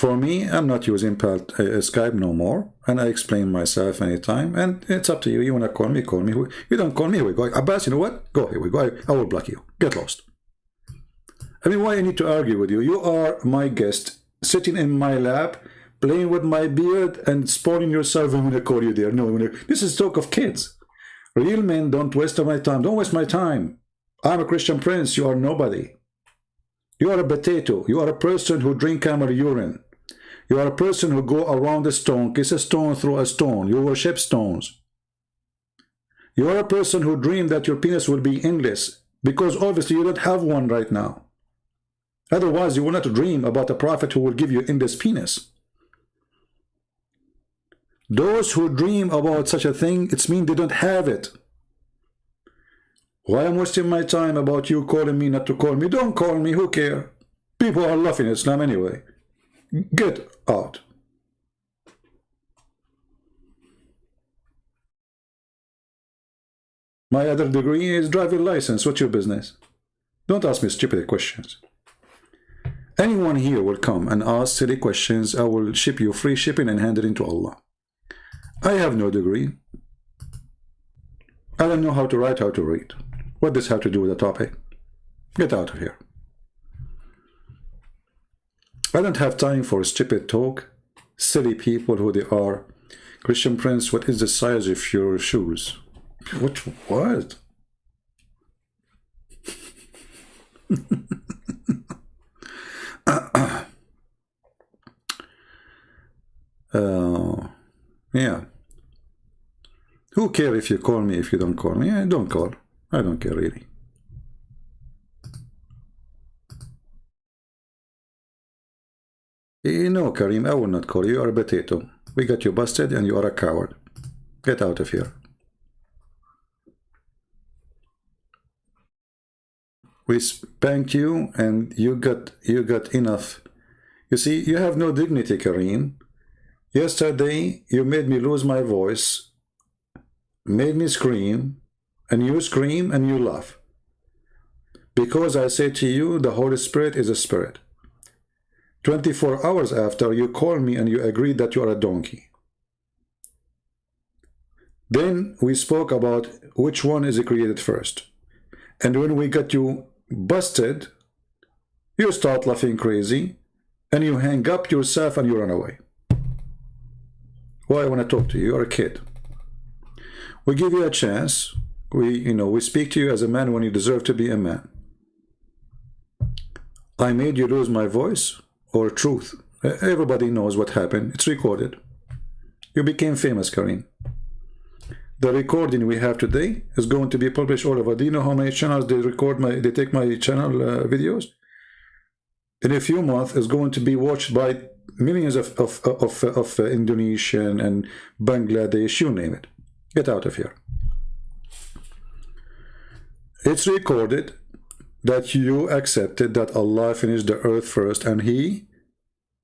For me, I'm not using Skype no more, and I explain myself anytime, and it's up to you. You want to call me, call me. You don't call me, here we go. Abbas, you know what? Go, here we go. I will block you. Get lost. I mean, why I need to argue with you? You are my guest, sitting in my lap, playing with my beard, and spoiling yourself. I'm going to call you there. No, this is talk of kids. Real men don't waste my time. Don't waste my time. I'm a Christian prince. You are nobody. You are a potato. You are a person who drink camel urine. You are a person who go around a stone, kiss a stone, throw a stone. You worship stones. You are a person who dream that your penis will be endless, because obviously you don't have one right now. Otherwise, you will not dream about a prophet who will give you endless penis. Those who dream about such a thing, it means they don't have it. Why I'm wasting my time about you calling me, not to call me? Don't call me, who care? People are laughing at Islam anyway. Get out. My other degree is driving license. What's your business? Don't ask me stupid questions. Anyone here will come and ask silly questions. I will ship you free shipping and hand it into Allah. I have no degree. I don't know how to write, how to read. What does have to do with the topic? Get out of here. I don't have time for stupid talk. Silly people who they are. Christian Prince, what is the size of your shoes? What? Yeah. Who care if you call me, if you don't call me? Yeah, don't call. I don't care really. No, Karim, I will not call you. You are a potato. We got you busted and you are a coward. Get out of here. We spanked you and you got enough. You see, you have no dignity, Karim. Yesterday, you made me lose my voice, made me scream, and you scream and you laugh. Because I say to you, the Holy Spirit is a spirit. 24 hours after, you call me and you agreed that you are a donkey. Then we spoke about which one is created first. And when we got you busted, you start laughing crazy, and you hang up yourself and you run away. Why I want to talk to you? You're a kid. We give you a chance. We speak to you as a man when you deserve to be a man. I made you lose my voice or truth. Everybody knows what happened. It's recorded. You became famous, Karim. The recording we have today is going to be published all over. Do you know how many channels they take my channel videos? In a few months, it's going to be watched by millions of Indonesian and Bangladesh, you name it. Get out of here. It's recorded that you accepted that Allah finished the earth first and He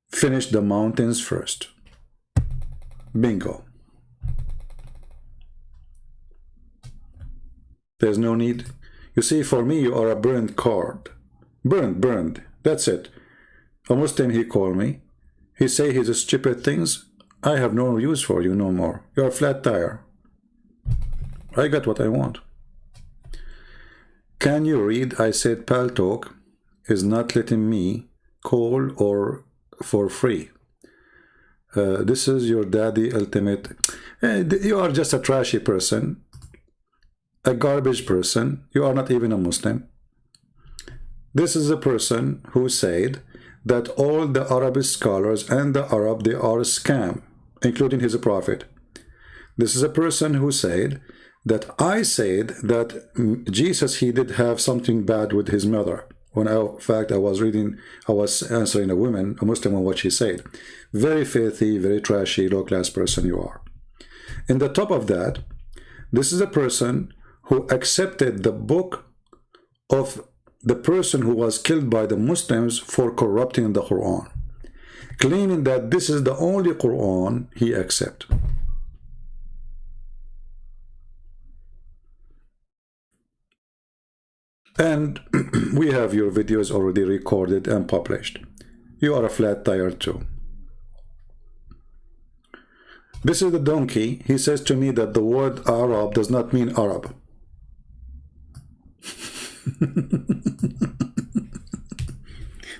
finished the mountains first. Bingo. There's no need. You see, for me, you are a burned card. Burned. That's it. A Muslim, he called me. He say he's stupid things. I have no use for you no more. You're a flat tire. I got what I want. Can you read? I said Pal Talk is not letting me call or for free. This is your daddy ultimate. You are just a trashy person. A garbage person. You are not even a Muslim. This is a person who said that all the Arab scholars and the Arab, they are a scam, including his prophet. This is a person who said that I said that Jesus, he did have something bad with his mother. When in fact I was answering a woman, a Muslim, on what she said. Very filthy, very trashy, low-class person you are. In the top of that, this is a person who accepted the book of the person who was killed by the Muslims for corrupting the Quran, claiming that this is the only Quran he accepts. And we have your videos already recorded and published. You are a flat tire too. This is the donkey. He says to me that the word Arab does not mean Arab.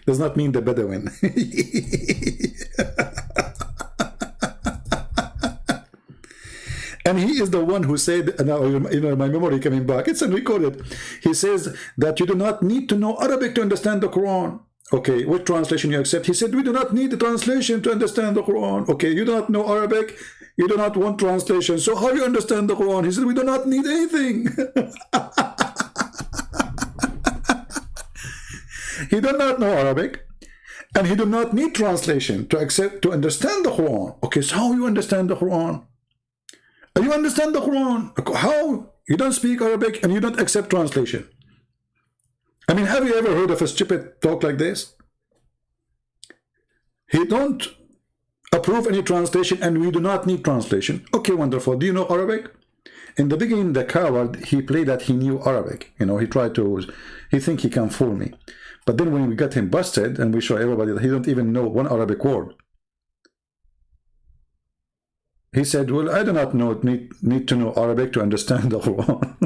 Does not mean the Bedouin. And he is the one who said, now you know, my memory coming back, it's unrecorded. He says that you do not need to know Arabic to understand the Quran. Okay, what translation you accept? He said, we do not need the translation to understand the Quran. Okay, you do not know Arabic, you do not want translation, so how do you understand the Quran? He said, we do not need anything. He does not know Arabic, and he do not need translation to understand the Quran. Okay, so how you understand the Quran? You understand the Quran. How? You don't speak Arabic and you don't accept translation. I mean, have you ever heard of a stupid talk like this? He don't approve any translation and we do not need translation. Okay, wonderful. Do you know Arabic? In the beginning, the coward, he played that he knew Arabic. You know, he tried to, he think he can fool me. But then when we got him busted and we show everybody that he don't even know one Arabic word, he said, well, I do not know, need to know Arabic to understand the Quran.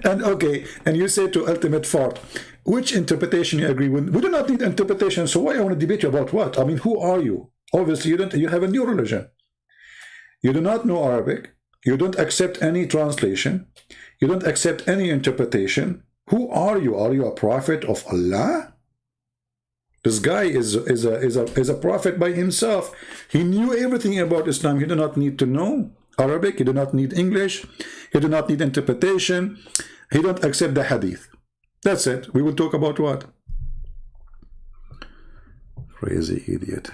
And okay, and you say to ultimate fart, which interpretation you agree with? We do not need interpretation, so why I want to debate you about what? I mean, who are you? Obviously, you have a new religion. You do not know Arabic. You don't accept any translation. You don't accept any interpretation. Who are you? Are you a prophet of Allah? This guy is a prophet by himself. He knew everything about Islam. He do not need to know Arabic. He do not need English. He do not need interpretation. He don't accept the hadith. That's it. We will talk about what? Crazy idiot.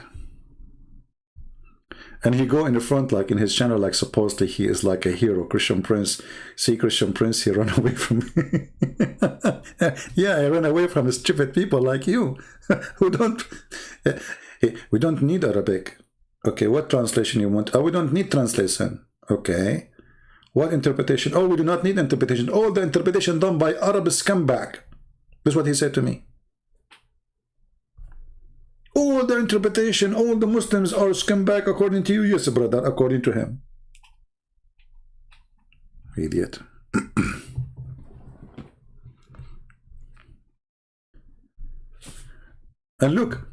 And he go in the front, like in his channel, like supposedly he is like a hero, Christian Prince. See, Christian Prince, he run away from me. Yeah, I run away from stupid people like you, who don't. We don't need Arabic. Okay, what translation you want? Oh, we don't need translation. Okay. What interpretation? Oh, we do not need interpretation. All the interpretation done by Arab scumbag. That's what he said to me. All the interpretation, all the Muslims are scumbag according to you. Yes, brother, according to him. Idiot. And look,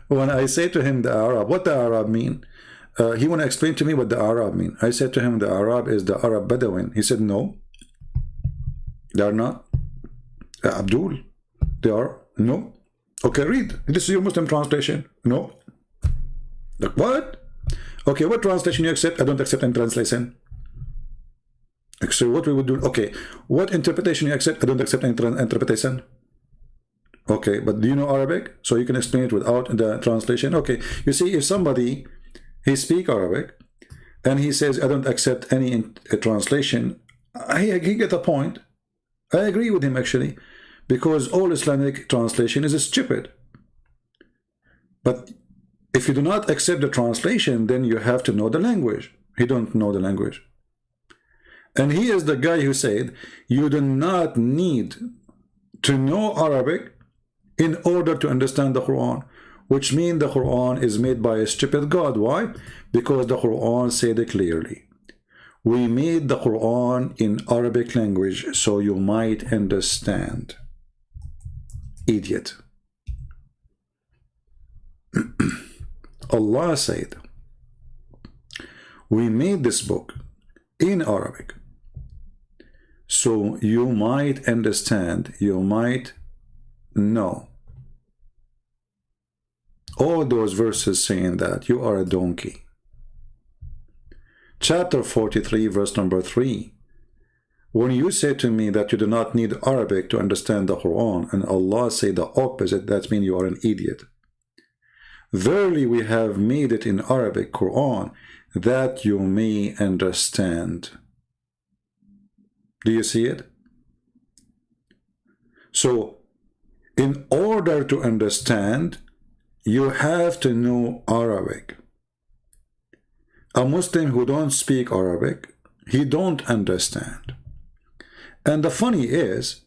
when I say to him the Arab, what the Arab mean? He want to explain to me what the Arab mean. I said to him the Arab is the Arab Bedouin. He said no. They are not. Abdul, they are. No. Okay, read. This is your Muslim translation. No. Like what? Okay, what translation you accept? I don't accept any translation. So what we would do? Okay, what interpretation you accept? I don't accept any interpretation. Okay, but do you know Arabic? So you can explain it without the translation. Okay, you see, if somebody he speak Arabic and he says I don't accept any translation, he get a point. I agree with him actually, because all Islamic translation is stupid. But if you do not accept the translation, then you have to know the language. He don't know the language. And he is the guy who said, you do not need to know Arabic in order to understand the Quran, which means the Quran is made by a stupid God. Why? Because the Quran said it clearly. We made the Quran in Arabic language so you might understand. Idiot. Allah said, we made this book in Arabic so you might understand, you might know. All those verses saying that you are a donkey. Chapter 43, verse number 3. When you say to me that you do not need Arabic to understand the Quran, and Allah say the opposite, that means you are an idiot. Verily we have made it in Arabic Quran that you may understand. Do you see it? So, in order to understand, you have to know Arabic. A Muslim who don't speak Arabic, he don't understand. And the funny is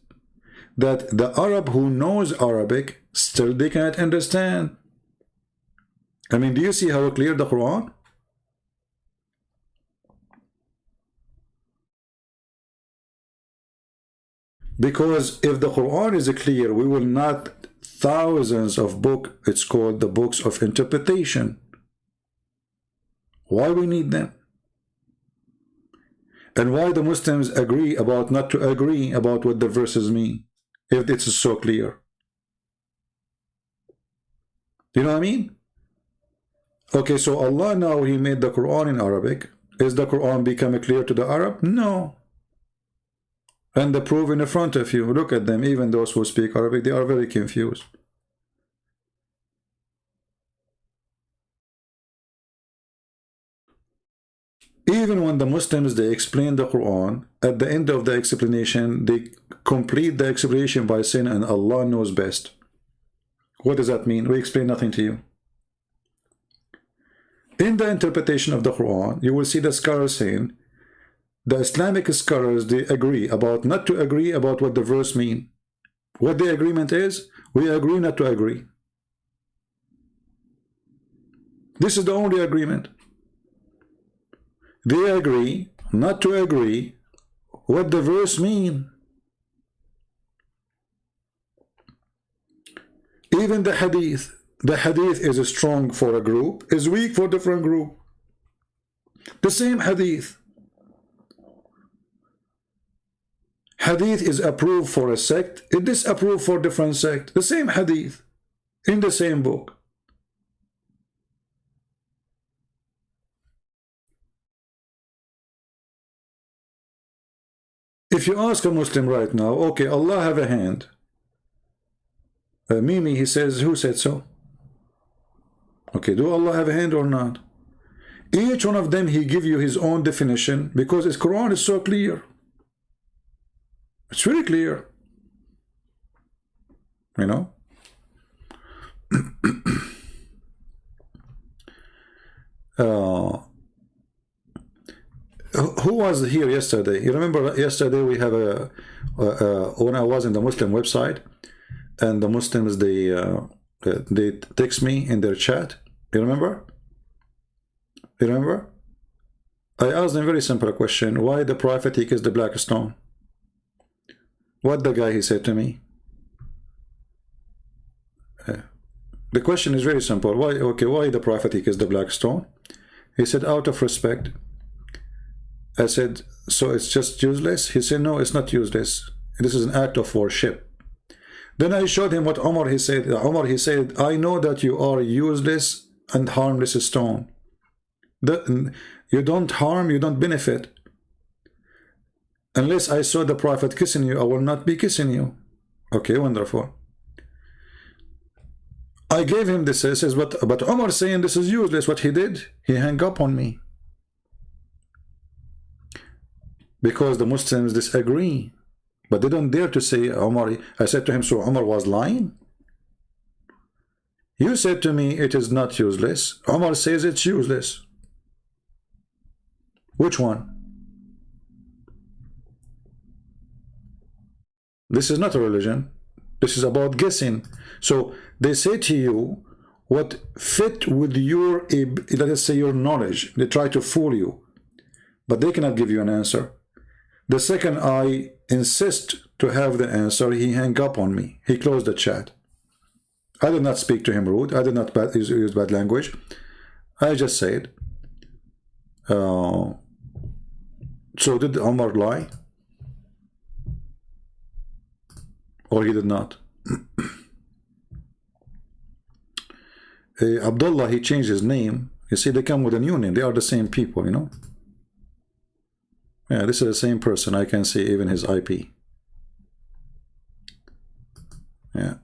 that the Arab who knows Arabic, still they cannot understand. I mean, do you see how clear the Quran? Because if the Quran is clear, we will not thousands of books, it's called the books of interpretation. Why we need them? And why the Muslims agree about not to agree about what the verses mean, if it's so clear? You know what I mean? Okay, so Allah now, He made the Quran in Arabic. Is the Quran becoming clear to the Arab? No. And the proof in front of you. Look at them. Even those who speak Arabic, they are very confused. Even when the Muslims, they explain the Quran, at the end of the explanation, they complete the explanation by saying, and Allah knows best. What does that mean? We explain nothing to you. In the interpretation of the Quran, you will see the scholars saying, the Islamic scholars, they agree about not to agree about what the verse mean. What the agreement is, we agree not to agree. This is the only agreement. They agree not to agree what the verse mean. Even the hadith is strong for a group, is weak for different group. The same hadith. Hadith is approved for a sect, it is disapproved for different sect. The same hadith in the same book. If you ask a Muslim right now, okay, Allah have a hand. Mimi, he says, who said so? Okay, do Allah have a hand or not? Each one of them, he give you his own definition because his Quran is so clear. It's very clear. You know? Who was here yesterday? You remember yesterday we have a when I was in the Muslim website, and the Muslims, they text me in their chat. You remember? You remember? I asked them a very simple question: why the Prophet he kissed the black stone? What the guy he said to me? The question is very simple. Why? Okay, why the Prophet he kissed the black stone? He said, out of respect. I said, so it's just useless? He said, no, it's not useless. This is an act of worship. Then I showed him what Umar he said. Umar he said, I know that you are useless and harmless stone. You don't harm, you don't benefit. Unless I saw the Prophet kissing you, I will not be kissing you. Okay, wonderful. I gave him this. He says, but Umar saying this is useless. What he did, he hung up on me. Because the Muslims disagree. But they don't dare to say Umar. I said to him, so Umar was lying? You said to me it is not useless. Umar says it's useless. Which one? This is not a religion. This is about guessing. So they say to you what fit with your, let us say, your knowledge. They try to fool you, but they cannot give you an answer. The second I insist to have the answer, he hung up on me. He closed the chat. I did not speak to him rude. I did not use bad language. I just said, so did Umar lie? Or he did not? Abdullah, he changed his name. You see, they come with a new name. They are the same people, you know. Yeah, this is the same person. I can see even his IP. Yeah.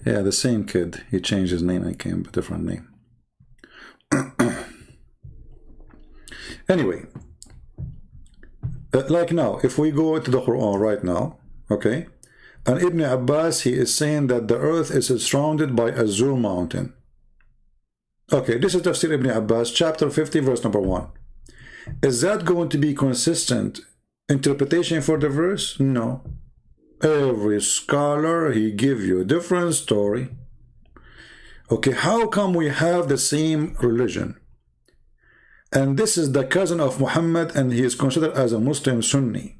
Yeah, the same kid. He changed his name and came with a different name. Anyway, like now, if we go to the Quran right now, okay, and Ibn Abbas, he is saying that the earth is surrounded by Azur mountain. Okay, this is Tafsir Ibn Abbas, chapter 50, verse number 1. Is that going to be consistent interpretation for the verse? No. Every scholar, he give you a different story. Okay, how come we have the same religion? And this is the cousin of Muhammad, and he is considered as a Muslim Sunni.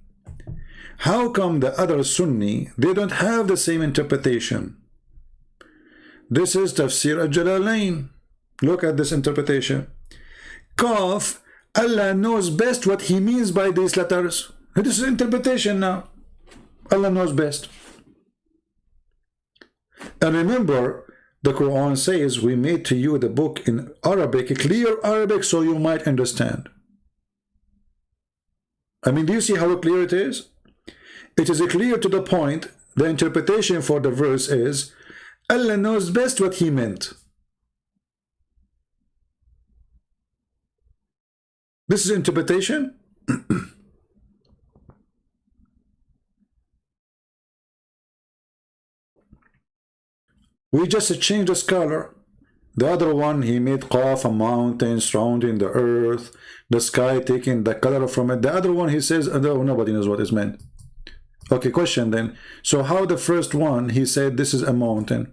How come the other Sunni, they don't have the same interpretation? This is Tafsir al-Jalalain. Look at this interpretation. Qaf, Allah knows best what he means by these letters. This is interpretation now. Allah knows best. And remember, the Quran says, we made to you the book in Arabic, clear Arabic, so you might understand. I mean, do you see how clear it is? It is clear to the point. The interpretation for the verse is, Allah knows best what he meant. This is interpretation. We just changed the scholar. The other one, he made Qaf, a mountain surrounding the earth, the sky taking the color from it. The other one, he says, oh, nobody knows what is meant. Okay, question then. So how the first one, he said this is a mountain?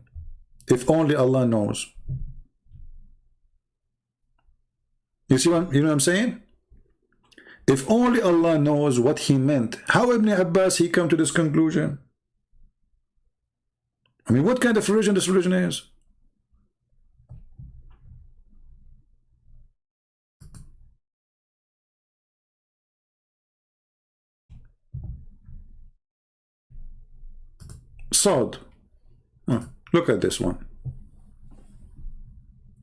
If only Allah knows. You see what, you know what I'm saying? If only Allah knows what he meant. How Ibn Abbas, he come to this conclusion? I mean, what kind of religion this religion is? Sod. Look at this one.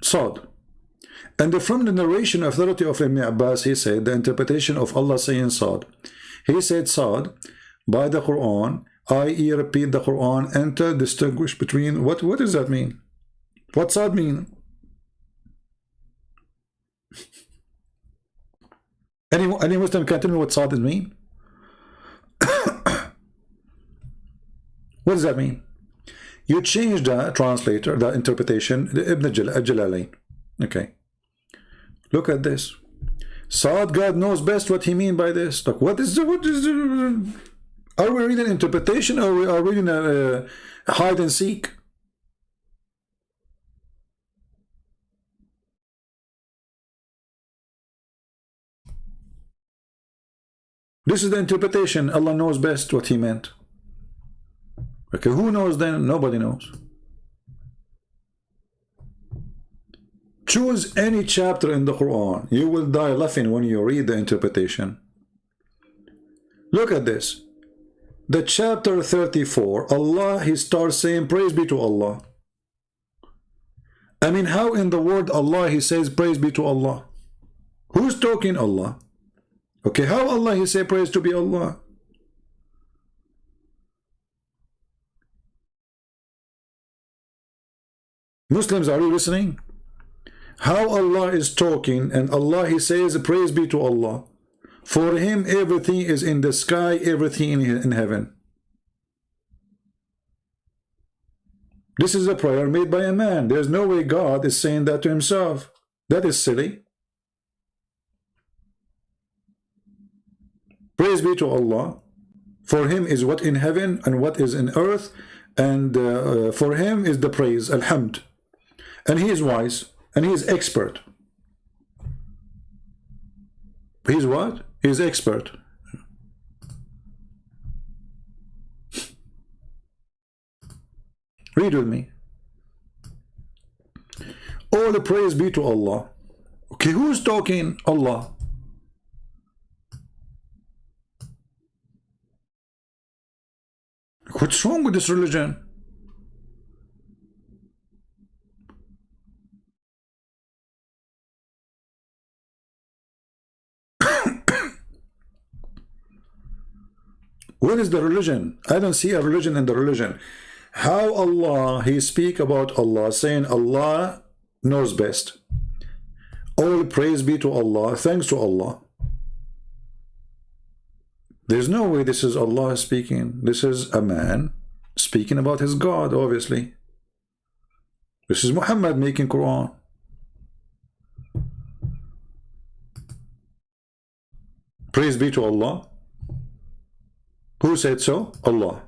Sod. And from the narration authority of Ibn Abbas, he said, the interpretation of Allah saying Sod. He said Sod, by the Quran, i.e. repeat the Quran, enter, distinguish between, what does that mean? What Sod mean? Any Muslim can tell me what Sod mean? What does that mean? You change the translator, the interpretation, the Ibn Jalalain. Okay. Look at this. Sod, God knows best what he mean by this. Like, what is the, are we reading interpretation, or we are reading a hide and seek? This is the interpretation. Allah knows best what he meant. Okay, who knows then? Nobody knows. Choose any chapter in the Quran. You will die laughing when you read the interpretation. Look at this. The chapter 34, Allah, he starts saying, praise be to Allah. I mean, how in the word Allah, he says, praise be to Allah? Who's talking Allah? Okay, how Allah, he say, praise to be Allah? Muslims, are you listening? How Allah is talking, and Allah, he says, praise be to Allah. For him, everything is in the sky, everything in heaven. This is a prayer made by a man. There's no way God is saying that to himself. That is silly. Praise be to Allah. For him is what in heaven and what is in earth, and for him is the praise, alhamd. And he is wise, and he is expert. He's what? He's expert. Read with me. All the praise be to Allah. Okay, who's talking? Allah. What's wrong with this religion? What is the religion? I don't see a religion in the religion. How Allah, he speak about Allah, saying Allah knows best. All praise be to Allah, thanks to Allah. There's no way this is Allah speaking. This is a man speaking about his God, obviously. This is Muhammad making Quran. Praise be to Allah. Who said so? Allah.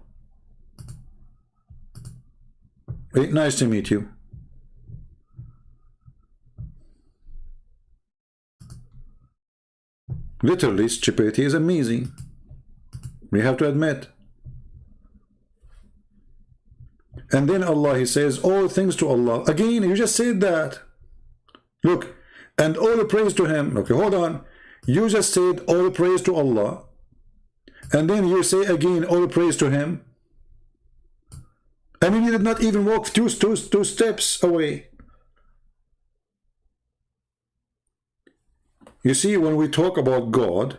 Hey, nice to meet you. Literally, stupidity is amazing. We have to admit. And then Allah, he says, all things to Allah. Again, you just said that. Look, and all the praise to him. Okay, hold on. You just said all the praise to Allah. And then you say again all the praise to him. I mean, you did not even walk two steps away. You see, when we talk about God,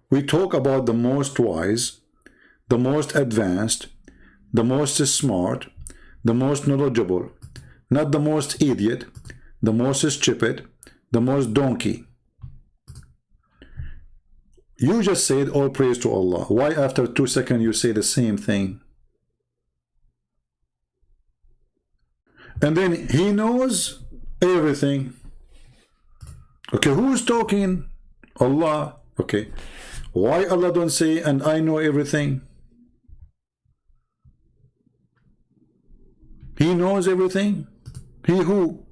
we talk about the most wise, the most advanced, the most smart, the most knowledgeable, not the most idiot, the most stupid, the most donkey. You just said all praise to Allah. Why after 2 seconds you say the same thing? And then he knows everything. Okay, who's talking? Allah. Okay, why Allah don't say and I know everything? He knows everything. He who?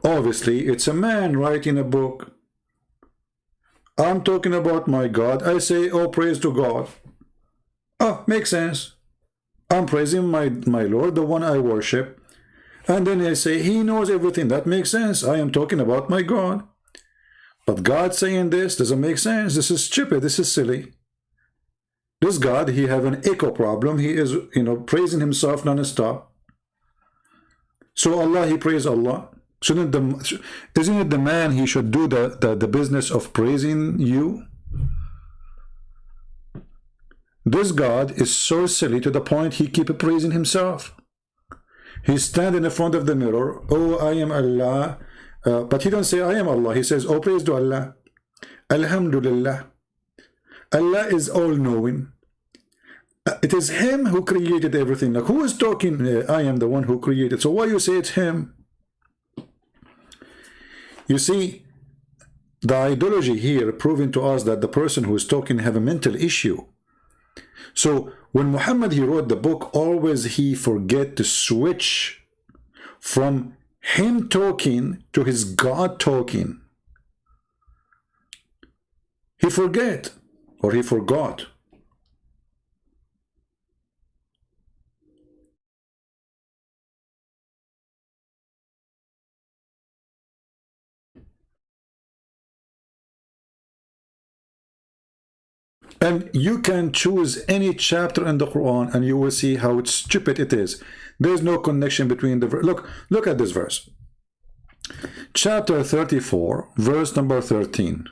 Obviously it's a man writing a book. I'm talking about my God. I say all praise to God. Oh, makes sense. I'm praising my Lord, the one I worship. And then I say, he knows everything. That makes sense. I am talking about my God. But God saying this doesn't make sense. This is stupid. This is silly. This God, he have an echo problem. He is, praising himself non-stop. So Allah, he praise Allah. Isn't it the man he should do the business of praising you? This God is so silly to the point he keep praising himself. He's standing in front of the mirror. Oh, I am Allah. But he don't say I am Allah. He says, oh, praise to Allah. Alhamdulillah. Allah is all-knowing. It is him who created everything. Like, who is talking? I am the one who created. So why you say it's him? You see, the ideology here proving to us that the person who is talking have a mental issue. So when Muhammad, he wrote the book, always he forget to switch from him talking to his God talking. He forget, or he forgot. And you can choose any chapter in the Quran and you will see how stupid it is. There's no connection between the look at this verse. Chapter 34, verse number 13.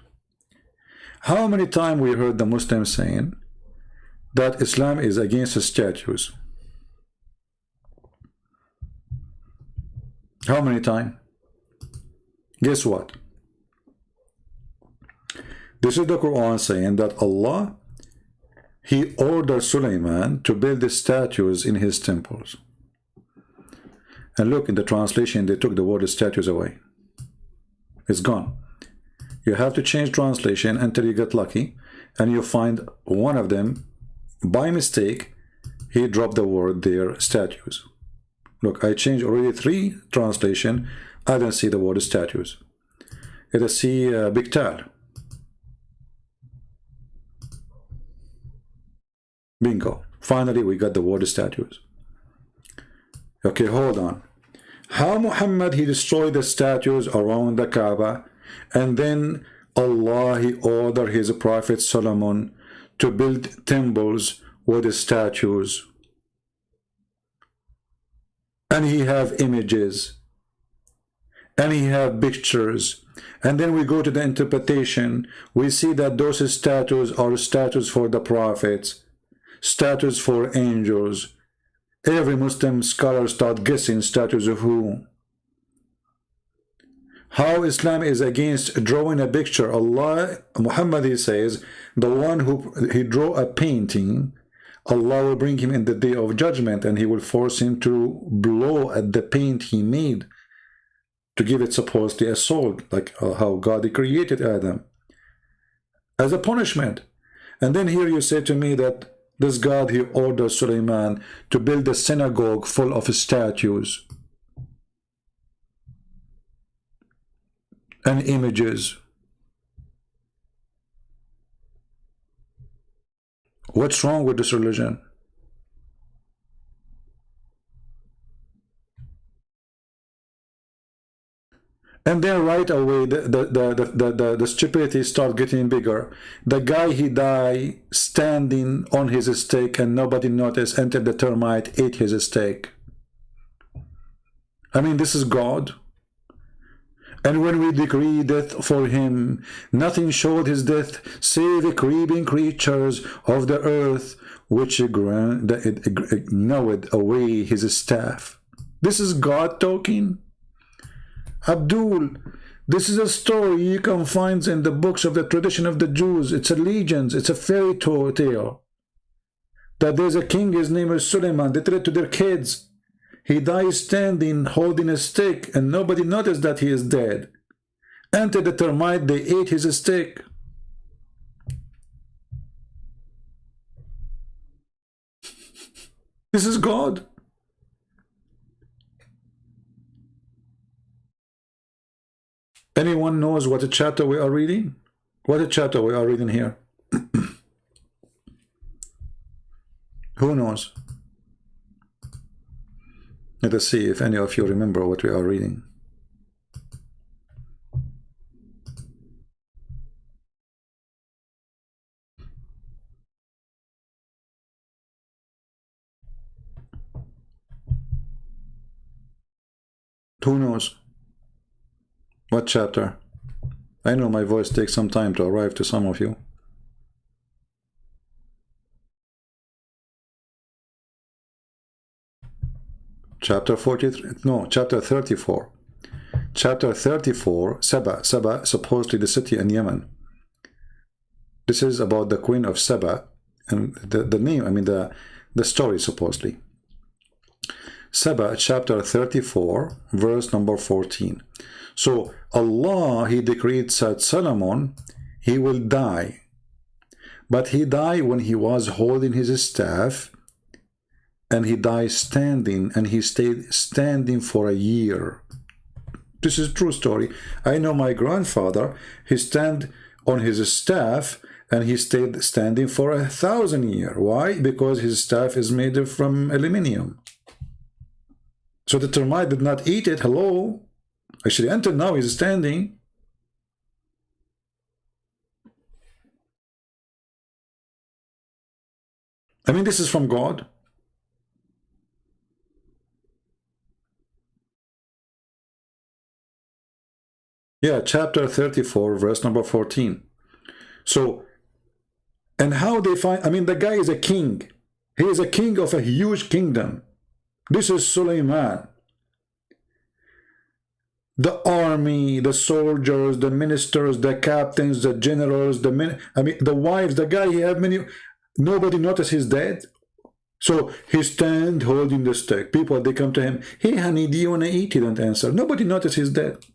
How many times we heard the Muslims saying that Islam is against the statues? How many times? Guess what? This is the Quran saying that Allah, he ordered Sulaiman to build the statues in his temples. And look, in the translation, they took the word statues away. It's gone. You have to change translation until you get lucky, and you find one of them, by mistake, he dropped the word there, statues. Look, I changed already 3 translation. I don't see the word statues. It is see Biktal. Bingo. Finally, we got the word statues. Okay, hold on. How Muhammad, he destroyed the statues around the Kaaba, and then Allah, he ordered his prophet Solomon to build temples with the statues. And he have images. And he have pictures. And then we go to the interpretation. We see that those statues are statues for the prophets. Statues for angels. Every Muslim scholar start guessing statues of who. How Islam is against drawing a picture. Allah, Muhammad, he says, the one who he draw a painting, Allah will bring him in the day of judgment and he will force him to blow at the paint he made to give it supposedly a soul, like how God created Adam, as a punishment. And then here you say to me that this God, he ordered Suleiman to build a synagogue full of statues and images. What's wrong with this religion? And then right away the stupidity start getting bigger. The guy, he died standing on his stake and nobody noticed until the termite ate his stake. I mean, this is God. And when we decree death for him, nothing showed his death save the creeping creatures of the earth, which gnawed away his staff. This is God talking. Abdul, this is a story you can find in the books of the tradition of the Jews. It's a legend, it's a fairy tale. That there's a king, his name is Suleiman. They tell it to their kids. He dies standing, holding a stick, and nobody noticed that he is dead. Until the termite, they ate his stick. This is God. Anyone knows what chapter we are reading? What chapter we are reading here? Who knows? Let us see if any of you remember what we are reading. Who knows? What chapter? I know my voice takes some time to arrive to some of you. Chapter 43, no, chapter 34. Chapter 34, Saba. Saba, supposedly the city in Yemen. This is about the queen of Saba, and the name, I mean the story supposedly. Saba, chapter 34, verse number 14. So Allah, he decreed that Solomon, he will die. But he died when he was holding his staff, and he died standing, and he stayed standing for a year. This is a true story. I know my grandfather, he stand on his staff, and he stayed standing for 1,000 years. Why? Because his staff is made from aluminium. So the termite did not eat it. Hello? Actually, until now he's standing. I mean, this is from God. Yeah, chapter 34, verse number 14. So, and how they find, I mean, the guy is a king. He is a king of a huge kingdom. This is Suleiman. The army, the soldiers, the ministers, the captains, the generals, the wives, the guy, he have many, nobody noticed he's dead. So he stand holding the stick. People, they come to him, hey honey, do you want to eat? He don't answer. Nobody noticed he's dead.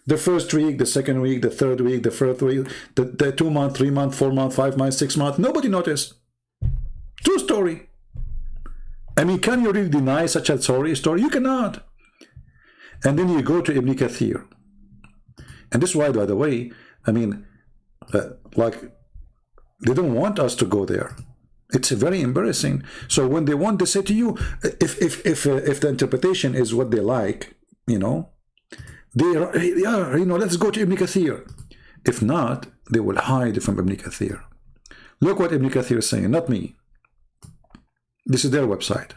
The first week, the second week, the third week, the fourth week, the 2 month, 3 month, 4 month, 5 months, 6 months, nobody noticed. True story. I mean, can you really deny such a story? You cannot. And then you go to Ibn Kathir. And this is why, by the way, I mean, like, they don't want us to go there. It's very embarrassing. So when they want to say to you, if the interpretation is what they like, you know, let's go to Ibn Kathir. If not, they will hide from Ibn Kathir. Look what Ibn Kathir is saying, not me. This is their website.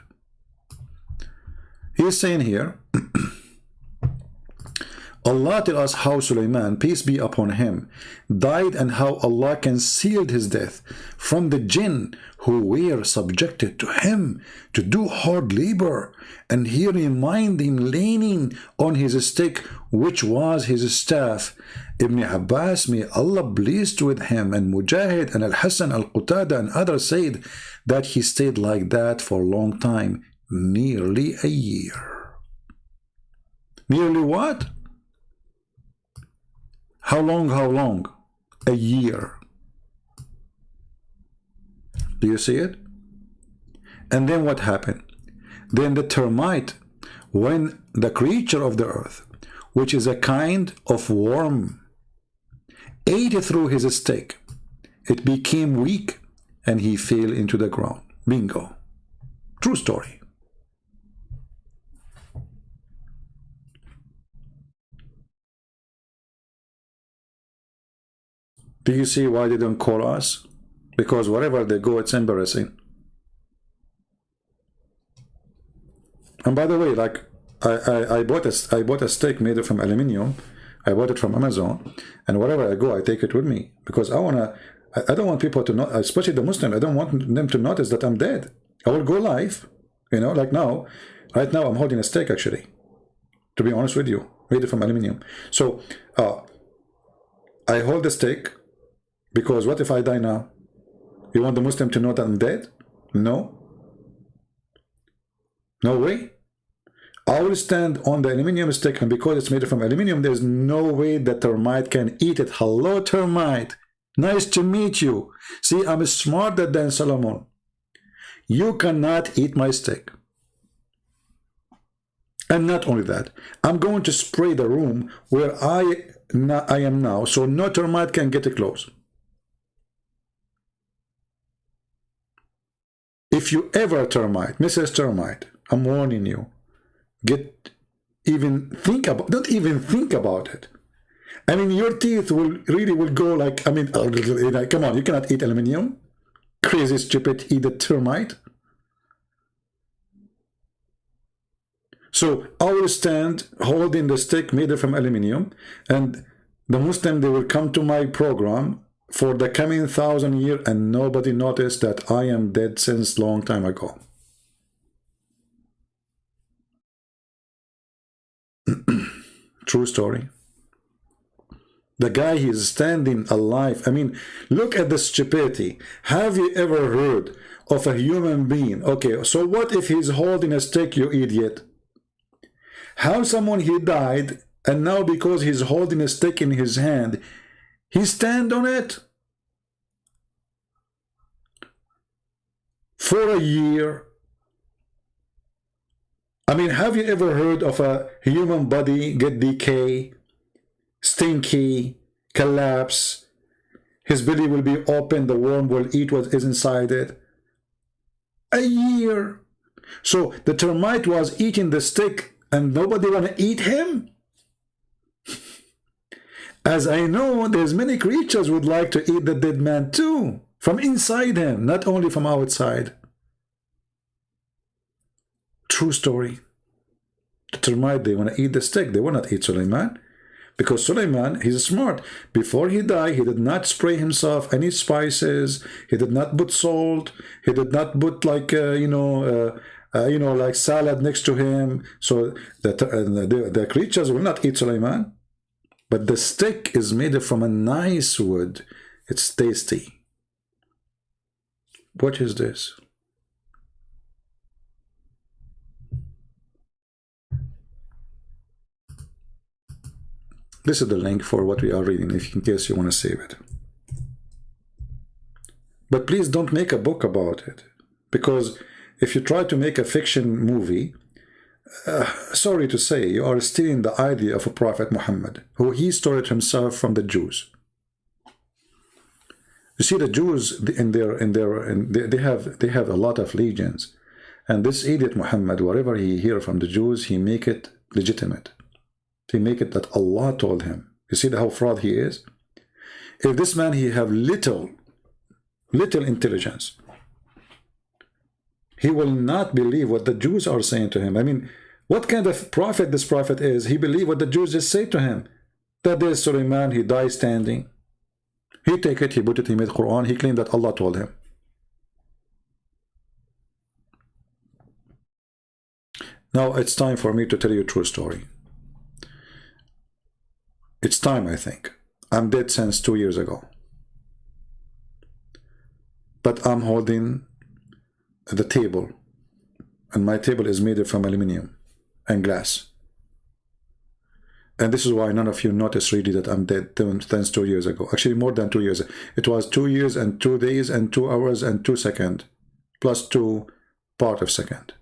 He is saying here, Allah tells us how Suleiman, peace be upon him, died and how Allah concealed his death from the jinn who were subjected to him to do hard labor, and he reminded him leaning on his stick, which was his staff. Ibn Abbas, may Allah pleased with him, and Mujahid and Al-Hasan Al-Qutada and others said that he stayed like that for a long time, nearly a year. Nearly what? How long? How long? A year. Do you see it? And then what happened? Then the termite, when the creature of the earth, which is a kind of worm, ate through his stick, it became weak and he fell into the ground. Bingo. True story. Do you see why they don't call us? Because wherever they go, it's embarrassing. And by the way, like I bought a steak made from aluminium. I bought it from Amazon, and wherever I go, I take it with me because I don't want people to know, especially the Muslim. I don't want them to notice that I'm dead. I will go live, you know, like now. Right now, I'm holding a steak actually. To be honest with you, made it from aluminium. So I hold the steak because what if I die now? You want the Muslim to know that I'm dead? No. No way. I will stand on the aluminium stick, and because it's made from aluminium, there's no way that termite can eat it. Hello, termite. Nice to meet you. See, I'm smarter than Solomon. You cannot eat my stick. And not only that, I'm going to spray the room where I am now, so no termite can get close. If you ever termite, Mrs. Termite, I'm warning you, don't even think about it. I mean, your teeth will go like, I mean, come on, you cannot eat aluminium. Crazy, stupid, eat the termite. So I will stand holding the stick made from aluminium, and the Muslim, they will come to my program for the coming 1,000 years, and nobody noticed that I am dead since long time ago. True story. The guy, he is standing alive. I mean, look at the stupidity. Have you ever heard of a human being? Okay, so what if he's holding a stick, you idiot? How someone, he died, and now because he's holding a stick in his hand, he stand on it for a year. I mean, have you ever heard of a human body get decay, stinky, collapse, his belly will be open, the worm will eat what is inside it? A year. So the termite was eating the stick and nobody want to eat him? As I know, there's many creatures would like to eat the dead man too, from inside him, not only from outside. True story. The termite, they want to eat the stick. They will not eat Suleiman. Because Suleiman, he's smart. Before he died, he did not spray himself any spices. He did not put salt. He did not put like, like salad next to him. So the creatures will not eat Suleiman. But the stick is made from a nice wood. It's tasty. What is this? This is the link for what we are reading, if in case you want to save it. But please don't make a book about it, because if you try to make a fiction movie, sorry to say, you are stealing the idea of a Prophet Muhammad, who he stored himself from the Jews. You see, the Jews they have a lot of legions, and this idiot Muhammad, whatever he hear from the Jews, he make it legitimate. He make it that Allah told him. You see how fraud he is? If this man, he have little intelligence, he will not believe what the Jews are saying to him. I mean, what kind of prophet this prophet is? He believe what the Jews just say to him. That there's Suleiman, he died standing. He take it, he put it, he made Quran, he claimed that Allah told him. Now it's time for me to tell you a true story. It's time, I think. I'm dead since 2 years ago. But I'm holding the table. And my table is made from aluminium and glass. And this is why none of you noticed really that I'm dead since 2 years ago. Actually, more than 2 years. It was 2 years and 2 days and 2 hours and 2 seconds, plus 2 part of second.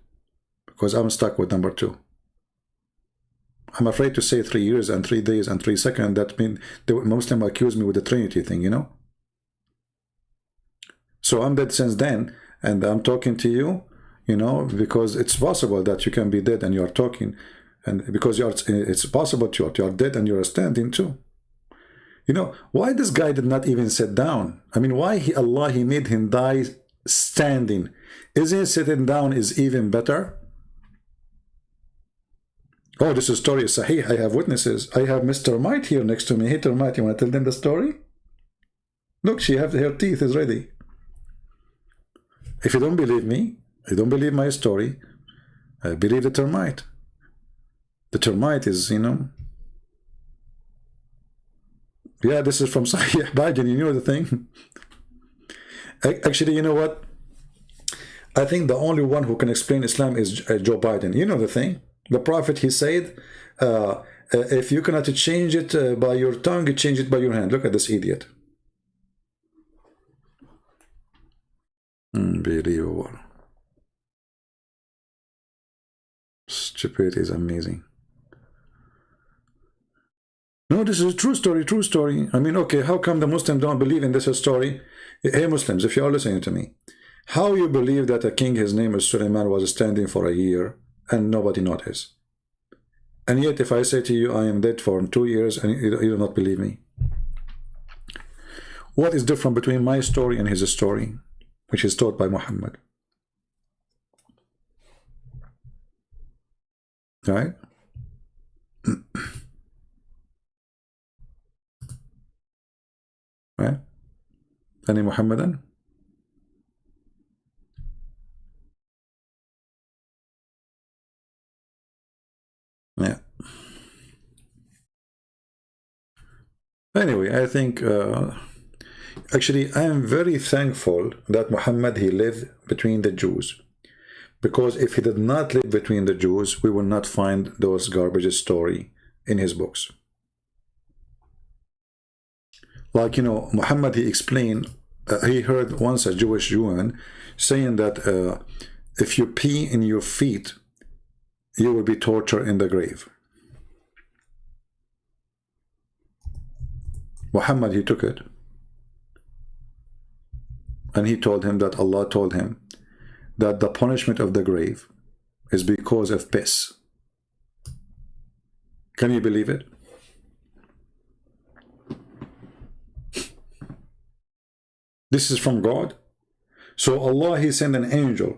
Because I'm stuck with number 2. I'm afraid to say 3 years and 3 days and 3 seconds. That means the Muslim accuse me with the Trinity thing, you know. So I'm dead since then, and I'm talking to you, you know, because it's possible that you can be dead and you are talking. And because it's possible you're dead and you're standing too. You know, why this guy did not even sit down? I mean, why Allah made him die standing? Isn't sitting down is even better? Oh, this is story is Sahih. I have witnesses. I have Mr. Might here next to me. Hey, Mr. Might, you want to tell them the story? Look, she has her teeth is ready. If you don't believe me, you don't believe my story, believe the termite. The termite is, you know, yeah, this is from Sahih Biden, you know the thing. Actually, you know what? I think the only one who can explain Islam is Joe Biden. You know the thing. The Prophet, he said, if you cannot change it by your tongue, change it by your hand. Look at this idiot. Unbelievable. Stupidity is amazing. No, this is a true story, true story. I mean, okay, how come the Muslims don't believe in this story? Hey, Muslims, if you are listening to me, how you believe that a king, his name is Suleiman, was standing for a year and nobody noticed? And yet, if I say to you, I am dead for 2 years, and you do not believe me. What is different between my story and his story, which is taught by Muhammad? Right? Right? Any Muhammadan? Yeah. Anyway, I think actually I am very thankful that Muhammad, he lived between the Jews, because if he did not live between the Jews, we will not find those garbage story in his books. Like, you know, Muhammad, he explained, he heard once a Jewish woman saying that if you pee in your feet, you will be tortured in the grave. Muhammad, he took it. And he told him that Allah told him that the punishment of the grave is because of piss. Can you believe it? This is from God. So Allah, he sent an angel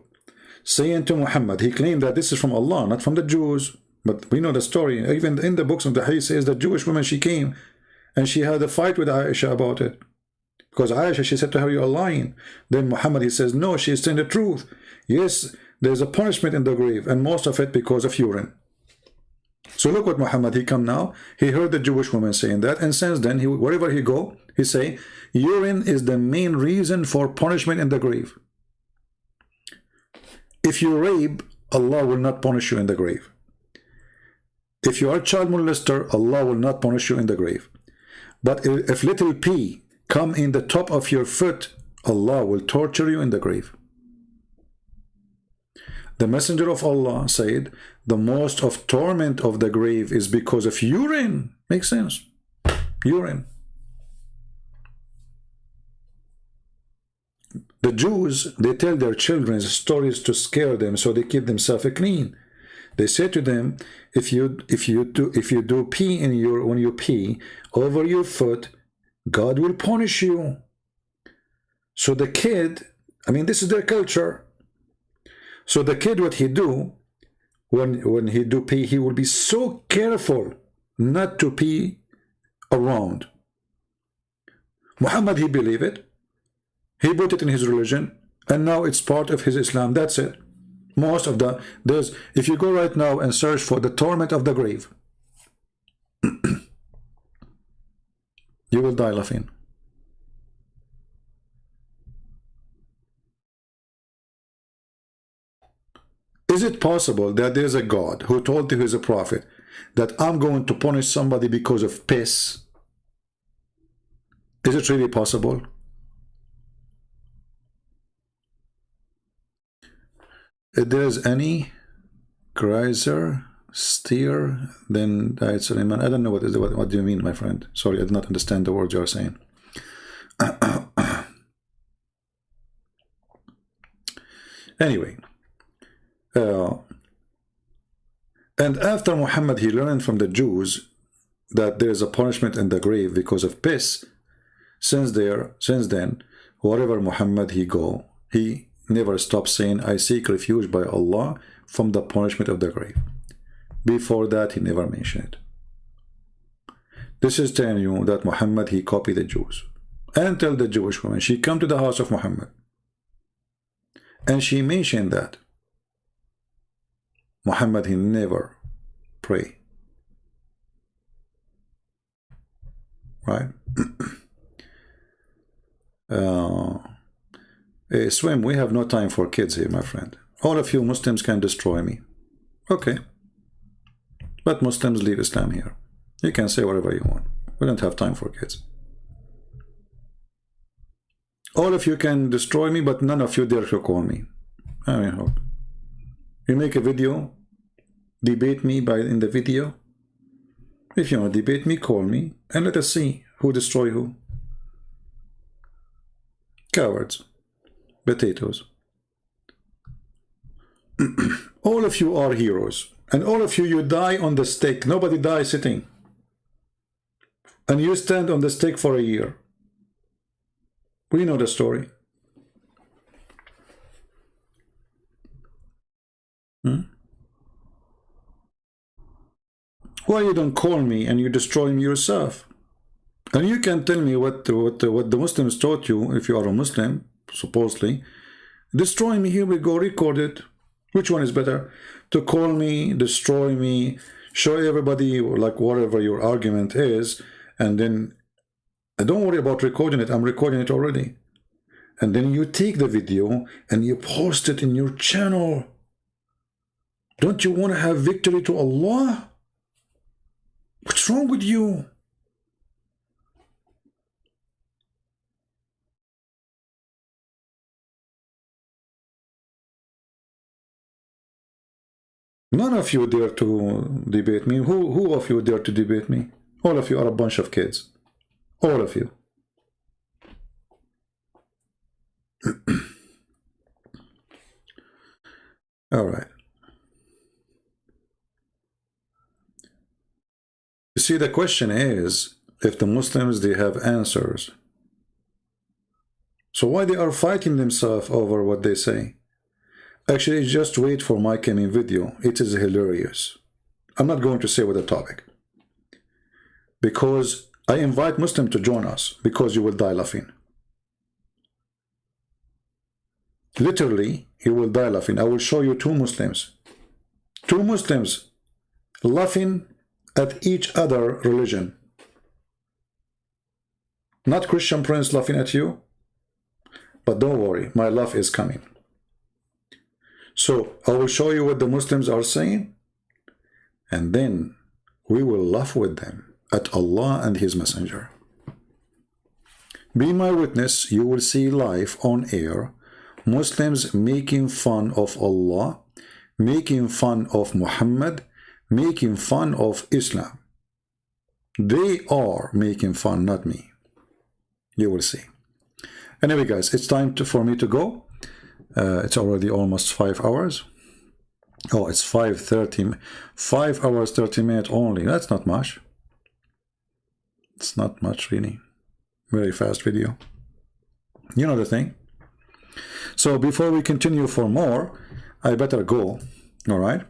saying to Muhammad, he claimed that this is from Allah, not from the Jews. But we know the story. Even in the books of the Hadith says that Jewish woman, she came and she had a fight with Aisha about it. Because Aisha, she said to her, you are lying. Then Muhammad, he says, no, she is saying the truth. Yes, there's a punishment in the grave, and most of it because of urine. So look what Muhammad, he come now. He heard the Jewish woman saying that, and since then, wherever he go, he say, urine is the main reason for punishment in the grave. If you rape, Allah will not punish you in the grave. If you are a child molester, Allah will not punish you in the grave. But if little pee come in the top of your foot, Allah will torture you in the grave. The Messenger of Allah said, the most of torment of the grave is because of urine. Makes sense? Urine. The Jews, they tell their children stories to scare them, so they keep themselves clean. They say to them, if you do pee in when you pee over your foot, God will punish you. So the kid, I mean, this is their culture. So the kid, what he do, when he do pee, he will be so careful not to pee around. Muhammad, he believed it. He put it in his religion, and now it's part of his Islam. That's it. Most of there's, if you go right now and search for the torment of the grave, you will die laughing. Is it possible that there's a God who told to his prophet that I'm going to punish somebody because of piss? Is it really possible? If there's any crazier steer than Diet Suleiman, I don't know what do you mean, my friend. Sorry, I did not understand the words you are saying. Anyway, and after Muhammad, he learned from the Jews that there is a punishment in the grave because of piss. Since then, wherever Muhammad he go, he never stops saying, I seek refuge by Allah from the punishment of the grave. Before that, he never mentioned it. This is telling you that Muhammad, he copied the Jews. And tell the Jewish woman, she come to the house of Muhammad, and she mentioned that Muhammad, he never pray. Right? Swim, we have no time for kids here, my friend. All of you Muslims can destroy me. Okay. But Muslims leave Islam here. You can say whatever you want. We don't have time for kids. All of you can destroy me, but none of you dare to call me. I mean, you make a video, debate me in the video. If you want to debate me, call me, and let us see who destroy who. Cowards. Potatoes. All of you are heroes. And all of you, you die on the stake. Nobody dies sitting. And you stand on the stake for a year. We know the story. Why you don't call me and you destroy me yourself? And you can tell me what the Muslims taught you, if you are a Muslim, supposedly. Destroy me, here we go, record it. Which one is better? To call me, destroy me, show everybody like whatever your argument is, and then don't worry about recording it. I'm recording it already. And then you take the video and you post it in your channel. Don't you want to have victory to Allah? What's wrong with you? None of you dare to debate me. Who of you dare to debate me? All of you are a bunch of kids. All of you. All right. You see, the question is, if the Muslims, they have answers. So why they are fighting themselves over what they say? Actually, just wait for my coming video. It is hilarious. I'm not going to say what the topic. Because I invite Muslims to join us, because you will die laughing. Literally, you will die laughing. I will show you two Muslims laughing at each other religion. Not Christian Prince laughing at you, but don't worry, my laugh is coming. So I will show you what the Muslims are saying, and then we will laugh with them at Allah and His Messenger. Be my witness, you will see live on air Muslims making fun of Allah, making fun of Muhammad, making fun of Islam. They are making fun, not me. You will see. Anyway, guys, it's time for me to go. It's already almost 5 hours. Oh, it's 5:30. 5 hours, 30 minutes only. That's not much. It's not much, really. Very fast video. You know the thing. So before we continue for more, I better go. All right.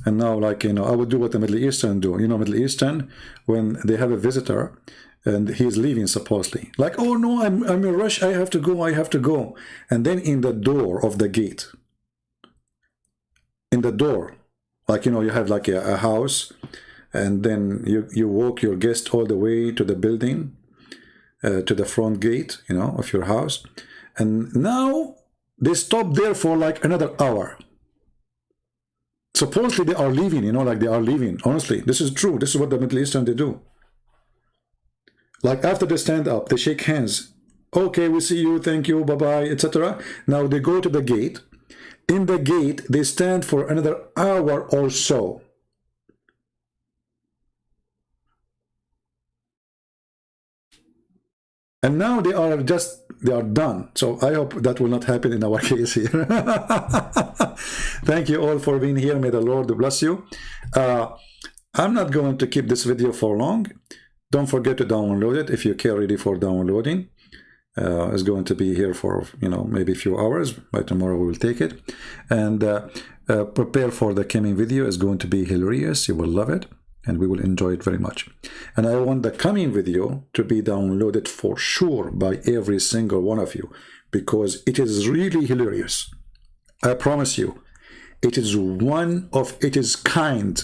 And now, like, you know, I will do what the Middle Eastern do. You know, Middle Eastern, when they have a visitor and he's leaving supposedly, like, oh no, I'm in a rush, I have to go. And then in the door of the gate, in the door, like, you know, you have like a house, and then you walk your guest all the way to the building, to the front gate, you know, of your house. And now they stop there for like another hour. Supposedly they are leaving, you know, like they are leaving. Honestly, this is true. This is what the Middle Eastern they do. Like after they stand up, they shake hands. Okay, we see you, thank you, bye-bye, etc. Now they go to the gate. In the gate, they stand for another hour or so. And now they are done. So I hope that will not happen in our case here. Thank you all for being here. May the Lord bless you. I'm not going to keep this video for long. Don't forget to download it if you care really for downloading. It's going to be here for, you know, maybe a few hours. By tomorrow we will take it. And prepare for the coming video. It's going to be hilarious. You will love it. And we will enjoy it very much. And I want the coming video to be downloaded for sure by every single one of you, because it is really hilarious. I promise you, it is one of its kind.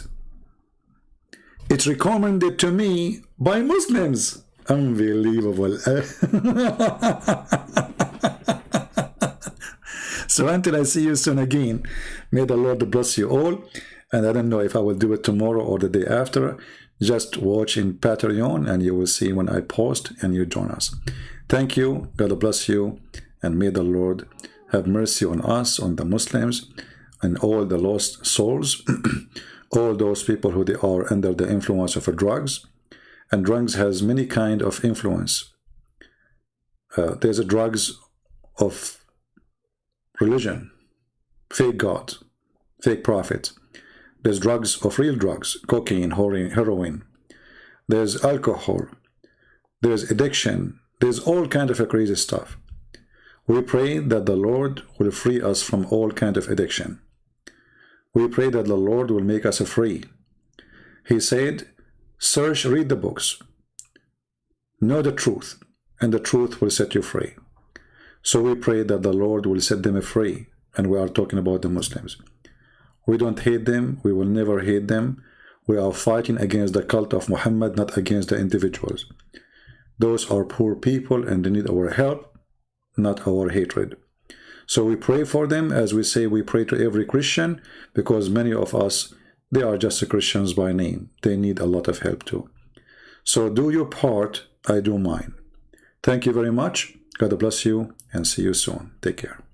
It's recommended to me by Muslims. Unbelievable. So until I see you soon again, may the Lord bless you all. And I don't know if I will do it tomorrow or the day after. Just watch in Patreon and you will see when I post and you join us. Thank you. God bless you. And may the Lord have mercy on us, on the Muslims, and all the lost souls, all those people who they are under the influence of drugs. And drugs has many kind of influence. There's a drugs of religion, fake God, fake prophet. There's drugs of real drugs, cocaine, heroin. There's alcohol. There's addiction. There's all kind of crazy stuff. We pray that the Lord will free us from all kind of addiction. We pray that the Lord will make us free. He said, search, read the books, know the truth, and the truth will set you free. So we pray that the Lord will set them free, and we are talking about the Muslims. We don't hate them. We will never hate them. We are fighting against the cult of Muhammad, not against the individuals. Those are poor people and they need our help, not our hatred. So we pray for them, as we say we pray to every Christian, because many of us, they are just Christians by name. They need a lot of help too. So do your part, I do mine. Thank you very much. God bless you and see you soon. Take care.